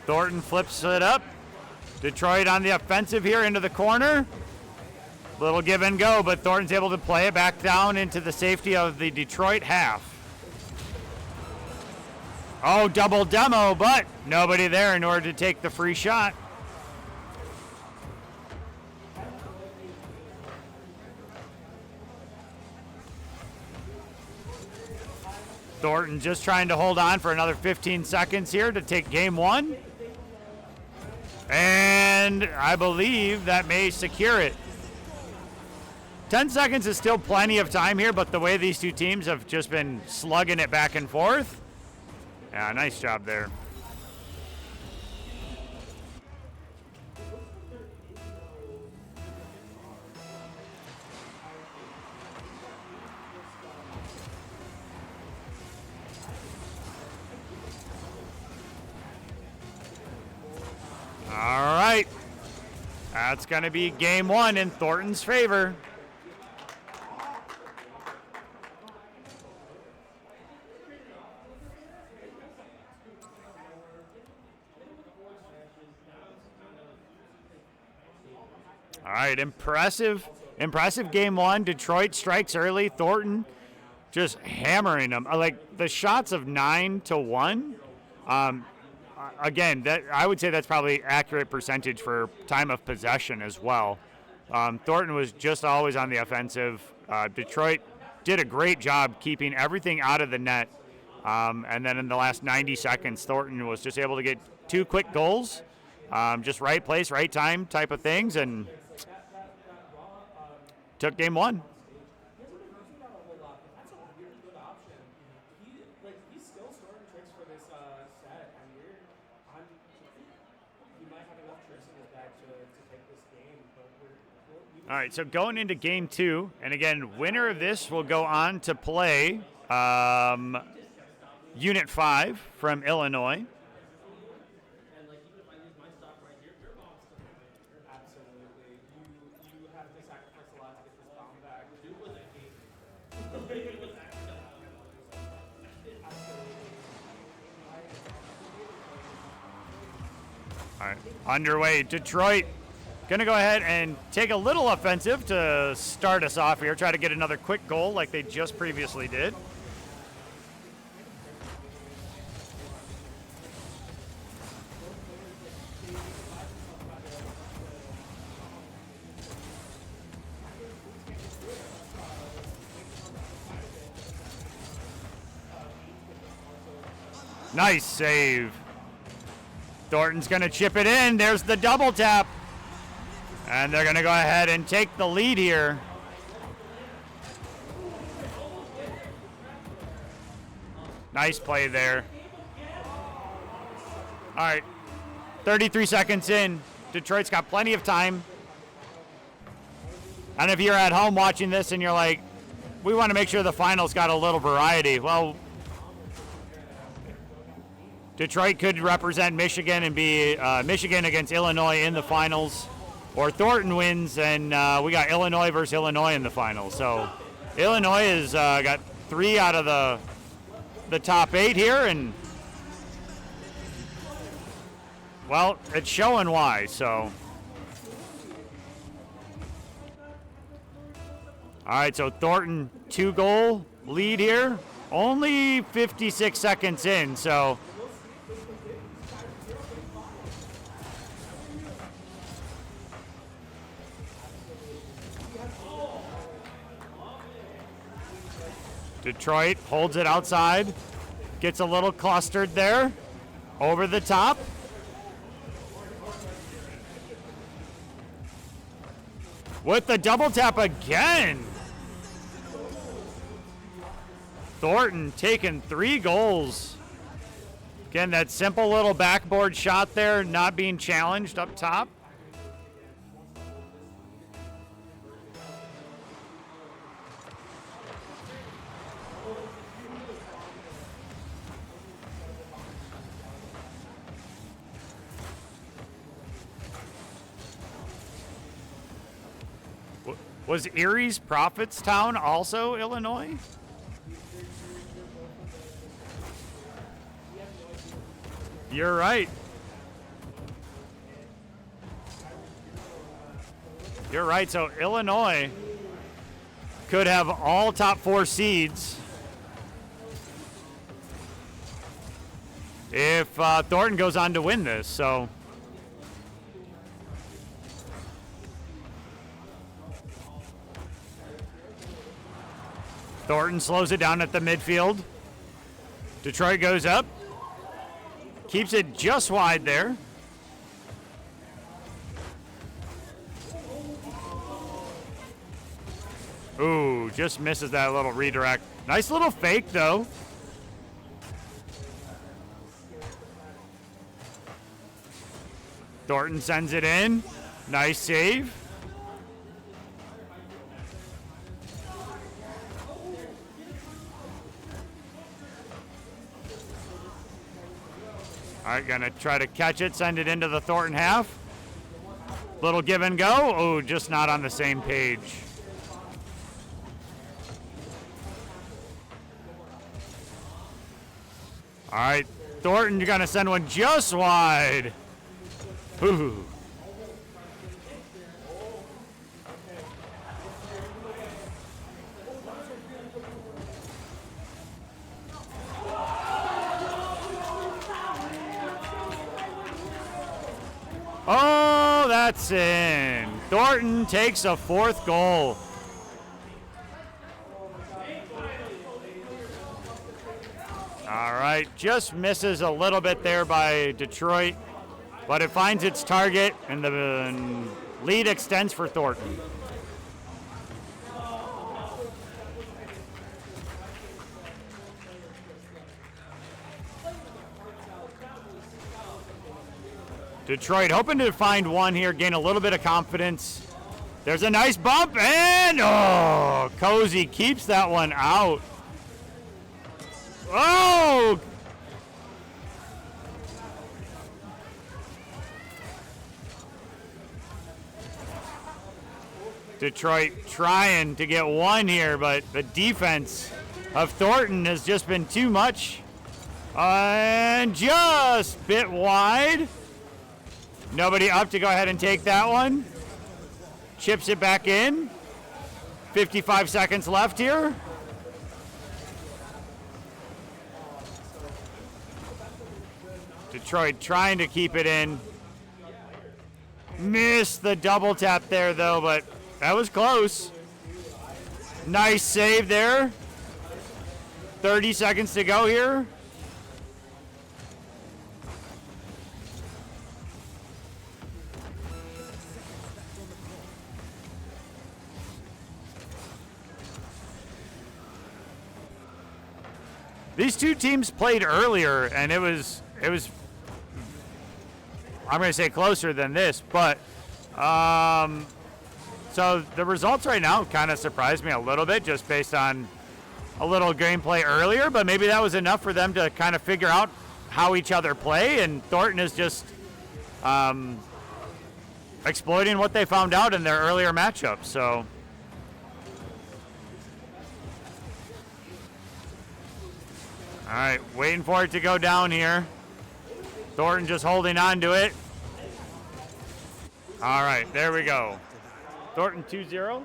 Thornton flips it up. Detroit on the offensive here into the corner. Little give and go, but Thornton's able to play it back down into the safety of the Detroit half. Oh, double demo, but nobody there in order to take the free shot. Thornton just trying to hold on for another 15 seconds here to take game 1. And I believe that may secure it. 10 seconds is still plenty of time here, but the way these two teams have just been slugging it back and forth. Yeah, nice job there. All right. That's going to be game one in Thornton's favor. All right, impressive game one. Detroit strikes early. Thornton just hammering them. Like the shots of 9-1. Again, that I would say that's probably accurate percentage for time of possession as well. Thornton was just always on the offensive. Detroit did a great job keeping everything out of the net. And then in the last 90 seconds, Thornton was just able to get 2 quick goals. Just right place, right time type of things, and took game one. That's a weird good option. He's still storing tricks for this set, and he might have enough tricks in his bag to take this game. But All right, so going into game two, and again, winner of this will go on to play Unit 5 from Illinois. absolutely, you have to sacrifice a lot to get this bomb back. All right, underway. Detroit going to go ahead and take a little offensive to start us off here. Try to get another quick goal like they just previously did. Nice save. Thornton's going to chip it in. There's the double tap. And they're going to go ahead and take the lead here. Nice play there. All right. 33 seconds in. Detroit's got plenty of time. And if you're at home watching this and you're like, we want to make sure the finals got a little variety. Well, Detroit could represent Michigan and be Michigan against Illinois in the finals, or Thornton wins and we got Illinois versus Illinois in the finals. So Illinois has got 3 out of the top 8 here, and well, it's showing why. So all right, so Thornton 2-goal lead here, only 56 seconds in. So Detroit holds it outside, gets a little clustered there, over the top. With the double tap again. Thornton taking 3 goals. Again, that simple little backboard shot there, not being challenged up top. Was Erie's Prophetstown also Illinois? You're right. You're right. So Illinois could have all top 4 seeds if Thornton goes on to win this. So Thornton slows it down at the midfield. Detroit goes up. Keeps it just wide there. Ooh, just misses that little redirect. Nice little fake, though. Thornton sends it in. Nice save. All right, gonna try to catch it, send it into the Thornton half. Little give and go. Oh, just not on the same page. All right, Thornton, you're gonna send one just wide. Ooh. Oh, that's in. Thornton takes a 4th goal. All right, just misses a little bit there by Detroit, but it finds its target, and the lead extends for Thornton. Detroit hoping to find one here, gain a little bit of confidence. There's a nice bump, and oh, Cozy keeps that one out. Oh! Detroit trying to get one here, but the defense of Thornton has just been too much. And just bit wide. Nobody up to go ahead and take that one. Chips it back in. 55 seconds left here. Detroit trying to keep it in. Missed the double tap there, though, but that was close. Nice save there. 30 seconds to go here. These two teams played earlier, and it was I'm going to say closer than this, but so the results right now kind of surprised me a little bit just based on a little gameplay earlier, but maybe that was enough for them to kind of figure out how each other play, and Thornton is just exploiting what they found out in their earlier matchups. So all right, waiting for it to go down here. Thornton just holding on to it. All right, there we go. Thornton 2-0. Their name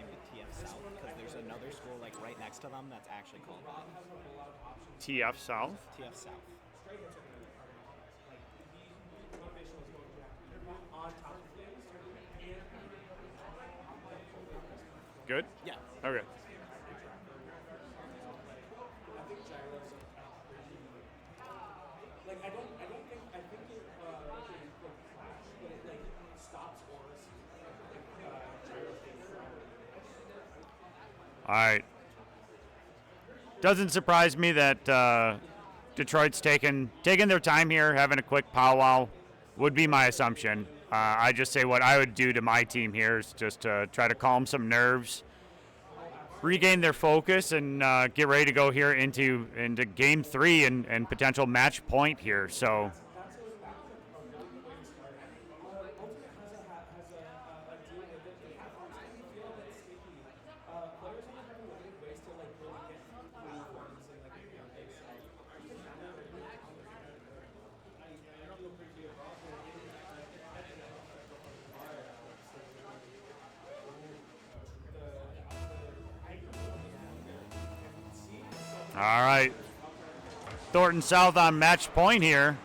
to TF South because there's another school like right next to them that's actually called TF South. TF South. Good? Yeah. Okay. All right. Doesn't surprise me that Detroit's taking their time here, having a quick powwow would be my assumption. I just say what I would do to my team here is just try to calm some nerves, regain their focus, and get ready to go here into game 3 and potential match point here. So. All right. Thornton South on match point here.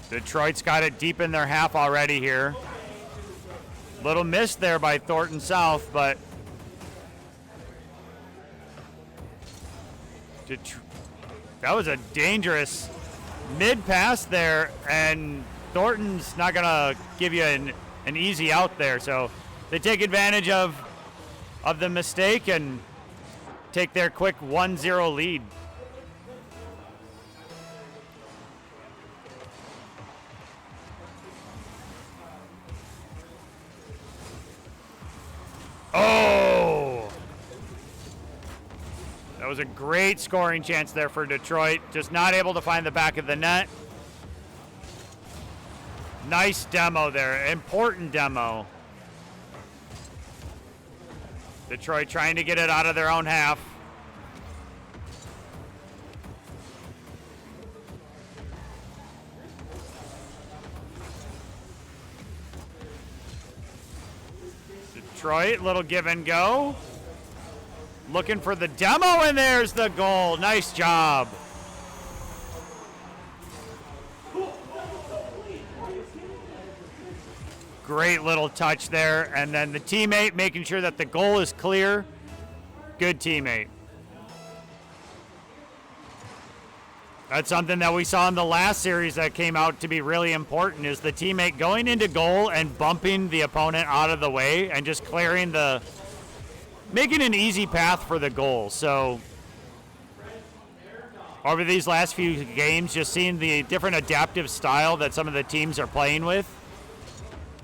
Detroit's got it deep in their half already here. Little miss there by Thornton South, but that was a dangerous mid pass there, and Thornton's not gonna give you an easy out there. So they take advantage of the mistake and take their quick 1-0 lead. was a great scoring chance there for Detroit. Just not able to find the back of the net. Nice demo there. Important demo. Detroit trying to get it out of their own half. Detroit, little give and go. Looking for the demo, and there's the goal. Nice job. Great little touch there, and then the teammate making sure that the goal is clear. Good teammate. That's something that we saw in the last series that came out to be really important, is the teammate going into goal and bumping the opponent out of the way and just clearing the, making an easy path for the goal. So over these last few games, just seeing the different adaptive style that some of the teams are playing with.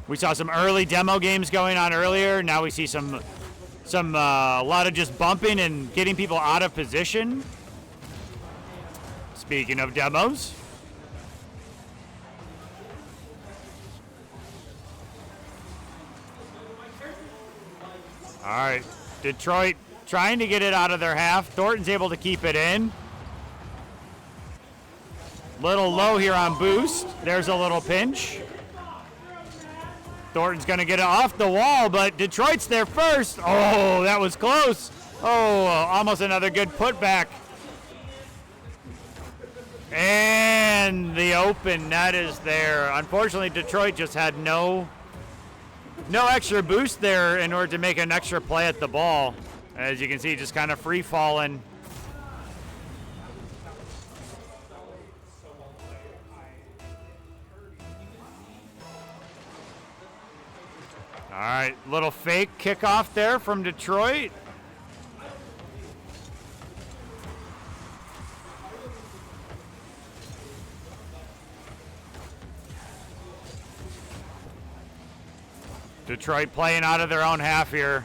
We saw some early demo games going on earlier. Now we see a lot of just bumping and getting people out of position. Speaking of demos. All right, Detroit trying to get it out of their half. Thornton's able to keep it in. Little low here on boost. There's a little pinch. Thornton's going to get it off the wall, but Detroit's there first. Oh, that was close. Oh, almost another good putback. And the open net is there. Unfortunately, Detroit just had no extra boost there in order to make an extra play at the ball. As you can see, just kind of free falling. All right, little fake kickoff there from Detroit. Detroit playing out of their own half here.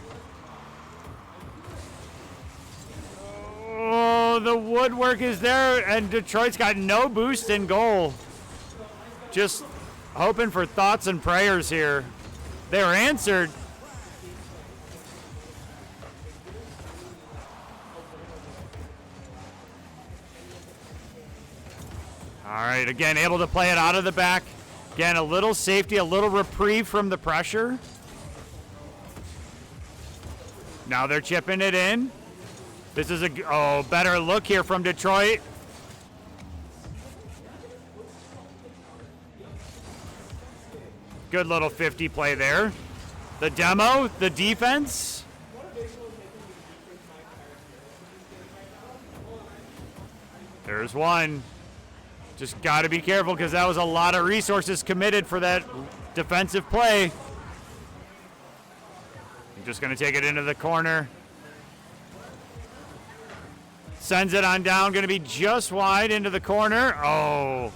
Oh, the woodwork is there, and Detroit's got no boost in goal. Just hoping for thoughts and prayers here. They were answered. All right, again, able to play it out of the back. Again, a little safety, a little reprieve from the pressure. Now they're chipping it in. This is a better look here from Detroit. Good little 50 play there. The demo, the defense. There's one. Just got to be careful because that was a lot of resources committed for that defensive play. I'm just going to take it into the corner. Sends it on down, going to be just wide into the corner. Oh.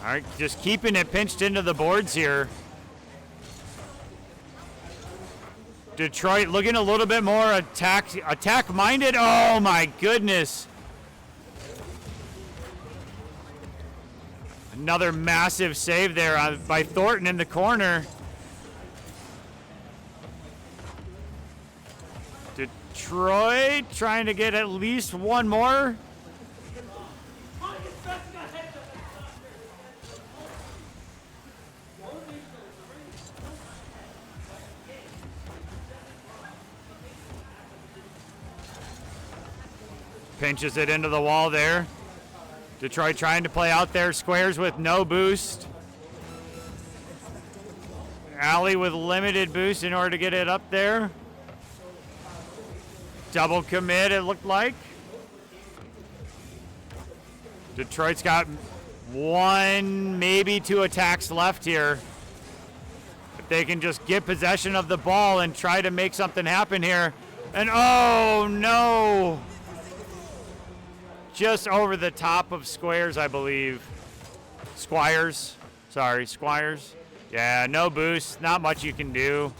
All right, just keeping it pinched into the boards here. Detroit looking a little bit more attack-minded. Oh, my goodness. Another massive save there by Thornton in the corner. Detroit trying to get at least one more. Pinches it into the wall there. Detroit trying to play out their squares with no boost. Alley with limited boost in order to get it up there. Double commit, it looked like. Detroit's got one, maybe two attacks left here. If they can just get possession of the ball and try to make something happen here. And oh no! Just over the top of Squares, I believe. Squires. Sorry, Squires. Yeah, no boost. Not much you can do.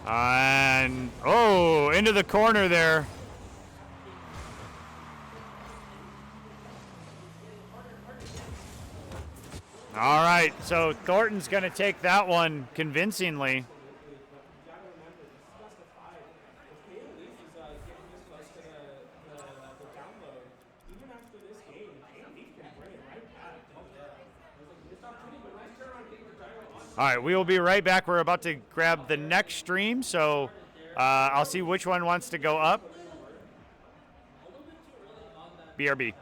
And, oh, into the corner there. All right, so Thornton's going to take that one convincingly. All right, we will be right back. We're about to grab the next stream, so I'll see which one wants to go up. BRB.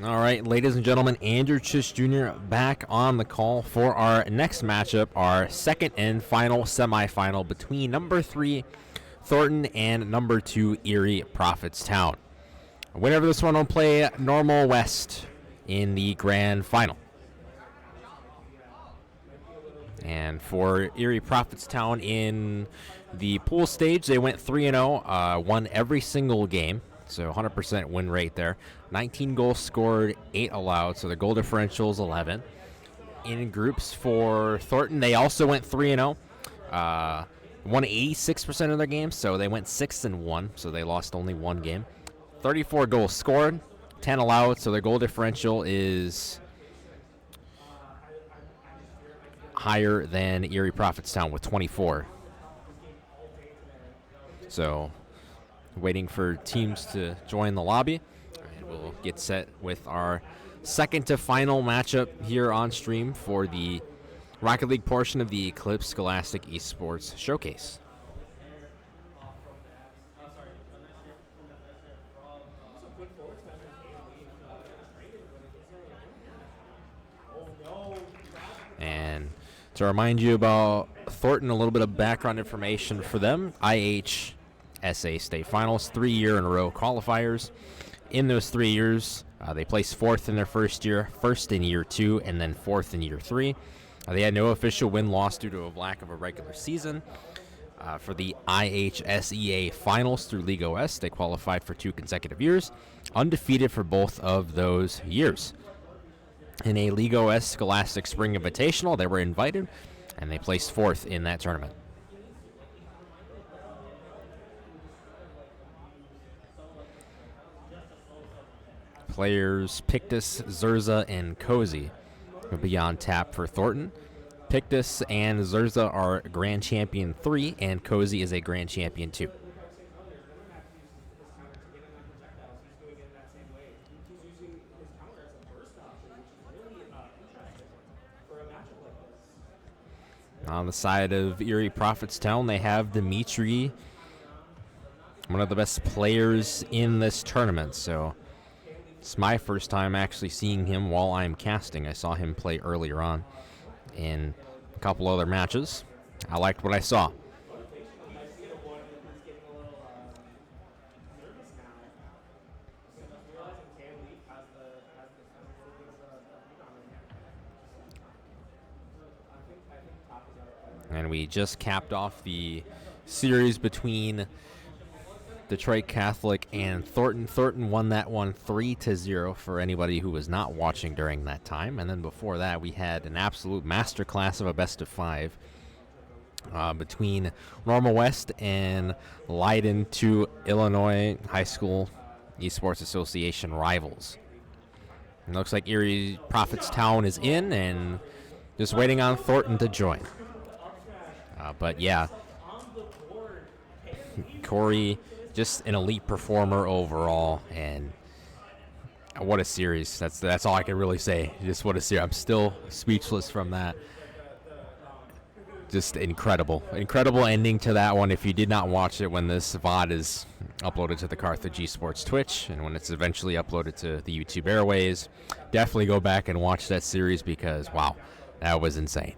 All right, ladies and gentlemen, Andrew Chish Jr. back on the call for our next matchup, our second and final semifinal between number 3 Thornton and number 2 Erie Prophetstown. Winner of this one will play Normal West in the grand final. And for Erie Prophetstown in the pool stage, they went 3-0, won every single game. So 100% win rate there. 19 goals scored, 8 allowed, so the goal differential is 11. In groups for Thornton, they also went 3-0. Won 86% of their games, so they went 6-1, so they lost only one game. 34 goals scored, 10 allowed, so their goal differential is higher than Erie Prophetstown with 24. So waiting for teams to join the lobby, and we'll get set with our second to final matchup here on stream for the Rocket League portion of the Eclipse Scholastic Esports Showcase. And to remind you about Thornton, a little bit of background information for them. IHSA State Finals, 3-year in a row qualifiers. In those 3 years, they placed fourth in their first year, first in year 2, and then fourth in year 3. They had no official win-loss due to a lack of a regular season. For the IHSEA Finals through League OS, they qualified for 2 consecutive years, undefeated for both of those years. In a League OS Scholastic Spring Invitational, they were invited, and they placed fourth in that tournament. Players Pictus, Zurza, and Cozy will be on tap for Thornton. Pictus and Zurza are Grand Champion 3, and Cozy is a Grand Champion 2. On the side of Erie Prophetstown, they have Dimitri, one of the best players in this tournament. So it's my first time actually seeing him while I'm casting. I saw him play earlier on in a couple other matches. I liked what I saw. And we just capped off the series between Detroit Catholic and Thornton. Thornton won that one 3-0 for anybody who was not watching during that time. And then before that, we had an absolute masterclass of a best of 5 between Normal West and Leiden to Illinois High School Esports Association rivals. It looks like Erie Prophetstown is in and just waiting on Thornton to join. But yeah, Corey, just an elite performer overall, and what a series. That's all I can really say. Just what a series. I'm still speechless from that. Just incredible ending to that one. If you did not watch it when this VOD is uploaded to the Carthage Esports Twitch, and when it's eventually uploaded to the YouTube Airways, definitely go back and watch that series because, wow, that was insane.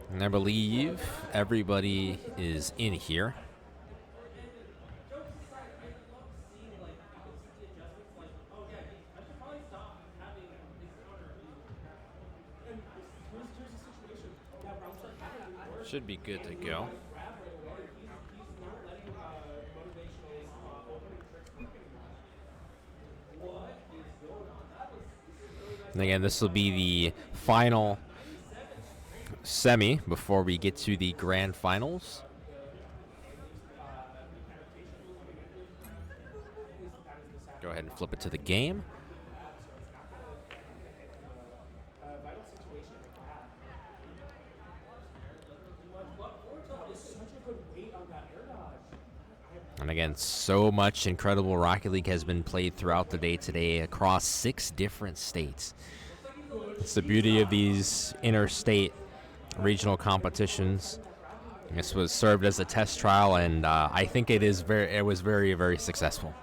And I believe everybody is in here. Should be good to go. And again, this will be the final semi before we get to the grand finals. Go ahead and flip it to the game. And again, so much incredible Rocket League has been played throughout the day today across 6 different states. It's the beauty of these interstate regional competitions. This was served as a test trial, and I think it was very, very successful.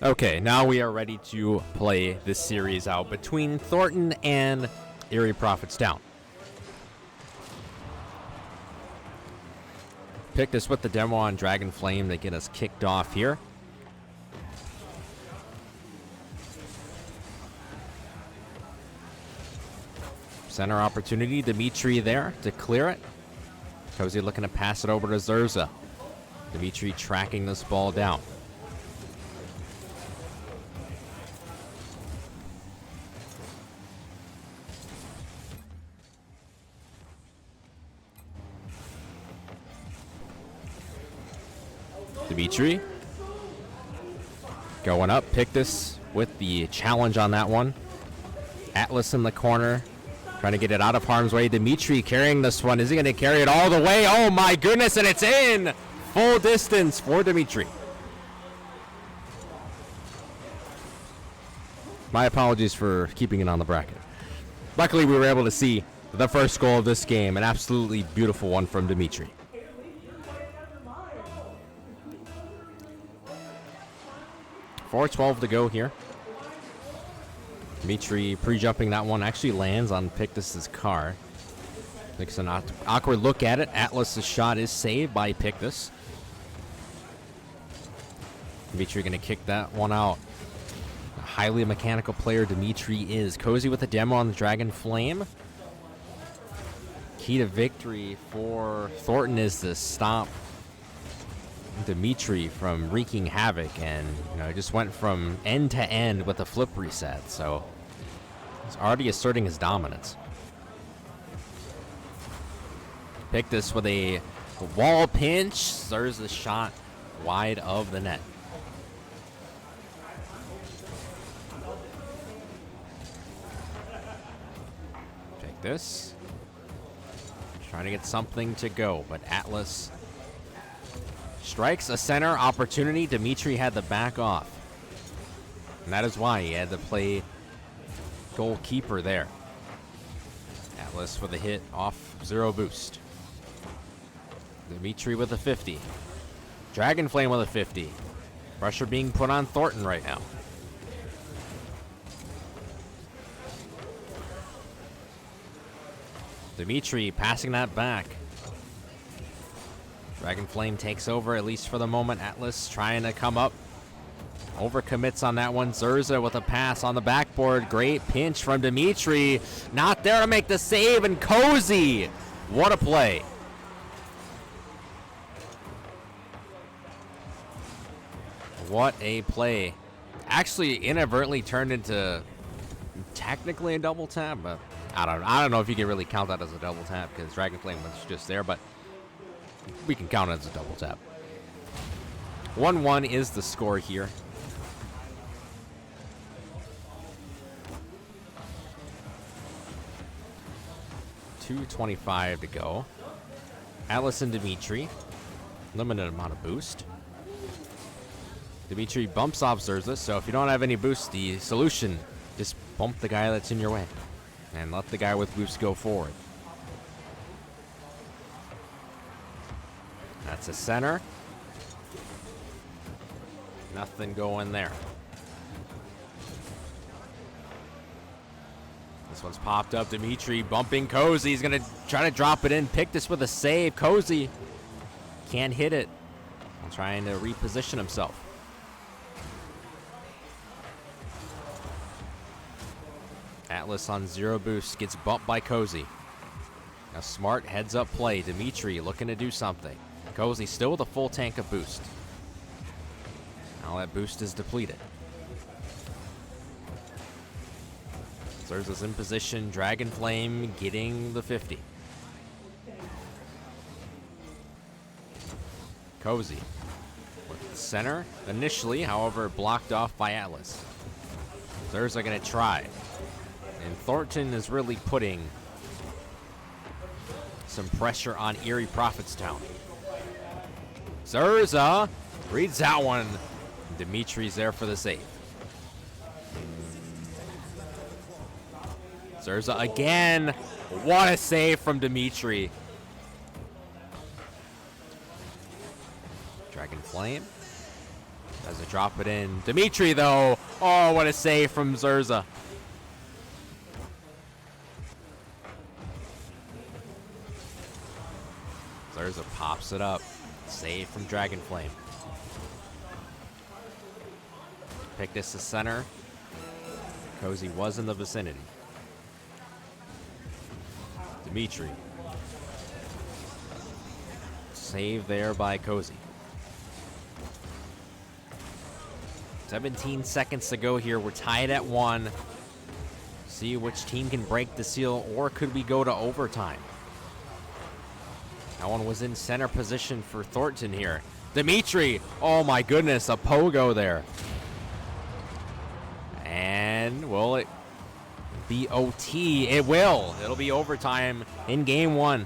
Okay, now we are ready to play this series out between Thornton and Erie Prophetstown. Picked us with the demo on Dragon Flame to get us kicked off here. Center opportunity, Dimitri there to clear it. Cozy looking to pass it over to Zerza. Dimitri tracking this ball down. Dimitri going up. Pictus with the challenge on that one. Atlas in the corner trying to get it out of harm's way. Dimitri carrying this one. Is he going to carry it all the way? Oh my goodness, and it's in! Full distance for Dimitri. My apologies for keeping it on the bracket. Luckily, we were able to see the first goal of this game. An absolutely beautiful one from Dimitri. .412 to go here. Dimitri pre-jumping that one actually lands on Pictus's car. Takes an awkward look at it. Atlas's shot is saved by Pictus. Dimitri going to kick that one out. A highly mechanical player Dimitri is. Cozy with a demo on the Dragon Flame. Key to victory for Thornton is to stop Dimitri from wreaking havoc, and just went from end to end with a flip reset, so he's already asserting his dominance. Pictus with a wall pinch. There's the shot wide of the net. Take this. Trying to get something to go, but Atlas strikes a center opportunity. Dimitri had to back off. And that is why he had to play goalkeeper there. Atlas with a hit off 0 boost. Dimitri with a 50. Dragon Flame with a 50. Pressure being put on Thornton right now. Dimitri passing that back. Dragon Flame takes over, at least for the moment. Atlas trying to come up. Overcommits on that one. Zerza with a pass on the backboard. Great pinch from Dimitri. Not there to make the save, and Cozy. What a play. What a play. Actually inadvertently turned into technically a double tap, but I don't know if you can really count that as a double tap because Dragon Flame was just there, but we can count it as a double tap. 1-1 is the score here. .225 to go. Atlas and Dimitri. Limited amount of boost. Dimitri bumps off Zerza, so if you don't have any boost, the solution, just bump the guy that's in your way. And let the guy with boost go forward. That's a center. Nothing going there. This one's popped up. Dimitri bumping Cozy. He's going to try to drop it in. Pictus with a save. Cozy can't hit it. Trying to reposition himself. Atlas on 0 boost. Gets bumped by Cozy. A smart heads-up play. Dimitri looking to do something. Cozy still with a full tank of boost. Now that boost is depleted. Zerza's in position. Dragon Flame getting the 50. Cozy with the center initially, however, blocked off by Atlas. Zerza going to try. And Thornton is really putting some pressure on Erie Prophetstown. Zerza reads that one. Dimitri's there for the save. Zerza again. What a save from Dimitri. Dragon Flame. As they drop it in. Dimitri, though. Oh, what a save from Zurza. Zurza pops it up. Save from Dragonflame. Pick this to center. Cozy was in the vicinity. Dimitri. Save there by Cozy. 17 seconds to go here. We're tied at 1. See which team can break the seal, or could we go to overtime? That one was in center position for Thornton here. Dimitri, oh my goodness, a pogo there. And will it be OT? It will. It'll be overtime in game 1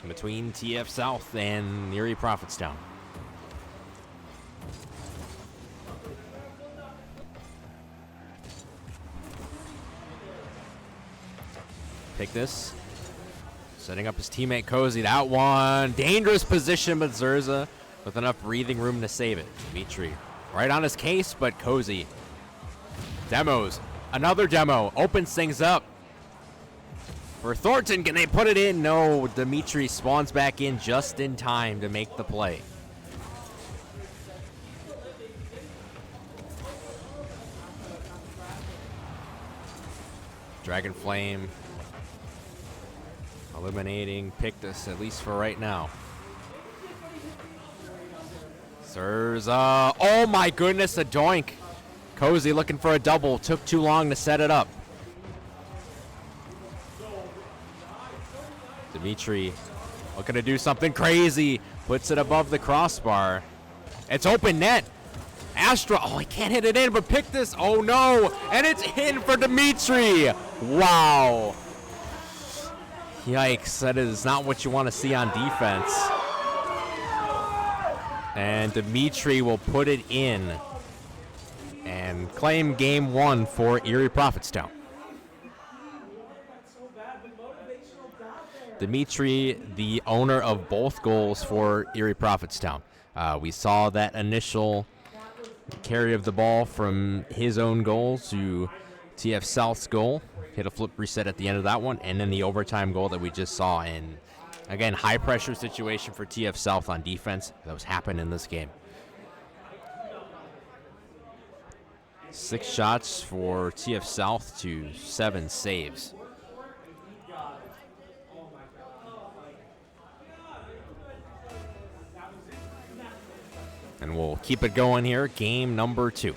between TF South and Erie Prophetstown. Pick this. Setting up his teammate Cozy. That one. Dangerous position, but Zurza with enough breathing room to save it. Dimitri right on his case, but Cozy. Demos. Another demo. Opens things up. For Thornton, can they put it in? No. Dimitri spawns back in just in time to make the play. Dragonflame eliminating Pictus, at least for right now. Zurza. Oh my goodness, a doink. Cozy looking for a double. Took too long to set it up. Dimitri looking to do something crazy. Puts it above the crossbar. It's open net. Astra. Oh, he can't hit it in, but Pictus. Oh no. And it's in for Dimitri. Wow. Yikes, that is not what you want to see on defense. And Dimitri will put it in and claim game 1 for Erie Prophetstown. Dimitri, the owner of both goals for Erie Prophetstown. We saw that initial carry of the ball from his own goal to TF South's goal. Hit a flip reset at the end of that one, and then the overtime goal that we just saw in, again, high pressure situation for TF South on defense. That was happening in this game. 6 shots for TF South to 7 saves. And we'll keep it going here. Game number 2.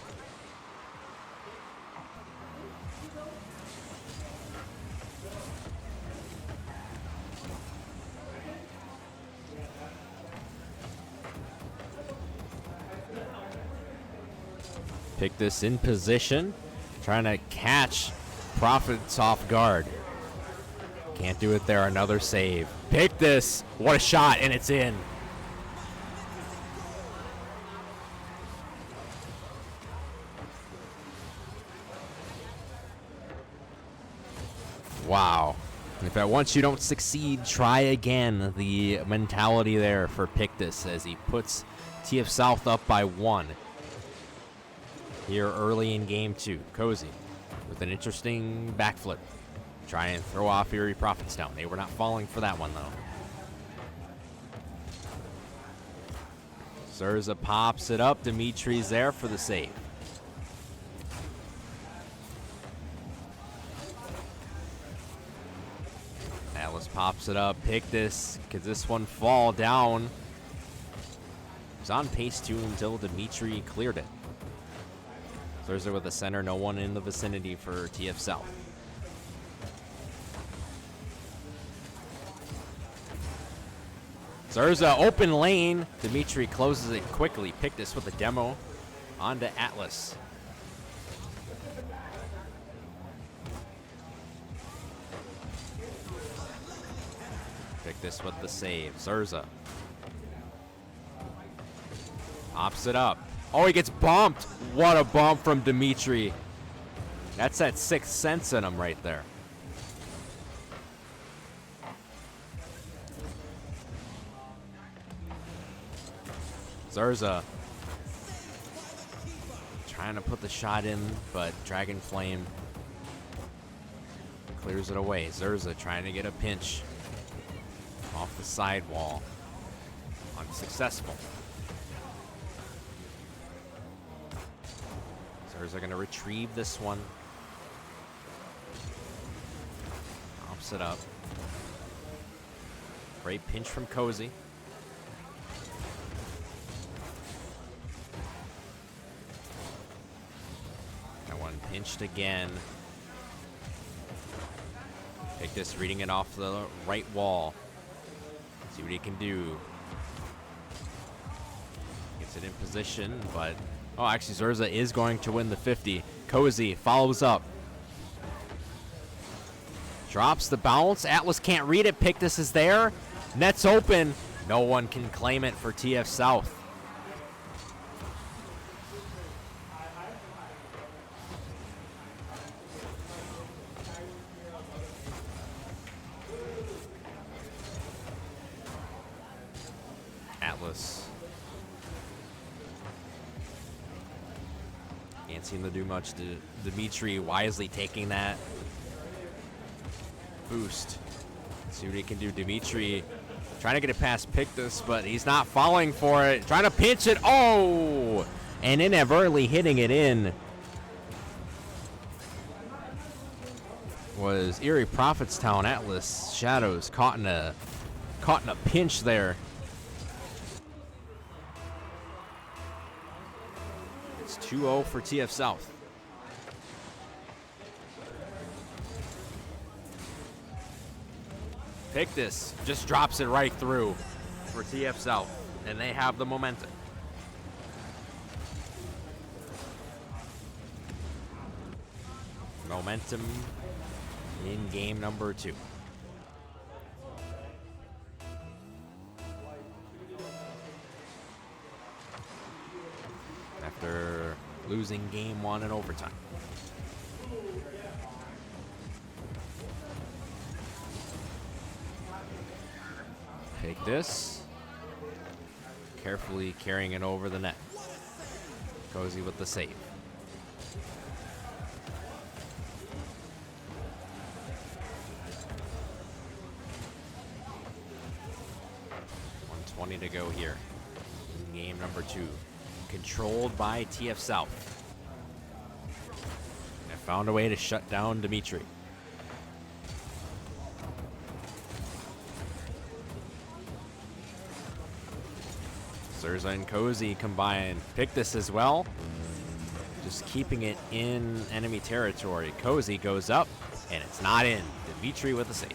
Pick this in position, trying to catch Prophets off guard. Can't do it there, another save. Pick this, what a shot, and it's in. Wow. If at once you don't succeed, try again. The mentality there for Pictus as he puts TF South up by 1. Here early in game 2. Cozy with an interesting backflip. Try and throw off Erie Prophetstown. They were not falling for that one, though. Zurza pops it up. Dimitri's there for the save. Atlas pops it up. Pick this. Could this one fall down? It was on pace to until Dimitri cleared it. Zurza with the center, no one in the vicinity for TF South. Zurza, open lane. Dimitri closes it quickly. Pictus with a demo onto Atlas. Pictus with the save. Zurza pops it up. Oh, he gets bumped. What a bump from Dimitri. That's that 6th sense in him right there. Zurza trying to put the shot in, but Dragon Flame clears it away. Zurza trying to get a pinch off the sidewall. Unsuccessful. Zurza going to retrieve this one. Pops it up. Great pinch from Cozy. That one pinched again. Pictus reading it off the right wall. See what he can do. Gets it in position, but... Oh, actually, Zurza is going to win the 50. Cozy follows up. Drops the bounce. Atlas can't read it. Pictus is there. Net's open. No one can claim it for TF South. Atlas. Can't seem to do much. Dimitri wisely taking that boost. See what he can do. Dimitri trying to get it past Pictus, but he's not falling for it. Trying to pinch it. Oh! And inadvertently hitting it in was Erie Prophetstown. Atlas Shadows caught in a pinch there. It's 2-0 for TF South. Pictus just drops it right through for TF South, and they have the momentum. Momentum in game number 2. After losing game 1 in overtime. Take this. Carefully carrying it over the net. Cozy with the save. .120 to go here in game number 2. Controlled by TF South. And they found a way to shut down Dimitri. Zurza and Cozy combine. Pictus as well. Just keeping it in enemy territory. Cozy goes up, and it's not in. Dimitri with the save.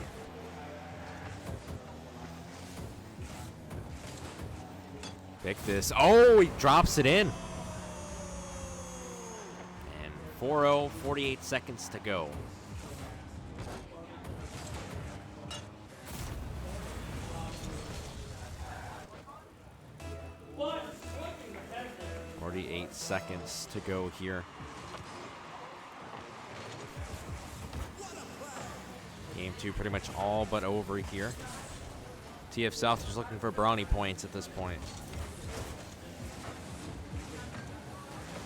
Pictus. Oh, he drops it in. And 4-0, 48 seconds to go. What? 48 seconds to go here. Game 2 pretty much all but over here. TF South is looking for brownie points at this point.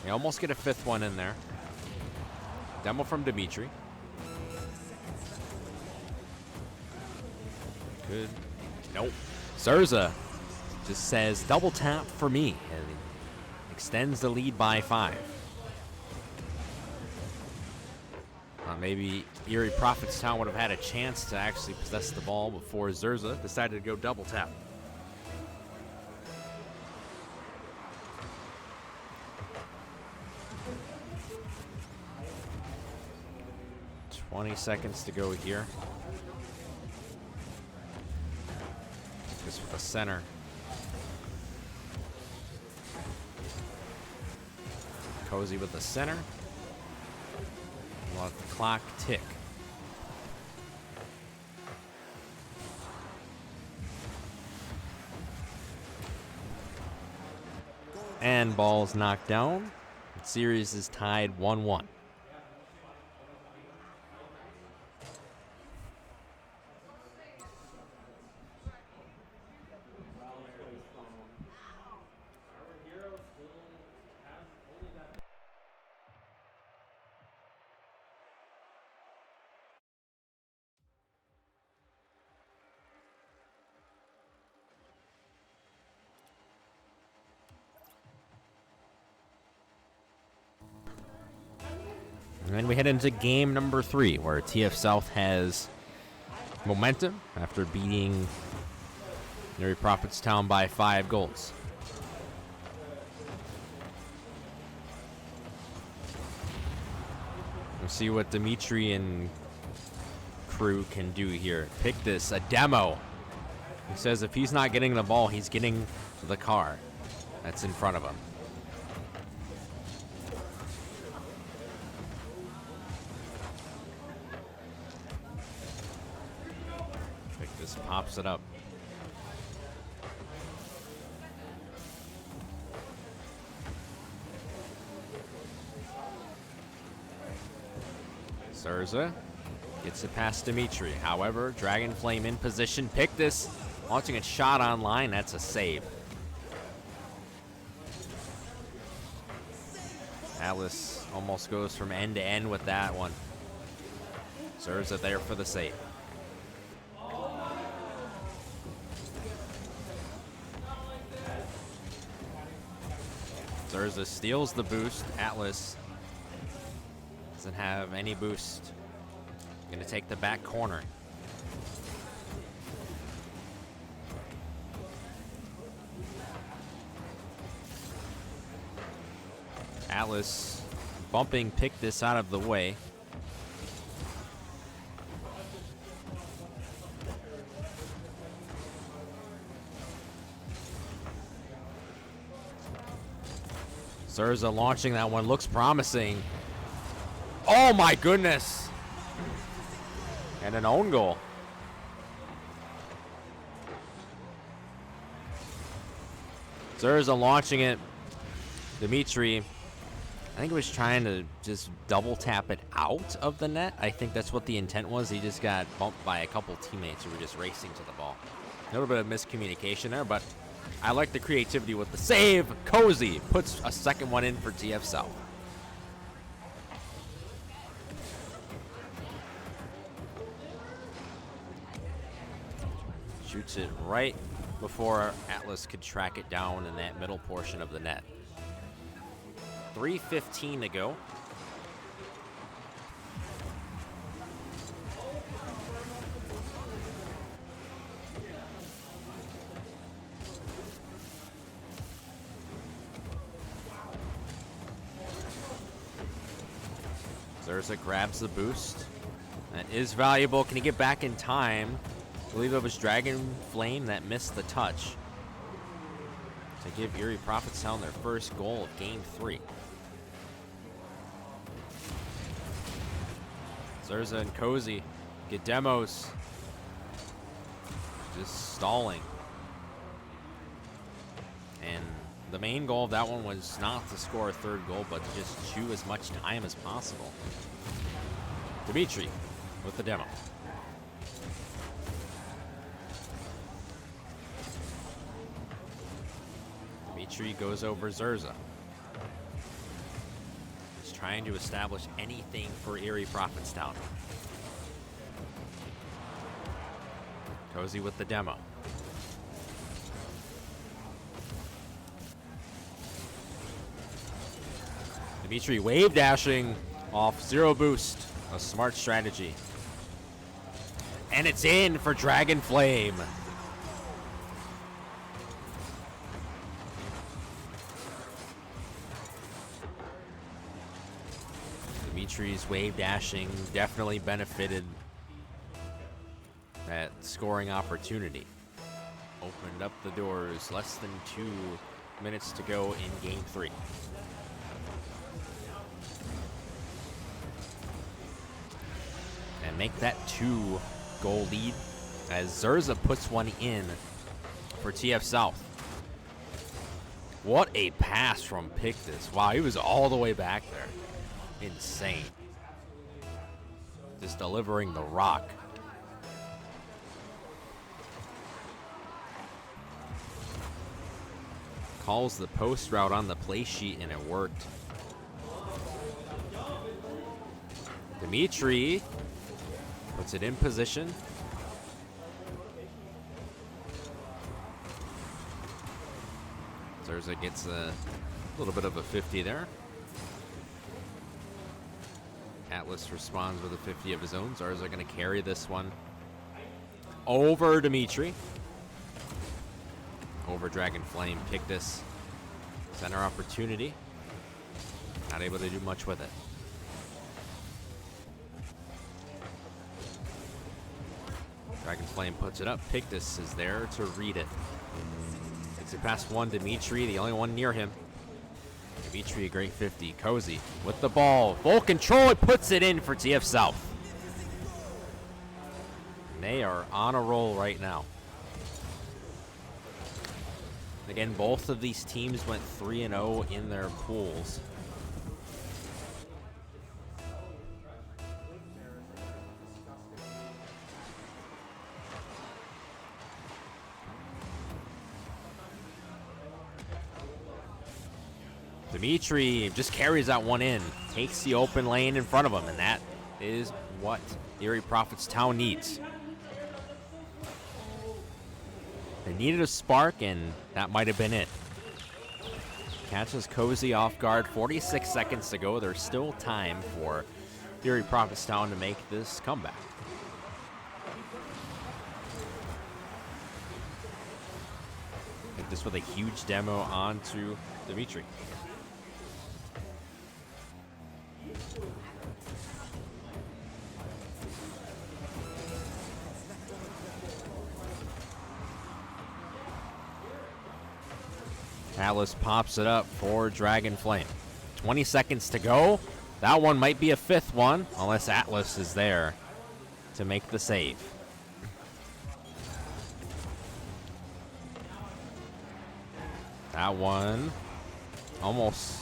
They almost get a 5th one in there. Demo from Dimitri. Good. Nope. Zurza just says double tap for me and extends the lead by 5. Maybe Erie Prophetstown would have had a chance to actually possess the ball before Zurza decided to go double tap. .20 seconds to go here. Just with the center. Cozy with the center. We'll let the clock tick. And ball's knocked down. The series is tied 1-1. And then we head into game number 3, where TF South has momentum after beating Erie Prophetstown by 5 goals. We'll see what Dimitri and crew can do here. Pick this, a demo. He says if he's not getting the ball, he's getting the car that's in front of him. Pick this, pops it up. Zerza gets it past Dimitri. However, Dragon Flame in position. Pick this. Launching a shot on line. That's a save. Alice almost goes from end to end with that one. Zerza there for the save. Zerza steals the boost. Atlas doesn't have any boost. Gonna take the back corner. Atlas bumping, pick this out of the way. Zerza launching that one, looks promising. Oh my goodness! And an own goal. Zerza launching it. Dimitri, I think he was trying to just double tap it out of the net. I think that's what the intent was. He just got bumped by a couple teammates who were just racing to the ball. A little bit of miscommunication there, but I like the creativity with the save. Cozy puts a second one in for TF South. Shoots it right before Atlas could track it down in that middle portion of the net. 3:15 to go. Zerza grabs the boost. That is valuable. Can he get back in time? I believe it was Dragon Flame that missed the touch to give Erie Prophetstown their first goal of Game 3. Zerza and Cozy get demos. Just stalling. And the main goal of that one was not to score a third goal, but to just chew as much time as possible. Dimitri with the demo. Dimitri goes over Zerza. He's trying to establish anything for Erie Prophetstown. Cozy with the demo. Dimitri wave dashing off zero boost. A smart strategy. And it's in for Dragon Flame. Dimitri's wave dashing definitely benefited that scoring opportunity. Opened up the doors. Less than 2 minutes to go in Game 3. And make that 2-goal lead as Zerza puts one in for TF South. What a pass from Pictus. Wow, he was all the way back there. Insane. Just delivering the rock. Calls the post route on the play sheet and it worked. Dimitri puts it in position. Zerza gets a little bit of a 50 there. Atlas responds with a 50 of his own. Zarza going to carry this one over Dimitri. Over Dragon Flame. Pictus. Center opportunity. Not able to do much with it. Dragon Flame puts it up. Pictus is there to read it. Takes it past one. Dimitri, the only one near him. Dimitri, a great 50. Cozy with the ball. Full control. It puts it in for TF South. They are on a roll right now. Again, both of these teams went 3-0 in their pools. Dimitri just carries that one in, takes the open lane in front of him, and that is what Erie Prophetstown needs. They needed a spark, and that might have been it. Catches Cozy off guard. 46 seconds to go. There's still time for Erie Prophetstown to make this comeback. Take this with a huge demo onto Dimitri. Atlas pops it up for Dragon Flame. 20 seconds to go. That one might be a fifth one, unless Atlas is there to make the save. That one almost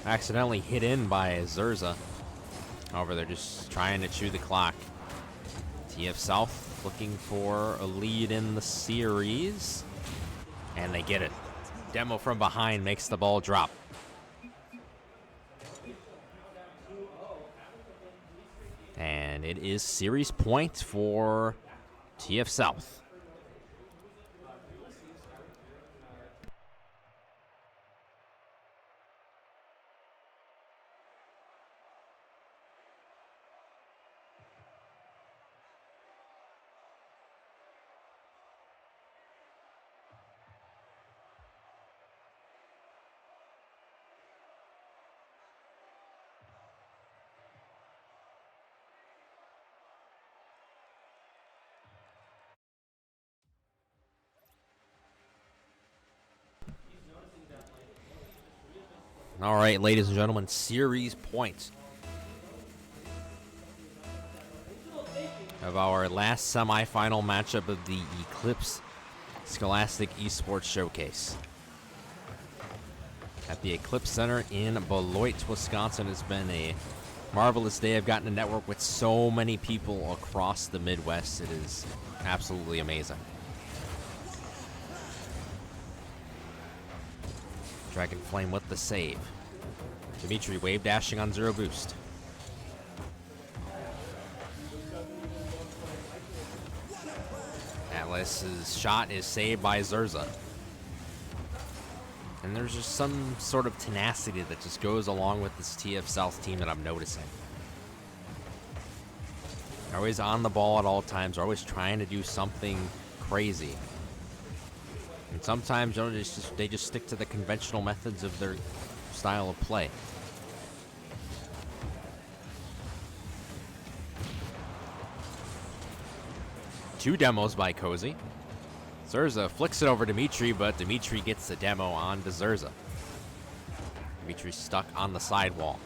accidentally hit in by Zurza. However, they're just trying to chew the clock. TF South looking for a lead in the series. And they get it. Demo from behind makes the ball drop. And it is series point for TF South. All right, ladies and gentlemen, series points of our last semifinal matchup of the Eclipse Scholastic Esports Showcase. At the Eclipse Center in Beloit, Wisconsin. It's been a marvelous day. I've gotten to network with so many people across the Midwest. It is absolutely amazing. Dragon Flame with the save. Dimitri wave dashing on zero boost. Atlas's shot is saved by Zurza. And there's just some sort of tenacity that just goes along with this TF South team that I'm noticing. They're always on the ball at all times. They're always trying to do something crazy. And sometimes they just stick to the conventional methods of their style of play. Two demos by Cozy. Zurza flicks it over Dimitri, but Dimitri gets the demo on to Zurza. Dimitri's stuck on the sidewall.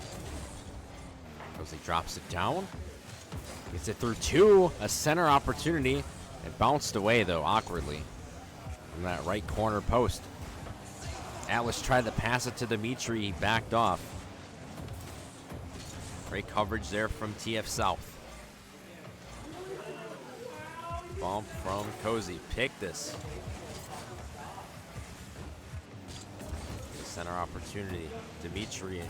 Cozy drops it down. Gets it through two. A center opportunity. It bounced away, though, awkwardly. From that right corner post. Atlas tried to pass it to Dimitri. He backed off. Great coverage there from TF South. Bump from Cozy. Pictus. Center opportunity. Dimitri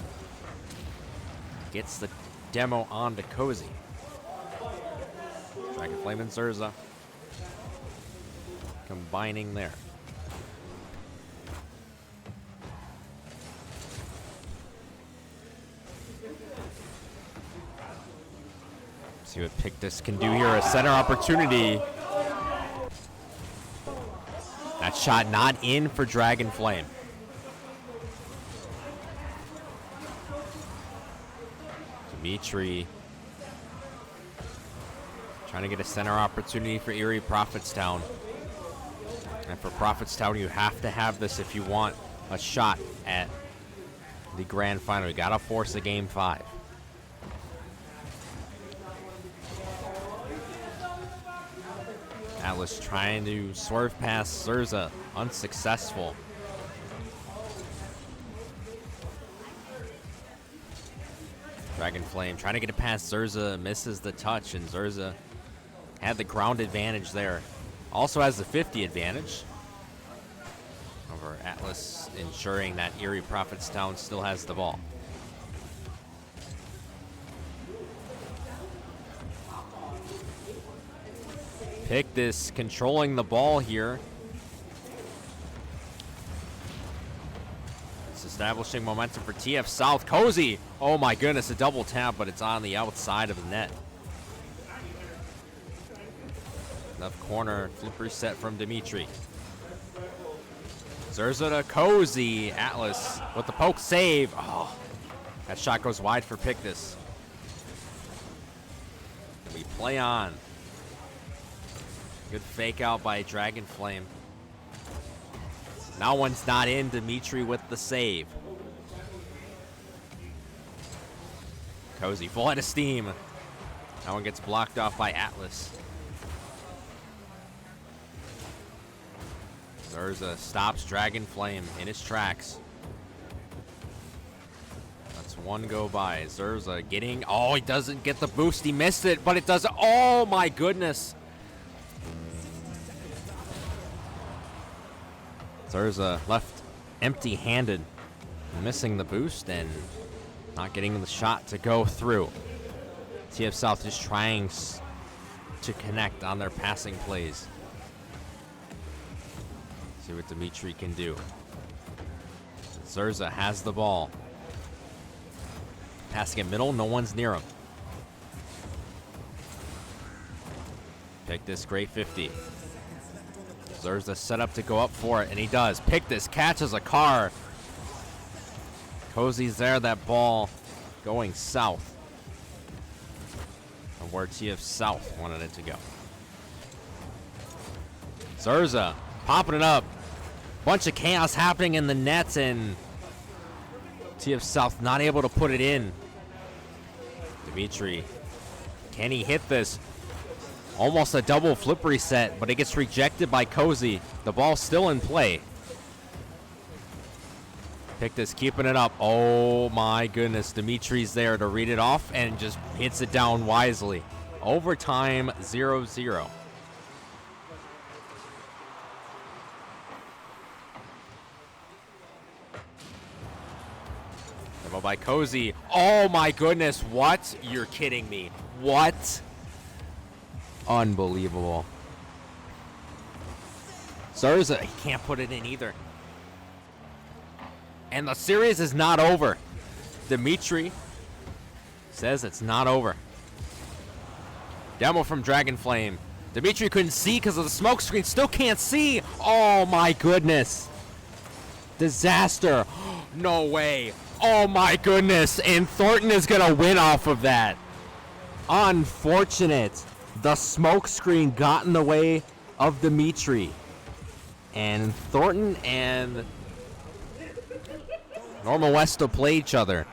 gets the demo onto Cozy. Dragon Flame and Zurza combining there. See what Pictus can do here. A center opportunity. That shot not in for Dragon Flame. Dimitri trying to get a center opportunity for Erie Prophetstown. And for Prophetstown, you have to have this if you want a shot at the grand final. You gotta force a game 5. Atlas trying to swerve past Zurza, unsuccessful. Dragon Flame trying to get it past Zurza, misses the touch, and Zurza had the ground advantage there. Also has the 50 advantage over Atlas, ensuring that Erie Prophetstown still has the ball. Pictus controlling the ball here. It's establishing momentum for TF South. Cozy! Oh my goodness, a double tap, but it's on the outside of the net. Left corner, flip reset from Dimitri. Zurza to Cozy. Atlas with the poke save. Oh, that shot goes wide for Pictus. We play on. Good fake out by Dragon Flame. Now one's not in. Dimitri with the save. Cozy full head of steam. That one gets blocked off by Atlas. Zurza stops Dragon Flame in his tracks. That's one go by. Zurza getting... Oh, he doesn't get the boost. He missed it, but it does... Oh, my goodness. Zurza left empty-handed, missing the boost and not getting the shot to go through. TF South just trying to connect on their passing plays. See what Dimitri can do. Zurza has the ball. Passing it middle, no one's near him. Pictus, great 50. Zurza set up to go up for it, and he does. Pictus catches a car. Cozy's there, that ball going south. Of where TF South wanted it to go. Zurza popping it up. Bunch of chaos happening in the nets, and TF South not able to put it in. Dimitri, can he hit this? Almost a double flip reset, but it gets rejected by Cozy. The ball's still in play. Pictus keeping it up. Oh my goodness. Dimitri's there to read it off and just hits it down wisely. Overtime 0-0. Double by Cozy. Oh my goodness. What? You're kidding me. What? Unbelievable. Zurza, he can't put it in either. And the series is not over. Dimitri says it's not over. Demo from Dragon Flame. Dimitri couldn't see because of the smoke screen. Still can't see. Oh my goodness. Disaster. No way. Oh my goodness. And Thornton is going to win off of that. Unfortunate. The smoke screen got in the way of Dimitri. And Thornton and Normal West will play each other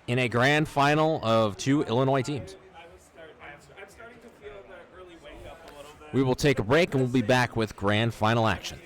in a grand final of two Illinois teams. I'm starting to feel the early wake up a little bit. We will take a break and we'll be back with grand final action.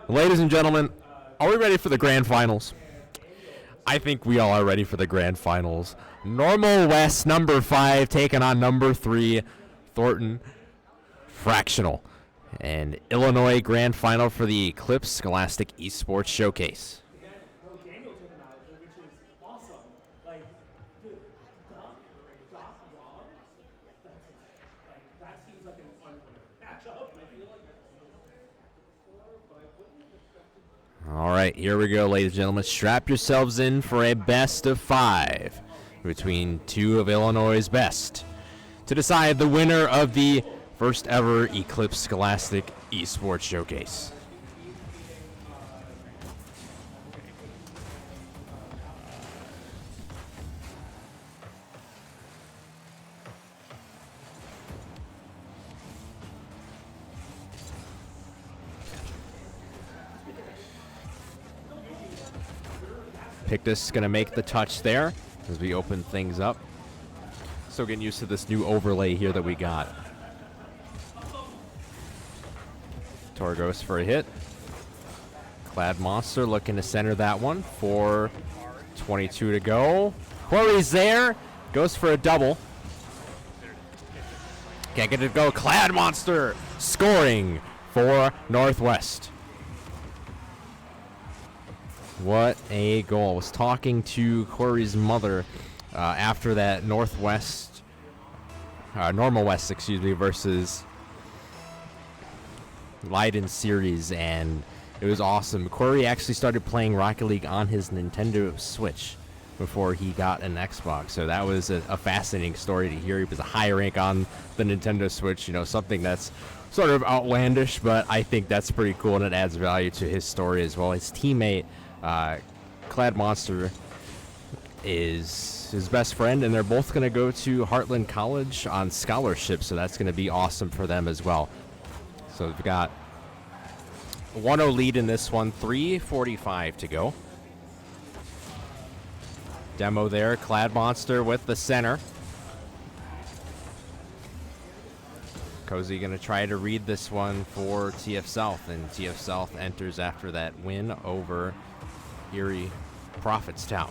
Ladies and gentlemen, are we ready for the grand finals? I think we all are ready for the grand finals. Normal West number 5 taking on number 3, Thornton Fractional. And Illinois grand final for the Eclipse Scholastic Esports Showcase. Daniel took him out, which is awesome. Like, dude, Doc Rob, that seems like an fun matchup. I feel like All right, here we go, ladies and gentlemen. Strap yourselves in for a best of 5 between two of Illinois' best to decide the winner of the first ever Eclipse Scholastic Esports Showcase. Pictus going to make the touch there as we open things up. Still getting used to this new overlay here that we got. Tor goes for a hit. Clad Monster looking to center that one. 4:22 to go. Quarry's there. Goes for a double. Can't get it to go. Clad Monster scoring for Northwest. What a goal. I was talking to Corey's mother after that Normal West, versus Leiden series, and it was awesome. Corey actually started playing Rocket League on his Nintendo Switch before he got an Xbox, so that was a fascinating story to hear. He was a high rank on the Nintendo Switch, something that's sort of outlandish, but I think that's pretty cool, and it adds value to his story as well. His teammate, Clad Monster, is his best friend, and they're both going to go to Heartland College on scholarship, so that's going to be awesome for them as well. So we've got a 1-0 lead in this one, 3:45 to go. Demo there, Clad Monster with the center. Cozy going to try to read this one for TF South, and TF South enters after that win over Erie Prophetstown.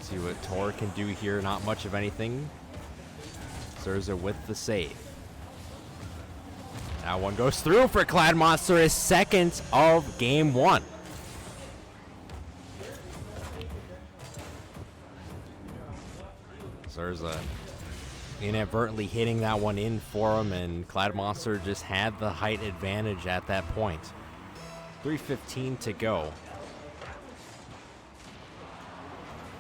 See what Tor can do here. Not much of anything. Zerza with the save. That one goes through for Clad Monster, his second of game 1. Zerza inadvertently hitting that one in for him, and Clad Monster just had the height advantage at that point. 3:15 to go.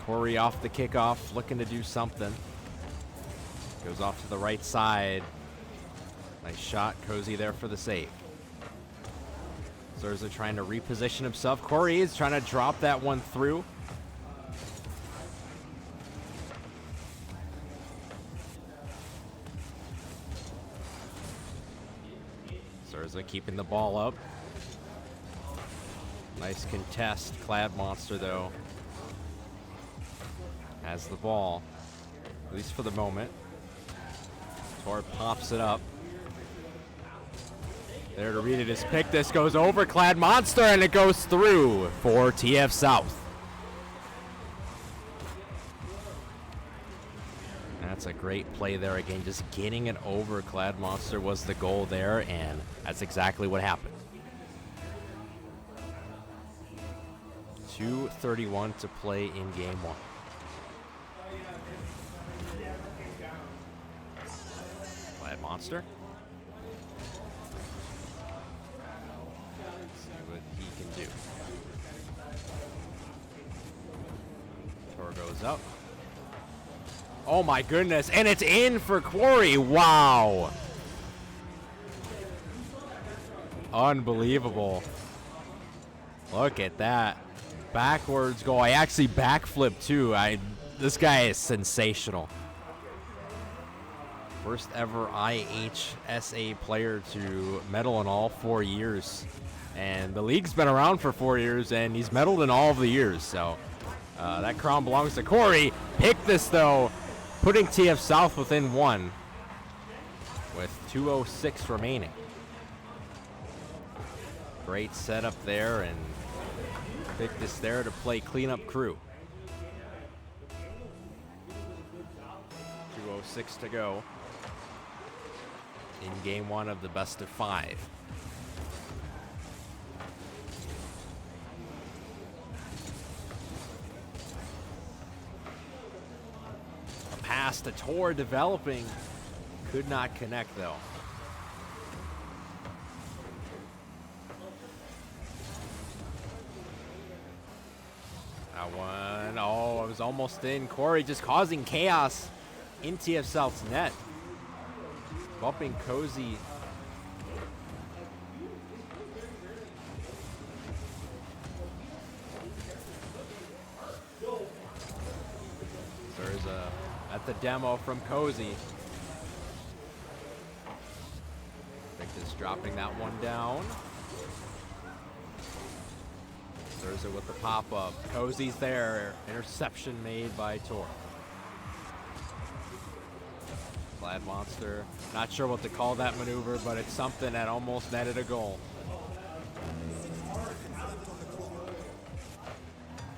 Corey off the kickoff, looking to do something. Goes off to the right side. Nice shot. Cozy there for the save. Zerza trying to reposition himself. Corey is trying to drop that one through. Zerza keeping the ball up. Nice contest. Clad Monster, though, has the ball, at least for the moment. Tor pops it up. There to read it is Pictus, goes over Clad Monster, and it goes through for TF South. That's a great play there again. Just getting it over Clad Monster was the goal there, and that's exactly what happened. 2:31 to play in game 1. Clad Monster. Let's see what he can do. Tor goes up. Oh my goodness, and it's in for Quarry. Wow. Unbelievable. Look at that. Backwards goal. I actually backflipped too. This guy is sensational. First ever IHSA player to medal in all 4 years. And the league's been around for 4 years, and he's medaled in all of the years. So that crown belongs to Corey. Pick this, though, putting TF South within 1. with 2:06 remaining. Great setup there, and Victus there to play cleanup crew. 2:06 to go in game one of the best of 5. A pass to Tor developing. Could not connect though. That one, oh, it was almost in. Corey just causing chaos in TF South's net. Bumping Cozy. There's at the demo from Cozy. Victus dropping that one down. There's it with the pop-up. Cozy's there. Interception made by Tor. Glad Monster. Not sure what to call that maneuver, but it's something that almost netted a goal.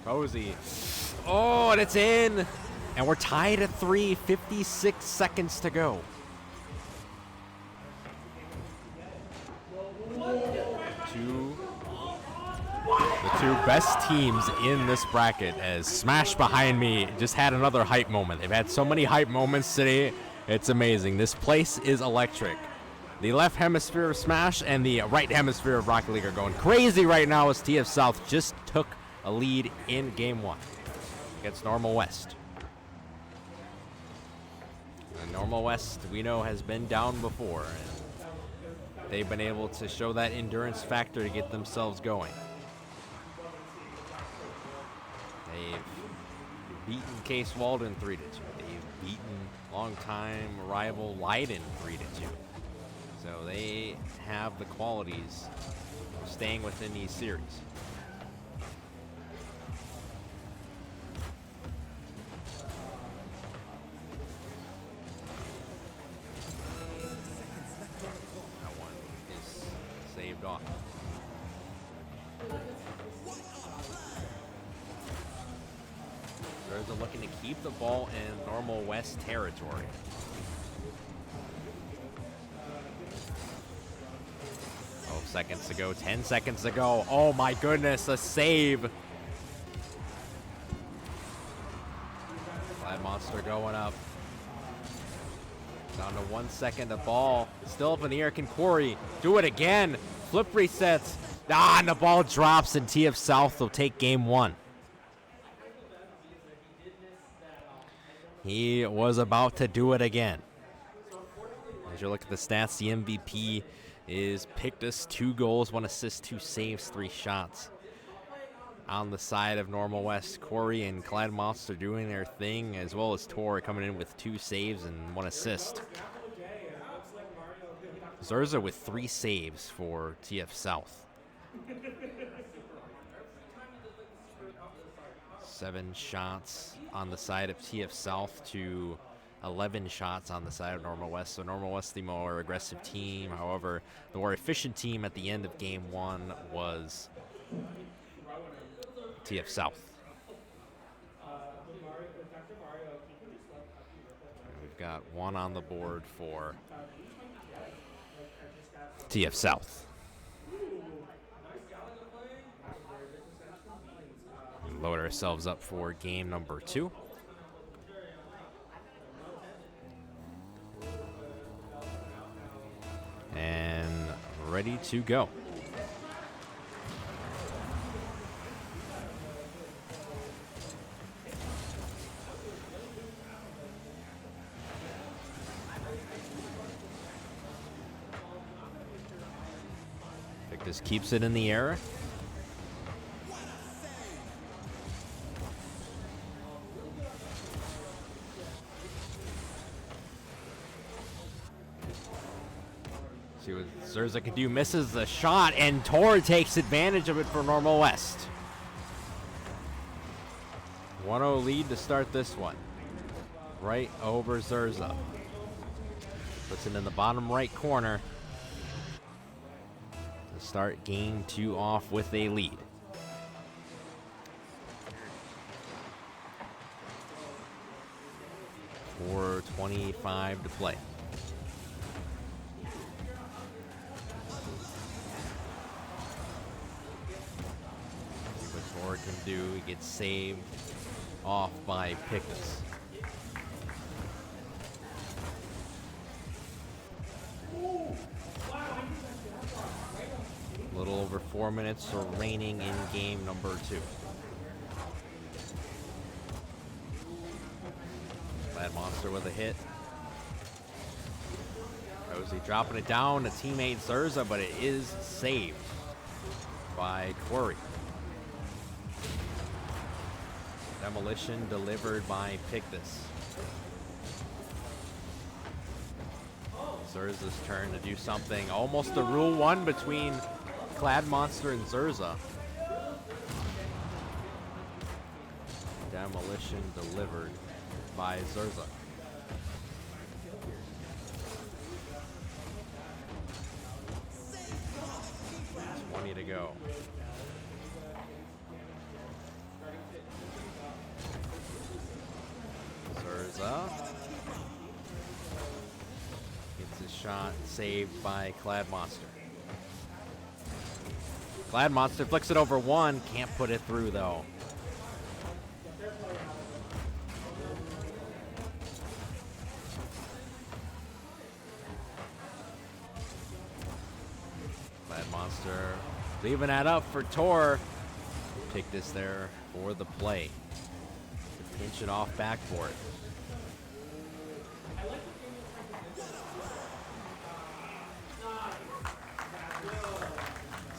Cozy. Oh, and it's in. And we're tied at 3. 56 seconds to go. The two best teams in this bracket, as Smash behind me just had another hype moment. They've had so many hype moments today. It's amazing. This place is electric. The left hemisphere of Smash and the right hemisphere of Rocket League are going crazy right now as TF South just took a lead in game 1 against Normal West. And Normal West, we know, has been down before, and they've been able to show that endurance factor to get themselves going. They've beaten Case Walden 3-2. They've beaten longtime rival Leiden 3-2. So they have the qualities of staying within these series. That one is saved off. They're looking to keep the ball in Normal West territory. Oh, seconds to go, 10 seconds to go. Oh my goodness, a save. Glad Monster going up. Down to 1 second, the ball still up in the air. Can Corey do it again? Flip resets. And the ball drops, and TF South will take game 1. He was about to do it again. As you look at the stats, the MVP is Pictus, 2 goals, 1 assist, 2 saves, 3 shots. On the side of Normal West, Corey and Clyde Monster doing their thing, as well as Tor coming in with 2 saves and 1 assist. Zerza with 3 saves for TF South. 7 shots on the side of TF South to 11 shots on the side of Normal West. So Normal West, the more aggressive team. However, the more efficient team at the end of game 1 was TF South. We've got 1 on the board for TF South. Load ourselves up for game number 2. And ready to go. Victus keeps it in the air. See what Zerza can do. Misses the shot, and Tor takes advantage of it for Normal West. 1-0 lead to start this one. Right over Zerza. Puts it in the bottom right corner to start game 2 off with a lead. .425 to play. See what Tor can do. He gets saved off by Pictus. A little over 4 minutes remaining in game number 2. Bad Monster with a hit. Cozy dropping it down to teammate Zurza, but it is saved by Quarry. Demolition delivered by Pictus. Zurza's turn to do something. Almost a Rule 1 between Clad Monster and Zurza. Demolition delivered by Zurza. 20 to go. Zurza gets his shot saved by Clad Monster. Clad Monster flicks it over one, can't put it through though. Clad Monster leaving that up for Tor. Take this there for the play. Pinch it off backboard.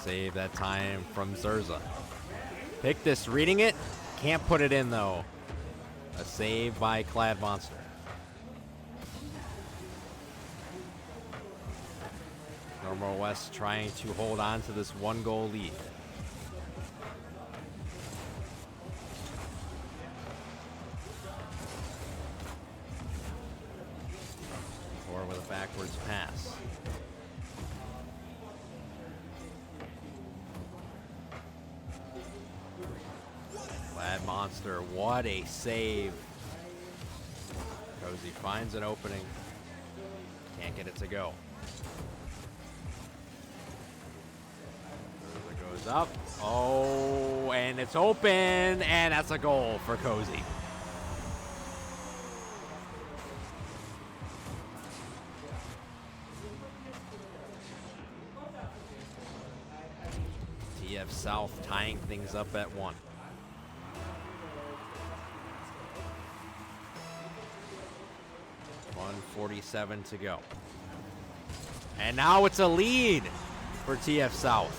Save that time from Zurza. Pictus reading it. Can't put it in though. A save by Clad Monster. Normal West trying to hold on to this 1-goal lead. Or with a backwards pass. Clad Monster, what a save. Cozy finds an opening. Can't get it to go. It goes up. Oh, and it's open. And that's a goal for Cozy. TF South tying things up at 1. .147 to go. And now it's a lead for TF South.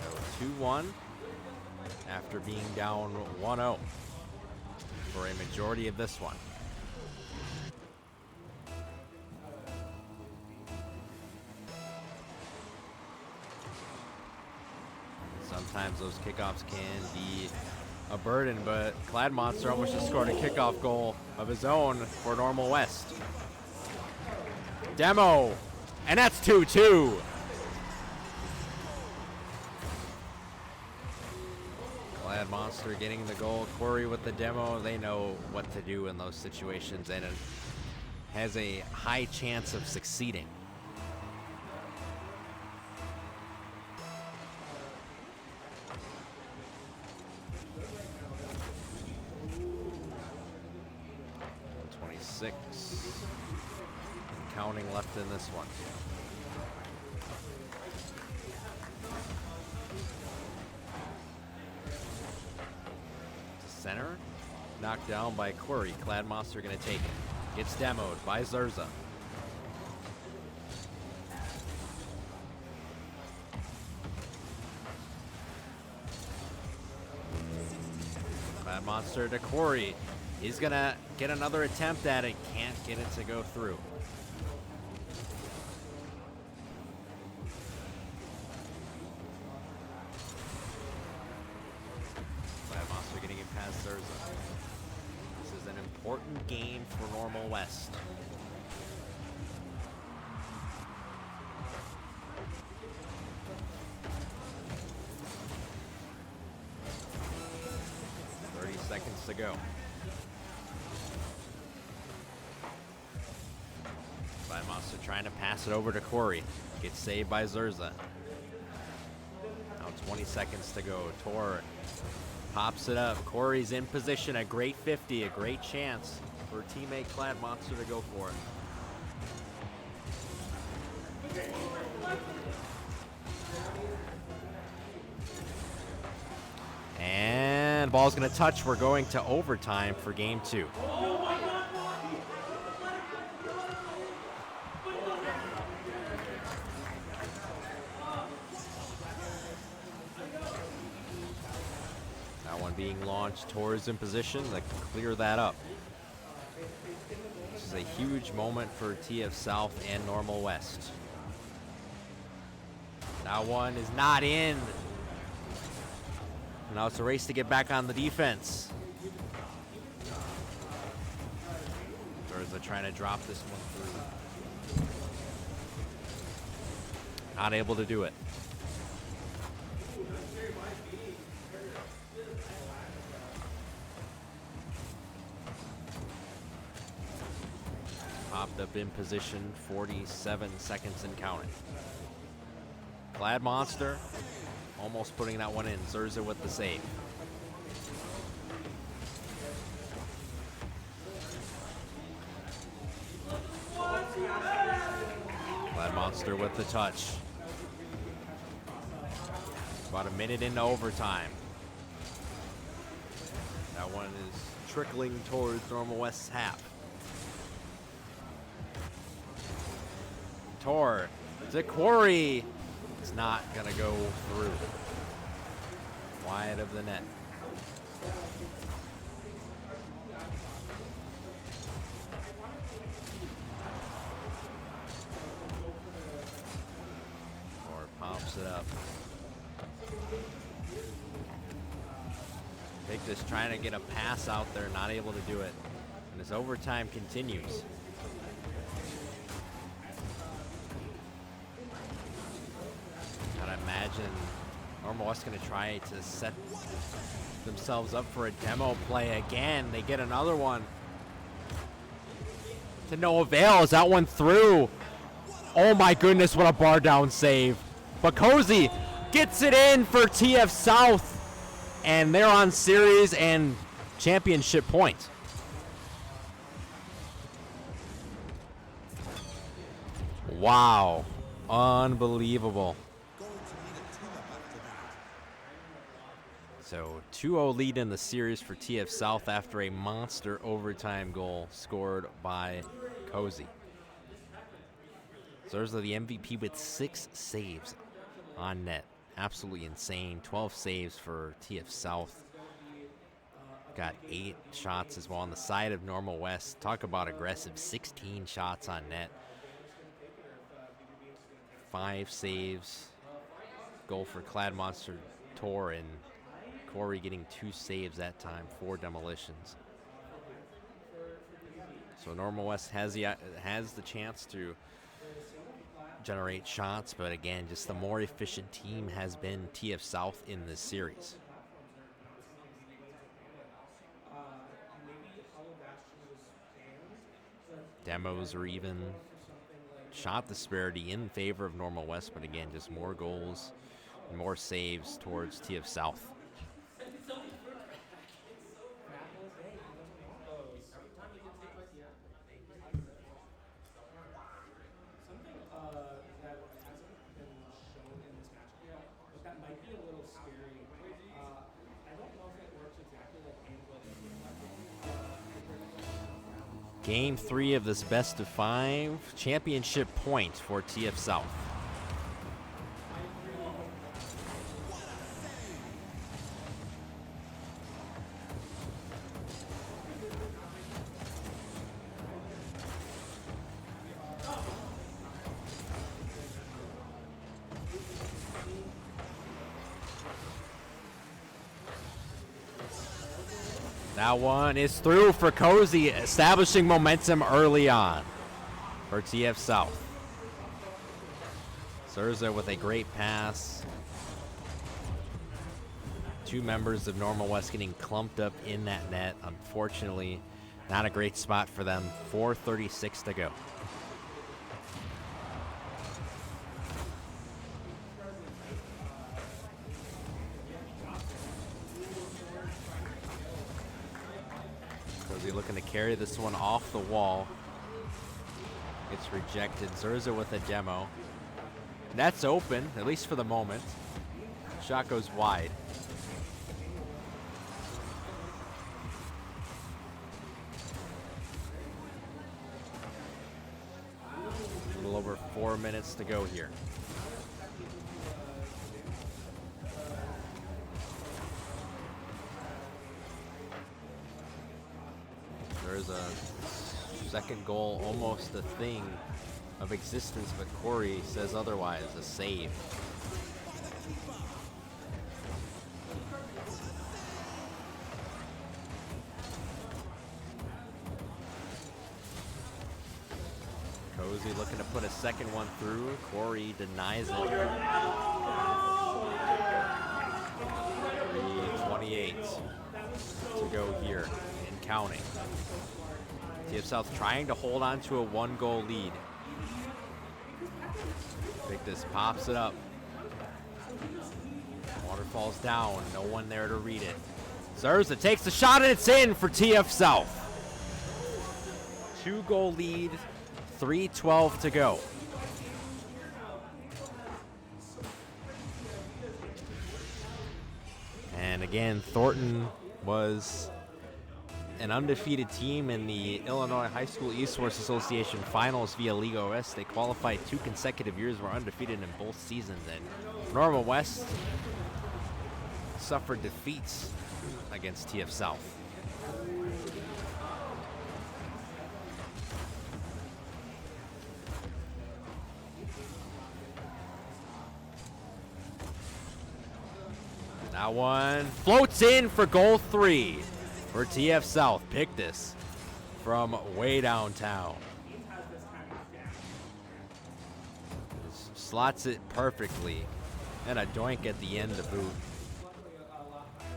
So 2-1 after being down 1-0 for a majority of this one. Sometimes those kickoffs can be a burden, but Clad Monster almost just scored a kickoff goal of his own for Normal West. Demo, and that's 2-2. Clad Monster getting the goal. Corey with the demo. They know what to do in those situations, and it has a high chance of succeeding. Counting left in this one. To center. Knocked down by Corey. Clad Monster gonna take it. Gets demoed by Zurza. Clad Monster to Corey. He's gonna get another attempt at it. Can't get it to go through. Clad Monster getting it past Zurza. This is an important important game for Normal West. Seconds to go. Monster trying to pass it over to Corey. Gets saved by Zerza. Now 20 seconds to go. Tor pops it up. Corey's in position. A great 50. A great chance for teammate Clad Monster to go for it. And ball's going to touch. We're going to overtime for game 2. That one being launched. Tor's in position to clear that up. This is a huge moment for TF South and Normal West. That one is not in. Now it's a race to get back on the defense. Zerza trying to drop this one through. Not able to do it. Popped up in position, 47 seconds and counting. Glad Monster almost putting that one in. Zerza with the save. Glad Monster with the touch. About a minute into overtime. That one is trickling towards Normal West's half. Tor to Corey. It's not gonna go through. Wide of the net. Or pops it up. Victus trying to get a pass out there, not able to do it. And as overtime continues. Imagine Normal West going to try to set themselves up for a demo play again. They get another one. To no avail. Is that one through? Oh my goodness, what a bar down save. But Cozy gets it in for TF South. And they're on series and championship point. Wow. Unbelievable. So 2-0 lead in the series for TF South after a monster overtime goal scored by Cozy. Zerza the MVP with 6 saves on net. Absolutely insane. 12 saves for TF South. Got 8 shots as well on the side of Normal West. Talk about aggressive. 16 shots on net. 5 saves. Goal for Clad Monster, Tor, and Corey getting 2 saves that time, 4 demolitions. So Normal West has the chance to generate shots, but again, just the more efficient team has been TF South in this series. Demos or even shot disparity in favor of Normal West, but again, just more goals and more saves towards TF South. Game 3 of this best of 5 championship point for TF South. That one is through for Cozy, establishing momentum early on for TF South. Zurza with a great pass. Two members of Normal West getting clumped up in that net. Unfortunately, not a great spot for them. 4:36 to go. Cozy looking to carry this one off the wall. It's rejected. Zurza with a demo. Net's open, at least for the moment. Shot goes wide. A little over 4 minutes to go here. There's a second goal, almost a thing of existence, but Corey says otherwise. A save. Cozy looking to put a second one through. Corey denies it. 3:28 to go here and counting. TF South trying to hold on to a 1-goal lead. Victus pops it up. Water falls down. No one there to read it. Zurza takes the shot and it's in for TF South. 2-goal lead. 3:12 to go. And again, Thornton was an undefeated team in the Illinois High School Esports Association Finals via League OS. They qualified 2 consecutive years, were undefeated in both seasons, and Normal West suffered defeats against TF South. That one floats in for goal 3 for TF South. Pick this from way downtown. Slots it perfectly. And a doink at the end to boot.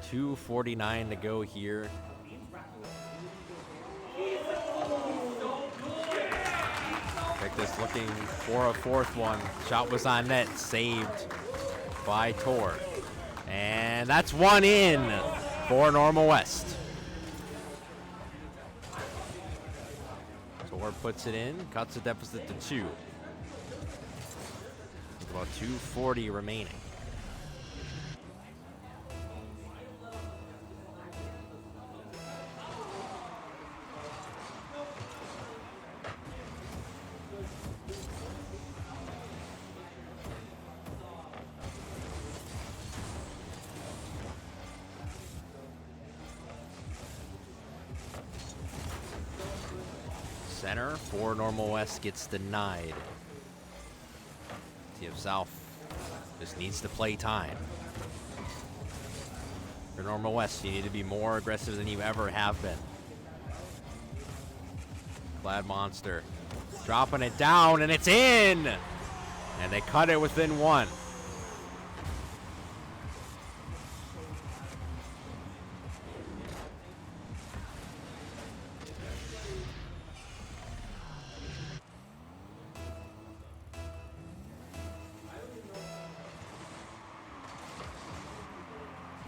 2:49 to go here. Pick this looking for a 4th one. Shot was on net. Saved by Tor. And that's one in for Normal West. Tor puts it in, cuts the deficit to 2. With about 2:40 remaining. Center for Normal West gets denied. TF South just needs to play time. For Normal West, you need to be more aggressive than you ever have been. Glad Monster dropping it down, and it's in! And they cut it within 1.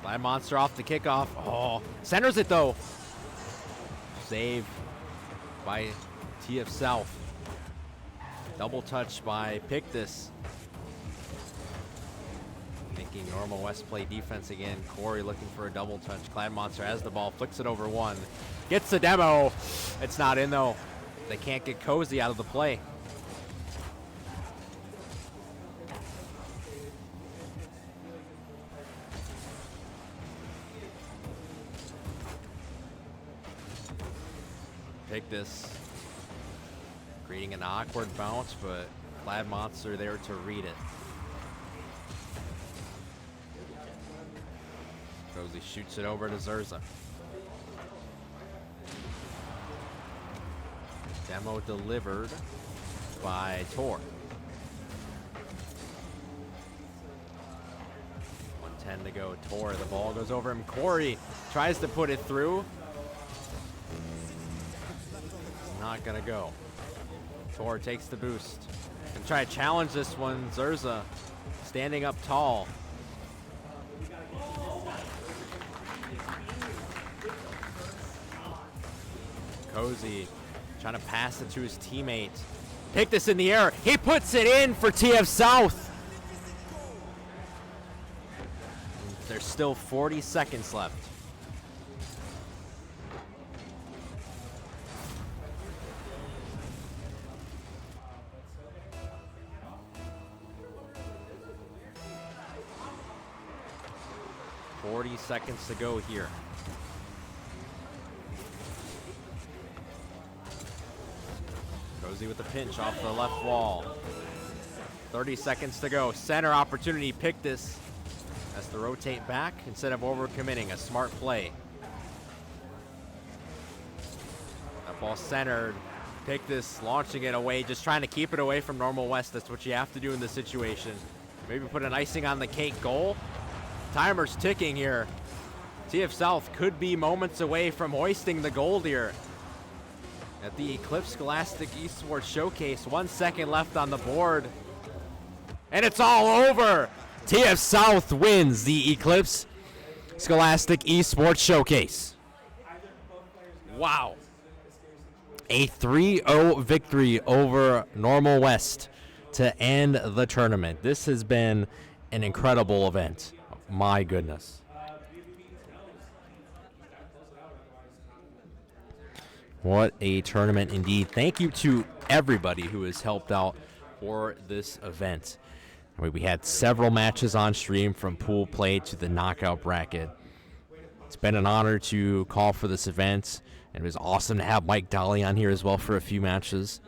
Glad Monster off the kickoff. Oh, centers it though. Save by TF South. Double touch by Pictus. Making Normal West play defense again. Corey looking for a double touch. Glad Monster has the ball, flicks it over 1. Gets the demo. It's not in though. They can't get Cozy out of the play. Take this. Creating an awkward bounce, but Glad Monster there to read it. Cozy shoots it over to Zurza. Ammo delivered by Tor. 1:10 to go. Tor, the ball goes over him. Corey tries to put it through. Not gonna go. Tor takes the boost. Gonna try to challenge this one. Zerza standing up tall. Cozy trying to pass it to his teammate. Pick this in the air. He puts it in for TF South. There's still 40 seconds left. Seconds to go here. Cozy with the pinch off the left wall. 30 seconds to go. Center opportunity. Pick this. Has to rotate back instead of overcommitting. A smart play. That ball centered. Pick this, launching it away, just trying to keep it away from Normal West. That's what you have to do in this situation. Maybe put an icing on the cake goal. Timer's ticking here. TF South could be moments away from hoisting the gold here at the Eclipse Scholastic Esports Showcase. 1 second left on the board. And it's all over. TF South wins the Eclipse Scholastic Esports Showcase. Wow. A 3-0 victory over Normal West to end the tournament. This has been an incredible event. My goodness. What a tournament indeed. Thank you to everybody who has helped out for this event. We had several matches on stream, from pool play to the knockout bracket. It's been an honor to call for this event, and it was awesome to have Mike Dolly on here as well for a few matches.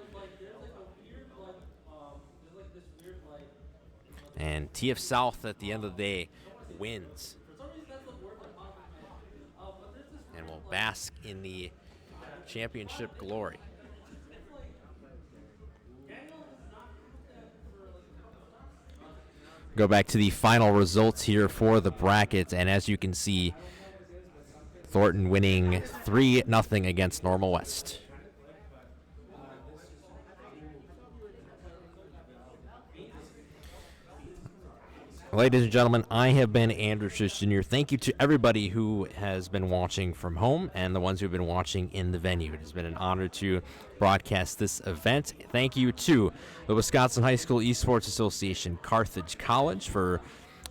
And TF South at the end of the day wins and will bask in the championship glory. Go back to the final results here for the bracket, and as you can see, Thornton winning 3-0 against Normal West. Ladies and gentlemen, I have been Andrew Schiss Jr. Thank you to everybody who has been watching from home and the ones who have been watching in the venue. It has been an honor to broadcast this event. Thank you to the Wisconsin High School Esports Association Carthage College for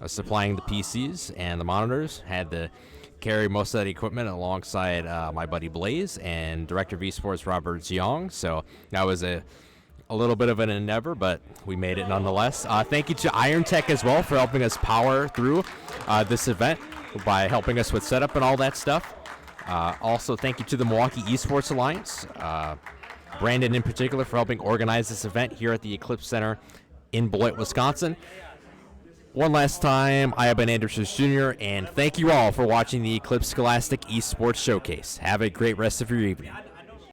supplying the PCs and the monitors. Had to carry most of that equipment alongside my buddy Blaze and Director of Esports Robert Ziong. So that was a little bit of an endeavor, but we made it nonetheless. Thank you to Iron Tech as well for helping us power through this event by helping us with setup and all that stuff. Also, thank you to the Milwaukee Esports Alliance, Brandon in particular, for helping organize this event here at the Eclipse Center in Beloit, Wisconsin. One last time, I have been Andrew Schiss Jr., and thank you all for watching the Eclipse Scholastic Esports Showcase. Have a great rest of your evening.